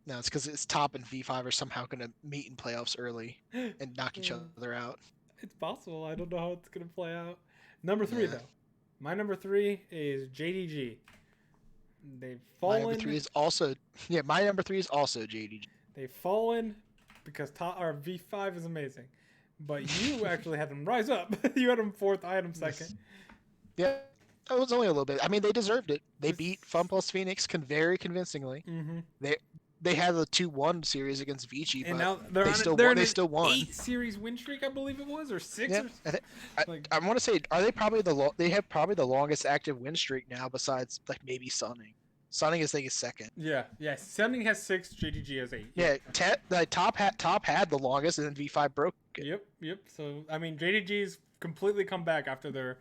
No, it's because it's top and V5 are somehow gonna meet in playoffs early and knock each other out. It's possible. I don't know how it's gonna play out. Number 3 though. My number 3 is JDG. They've fallen. My number 3 is also JDG. They've fallen because V5 is amazing, but you actually had them rise up. You had them 4th. I had them 2nd. Yeah, that was only a little bit. I mean, they deserved it. They beat Fun Plus Phoenix very convincingly. They had the 2-1 series against Vici, and but now they still won. 8 series win streak, I believe it was, or 6. Yeah, I want to say, are they probably they have probably the longest active win streak now, besides like maybe Sunning. Sunning is like 2nd. Yeah. Sunning has 6. JDG has 8. Yeah, top had the longest, and then V5 broke it. Yep. So I mean, JDG's completely come back after their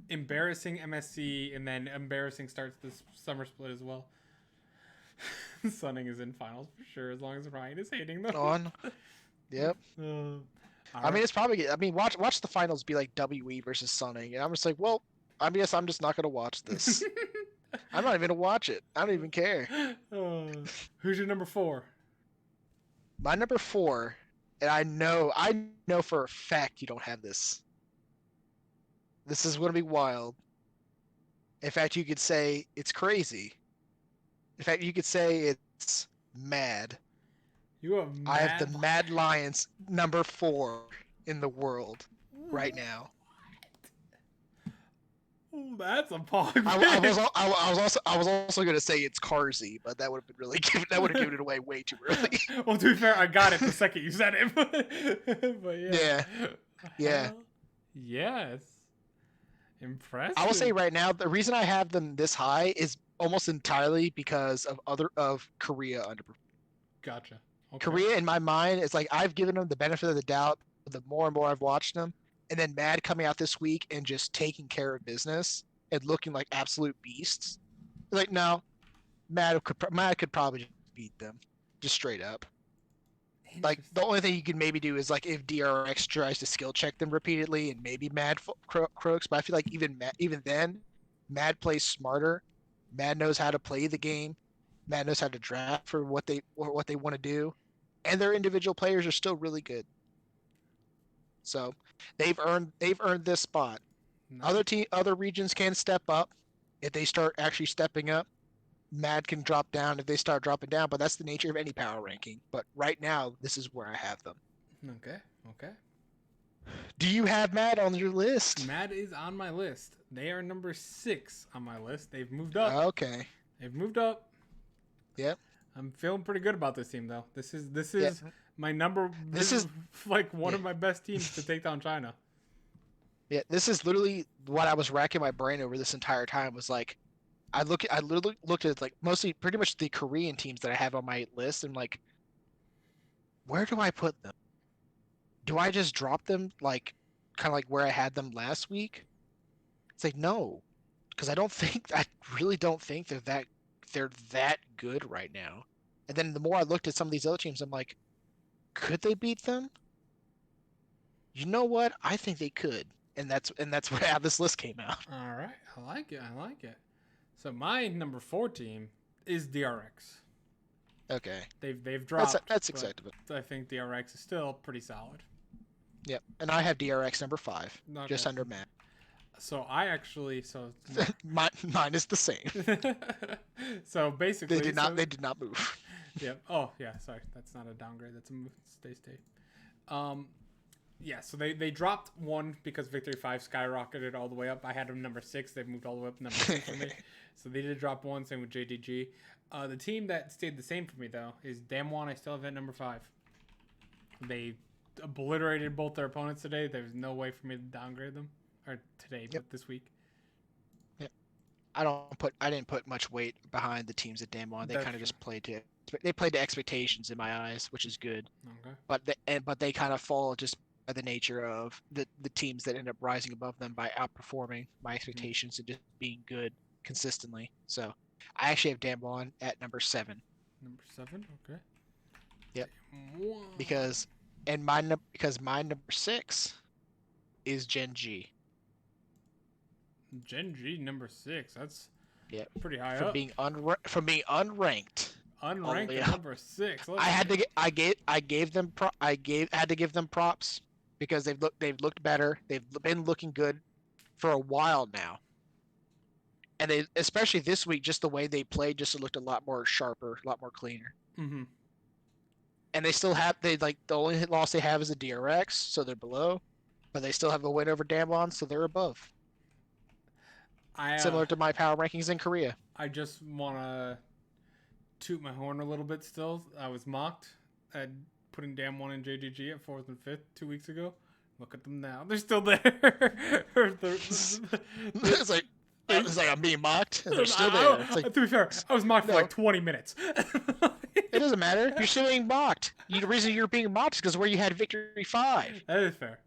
embarrassing MSC and then embarrassing starts this summer split as well. Sunning is in finals for sure, as long as Ryan is hating them. Yep. I mean, it's probably. I mean, watch the finals be like WE versus Sunning, and I'm just like, well, I guess I'm just not gonna watch this. I'm not even gonna watch it. I don't even care. Who's your number 4? My number 4, and I know for a fact you don't have this. This is gonna be wild. In fact, you could say it's crazy. In fact, you could say it's mad. I have the Mad Lions number 4 in the world right now. Oh, that's a pog. I was also gonna say it's Carzy, but that would have been given it away way too early. Well, to be fair, I got it the second you said it. But yeah. Yes. Impressive. I will say right now, the reason I have them this high is almost entirely because of Korea underperforming. Gotcha. Okay. Korea, in my mind, is like I've given them the benefit of the doubt. The more and more I've watched them, and then Mad coming out this week and just taking care of business and looking like absolute beasts. Like no, Mad could probably beat them, just straight up. Like the only thing you could maybe do is like if DRX tries to skill check them repeatedly and maybe Mad croaks, but I feel like even then, Mad plays smarter. Mad knows how to play the game. Mad knows how to draft for what they want to do, and their individual players are still really good. So they've earned this spot. Nice. Other regions can step up if they start actually stepping up. Mad can drop down if they start dropping down, but that's the nature of any power ranking. But right now, this is where I have them. Okay. Do you have Mad on your list? Mad is on my list. They are number 6 on my list. They've moved up. Okay. They've moved up. Yep. I'm feeling pretty good about this team, though. This is my number. This is like one of my best teams to take down China. Yeah, this is literally what I was racking my brain over this entire time. Was like, I literally looked at like pretty much the Korean teams that I have on my list, and like, where do I put them? Do I just drop them like, kind of like where I had them last week? It's like no, because I really don't think they're that good right now. And then the more I looked at some of these other teams, I'm like, could they beat them? You know what? I think they could, and that's how this list came out. All right, I like it. So my number 4 team is DRX. Okay. They've dropped. That's acceptable. I think DRX is still pretty solid. Yep, and I have DRX number 5, just under Matt. So mine is the same. So basically, they did not move. Yep. Oh yeah. Sorry, that's not a downgrade. That's a stay. Yeah. So they dropped one because Victory 5 skyrocketed all the way up. I had them number 6. They've moved all the way up to number 2 for me. So they did drop one. Same with JDG. The team that stayed the same for me though is Damwon. I still have at number 5. They obliterated both their opponents today. There's no way for me to downgrade them, or today, but this week. Yep. I didn't put much weight behind the teams at Damwon. They kind of just played to expectations in my eyes, which is good. Okay. But they kind of fall just by the nature of the teams that end up rising above them by outperforming my expectations and just being good consistently. So I actually have Damwon at number 7. Number 7. Okay. Yep. Because my number 6 is Gen G. Gen G number 6. That's pretty high up. From being unranked. Unranked at number 6. I had to give them props because they've looked better. They've been looking good for a while now. And they, especially this week, just the way they played, just looked a lot more sharper, a lot more cleaner. Mm-hmm. And they still have the only loss they have is a DRX, so they're below, but they still have a win over Damwon, so they're above. Similar to my power rankings in Korea. I just want to toot my horn a little bit still. I was mocked at putting Damwon and JGG at 4th and 5th 2 weeks ago. Look at them now. They're still there. It's like I'm being mocked, and they're still there. It's like, to be fair, I was mocked for like 20 minutes. It doesn't matter. You're still being mocked. The reason you're being mocked is because where you had Victory 5. That is fair.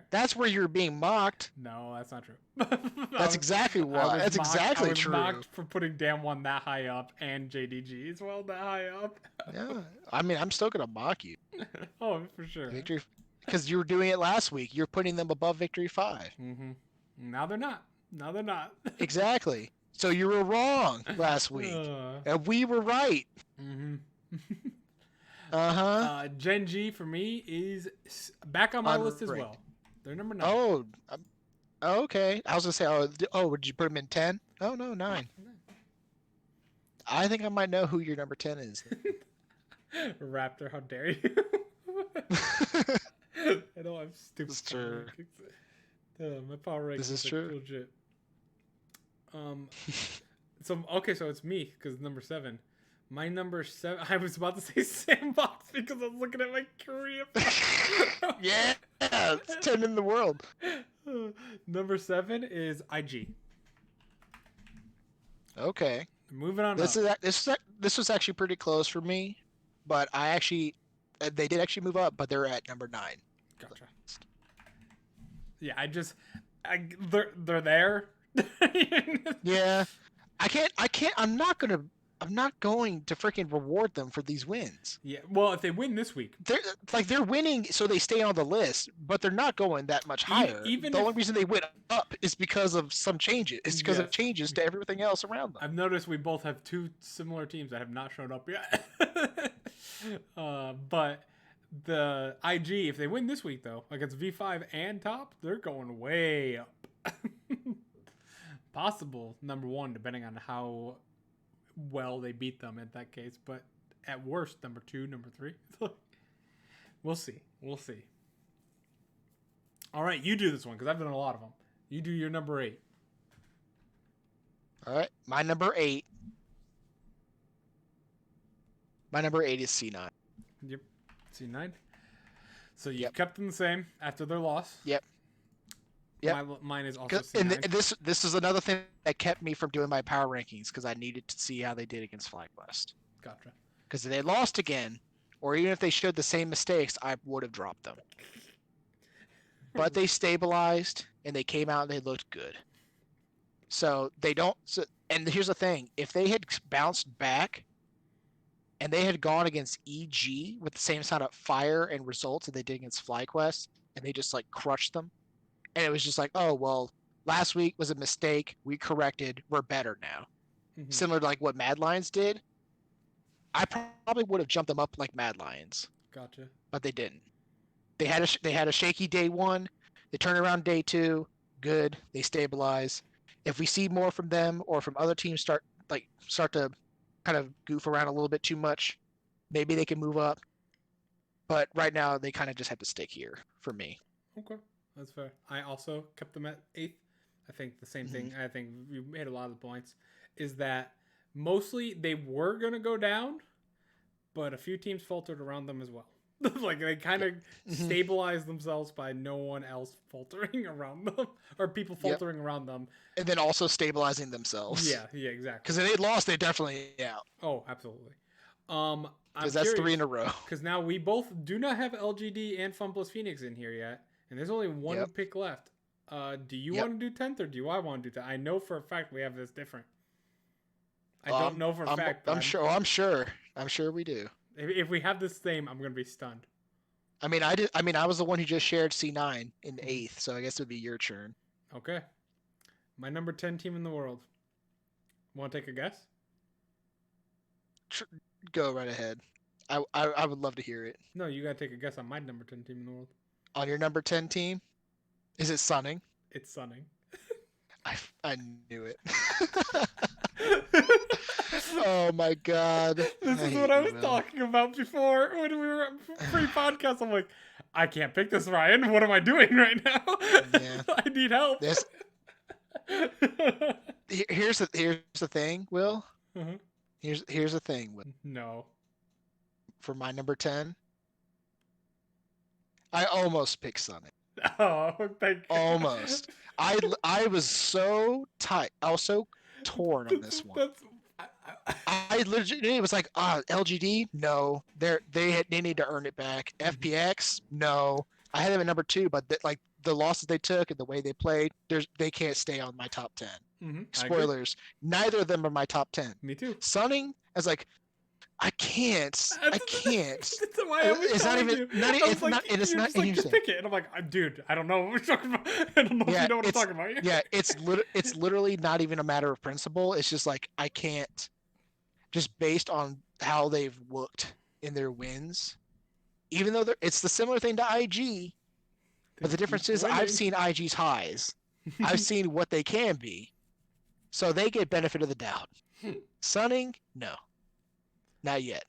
That's where you're being mocked. No, that's not true. That's exactly why. That's exactly true. I was mocked for putting Damwon that high up and JDG as well that high up. Yeah, I mean, I'm still gonna mock you. Oh, for sure. Victory, because you were doing it last week. You're putting them above Victory 5. Mm-hmm. Now they're not. Exactly. So you were wrong last week, and we were right. Mm-hmm. Gen G for me is back on my list as well. They're number 9. Oh, okay. I was gonna say, would you put them in 10? Oh no, 9. I think I might know who your number 10 is. Raptor, how dare you? I know I'm stupid. This is true. My power ranking. This is true. Legit. So it's me because number 7. My number 7. I was about to say Sandbox because I was looking at my Korea. Yeah, it's 10 in the world. Number 7 is IG. Okay. Moving on. This was actually pretty close for me, but they did actually move up, but they're at number 9. Gotcha. Yeah, they're there. Yeah, I'm not going to freaking reward them for these wins. Yeah, well, if they win this week, they're winning, so they stay on the list, but they're not going that much higher. The only reason they went up is because of some changes. It's because of changes to everything else around them. I've noticed we both have 2 similar teams that have not shown up yet. But the IG, if they win this week though, against V5 and top, they're going way up. Possible number 1, depending on how well they beat them in that case, but at worst number 2, number 3. We'll see. All right, you do this one because I've done a lot of them. You do your number 8. All right, my number 8 is C9. Yep, C9. So you kept them the same after their loss. Yep. Mine is also C9. And this is another thing that kept me from doing my power rankings because I needed to see how they did against FlyQuest. Gotcha. Because if they lost again, or even if they showed the same mistakes, I would have dropped them. But they stabilized and they came out and they looked good. So they don't. And here's the thing: if they had bounced back and they had gone against EG with the same amount of fire and results that they did against FlyQuest, and they just crushed them. And it was just oh, well, last week was a mistake. We corrected. We're better now. Mm-hmm. Similar to what Mad Lions did. I probably would have jumped them up like Mad Lions. Gotcha. But they didn't. They had a shaky day 1. They turn around day 2. Good. They stabilize. If we see more from them or from other teams start to kind of goof around a little bit too much, Maybe they can move up. But right now, they kind of just have to stick here for me. Okay, that's fair. I also kept them at 8th. I think the same thing. I think you made a lot of the points. Is that mostly they were going to go down, but a few teams faltered around them as well. Like they kind of stabilized themselves by no one else faltering around them or people faltering around them, and then also stabilizing themselves. Yeah, exactly. Because if they lost, they definitely out. Oh, absolutely. Because that's 3 in a row. Because now we both do not have LGD and Fun Plus Phoenix in here yet, and there's only one pick left. Do you want to do 10th or do I want to do 10th? I know for a fact we have this different. I don't know for a fact. I'm sure. I'm sure we do. If we have this same, I'm gonna be stunned. I mean, I was the one who just shared C9 in 8th, so I guess it would be your turn. Okay. My number 10 team in the world. Want to take a guess? Go right ahead. I would love to hear it. No, you gotta take a guess on my number 10 team in the world. On your number 10 team? Is it Sunning? It's Sunning. I knew it. Oh my god. This is what I was talking about before when we were pre-podcast. I'm like, I can't pick this, Ryan. What am I doing right now? Yeah. I need help. Here's the thing, Will. Mm-hmm. Here's the thing, Will. No. For my number 10, I almost picked Sunning. Oh, thank you. Almost. I was so tight. I was so torn on this one. I legitimately was like, LGD, no, they need to earn it back. FPX, no. I had them at number 2, but the losses they took and the way they played, they can't stay on my top 10. Mm-hmm. Spoilers, neither of them are my top 10. Me too. Sunning, I was like, I can't. That's why I was telling you. It's not. Just pick it, and I'm like, dude, I don't know what we're talking about. I don't know if you know what I'm talking about. Yeah, it's literally not even a matter of principle. It's just like I can't. Just based on how they've looked in their wins, even though it's the similar thing to IG, but the difference is I've seen IG's highs. I've seen what they can be, so they get benefit of the doubt. Sunning, no. Not yet.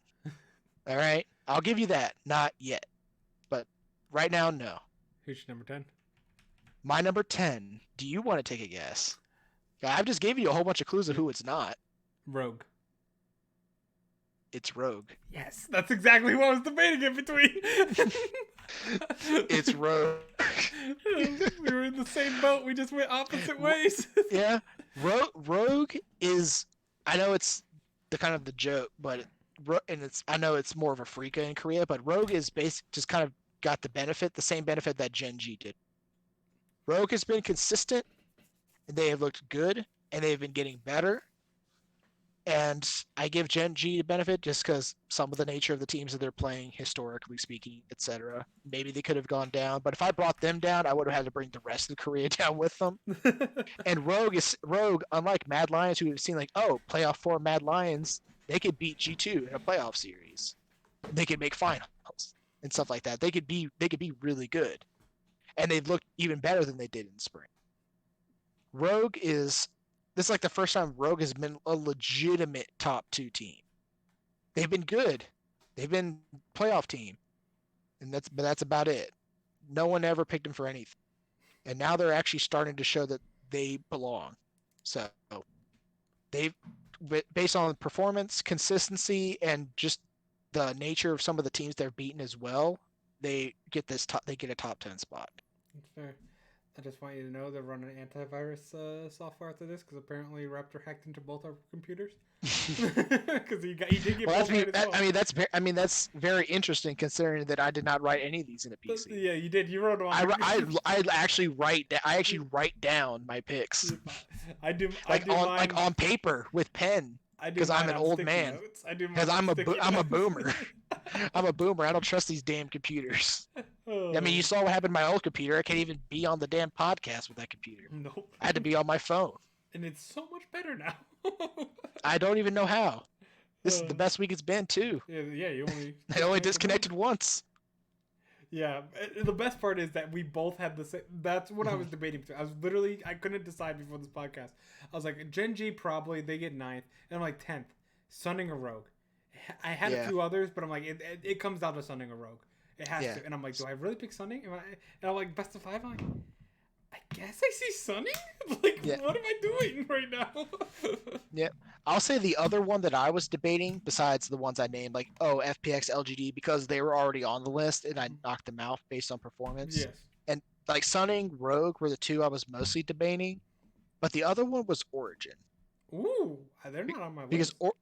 All right? I'll give you that. Not yet. But right now, no. Who's your number 10? My number 10. Do you want to take a guess? I've just gave you a whole bunch of clues of who it's not. Rogue. It's Rogue. Yes, that's exactly what I was debating in between. It's Rogue. We were in the same boat. We just went opposite ways. Yeah. Rogue is... I know it's the kind of the joke, but... And I know it's more of a freaka in Korea, but Rogue is just kind of got the same benefit that Gen G did. Rogue has been consistent, and they have looked good, and they've been getting better. And I give Gen G the benefit just because some of the nature of the teams that they're playing, historically speaking, etc. Maybe they could have gone down, but if I brought them down, I would have had to bring the rest of Korea down with them. And Rogue, unlike Mad Lions, who have seen playoff 4 Mad Lions, they could beat G2 in a playoff series. They could make finals and stuff like that. They could be really good, and they've looked even better than they did in spring. This is like the first time Rogue has been a legitimate top 2 team. They've been good. They've been playoff team, but that's about it. No one ever picked them for anything, and now they're actually starting to show that they belong. So based on performance, consistency, and just the nature of some of the teams they've beaten as well, they get a top 10 spot. That's fair. I just want you to know they're running antivirus software after this because apparently Raptor hacked into both our computers. Because he did get both right as well. I mean that's very interesting considering that I did not write any of these in a PC. Yeah, you did. You wrote them. I actually write down my picks. I do on paper with pen. Because I'm an old man. Because I'm a boomer. I'm a boomer. I don't trust these damn computers. I mean, you saw what happened to my old computer. I can't even be on the damn podcast with that computer. Nope. I had to be on my phone. And it's so much better now. I don't even know how. This is the best week it's been, too. Yeah, you only... I only disconnected once. Yeah, the best part is that we both had the same... That's what I was debating. I couldn't decide before this podcast. I was like, Gen G probably, they get 9th. And I'm like, 10th, Sunning or Rogue. I had a Yeah, few others, but I'm like, it comes down to Sunning or Rogue. It has yeah, to. And I'm like, do I really pick Sunning? And I'm like, best of five? I'm like, I guess I see Sunning? Like, yeah, what am I doing right now? yeah. I'll say the other one that I was debating, besides the ones I named, like FPX, LGD, because they were already on the list and I knocked them out based on performance. Yes. And like Sunning, Rogue were the two I was mostly debating, but the other one was Origin. Ooh, they're not on my because list. or,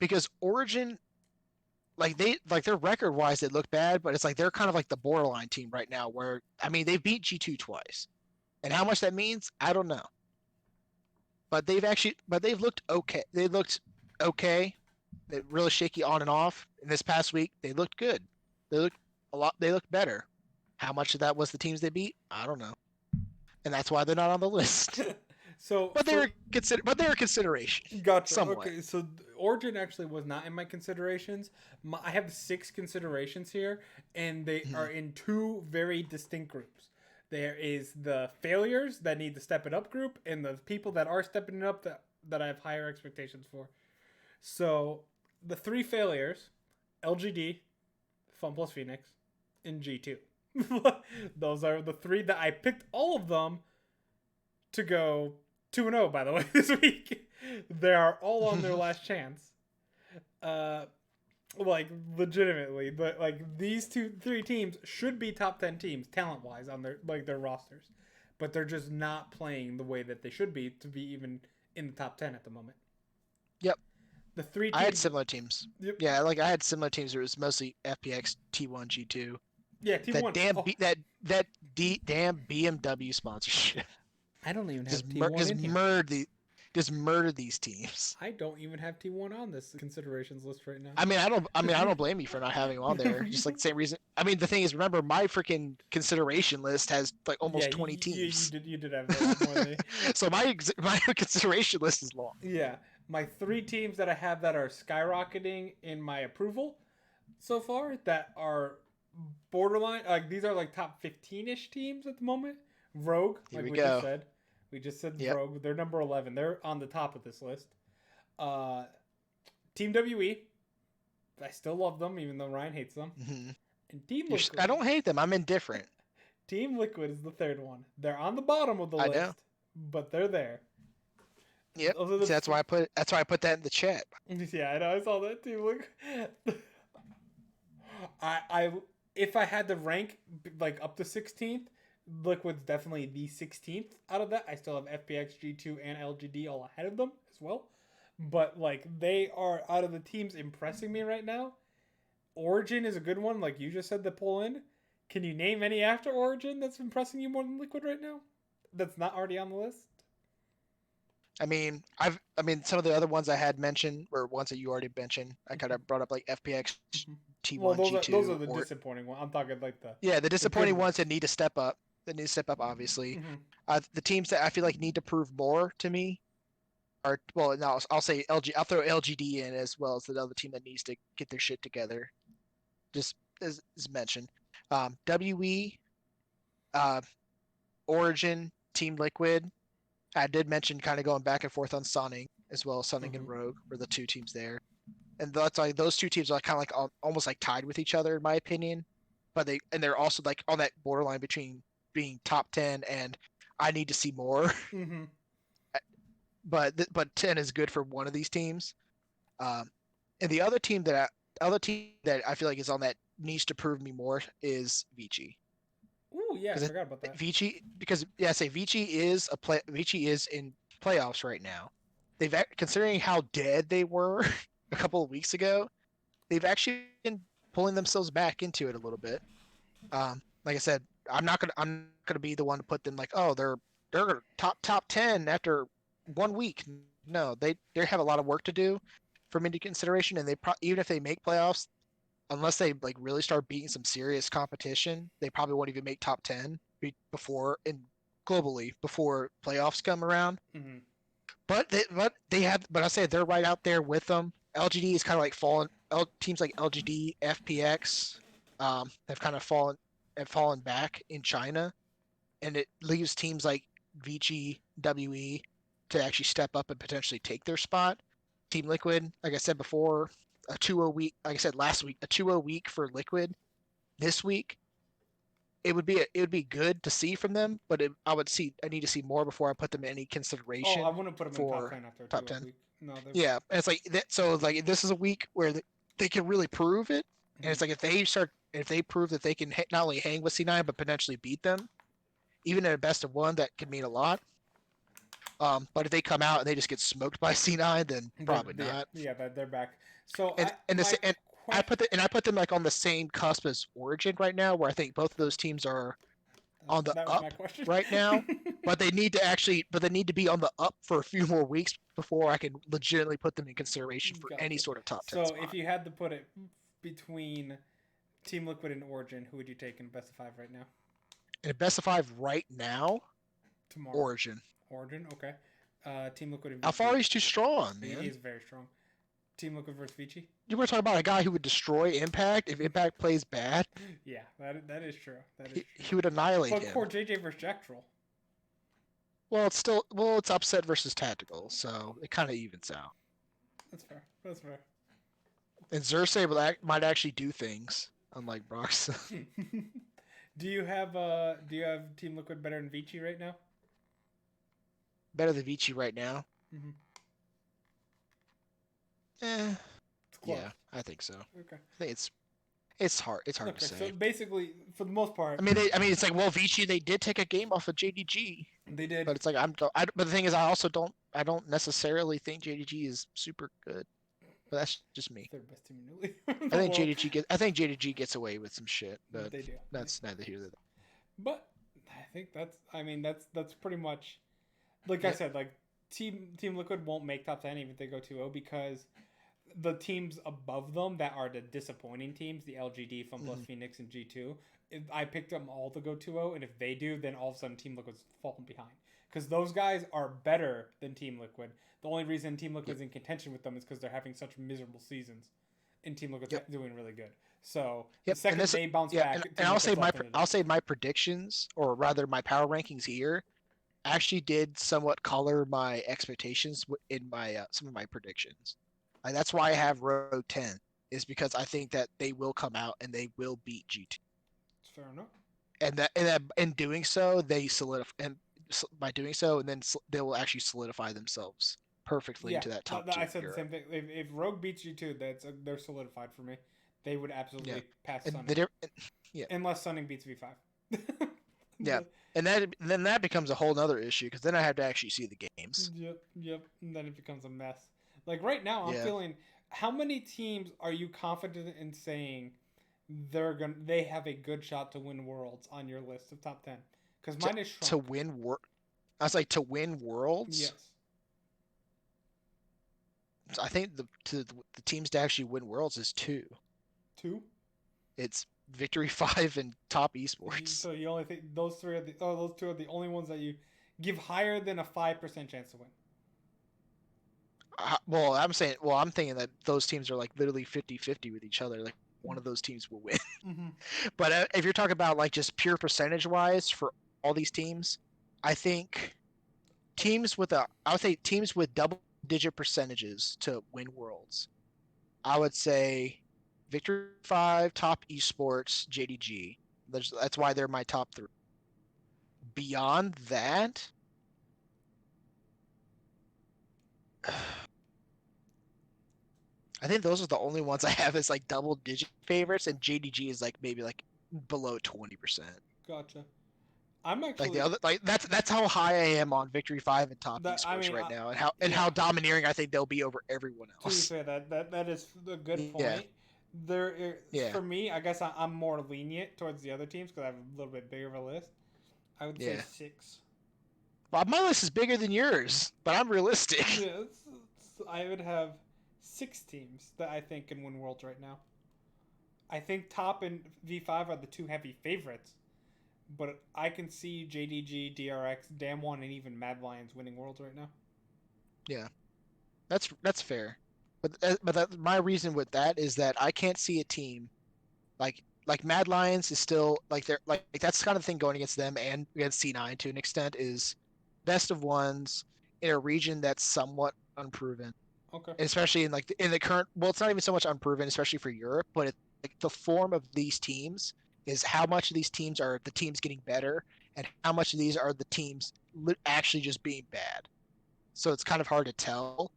because Origin, like their record wise, they look bad, but it's like they're kind of like the borderline team right now. Where I mean, they've beat G2 twice, and how much that means, I don't know. But they've looked okay. They looked okay. They're really shaky on and off. And this past week, they looked good. They looked a lot. They looked better. How much of that was the teams they beat? I don't know, and that's why they're not on the list. So But for they're a consideration Gotcha. somewhat. Okay, so Origin actually was not in my considerations. I have 6 considerations here, and they Mhm. are in 2 very distinct groups. There is the failures that need to step it up group, and the people that are stepping it up that I have higher expectations for. So the 3 failures: LGD, Fun Plus Phoenix, and G2. Those are the 3 that I picked all of them to go 2-0, by the way, this week. They are all on their last chance. Uh, like legitimately, but like these 3 teams should be top 10 teams talent wise on their rosters, but they're just not playing the way that they should be to be even in the top 10 at the moment. Yep. The 3 I had teams. similar teams. Yep. Yeah, like I had similar teams where it was mostly FPX, T1, G2. Yeah, team That one. damn Oh, B, that damn BMW sponsorship I don't even just have T1 in here. murdered these teams. I don't even have T1 on this considerations list right now. I don't blame you for not having them on there. Just like the same reason. I mean, the thing is, remember my freaking consideration list has like Yeah, almost 20 teams. you did have a lot more than me. So my consideration list is long. Yeah, my 3 teams that I have that are skyrocketing in my approval so far that are borderline, like these are like top 15-ish teams at the moment. Rogue, Here like we we just go. said. We just said Yep. Rogue. They're number 11. They're on the top of this list. Uh, Team WE. I still love them, even though Ryan hates them. Mm-hmm. And Team Liquid. I don't hate them. I'm indifferent. Team Liquid is the third one. They're on the bottom of the I list, know. but they're there. Yep. Those are the See, that's why I put that in the chat. Yeah, I know. I saw that too. Look, I if I had to rank like up to 16th, Liquid's definitely the 16th out of that. I still have FPX, G2, and LGD all ahead of them as well. But like they are out of the teams impressing me right now. Origin is a good one, like you just said to pull in. Can you name any after Origin that's impressing you more than Liquid right now? That's not already on the list. I mean, some of the other ones I had mentioned were ones that you already mentioned. I kind of brought up like FPX, Mm-hmm. Well, T1, those are G2, the or disappointing ones. I'm talking like yeah, the the good disappointing ones ones. that need to step up. That need to step up, obviously. Mm-hmm. The teams that I feel like need to prove more to me are, well, no, I'll say LG. I'll throw LGD in as well as the other team that needs to get their shit together. Just as mentioned, WE, uh, Origin, Team Liquid. I did mention kind of going back and forth on Sonic as well. Sonic Mm-hmm. and Rogue were the 2 teams there, and that's like those 2 teams are kind of like almost like tied with each other in my opinion. But they're also like on that borderline between being top 10 and I need to see more. Mm-hmm. But 10 is good for one of these teams. Um, and the other team that I feel like is on that needs to prove me more is Vici. Ooh, yeah, I Because forgot about that. I say Vici is in playoffs right now. Considering how dead they were a couple of weeks ago, they've actually been pulling themselves back into it a little bit. Like I said, I'm not gonna be the one to put them like, oh, they're top 10 after 1 week. No, they have a lot of work to do from into consideration, and even if they make playoffs, unless they like really start beating some serious competition, they probably won't even make top 10 before and globally before playoffs come around. Mm-hmm. But I say they're right out there with them. LGD is kind of like fallen. Teams like LGD, FPX, have kind of fallen back in China, and it leaves teams like Vici, WE to actually step up and potentially take their spot. Team Liquid, like I said before, a 2-0 week, like I said last week, a 2-0 week for Liquid this week, it would be good to see from them, but I need to see more before I put them in any Oh, I consideration wouldn't put them in top for 10 after a top 2 10. week. No, they. Yeah, and it's like that, so like this is a week where they can really prove it, and it's like if they prove that they can not only hang with C9 but potentially beat them, even in a best of one, that could mean a lot. But if they come out and they just get smoked by C9, then probably not. Yeah, they're back. So And my this and question. I put them like on the same cusp as Origin right now, where I think both of those teams are on the That was my up question. right now, but they need to be on the up for a few more weeks before I can legitimately put them in consideration for any Gotcha. sort of top 10 So if spot. you had to put it between Team Liquid and Origin, who would you take in best of 5 right now? In a best of 5 right now, Tomorrow. Origin. Origin, okay. Team Liquid and Vici. Alfari's too strong, He man. is very strong. Team Liquid versus Vici. You were talking about a guy who would destroy Impact if Impact plays bad. Yeah, that is true. That is true. He would annihilate But him. Core JJ versus Jack Troll. Well, it's upset versus tactical, so it kind of evens out. That's fair. That's fair. And Xerxes might actually do things, unlike Brox. Do you have Team Liquid better than Vici right now? Better than Vici right now. Mm-hmm. It's close. Yeah, I think so. Okay. I think it's hard. It's hard okay, to say. So basically, for the most part, I mean, it's like, well, Vici, they did take a game off of JDG. They did. But it's like but the thing is, I don't necessarily think JDG is super good. But that's just me. Third best team in the league. I think JDG gets away with some shit, but they do. That's neither here nor there. But I think that's pretty much like I said, like Team Liquid won't make top 10 even if they go 2-0 because the teams above them that are the disappointing teams, the LGD, FunPlus, Phoenix, and G2, I picked them all to go 2-0, and if they do, then all of a sudden Team Liquid's falling behind. Because those guys are better than Team Liquid. The only reason Team Liquid's in contention with them is because they're having such miserable seasons, and Team Liquid's doing really good. So the second they bounce back, and I'll say my predictions, or rather my power rankings here, actually did somewhat color my expectations in my some of my predictions. And that's why I have Road 10, is because I think that they will come out and they will beat G2. Fair enough. And that in doing so, they solidify, and by doing so, and then they will actually solidify themselves perfectly into that top 2. I said the same thing. If Rogue beats G2, they're solidified for me. They would absolutely pass Sunning. Unless Sunning beats V5. Yeah. And then that becomes a whole other issue, because then I have to actually see the games. Yep. And then it becomes a mess. Like right now, I'm feeling. How many teams are you confident in saying they have a good shot to win Worlds on your list of top 10? Because mine is shrunk. I was like, to win Worlds. Yes. So I think the teams to actually win Worlds is 2. 2. It's Victory 5 and Top Esports. So you only think those 2 are the only ones that you give higher than a 5% chance to win. I'm thinking that those teams are like literally 50-50 with each other. Like one of those teams will win. Mm-hmm. But if you're talking about like just pure percentage wise for all these teams, I think teams with double-digit percentages to win Worlds. I would say Victory 5, Top Esports, JDG. That's why they're my top 3. Beyond that, I think those are the only ones I have as like double-digit favorites, and JDG is like maybe like below 20%. Gotcha. I'm actually like the other that's how high I am on Victory 5 and Top Esports right now, and how domineering I think they'll be over everyone else. To be fair, that is a good point. For me, I guess I'm more lenient towards the other teams because I have a little bit bigger of a list. I would say 6. Well, my list is bigger than yours, but I'm realistic. Yeah, I would have 6 teams that I think can win Worlds right now. I think Top and V5 are the 2 heavy favorites, but I can see JDG, DRX, Damwon, and even Mad Lions winning Worlds right now. Yeah, that's fair. But my reason with that is that I can't see a team like Mad Lions is still like they're like that's kind of the thing going against them and against C9 to an extent is best of ones in a region that's somewhat unproven. Okay. especially in like in the current. Well, it's not even so much unproven, especially for Europe, but like the form of these teams is how much of these teams are the teams getting better, and how much of these are the teams actually just being bad. So it's kind of hard to tell.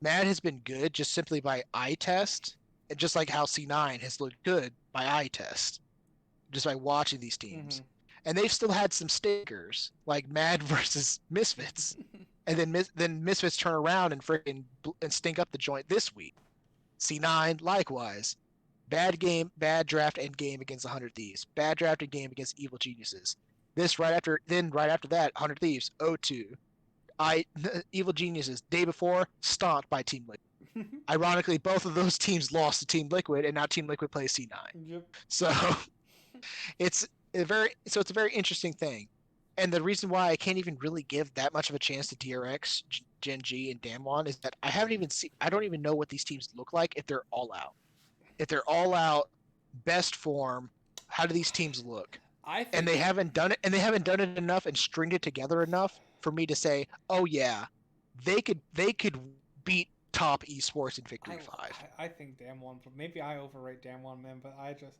Mad has been good just simply by eye test, and just like how C9 has looked good by eye test, just by watching these teams. And they've still had some stinkers, like Mad versus Misfits, and then Misfits turn around and freaking and stink up the joint this week. C9 likewise. Bad game, bad draft and game against 100 Thieves. Bad draft and game against Evil Geniuses. Right after that, 100 Thieves 0-2. Evil Geniuses day before stomped by Team Liquid. Ironically, both of those teams lost to Team Liquid, and now Team Liquid plays C9. Yep. So it's a very interesting thing. And the reason why I can't even really give that much of a chance to DRX, Gen G, and Damwon is that I don't even know what these teams look like if they're all out. If they're all out, best form, how do these teams look? And they haven't done it enough and stringed it together enough for me to say, oh yeah, they could beat top esports in Victory 5. I think Damwon. Maybe I overrate Damwon, man, but I just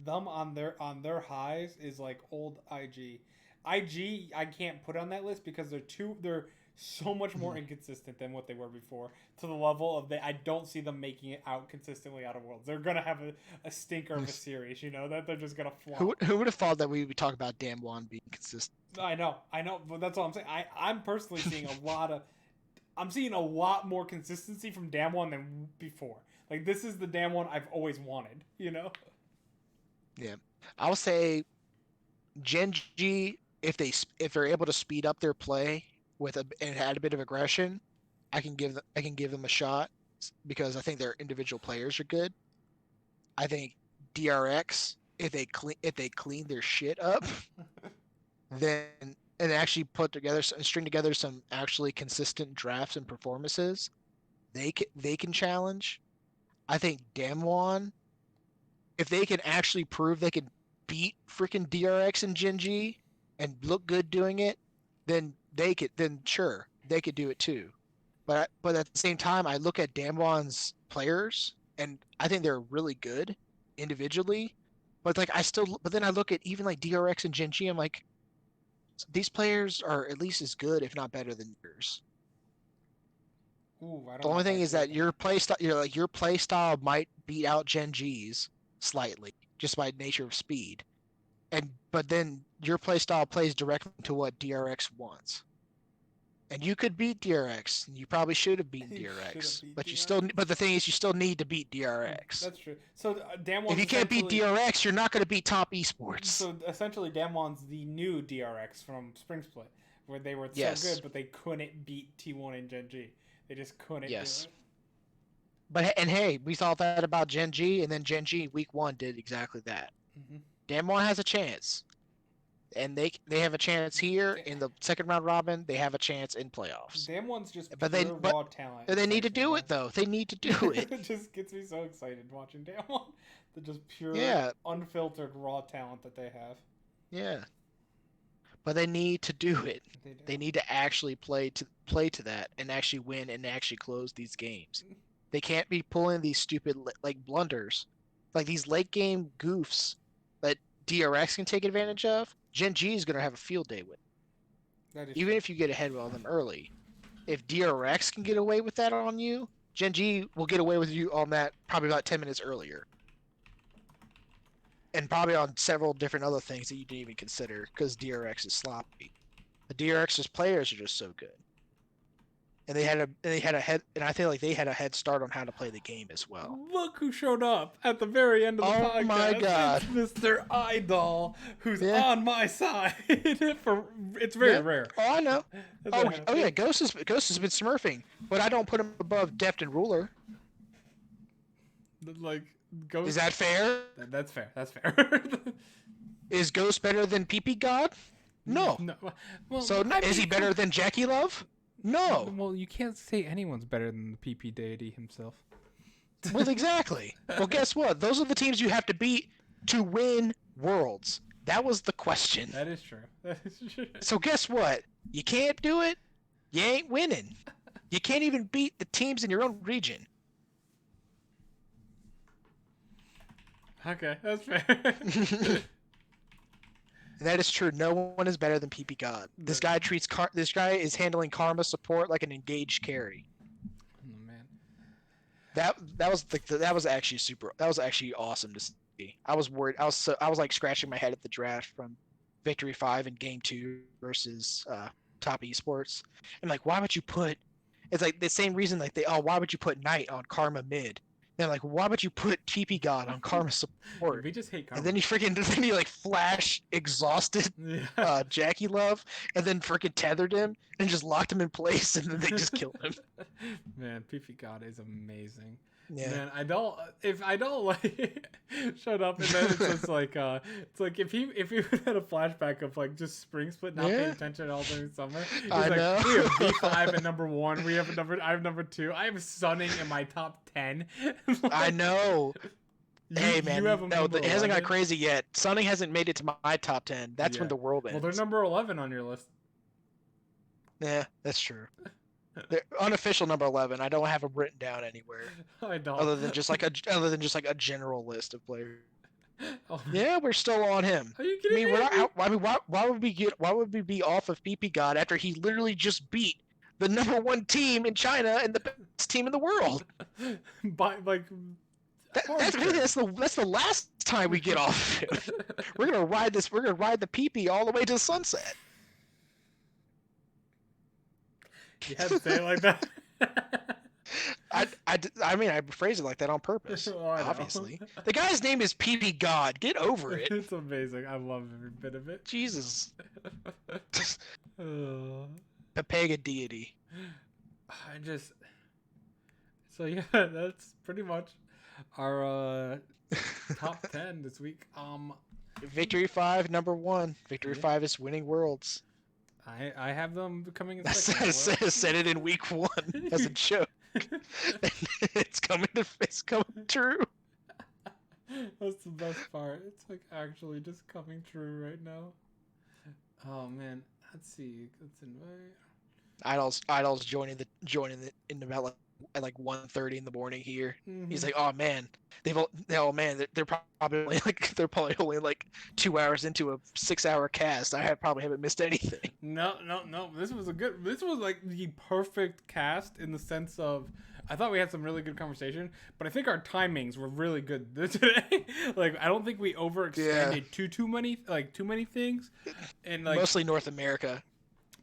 them on their highs is like old IG. IG I can't put on that list because they're so much more inconsistent than what they were before, to the level of I don't see them making it out consistently out of Worlds. They're gonna have a stinker of a series, that they're just gonna flop. Who would have thought that we would talk about Damwon being consistent? I know, but that's all I'm saying. I'm personally seeing I'm seeing a lot more consistency from Damwon than before. Like, this is the Damwon I've always wanted, Yeah, I'll say Gen G, if they're able to speed up their play and add a bit of aggression, I can give them a shot because I think their individual players are good. I think DRX, if they clean their shit up, then and actually string together some actually consistent drafts and performances, they can challenge. I think Damwon, if they can actually prove they can beat freaking DRX and Gen G and look good doing it, then sure, they could do it too. But at the same time, I look at Damwon's players and I think they're really good individually. But then I look at even like DRX and Gen G, I'm like, these players are at least as good, if not better than yours. Ooh, the only thing is that your play style might beat out Gen G's slightly, just by nature of speed. But then your play style plays directly to what DRX wants. And you could beat DRX. You probably should have beaten DRX. But the thing is, you still need to beat DRX. That's true. So Damwon's if you can't beat DRX, you're not going to beat top esports. So essentially, Damwon's the new DRX from Spring Split, where they were so good, but they couldn't beat T1 and Gen G. They just couldn't do it. And hey, we thought that about Gen G, and then Gen G week 1 did exactly that. Damwon has a chance. And they have a chance here in the second round robin. They have a chance in playoffs. Damwon's just raw talent. They need to do it, though. They need to do it. It just gets me so excited watching Damwon. The just pure, unfiltered raw talent that they have. Yeah. But they need to do it. They need to actually play to that and actually win and actually close these games. They can't be pulling these stupid blunders, like these late game goofs that DRX can take advantage of. Gen G is going to have a field day with. Even if you get ahead on them early. If DRX can get away with that on you, Gen G will get away with you on that probably about 10 minutes earlier. And probably on several different other things that you didn't even consider because DRX is sloppy. The DRX's players are just so good. And they had a head start on how to play the game as well. Look who showed up at the very end of the podcast. Oh my god. It's Mr. Idol, who's on my side. It's very rare. Oh, I know. Oh yeah, Ghost has been smurfing, but I don't put him above Deft and Ruler. Like Ghost. Is that fair? That's fair. That's fair. Is Ghost better than PP God? No. Well, so is he better than Jackie Love? No. Well, you can't say anyone's better than the PP deity himself. Well, exactly. Well, guess what? Those are the teams you have to beat to win Worlds. That was the question. That is true. So guess what? You can't do it, you ain't winning. You can't even beat the teams in your own region. Okay, that's fair. That is true. No one is better than PP God. This guy is handling karma support like an engaged carry. Oh man. That was actually awesome to see. I was worried. I was like scratching my head at the draft from Victory 5 in Game 2 versus Top Esports, and like, why would you put? It's like the same reason like why would you put Knight on Karma mid? And like, why would you put TP God on Karma support? We just hate karma. And then then he like flash exhausted Yeah. Jackie Love, and then freaking tethered him and just locked him in place, and then they just killed him. Man, PP God is amazing. Yeah. Man, I don't like shut up. And then it's just like it's like if he had a flashback of like just spring split not paying attention all during summer. He's I like, know. we have V5 at number 1. I have number 2. I have Sunning in my top 10. Like, I know. Hey man, no, it hasn't got 11? crazy yet. Sunning hasn't made it to my top 10. That's when the world ends. Well, they're number 11 on your list. Yeah, that's true. They're unofficial number 11. I don't have them written down anywhere. I don't. Other than just like a general list of players. Oh. Yeah, we're still on him. Are you kidding me? Why would we be off of PP God after he literally just beat the number 1 team in China and the best team in the world? By like that's the last time we get off him. We're gonna ride the PP all the way to the sunset. You had to say it like that. I mean, I phrase it like that on purpose. Oh, obviously, the guy's name is PP God. Get over it. It's amazing. I love every bit of it. Jesus. Oh. A pagan deity. So yeah, that's pretty much our top 10 this week. Victory 5, number 1. Victory 5 is winning worlds. I have them coming in I said it in week 1 as a joke. It's coming true. That's the best part. It's like actually just coming true right now. Oh man, let's see. Let's invite. Idol's joining in about like at like 1:30 in the morning here. Mm-hmm. He's like, oh man, they're probably only like 2 hours into a 6-hour cast. Probably haven't missed anything. No. This was like the perfect cast in the sense of I thought we had some really good conversation, but I think our timings were really good today. Like I don't think we overextended too many things, and like mostly North America.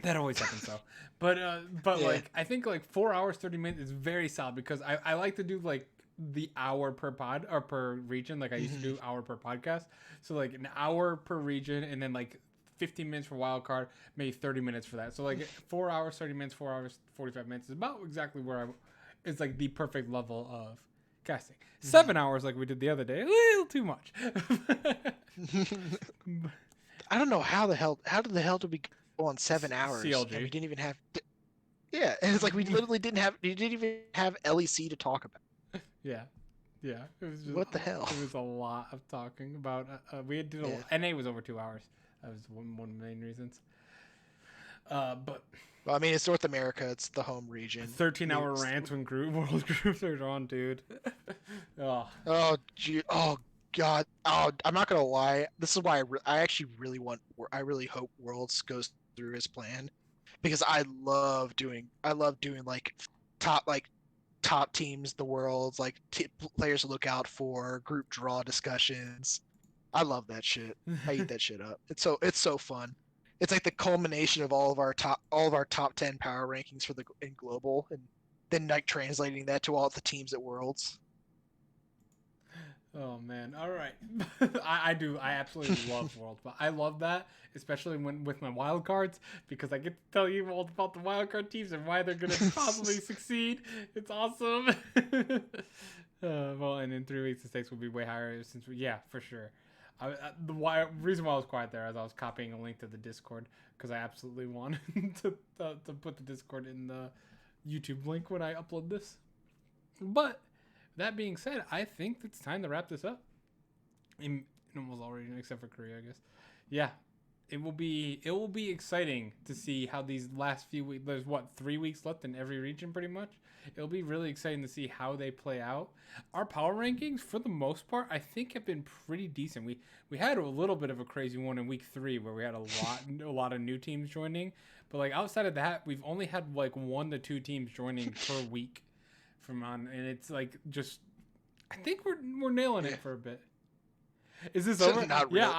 That always happens though. But like I think like 4 hours 30 minutes is very solid because I like to do like the hour per pod or per region. Like I used to do hour per podcast. So like an hour per region and then like 15 minutes for wildcard, maybe 30 minutes for that. So like 4 hours 30 minutes, 4 hours 45 minutes is about exactly where it's like the perfect level of casting. 7 hours like we did the other day, a little too much. I don't know how did the hell did we go on 7 hours? CLG. And we didn't even have. Yeah, and it's like we literally didn't even have LEC to talk about. Yeah. It was just, what the hell? It was a lot of talking about. We did NA was over 2 hours. That was one of the main reasons. But well, I mean, it's North America. It's the home region. 13-hour rants when world groups are on, dude. Oh, God. Oh, I'm not gonna lie. This is why I actually really hope Worlds goes through as planned, because I love doing like top teams, the Worlds, like players to look out for, group draw discussions. I love that shit. I eat that shit up. It's so fun. It's like the culmination of all of our top 10 power rankings in global, and then like translating that to all the teams at Worlds. Oh man! All right, I absolutely love Worlds, but I love that especially with my wild cards because I get to tell you all about the wild card teams and why they're gonna possibly succeed. It's awesome. Well, and in 3 weeks the stakes will be way higher for sure. The reason why I was quiet there is I was copying a link to the Discord because I absolutely wanted to put the Discord in the YouTube link when I upload this. But that being said, I think it's time to wrap this up. In almost already, except for Korea, I guess. Yeah, it will be exciting to see how these last few weeks. There's 3 weeks left in every region, pretty much. It'll be really exciting to see how they play out. Our power rankings, for the most part, I think have been pretty decent. We had a little bit of a crazy one in week 3 where we had a lot of new teams joining, but like outside of that, we've only had like 1 to 2 teams joining per week from on, and it's like just I think we're nailing it for a bit. Is this over? Not yeah,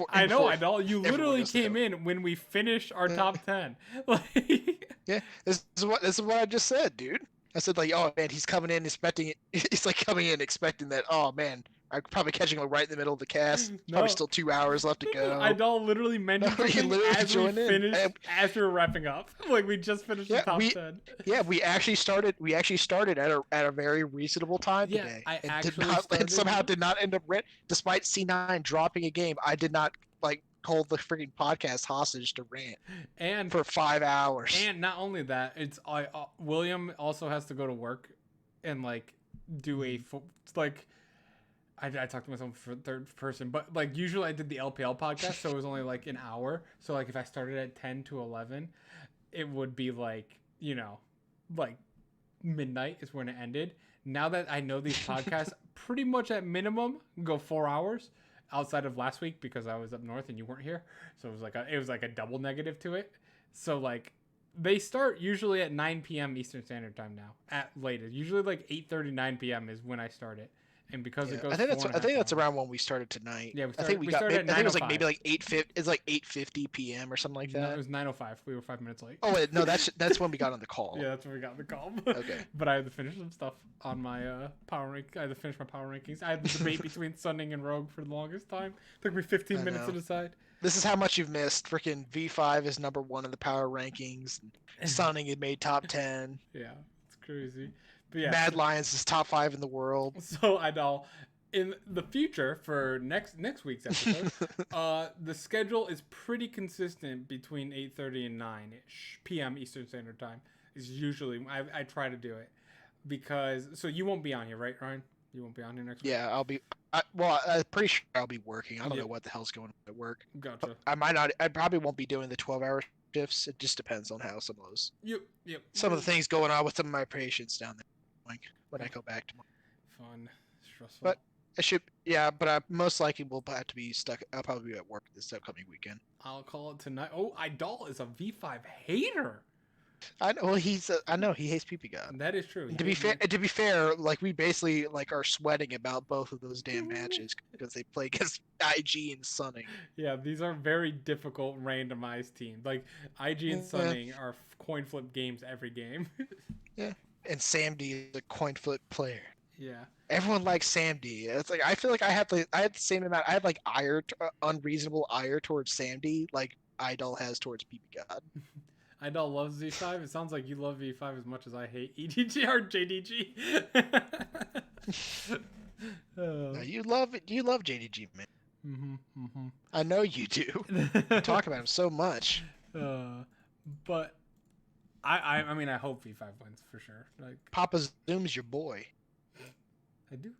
I know. You literally came in when we finished our top 10. Like, yeah, this is what I just said, dude. I said like, oh man, he's coming in expecting it. He's like coming in expecting that. Oh man, I'm probably catching him right in the middle of the cast. Probably still 2 hours left to go. Idol literally mentioned something as we finished, as we were wrapping up. Like we just finished the top 10. Yeah, we actually started at a very reasonable time today. And somehow did not end up despite C9 dropping a game. I did not like hold the freaking podcast hostage to rant and for 5 hours. And not only that, it's William also has to go to work and like do I talked to myself for third person, but like usually I did the LPL podcast, so it was only like an hour. So like if I started at 10 to 11, it would be like, like midnight is when it ended. Now that I know these podcasts pretty much at minimum go 4 hours outside of last week because I was up north and you weren't here. So it was like a double negative to it. So like they start usually at 9 p.m. Eastern Standard Time now at latest. Usually like 8:30, 9 p.m. is when I start it. And because it goes, I think that's around when we started tonight. Yeah, I think we started. I think it was like maybe like 8:50. It's like 8:50 p.m. or something like that. No, it was 9:05. We were 5 minutes late. Oh wait, no, that's when we got on the call. Yeah, that's when we got on the call. Okay. But I had to finish some stuff on my power rank. I had to finish my power rankings. I had the debate between Sunning and Rogue for the longest time. It took me 15 minutes to decide. This is how much you've missed. Freaking V5 is number 1 in the power rankings. Sunning had made top 10. Yeah, it's crazy. But yeah, Mad Lions is top 5 in the world. So in the future for next week's episode, the schedule is pretty consistent between 8:30 and 9 p.m. Eastern Standard Time. Is usually I try to do it because so you won't be on here, right, Ryan? You won't be on here next week. Yeah, I'll be. I'm pretty sure I'll be working. I don't know what the hell's going on at work. Gotcha. I might not. I probably won't be doing the 12-hour shifts. It just depends on how some of those. Yep. Some of the things going on with some of my patients down there. Like when I go back tomorrow. Fun, stressful. But I should, but I most likely will have to be stuck. I'll probably be at work this upcoming weekend. I'll call it tonight. Oh, Idol is a V5 hater. I know. Well, I know he hates PP God. That is true. To be fair, like we basically like are sweating about both of those damn matches because they play against IG and Sunning. Yeah, these are very difficult randomized teams. Like IG and Sunning are coin flip games every game. Yeah, and Sam D is a coin flip player. Yeah. Everyone likes Sam D. It's like I feel like I had the same amount. I had like unreasonable ire towards Sam D, like Idol has towards PP God. Idol loves V5. It sounds like you love V5 as much as I hate EDG or JDG. No, you love JDG, man. Mm-hmm. I know you do. You talk about him so much. But I mean I hope V5 wins for sure. Like Papa Zoom's your boy. I do.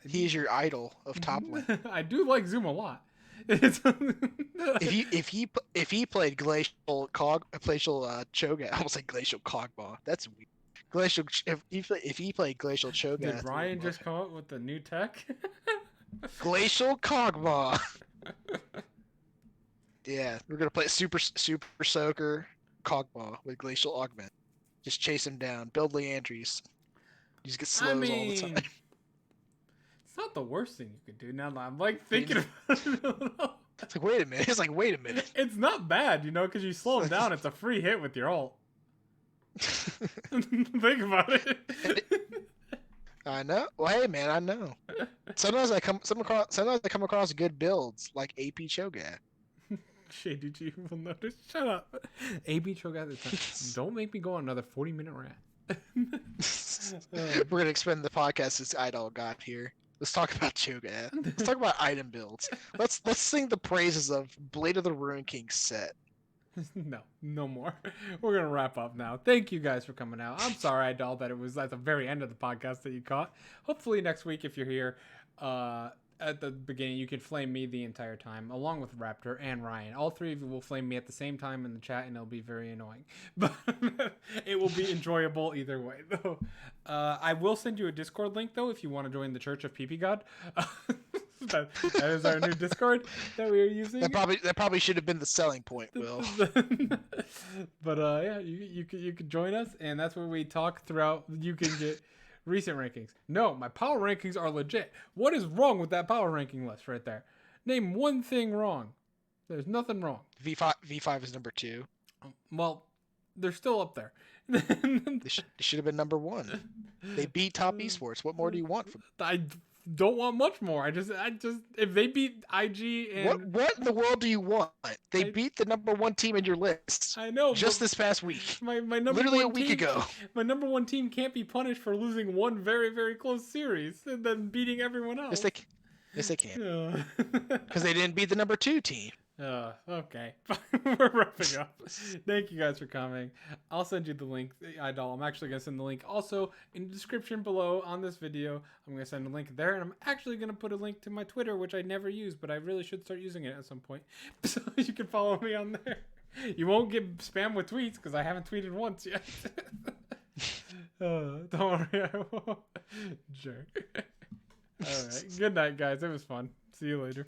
He's your idol of top lane. I do like Zoom a lot. if he played Glacial Cho'Gath, I almost say Glacial Kog'Maw. That's weird. Glacial. If he played Glacial Cho'Gath. Did Ryan just come up with the new tech? Glacial Kog'Maw. Yeah, we're gonna play Super Soaker Kog'Maw with Glacial Augment. Just chase him down. Build Leandries. You just get slows all the time. It's not the worst thing you could do. Now I'm like thinking about it. It's like, wait a minute. It's like, wait a minute. It's not bad, because you slow him down. It's a free hit with your ult. Think about it. I know. Well, hey, man, I know. Sometimes I come across good builds like AP Cho'Gath. Shady G will notice. Shut up. AP Cho'Gath. Don't make me go on another 40-minute rant. We're gonna expend the podcast this Idol got here. Let's talk about Cho'Gath. Let's talk about item builds. Let's sing the praises of Blade of the Ruin King set. No more. We're gonna wrap up now. Thank you guys for coming out. I'm sorry, Idol, that it was at the very end of the podcast that you caught. Hopefully next week, if you're here, at the beginning, you can flame me the entire time, along with Raptor and Ryan. All three of you will flame me at the same time in the chat, and it'll be very annoying. But it will be enjoyable either way, though. I will send you a Discord link, though, if you want to join the Church of PP God. That is our new Discord that we are using. That probably should have been the selling point, Will. But yeah, you could join us, and that's where we talk throughout. You can get recent rankings. No, my power rankings are legit. What is wrong with that power ranking list right there? Name one thing wrong. There's nothing wrong. V5 is number 2. Well, they're still up there. They should have been number 1. They beat Top Esports. What more do you want from them? I don't want much more. I just if they beat IG and what in the world do you want? They beat the number 1 team in your list. I know. Just this past week. My number literally one a week team, ago. My number 1 team can't be punished for losing one very, very close series and then beating everyone else. Yes, they can. Because they didn't beat the number 2 team. Okay. We're wrapping up. Thank you guys for coming. I'll send you the link, Idol. I'm actually going to send the link also in the description below on this video. I'm going to send a link there, and I'm actually going to put a link to my Twitter, which I never use, but I really should start using it at some point. So you can follow me on there. You won't get spam with tweets because I haven't tweeted once yet. Don't worry, I won't. Jerk. All right. Good night, guys. It was fun. See you later.